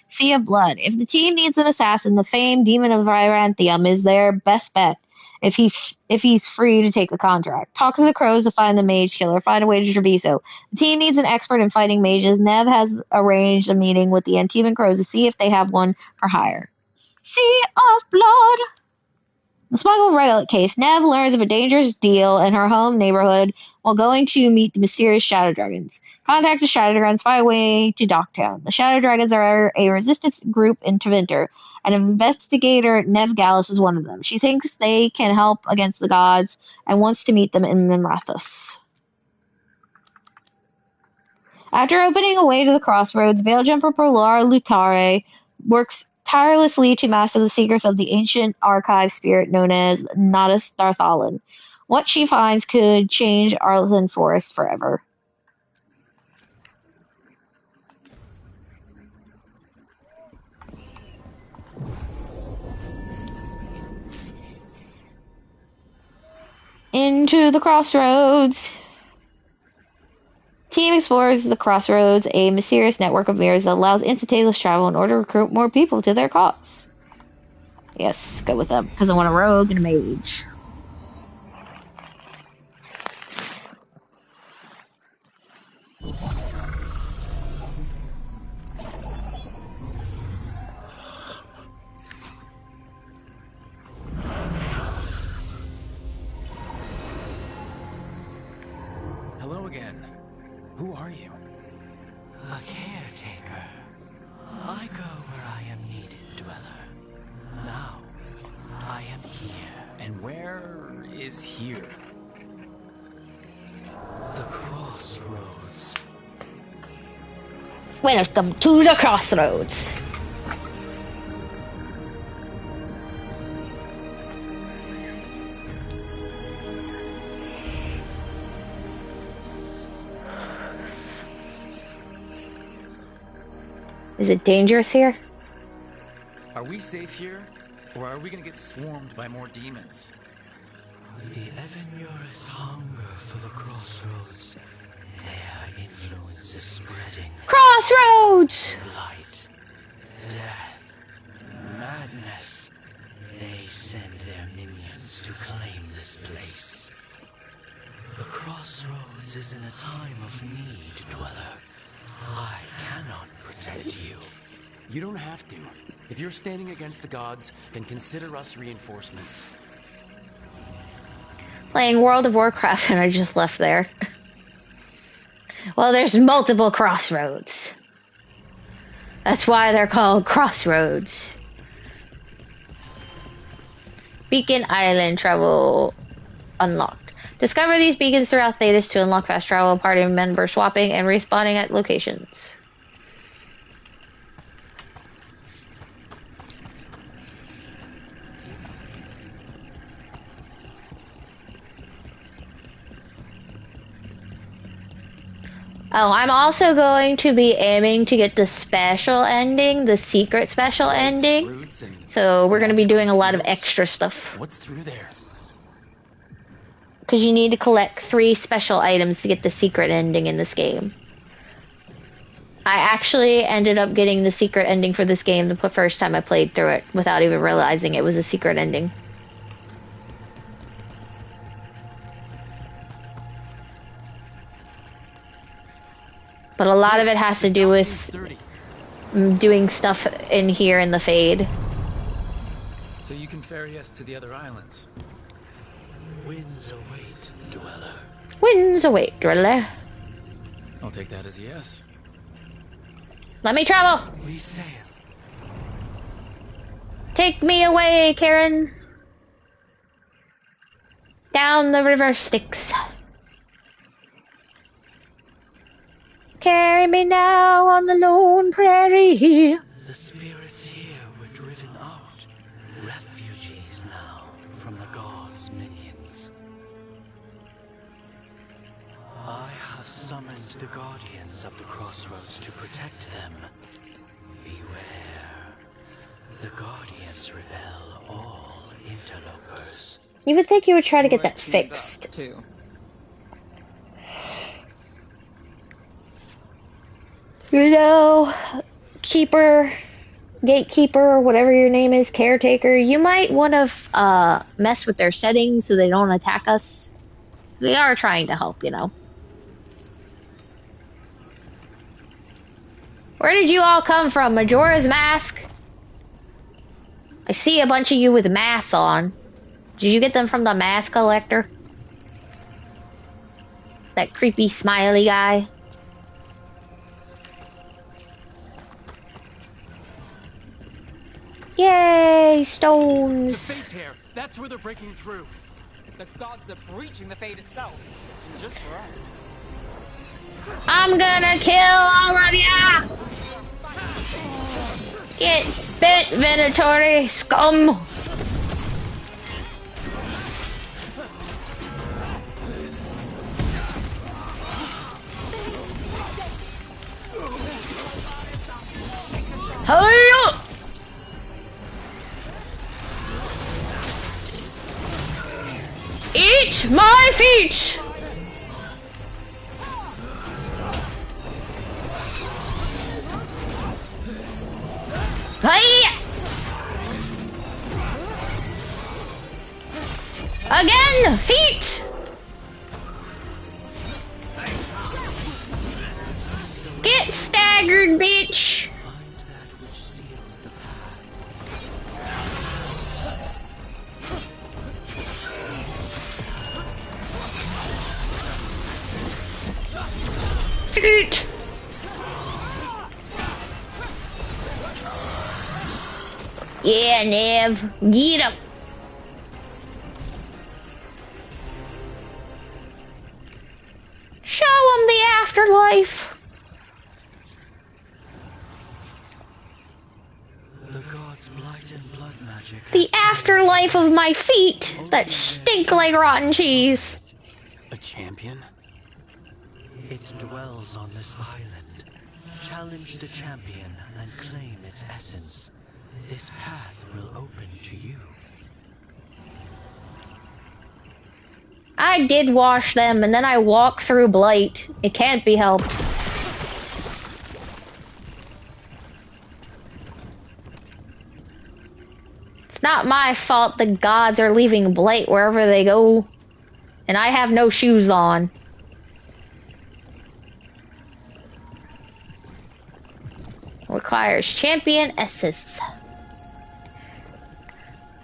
S2: Sea of Blood. If the team needs an assassin, the famed Demon of Viranthium is their best bet if he's free to take the contract. Talk to the Crows to find the mage killer. Find a way to Treviso. The team needs an expert in fighting mages. Nev has arranged a meeting with the Antivan Crows to see if they have one for hire. Sea of Blood. The smuggled relic case. Nev learns of a dangerous deal in her home neighborhood while going to meet the mysterious Shadow Dragons. Contact the Shadow Dragons, find a way to Docktown. The Shadow Dragons are a resistance group in Treventer. An investigator, Nev Gallus, is one of them. She thinks they can help against the gods and wants to meet them in Minrathos. After opening a way to the Crossroads, Veil-Jumper Prolar Lutare works tirelessly to master the secrets of the ancient archive spirit known as Natus Darthalin. What she finds could change Arlothan Forest forever. Into the Crossroads. Team explores the Crossroads, a mysterious network of mirrors that allows instantaneous travel in order to recruit more people to their cause. Yes, go with them, because I want a rogue and a mage.
S4: Hello again. Who are you?
S19: A caretaker. I go where I am needed, Dweller. Now, I am here.
S4: And where is here?
S19: The Crossroads.
S2: Welcome to the Crossroads. Is it dangerous here?
S4: Are we safe here? Or are we gonna get swarmed by more demons?
S19: The Evanurus hunger for the Crossroads. Their influence is spreading.
S2: Crossroads!
S19: Light, death, madness. They send their minions to claim this place. The Crossroads is in a time of need, Dweller. I cannot protect you.
S4: You don't have to. If you're standing against the gods, then consider us reinforcements.
S2: Playing World of Warcraft and I just left there. Well, there's multiple Crossroads. That's why they're called Crossroads. Beacon Island travel unlocked. Discover these beacons throughout Thetis to unlock fast travel, party member swapping, and respawning at locations. Oh, I'm also going to be aiming to get the special ending, the secret special ending. So we're going to be doing a lot of extra stuff.
S4: What's through there?
S2: Because you need to collect 3 special items to get the secret ending in this game. I actually ended up getting the secret ending for this game the first time I played through it without even realizing it was a secret ending. But a lot of it has to do with doing stuff in here in the Fade.
S4: So you can ferry us to the other islands.
S19: Winds await, Dweller.
S2: Winds await, Dweller.
S4: I'll take that as a yes.
S2: Let me travel!
S19: We sail.
S2: Take me away, Karen. Down the river Styx. Carry me now on the lone prairie.
S19: The spirits here were driven out. Refugees now from the gods' minions. I have summoned the guardians of the crossroads to protect them. Beware. The guardians repel all interlopers.
S2: You would think you would try to get that fixed. You know, keeper, gatekeeper, whatever your name is, caretaker, you might want to mess with their settings so they don't attack us. They are trying to help, you know. Where did you all come from? Majora's Mask? I see a bunch of you with masks on. Did you get them from the mask collector? That creepy smiley guy? Yay, stones!
S4: The Fate Tear. That's where they're breaking through.
S17: The gods are breaching the Fate itself. And just for us.
S2: I'm gonna kill all of ya! Get bit, Venatori scum! Hurry up! Eat my feet! Hey! Again! Feet! Get staggered, bitch! Feet! Yeah, Nev. Get him. Show him the afterlife.
S19: The gods' blight and blood magic.
S2: The afterlife of my feet that stink like rotten cheese.
S4: A champion?
S19: It dwells on this island. Challenge the champion and claim its essence. This path will open to you.
S2: I did wash them, and then I walked through blight. It can't be helped. It's not my fault the gods are leaving blight wherever they go. And I have no shoes on. Requires champion essence.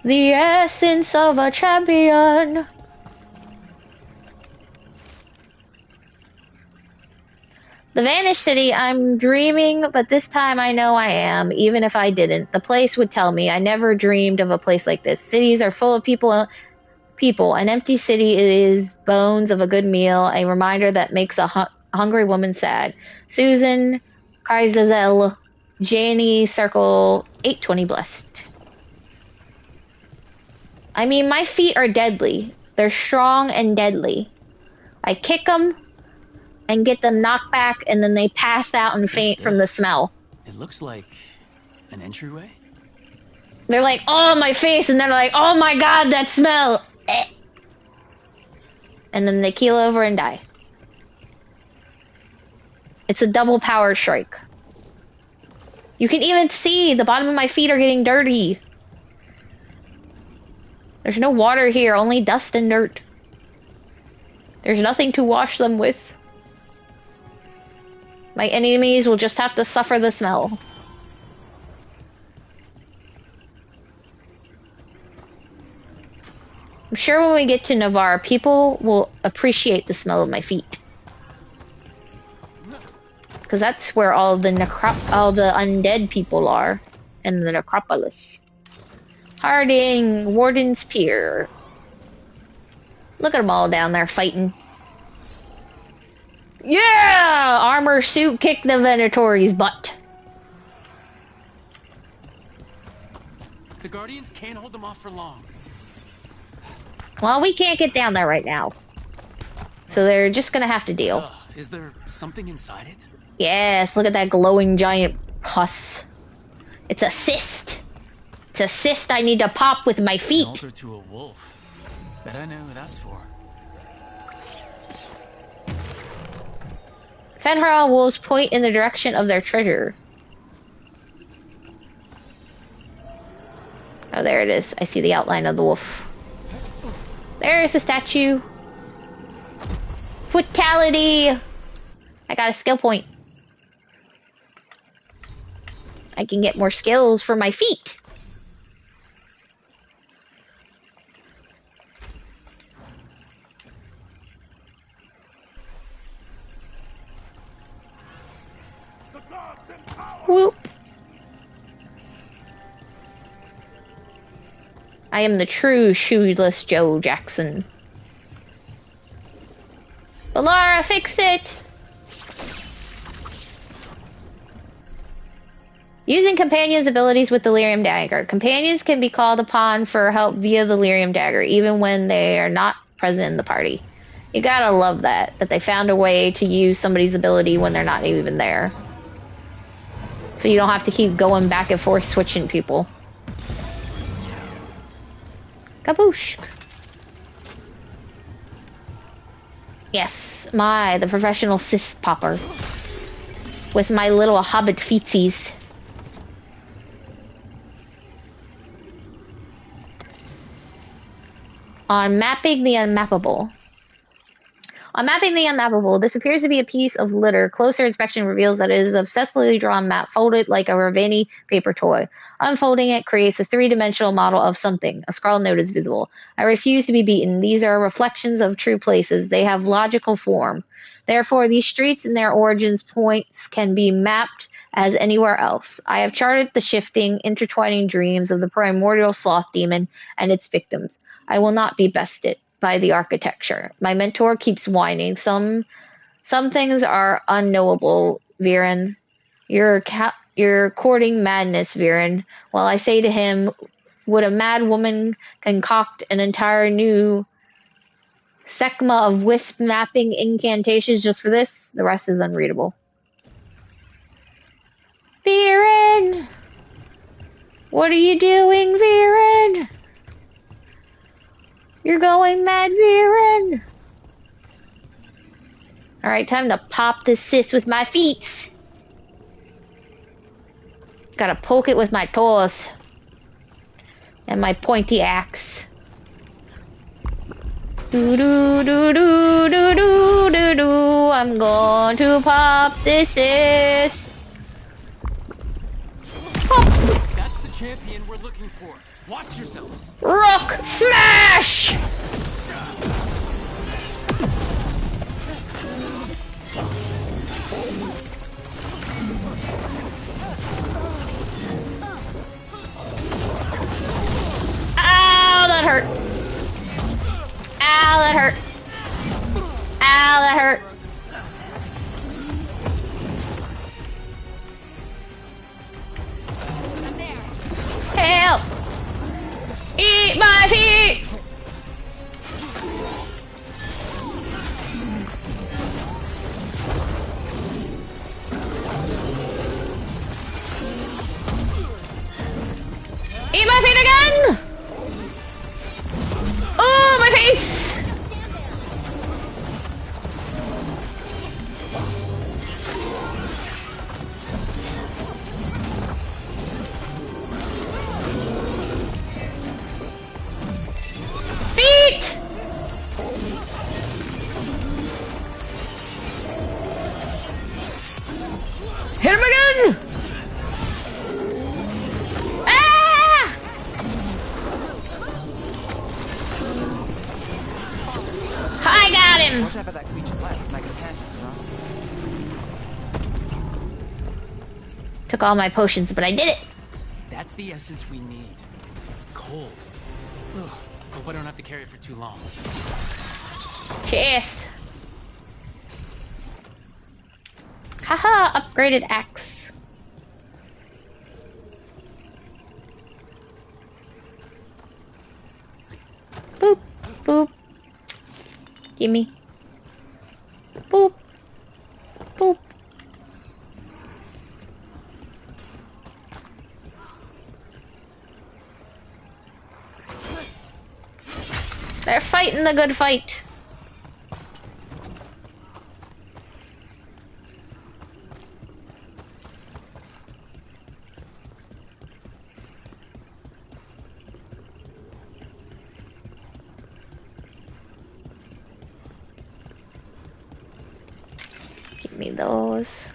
S2: The essence of a champion. The vanished city, I'm dreaming, but this time I know I am, even if I didn't. The place would tell me. I never dreamed of a place like this. Cities are full of people. An empty city is bones of a good meal, a reminder that makes a hungry woman sad. Susan, Kaizazel, Janie, Circle, 820 blessed. I mean, my feet are deadly. They're strong and deadly. I kick them and get them knocked back, and then they pass out and faint from the smell.
S4: It looks like an entryway.
S2: They're like, oh, my face, and they're like, oh my god, that smell. Eh. And then they keel over and die. It's a double power strike. You can even see the bottom of my feet are getting dirty. There's no water here, only dust and dirt. There's nothing to wash them with. My enemies will just have to suffer the smell. I'm sure when we get to Navarre, people will appreciate the smell of my feet. Because that's where all the undead people are in the necropolis. Harding, Warden's Pier. Look at them all down there fighting. Yeah! Armor suit kicked the Venatori's butt.
S4: The Guardians can't hold them off for long.
S2: Well, we can't get down there right now. So they're just gonna have to deal.
S4: Is there something inside it?
S2: Yes, look at that glowing giant pus. It's a cyst. It's a cyst I need to pop with my feet.
S4: An altar to a wolf. Bet I know who that's for.
S2: Fenrir wolves point in the direction of their treasure. Oh, there it is. I see the outline of the wolf. There's the statue. Fatality! I got a skill point. I can get more skills for my feet. Whoop. I am the true shoeless Joe Jackson. But Laura, fix it! Using companions' abilities with the Lyrium Dagger. Companions can be called upon for help via the Lyrium Dagger, even when they are not present in the party. You gotta love that they found a way to use somebody's ability when they're not even there. So you don't have to keep going back and forth switching people. Kaboosh! Yes, the professional cyst popper. With my little hobbit feetsies. On mapping the unmappable. On mapping the unmappable, this appears to be a piece of litter. Closer inspection reveals that it is a obsessively drawn map folded like a Ravani paper toy. Unfolding it creates a three-dimensional model of something. A scrawled note is visible. I refuse to be beaten. These are reflections of true places. They have logical form. Therefore, these streets and their origins points can be mapped as anywhere else. I have charted the shifting, intertwining dreams of the primordial sloth demon and its victims. I will not be bested by the architecture. My mentor keeps whining. Some things are unknowable, Viren. You're courting madness, Viren. While I say to him, would a mad woman concoct an entire new sekma of wisp mapping incantations just for this? The rest is unreadable. Viren! What are you doing, Viren? You're going mad, Viren! Alright, time to pop this cyst with my feet. Gotta poke it with my toes. And my pointy axe. Do do do do do do do do. I'm going to pop this cyst.
S4: Oh. That's the champion we're looking for. Watch yourselves.
S2: Rook smash! Ow, that hurt. Ow, that hurt. Ow, that hurt. Help! Eat my feet! Eat my feet again! Oh, my face! Feet! Hit him again! Ah! I got him!
S9: Whatever that creature was, my companion was.
S2: Took all my potions, but I did it!
S4: That's the essence we need. It's cold. Ugh. Hope I don't have to carry it for too long.
S2: Chest. Haha, upgraded axe. Gimme. Boop. Boop. They're fighting the good fight. Give me those.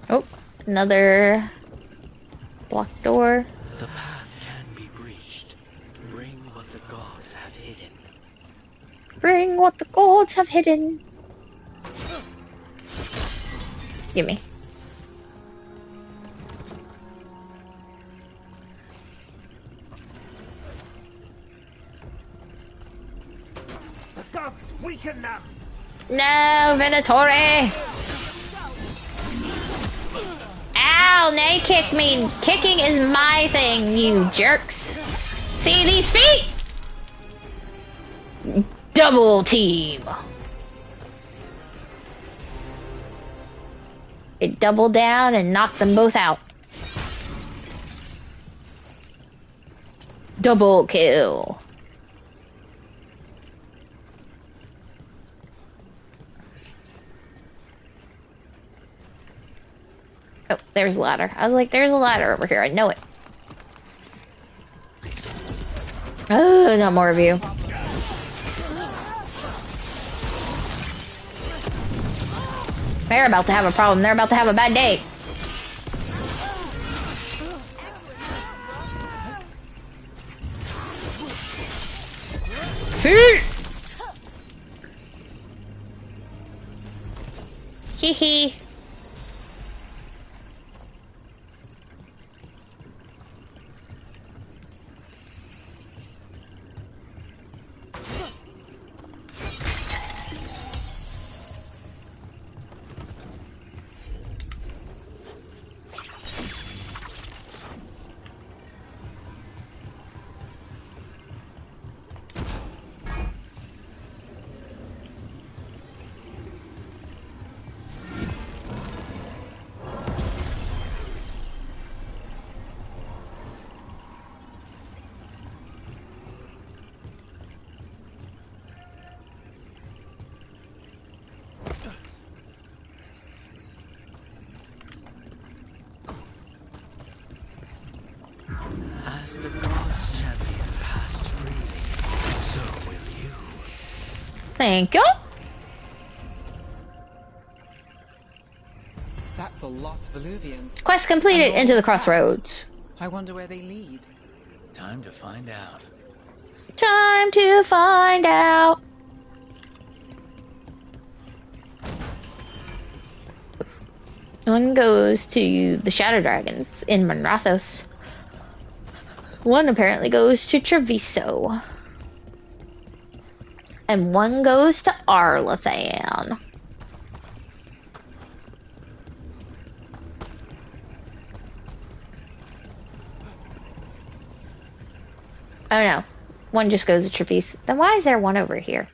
S2: Oh, another blocked door.
S19: The path can be breached. Bring what the gods have hidden.
S2: Bring what the gods have hidden. Gimme.
S6: The gods weaken them!
S2: No, Venatori! Ow, they kick me. Kicking is my thing, you jerks. See these feet? Double team. It doubled down and knocked them both out. Double kill. Oh, there's a ladder. I was like, there's a ladder over here. I know it. Oh, not more of you. They're about to have a problem. They're about to have a bad day. Hee hee.
S19: As the gods champion passed freely, so will you.
S2: Thank you.
S9: That's a lot of Illuvians.
S2: Quest completed. Into the crossroads.
S9: I wonder where they lead.
S4: Time to find out.
S2: Time to find out. One goes to the Shadow Dragons in Monrathos. One apparently goes to Treviso. And one goes to Arlathan. Oh no. One just goes to Treviso. Then why is there one over here?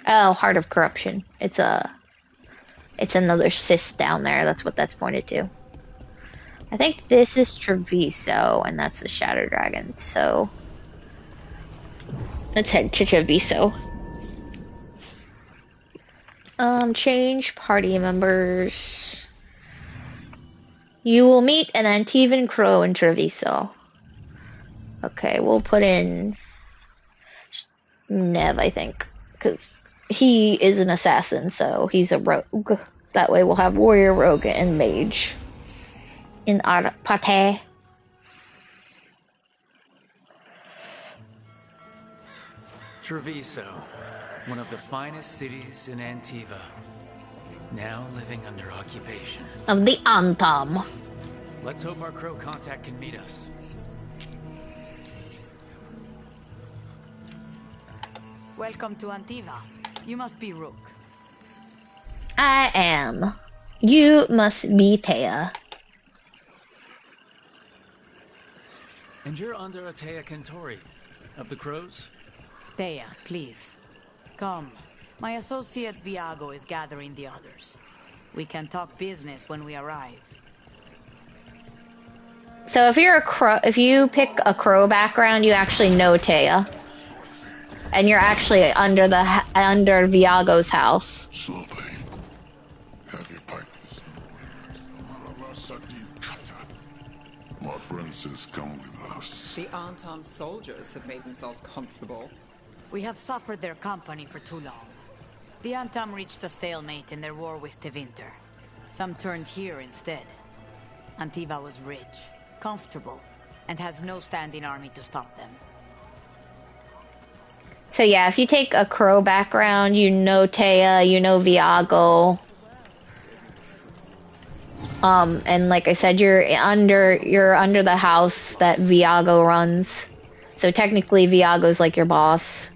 S2: Oh, Heart of Corruption. It's another cyst down there. That's what that's pointed to. I think this is Treviso, and that's the Shadow Dragon. So let's head to Treviso. Change party members. You will meet an Antivan Crow in Treviso. Okay, we'll put in Nev, I think, because he is an assassin, so he's a rogue. That way we'll have warrior, rogue, and mage in our party.
S4: Treviso, one of the finest cities in Antiva, now living under occupation.
S2: Of the Antam.
S4: Let's hope our crow contact can meet us.
S13: Welcome to Antiva. You must be Rook.
S2: I am. You must be Thea.
S4: And you're under Atea Kentori, of the Crows?
S20: Thea, please. Come. My associate Viago is gathering the others. We can talk business when we arrive.
S2: So if you're a crow, if you pick a crow background, you actually know Taya. And you're actually under Viago's house.
S21: Have your pipe. My friend says come with us.
S9: The Antam soldiers have made themselves comfortable.
S20: We have suffered their company for too long. The Antam reached a stalemate in their war with Tevinter. Some turned here instead. Antiva was rich, comfortable, and has no standing army to stop them.
S2: So yeah, if you take a crow background, you know Taya, you know Viago. And like I said, you're under the house that Viago runs. So technically Viago's like your boss.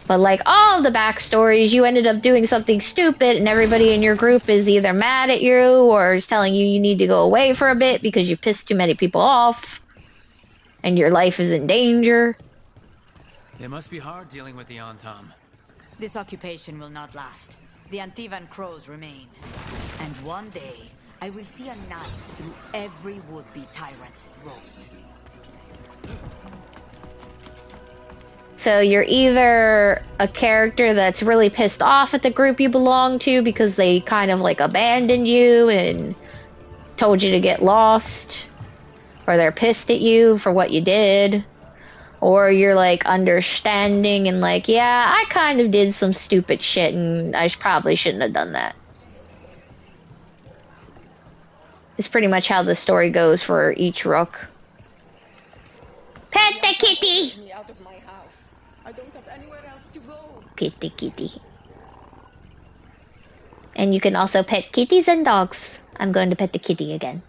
S2: But like all the backstories, you ended up doing something stupid and everybody in your group is either mad at you or is telling you you need to go away for a bit because you pissed too many people off. And your life is in danger.
S4: It must be hard dealing with the Antam.
S20: This occupation will not last. The Antivan crows remain. And one day, I will see a knife through every would-be tyrant's throat.
S2: So you're either a character that's really pissed off at the group you belong to because they kind of like abandoned you and told you to get lost, or they're pissed at you for what you did, or you're like understanding and like, yeah, I kind of did some stupid shit and I probably shouldn't have done that. It's pretty much how the story goes for each rook. Pet the kitty!
S9: Me out of my house. I don't have anywhere else to go.
S2: Pet the kitty. And you can also pet kitties and dogs. I'm going to pet the kitty again.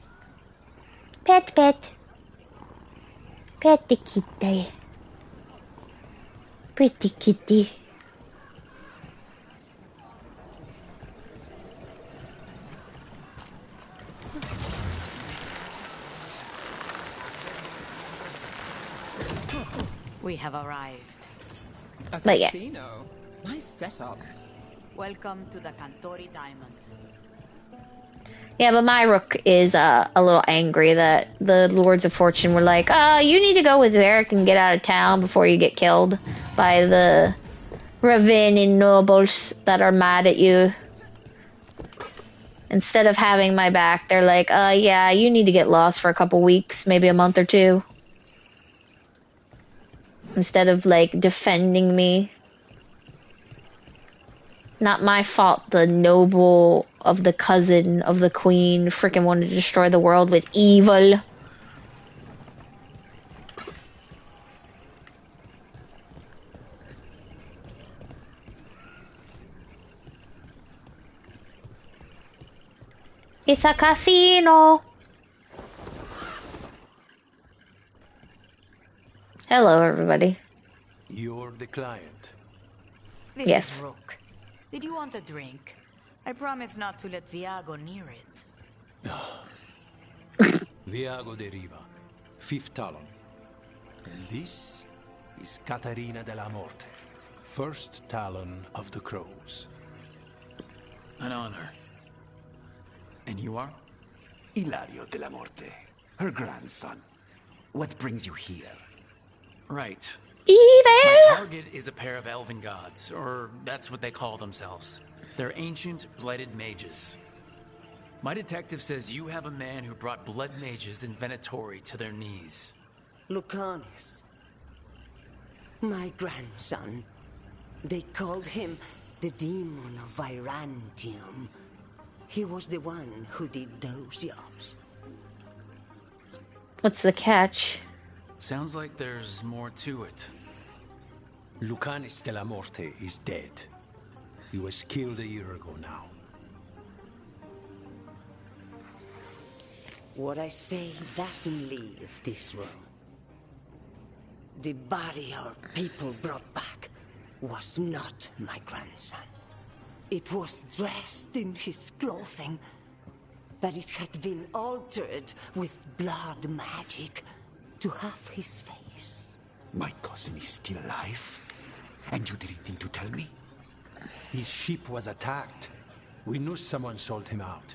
S2: Pet, pet. Pet the kitty. Pretty kitty.
S20: We have arrived.
S9: A
S2: But yeah.
S9: casino. Nice setup.
S20: Welcome to the Cantori Diamond.
S2: Yeah, but my rook is a little angry that the Lords of Fortune were like, you need to go with Varric and get out of town before you get killed by the Ravenin nobles that are mad at you. Instead of having my back, they're like, yeah, you need to get lost for a couple weeks, maybe a month or two. Instead of, like, defending me. Not my fault the noble of the cousin of the queen frickin' wanted to destroy the world with evil. It's a casino. Hello, everybody.
S22: You're the client.
S20: This
S2: Yes.
S20: is Rook. Did you want a drink? I promise not to let Viago near it.
S22: Viago de Riva, fifth talon. And this is Catarina de la Morte, first talon of the Crows.
S4: An honor. And you are?
S23: Ilario de la Morte, her grandson. What brings you here?
S4: Right.
S2: Evil!
S4: My target is a pair of elven gods, or that's what they call themselves. They're ancient, blooded mages. My detective says you have a man who brought blood mages in Venatori to their knees.
S24: Lucanis. My grandson. They called him the Demon of Virantium. He was the one who did those jobs.
S2: What's the catch?
S4: Sounds like there's more to it.
S22: Lucanis de la Morte is dead. He was killed a year ago now.
S24: What I say doesn't leave this room. The body our people brought back was not my grandson. It was dressed in his clothing, but it had been altered with blood magic. to have his face.
S23: My cousin is still alive? And you didn't think to tell me?
S22: His ship was attacked. We knew someone sold him out.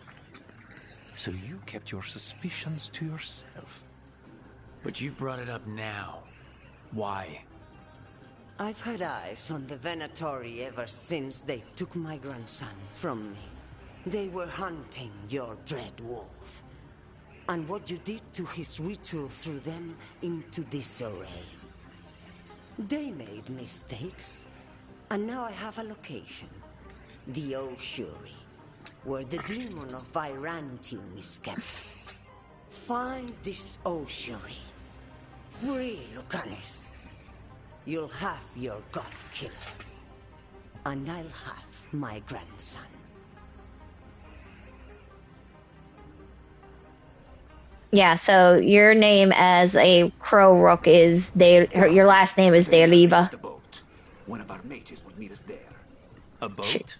S22: So you kept your suspicions to yourself.
S4: But you've brought it up now. Why?
S24: I've had eyes on the Venatori ever since they took my grandson from me. They were hunting your dread wolf. And what you did to his ritual threw them into disarray. They made mistakes, and now I have a location. The Ossuary, where the demon of Virantium is kept. Find this Ossuary. Free Lucanis. You'll have your god killer. And I'll have my grandson.
S2: Yeah, so your name as a crow rook is your last name is Deriva.
S23: One of our mages will meet us there.
S4: A boat?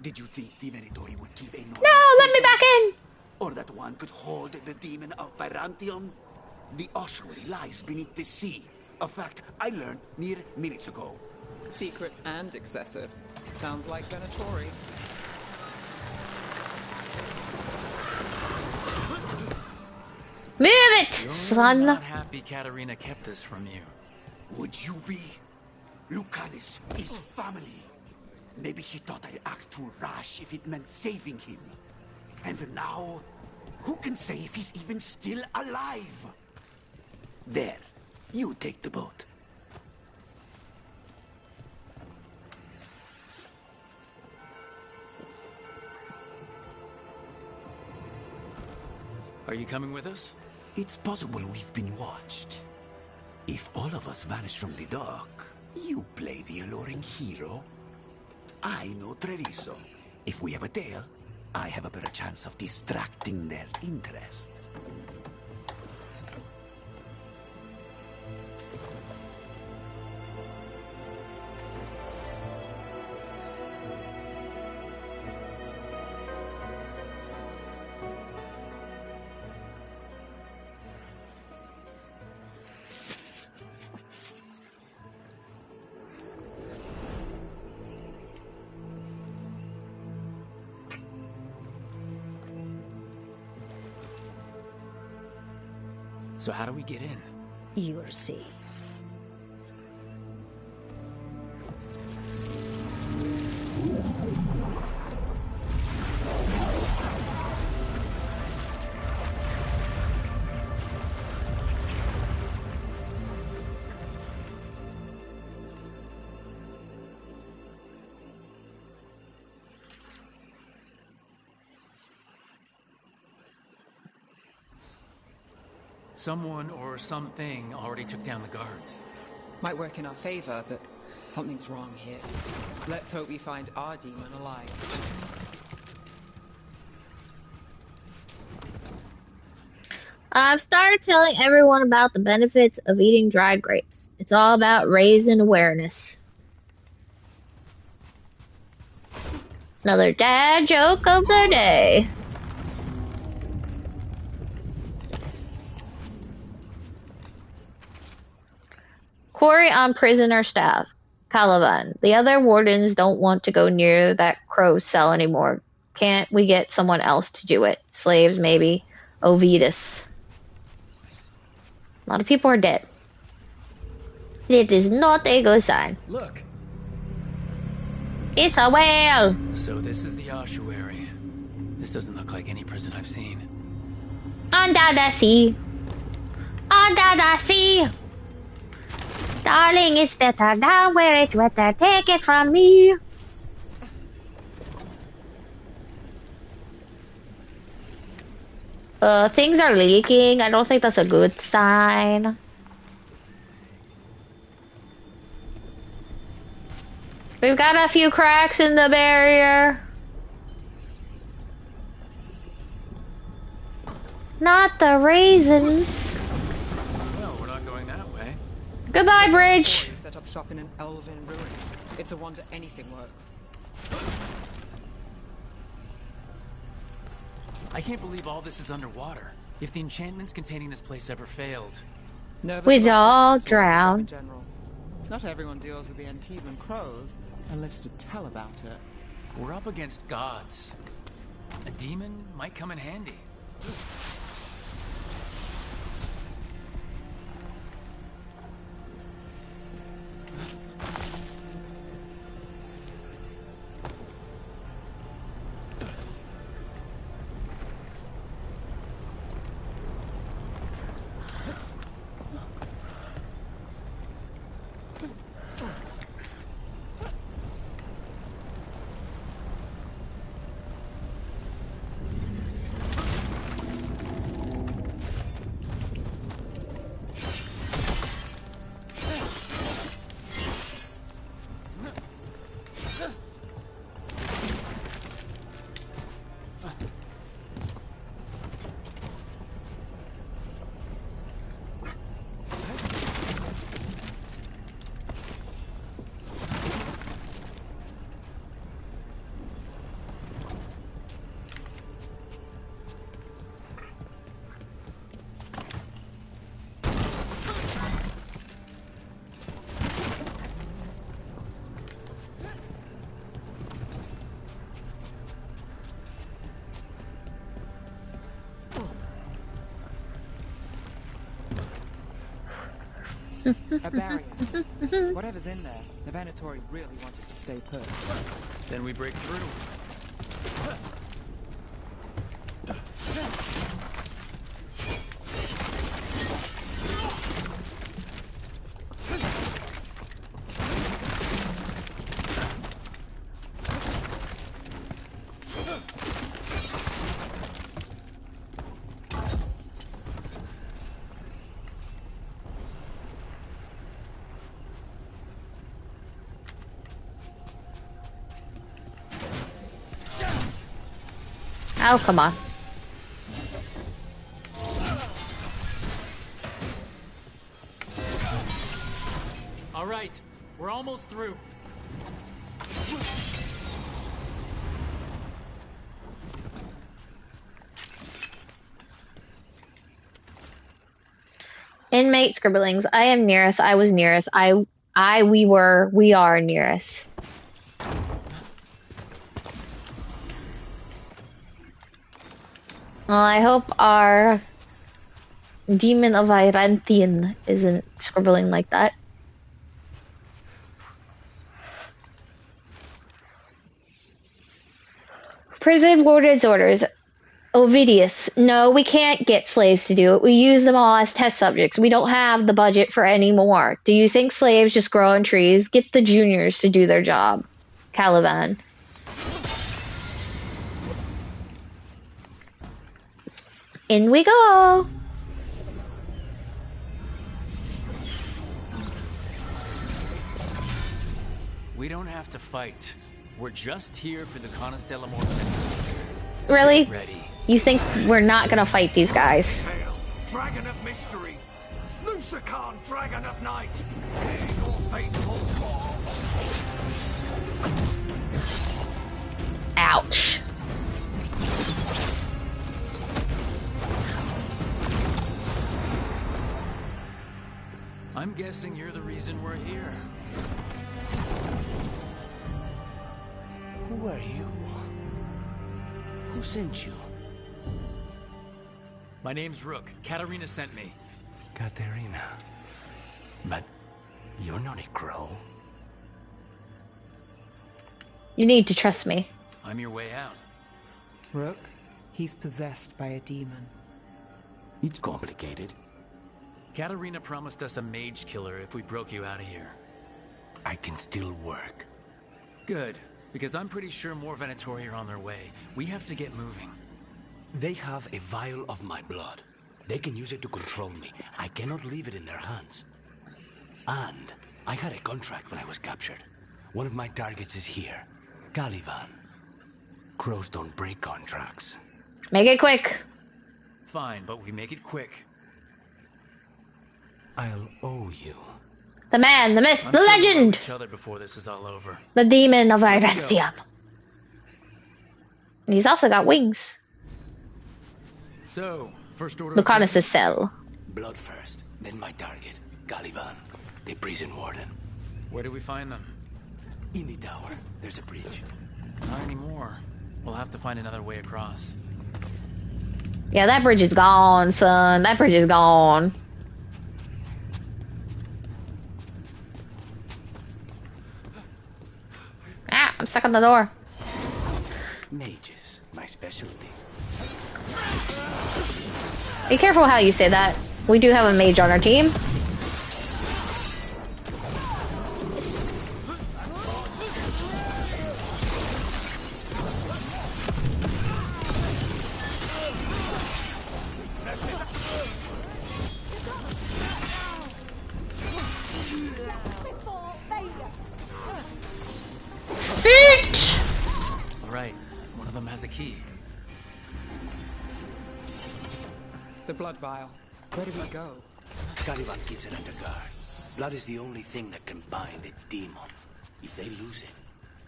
S23: Did you think the Venatori would keep a
S2: No, let me back in!
S23: Or that one could hold the demon of Virantium? The ossuary lies beneath the sea. A fact I learned mere minutes ago.
S9: Secret and excessive. Sounds like Venatori.
S2: Move it, son!
S4: You're not happy Katarina kept this from you.
S23: Would you be? Lucanis is family. Maybe she thought I'd act too rash if it meant saving him. And now, who can say if he's even still alive? There, you take the boat.
S4: Are you coming with us?
S23: It's possible we've been watched. If all of us vanish from the dock, you play the alluring hero. I know Treviso. If we have a tail, I have a better chance of distracting their interest.
S4: So how do we get in?
S24: You'll see.
S4: Someone or something already took down the guards.
S9: Might work in our favor, but something's wrong here. Let's hope we find our demon alive.
S2: I've started telling everyone about the benefits of eating dried grapes. It's all about raising awareness. Another dad joke of the day. Query on prisoner staff. Caliban. The other wardens don't want to go near that crow's cell anymore. Can't we get someone else to do it? Slaves, maybe. Ovidus. A lot of people are dead. It is not a good sign.
S4: Look.
S2: It's a whale!
S4: So this is the ossuary. This doesn't look like any prison I've seen.
S2: Under the sea. Under the sea! Darling, it's better down where it's wetter. Take it from me. Things are leaking. I don't think that's a good sign. We've got a few cracks in the barrier. Not the raisins.
S4: Well, we're not going that way.
S2: Goodbye, bridge.
S9: Set up shop in an elven ruin. It's a wonder anything works.
S4: I can't believe all this is underwater. If the enchantments containing this place ever failed,
S9: Nervous
S2: We'd
S9: about
S2: all
S9: that, or the job in
S2: drown.
S9: general? Not everyone deals with the Antivan crows, unless to tell about it.
S4: We're up against gods. A demon might come in handy.
S9: A barrier. Whatever's in there, the Venatori really want it to stay put.
S4: Then we break through.
S2: Oh, come on.
S4: All right, we're almost through.
S2: Inmate scribblings. I am nearest. I was nearest. We are nearest. Well, I hope our demon of Iranthian isn't scribbling like that. Prison warden's orders. Ovidius. No, we can't get slaves to do it. We use them all as test subjects. We don't have the budget for any more. Do you think slaves just grow on trees? Get the juniors to do their job. Caliban. In we go!
S4: We don't have to fight. We're just here for the Canas de la Morte.
S2: Really?
S4: Get ready.
S2: You think we're not gonna fight these guys?
S6: Hail, Dragon of Mystery! Lucican, Dragon of Night! May your faithful fall!
S2: Ouch.
S4: I'm guessing you're the reason we're here.
S1: Who are you? Who sent you?
S4: My name's Rook. Katarina sent me.
S1: Katerina. But you're not a crow.
S2: You need to trust me.
S4: I'm your way out.
S9: Rook, he's possessed by a demon.
S1: It's complicated.
S4: Katarina promised us a mage killer if we broke you out of here.
S1: I can still work.
S4: Good, because I'm pretty sure more Venatori are on their way. We have to get moving.
S1: They have a vial of my blood. They can use it to control me. I cannot leave it in their hands. And I had a contract when I was captured. One of my targets is here. Caliban. Crows don't break contracts.
S2: Make it quick.
S4: Fine, but we make it quick.
S1: I'll owe you.
S2: The man, the myth,
S4: I'm
S2: the
S4: sure we'll know
S2: legend.
S4: each other before this is all over.
S2: The demon of
S4: Let's go.
S2: Iranthium. And he's also got wings.
S4: So, first order.
S2: Lucanus' cell.
S1: Blood first. Then my target, Caliban, the prison warden.
S4: Where do we find them?
S1: In the tower. There's a bridge.
S4: Not anymore. We'll have to find another way across.
S2: Yeah, that bridge is gone, son. That bridge is gone. Ah, I'm stuck on the door.
S1: Mages, my specialty.
S2: Be careful how you say that. We do have a mage on our team.
S4: Alright, one of them has a key.
S9: The blood vial. Where do we go?
S1: Caliban keeps it under guard. Blood is the only thing that can bind a demon. If they lose it,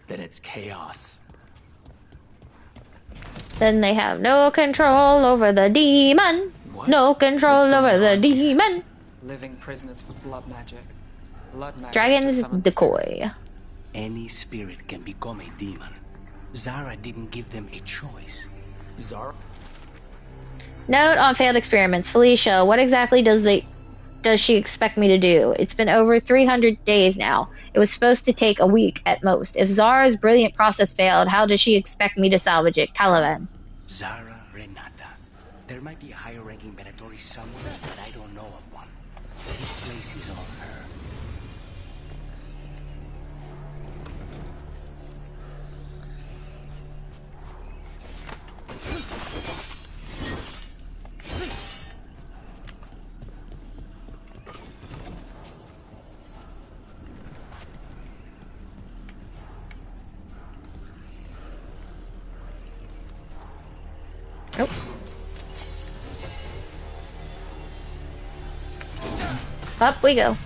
S4: then it's chaos.
S2: Then they have no control over the demon.
S9: What?
S2: No control over the demon.
S9: Living prisoners for blood magic. Blood magic.
S2: Dragon's decoy.
S1: Any spirit can become a demon. Zara didn't give them a choice.
S4: Zara?
S2: Note on failed experiments. Felicia, what exactly does she expect me to do? It's been over 300 days now. It was supposed to take a week at most. If Zara's brilliant process failed, how does she expect me to salvage it? Caliban.
S1: Zara Renata. There might be a higher-ranking Venatori somewhere, but I don't know of one. This place is on her.
S2: Nope. Up we go.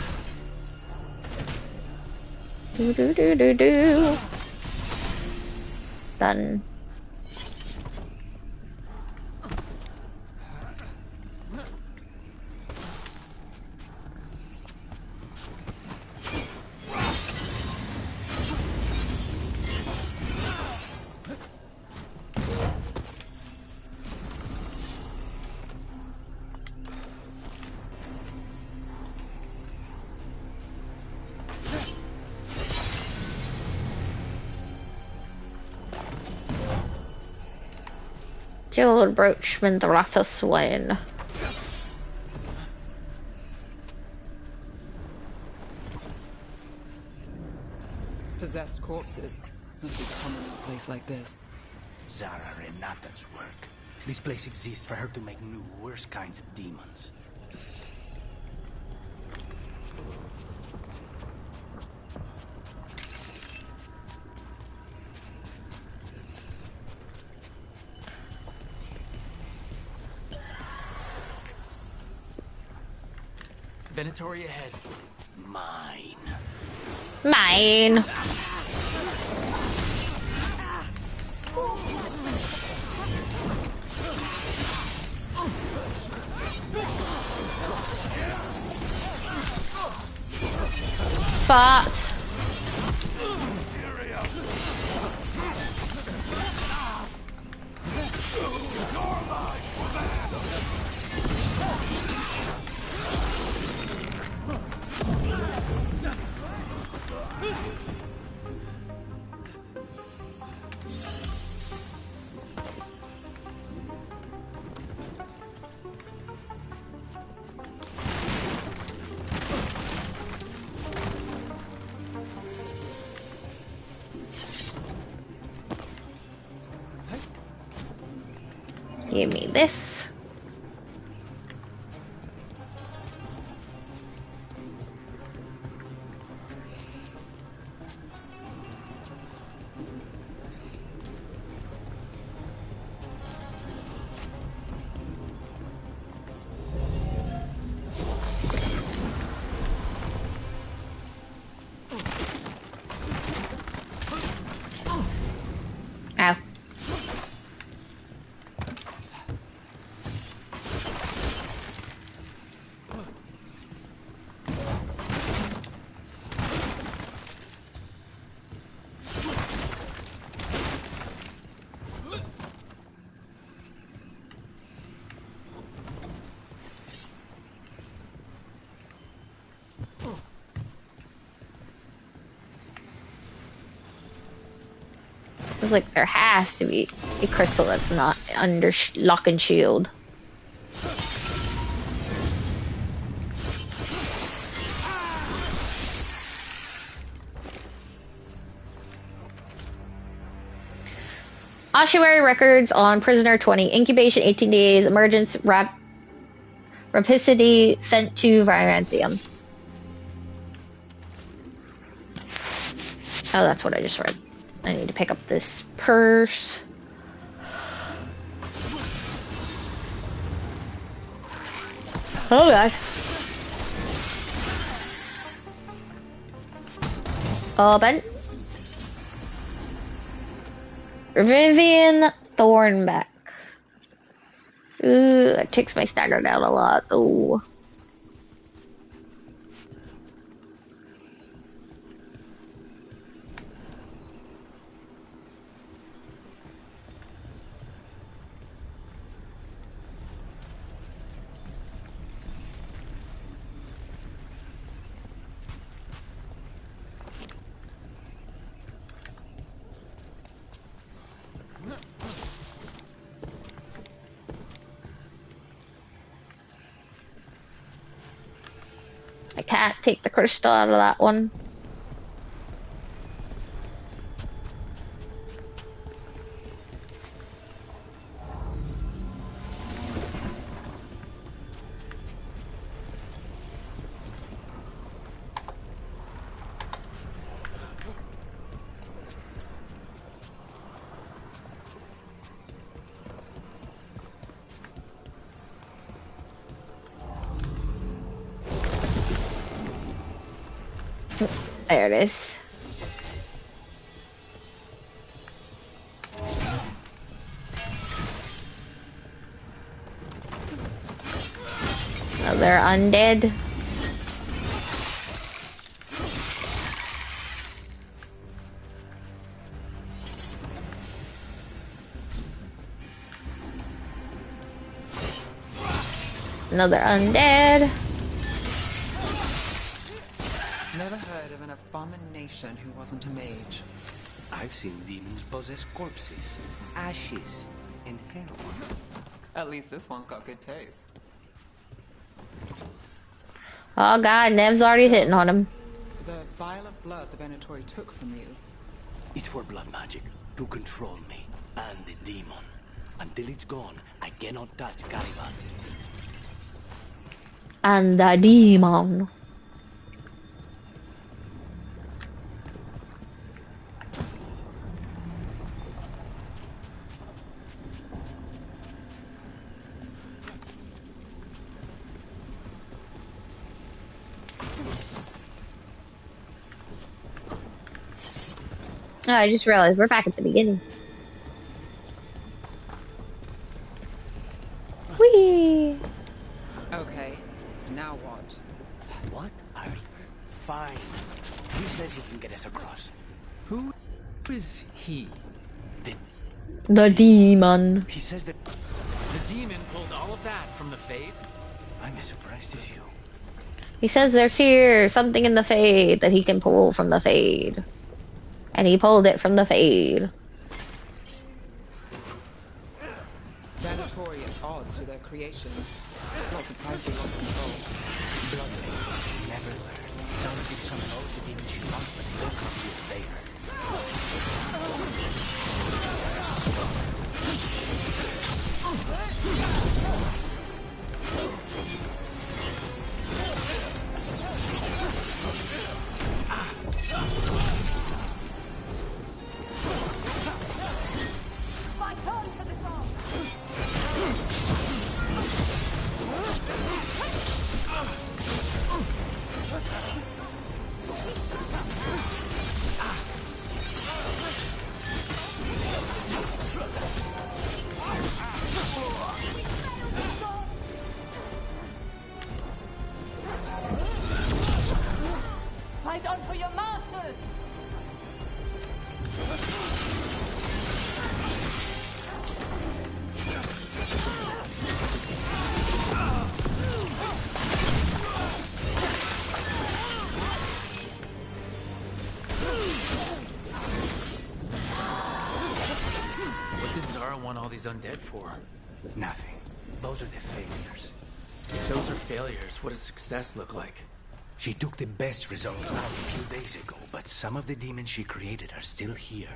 S2: Do do do do do. Done. Jeweled brooch when the wrath of Swain.
S9: Possessed corpses must be common in a place like this.
S1: Zara Renata's work. This place exists for her to make new, worse kinds of demons.
S4: Venatori ahead.
S1: Mine.
S2: Mine. But give me this. Ow. It's like there has to be a crystal that's not under lock and shield. Ossuary records on prisoner 20. Incubation 18 days. Emergence rapidity sent to Virantium. Oh, that's what I just read. I need to pick up this purse. Oh god. Open. Vivian Thornback. Ooh, that takes my stagger down a lot. Ooh. I can't take the crystal out of that one. There it is. Oh, they're undead. Another undead.
S9: Never heard of an abomination who wasn't a mage.
S3: I've seen demons possess corpses, ashes, and heroin.
S9: At least this one's got good taste.
S2: Oh god, Nev's already hitting on him.
S9: The vial of blood the Venatori took from you.
S3: It's for blood magic, to control me, and the demon. Until it's gone, I cannot touch Caliban.
S2: And the demon. Oh, I just realized we're back at the beginning. Whee!
S9: Okay, now what?
S3: What? Fine. He says he can get us across.
S4: Who is he?
S2: The demon.
S3: He says that
S4: the demon pulled all of that from the Fade?
S3: I'm as surprised as you.
S2: He says there's here something in the Fade that he can pull from the Fade. And he pulled it from the Fade.
S9: Venatori at odds with their creation. Not surprised they lost control.
S3: Blood Lady, never learned. Someone did summon all the demons she wants, but they don't come to his favor.
S13: Fight on for your masters!
S4: want all these undead for?
S3: Nothing. Those are the failures.
S4: If those are failures, what does success look like?
S3: She took the best results out a few days ago, but some of the demons she created are still here.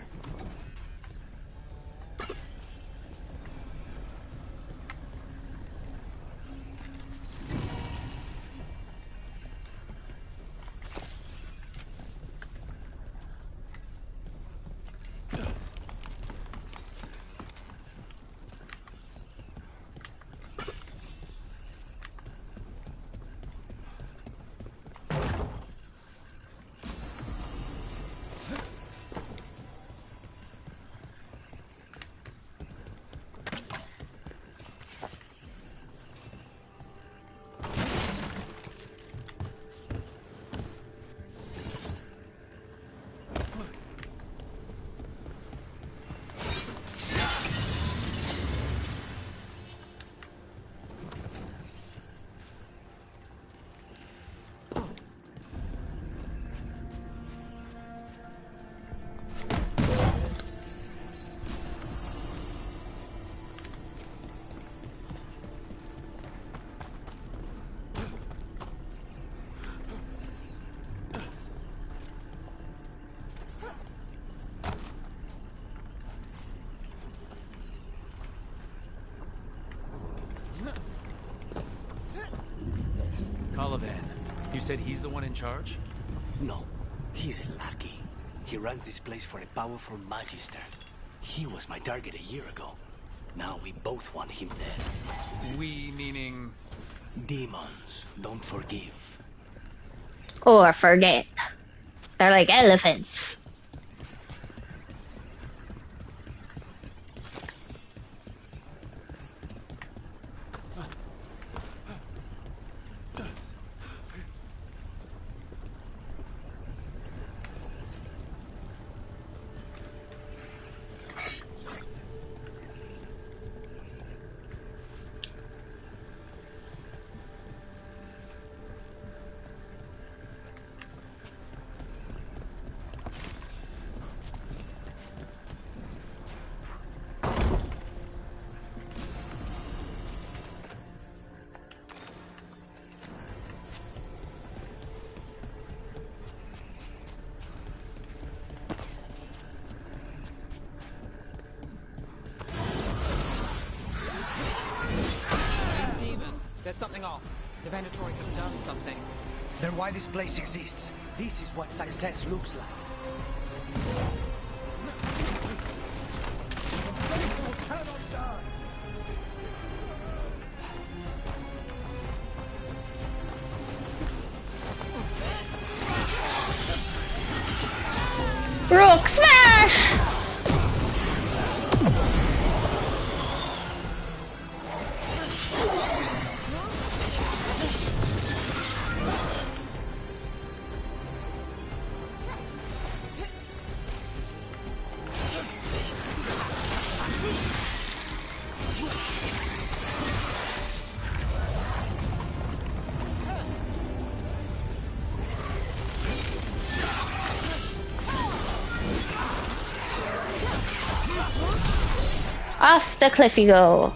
S4: Colivan, you said he's the one in charge?
S3: No, he's a lackey. He runs this place for a powerful magister. He was my target a year ago. Now we both want him dead.
S4: We meaning...
S3: Demons don't forgive.
S2: Or forget. They're like elephants.
S9: There's something off. The Venatori have done something.
S3: They're why this place exists. This is what success looks like.
S2: Rook smash! Off the cliff you go.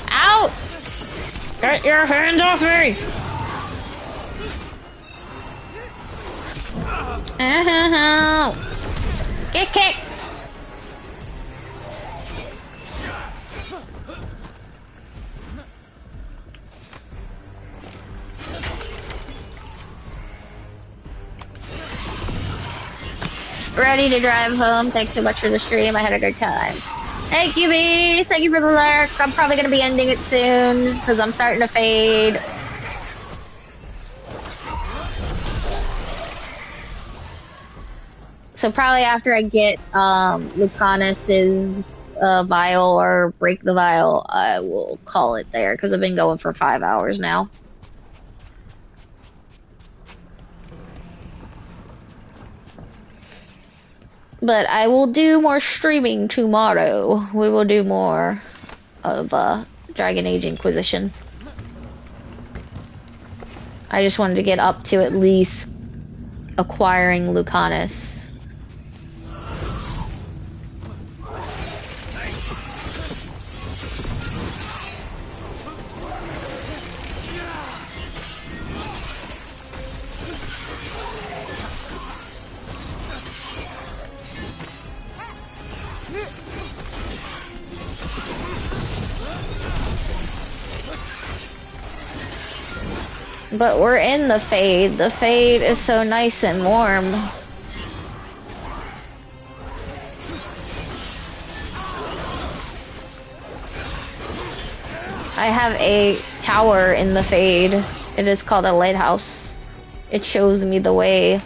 S2: Ow! Get your hands off me! Get kicked! Ready to drive home. Thanks so much for the stream. I had a good time. Thank you, Beast. Thank you for the lurk. I'm probably going to be ending it soon because I'm starting to fade. So probably after I get Lucanus's vial or break the vial, I will call it there because I've been going for 5 hours now. But I will do more streaming tomorrow. We will do more of Dragon Age Inquisition. I just wanted to get up to at least acquiring Lucanus. But we're in the Fade. The Fade is so nice and warm. I have a tower in the Fade. It is called a lighthouse. It shows me the way.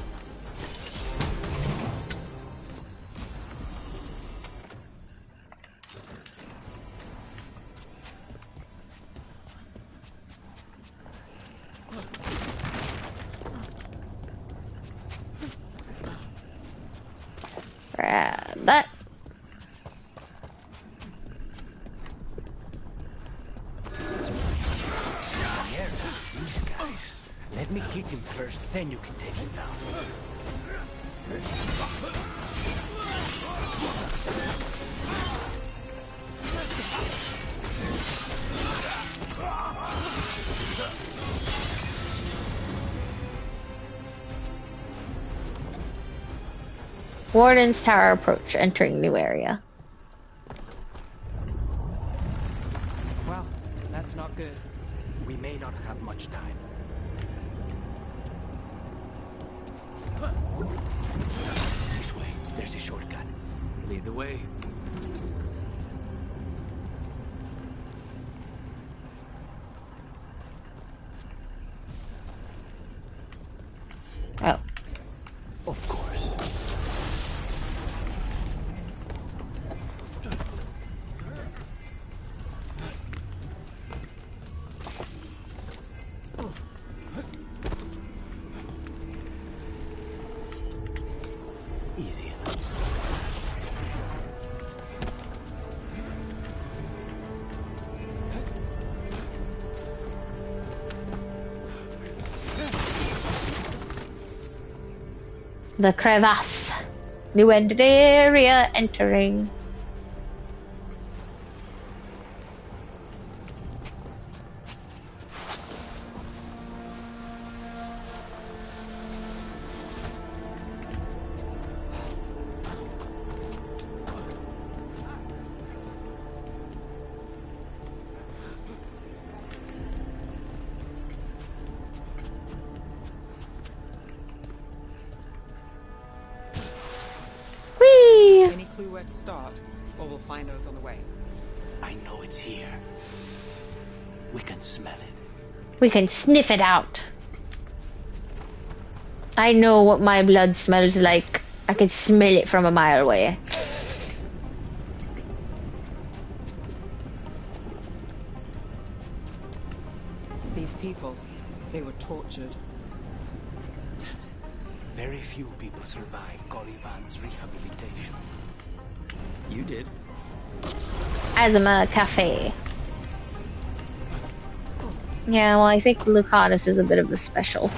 S2: That.
S3: These guys. Let me hit him first, then you can take him down.
S2: Warden's Tower approach, entering new area.
S18: Well, that's not good.
S3: We may not have much time. This way, there's a shortcut.
S4: Lead the way.
S2: Oh.
S3: Of course. Easy enough.
S2: The crevasse. New ended area entering.
S18: Any clue where to start? Or we'll find those on the way.
S3: I know it's here. We can smell it.
S2: We can sniff it out. I know what my blood smells like. I can smell it from a mile away.
S18: These people, they were tortured.
S3: Very few people survive Colivan's rehabilitation.
S4: You did.
S2: Azuma Cafe. Yeah, well, I think Lucanus is a bit of a special.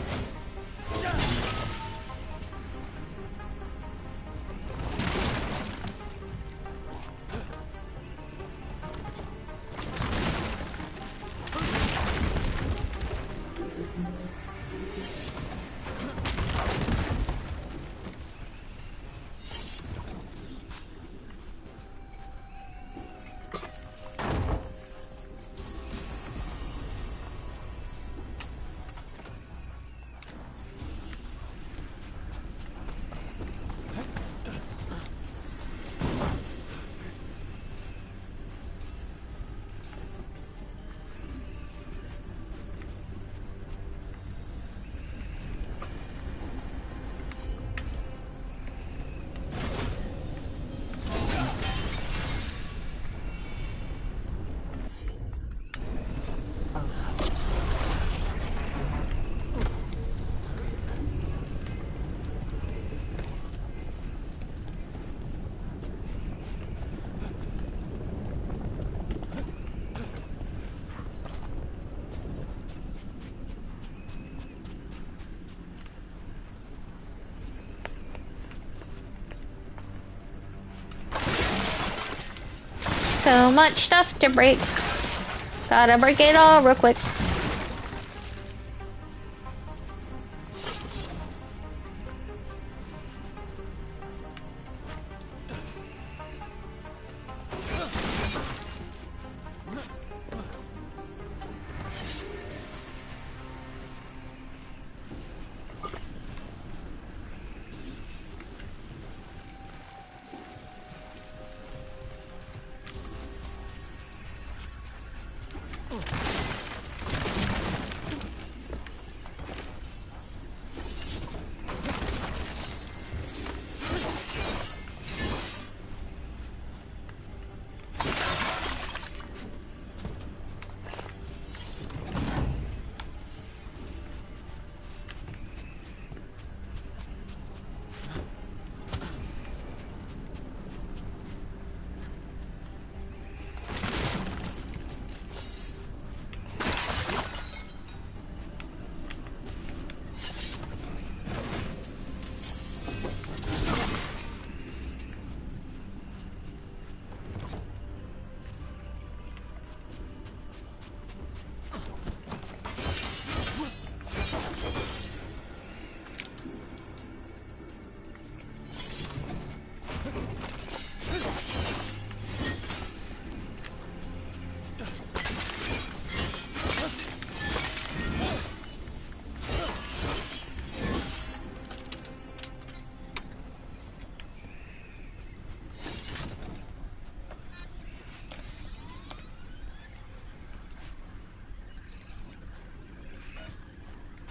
S2: So much stuff to break. Gotta break it all real quick.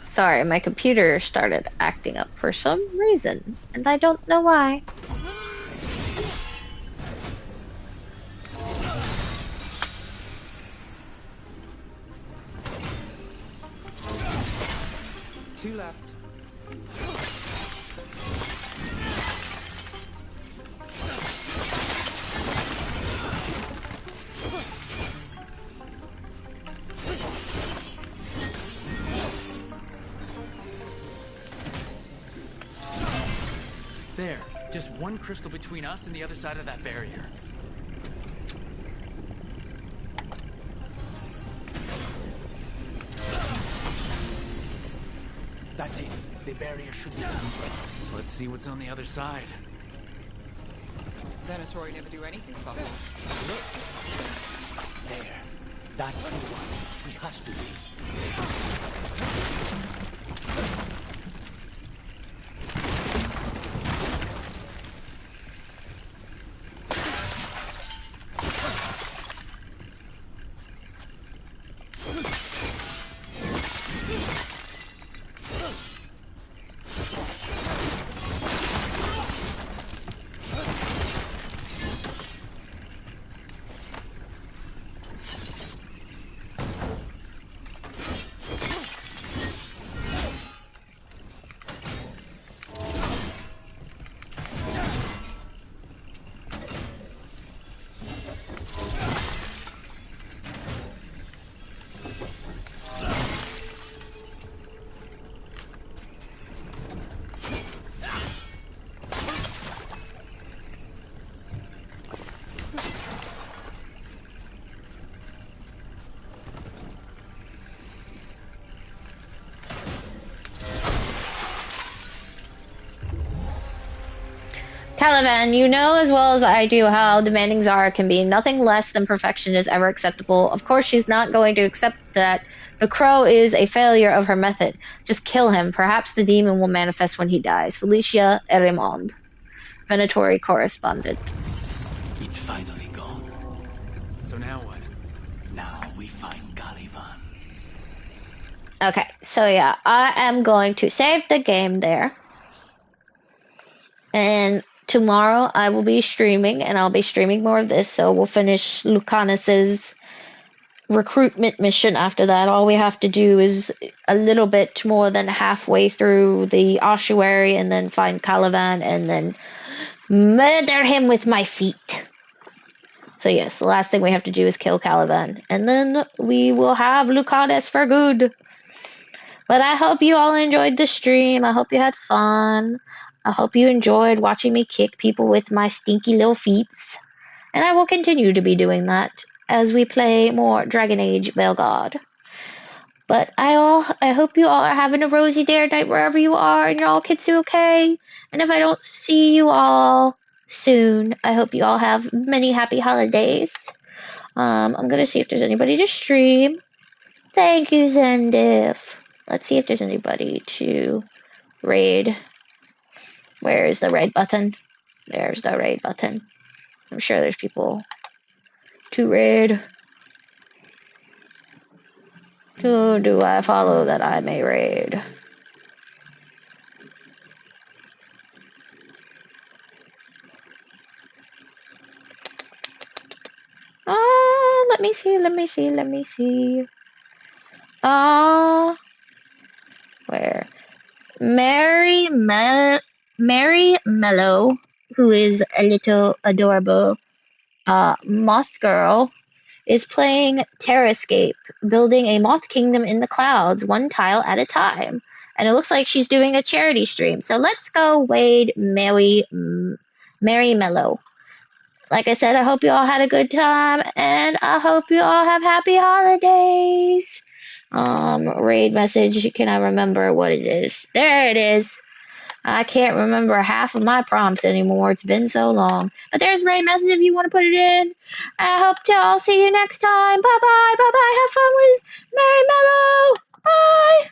S2: Sorry, my computer started acting up for some reason, and I don't know why.
S9: Two left.
S4: There, just one crystal between us and the other side of that barrier.
S3: That's it. The barrier should be...
S4: Let's see what's on the other side.
S9: Venatori never do anything subtle.
S3: Look. There. That's the one. It has to be.
S2: Caliban, you know as well as I do how demanding Zara can be. Nothing less than perfection is ever acceptable. Of course, she's not going to accept that. The crow is a failure of her method. Just kill him. Perhaps the demon will manifest when he dies. Felicia Erimond, Venatori correspondent.
S3: It's finally gone.
S4: So now what?
S3: Now we find Caliban.
S2: Okay, so yeah, I am going to save the game there. And tomorrow I will be streaming, and I'll be streaming more of this, so we'll finish Lucanus's recruitment mission after that. All we have to do is a little bit more than halfway through the ossuary, and then find Caliban, and then murder him with my feet. So yes, the last thing we have to do is kill Caliban, and then we will have Lucanus for good. But I hope you all enjoyed the stream. I hope you had fun. I hope you enjoyed watching me kick people with my stinky little feet. And I will continue to be doing that as we play more Dragon Age Veilguard. But I hope you all are having a rosy day or night wherever you are, and your all kids do okay. And if I don't see you all soon, I hope you all have many happy holidays. I'm gonna see if there's anybody to stream. Thank you, Zendif. Let's see if there's anybody to raid. Where is the raid button? There's the raid button. I'm sure there's people to raid. Who do I follow that I may raid? Let me see. Where? Mary Mellow, who is a little adorable moth girl, is playing Terrascape, building a moth kingdom in the clouds, one tile at a time. And it looks like she's doing a charity stream. So let's go Wade Mary Mellow. Like I said, I hope you all had a good time, and I hope you all have happy holidays. Raid message, can I remember what it is? There it is. I can't remember half of my prompts anymore. It's been so long. But there's raid message if you want to put it in. I hope to all see you next time. Bye-bye. Bye-bye. Have fun with Mary Mellow. Bye.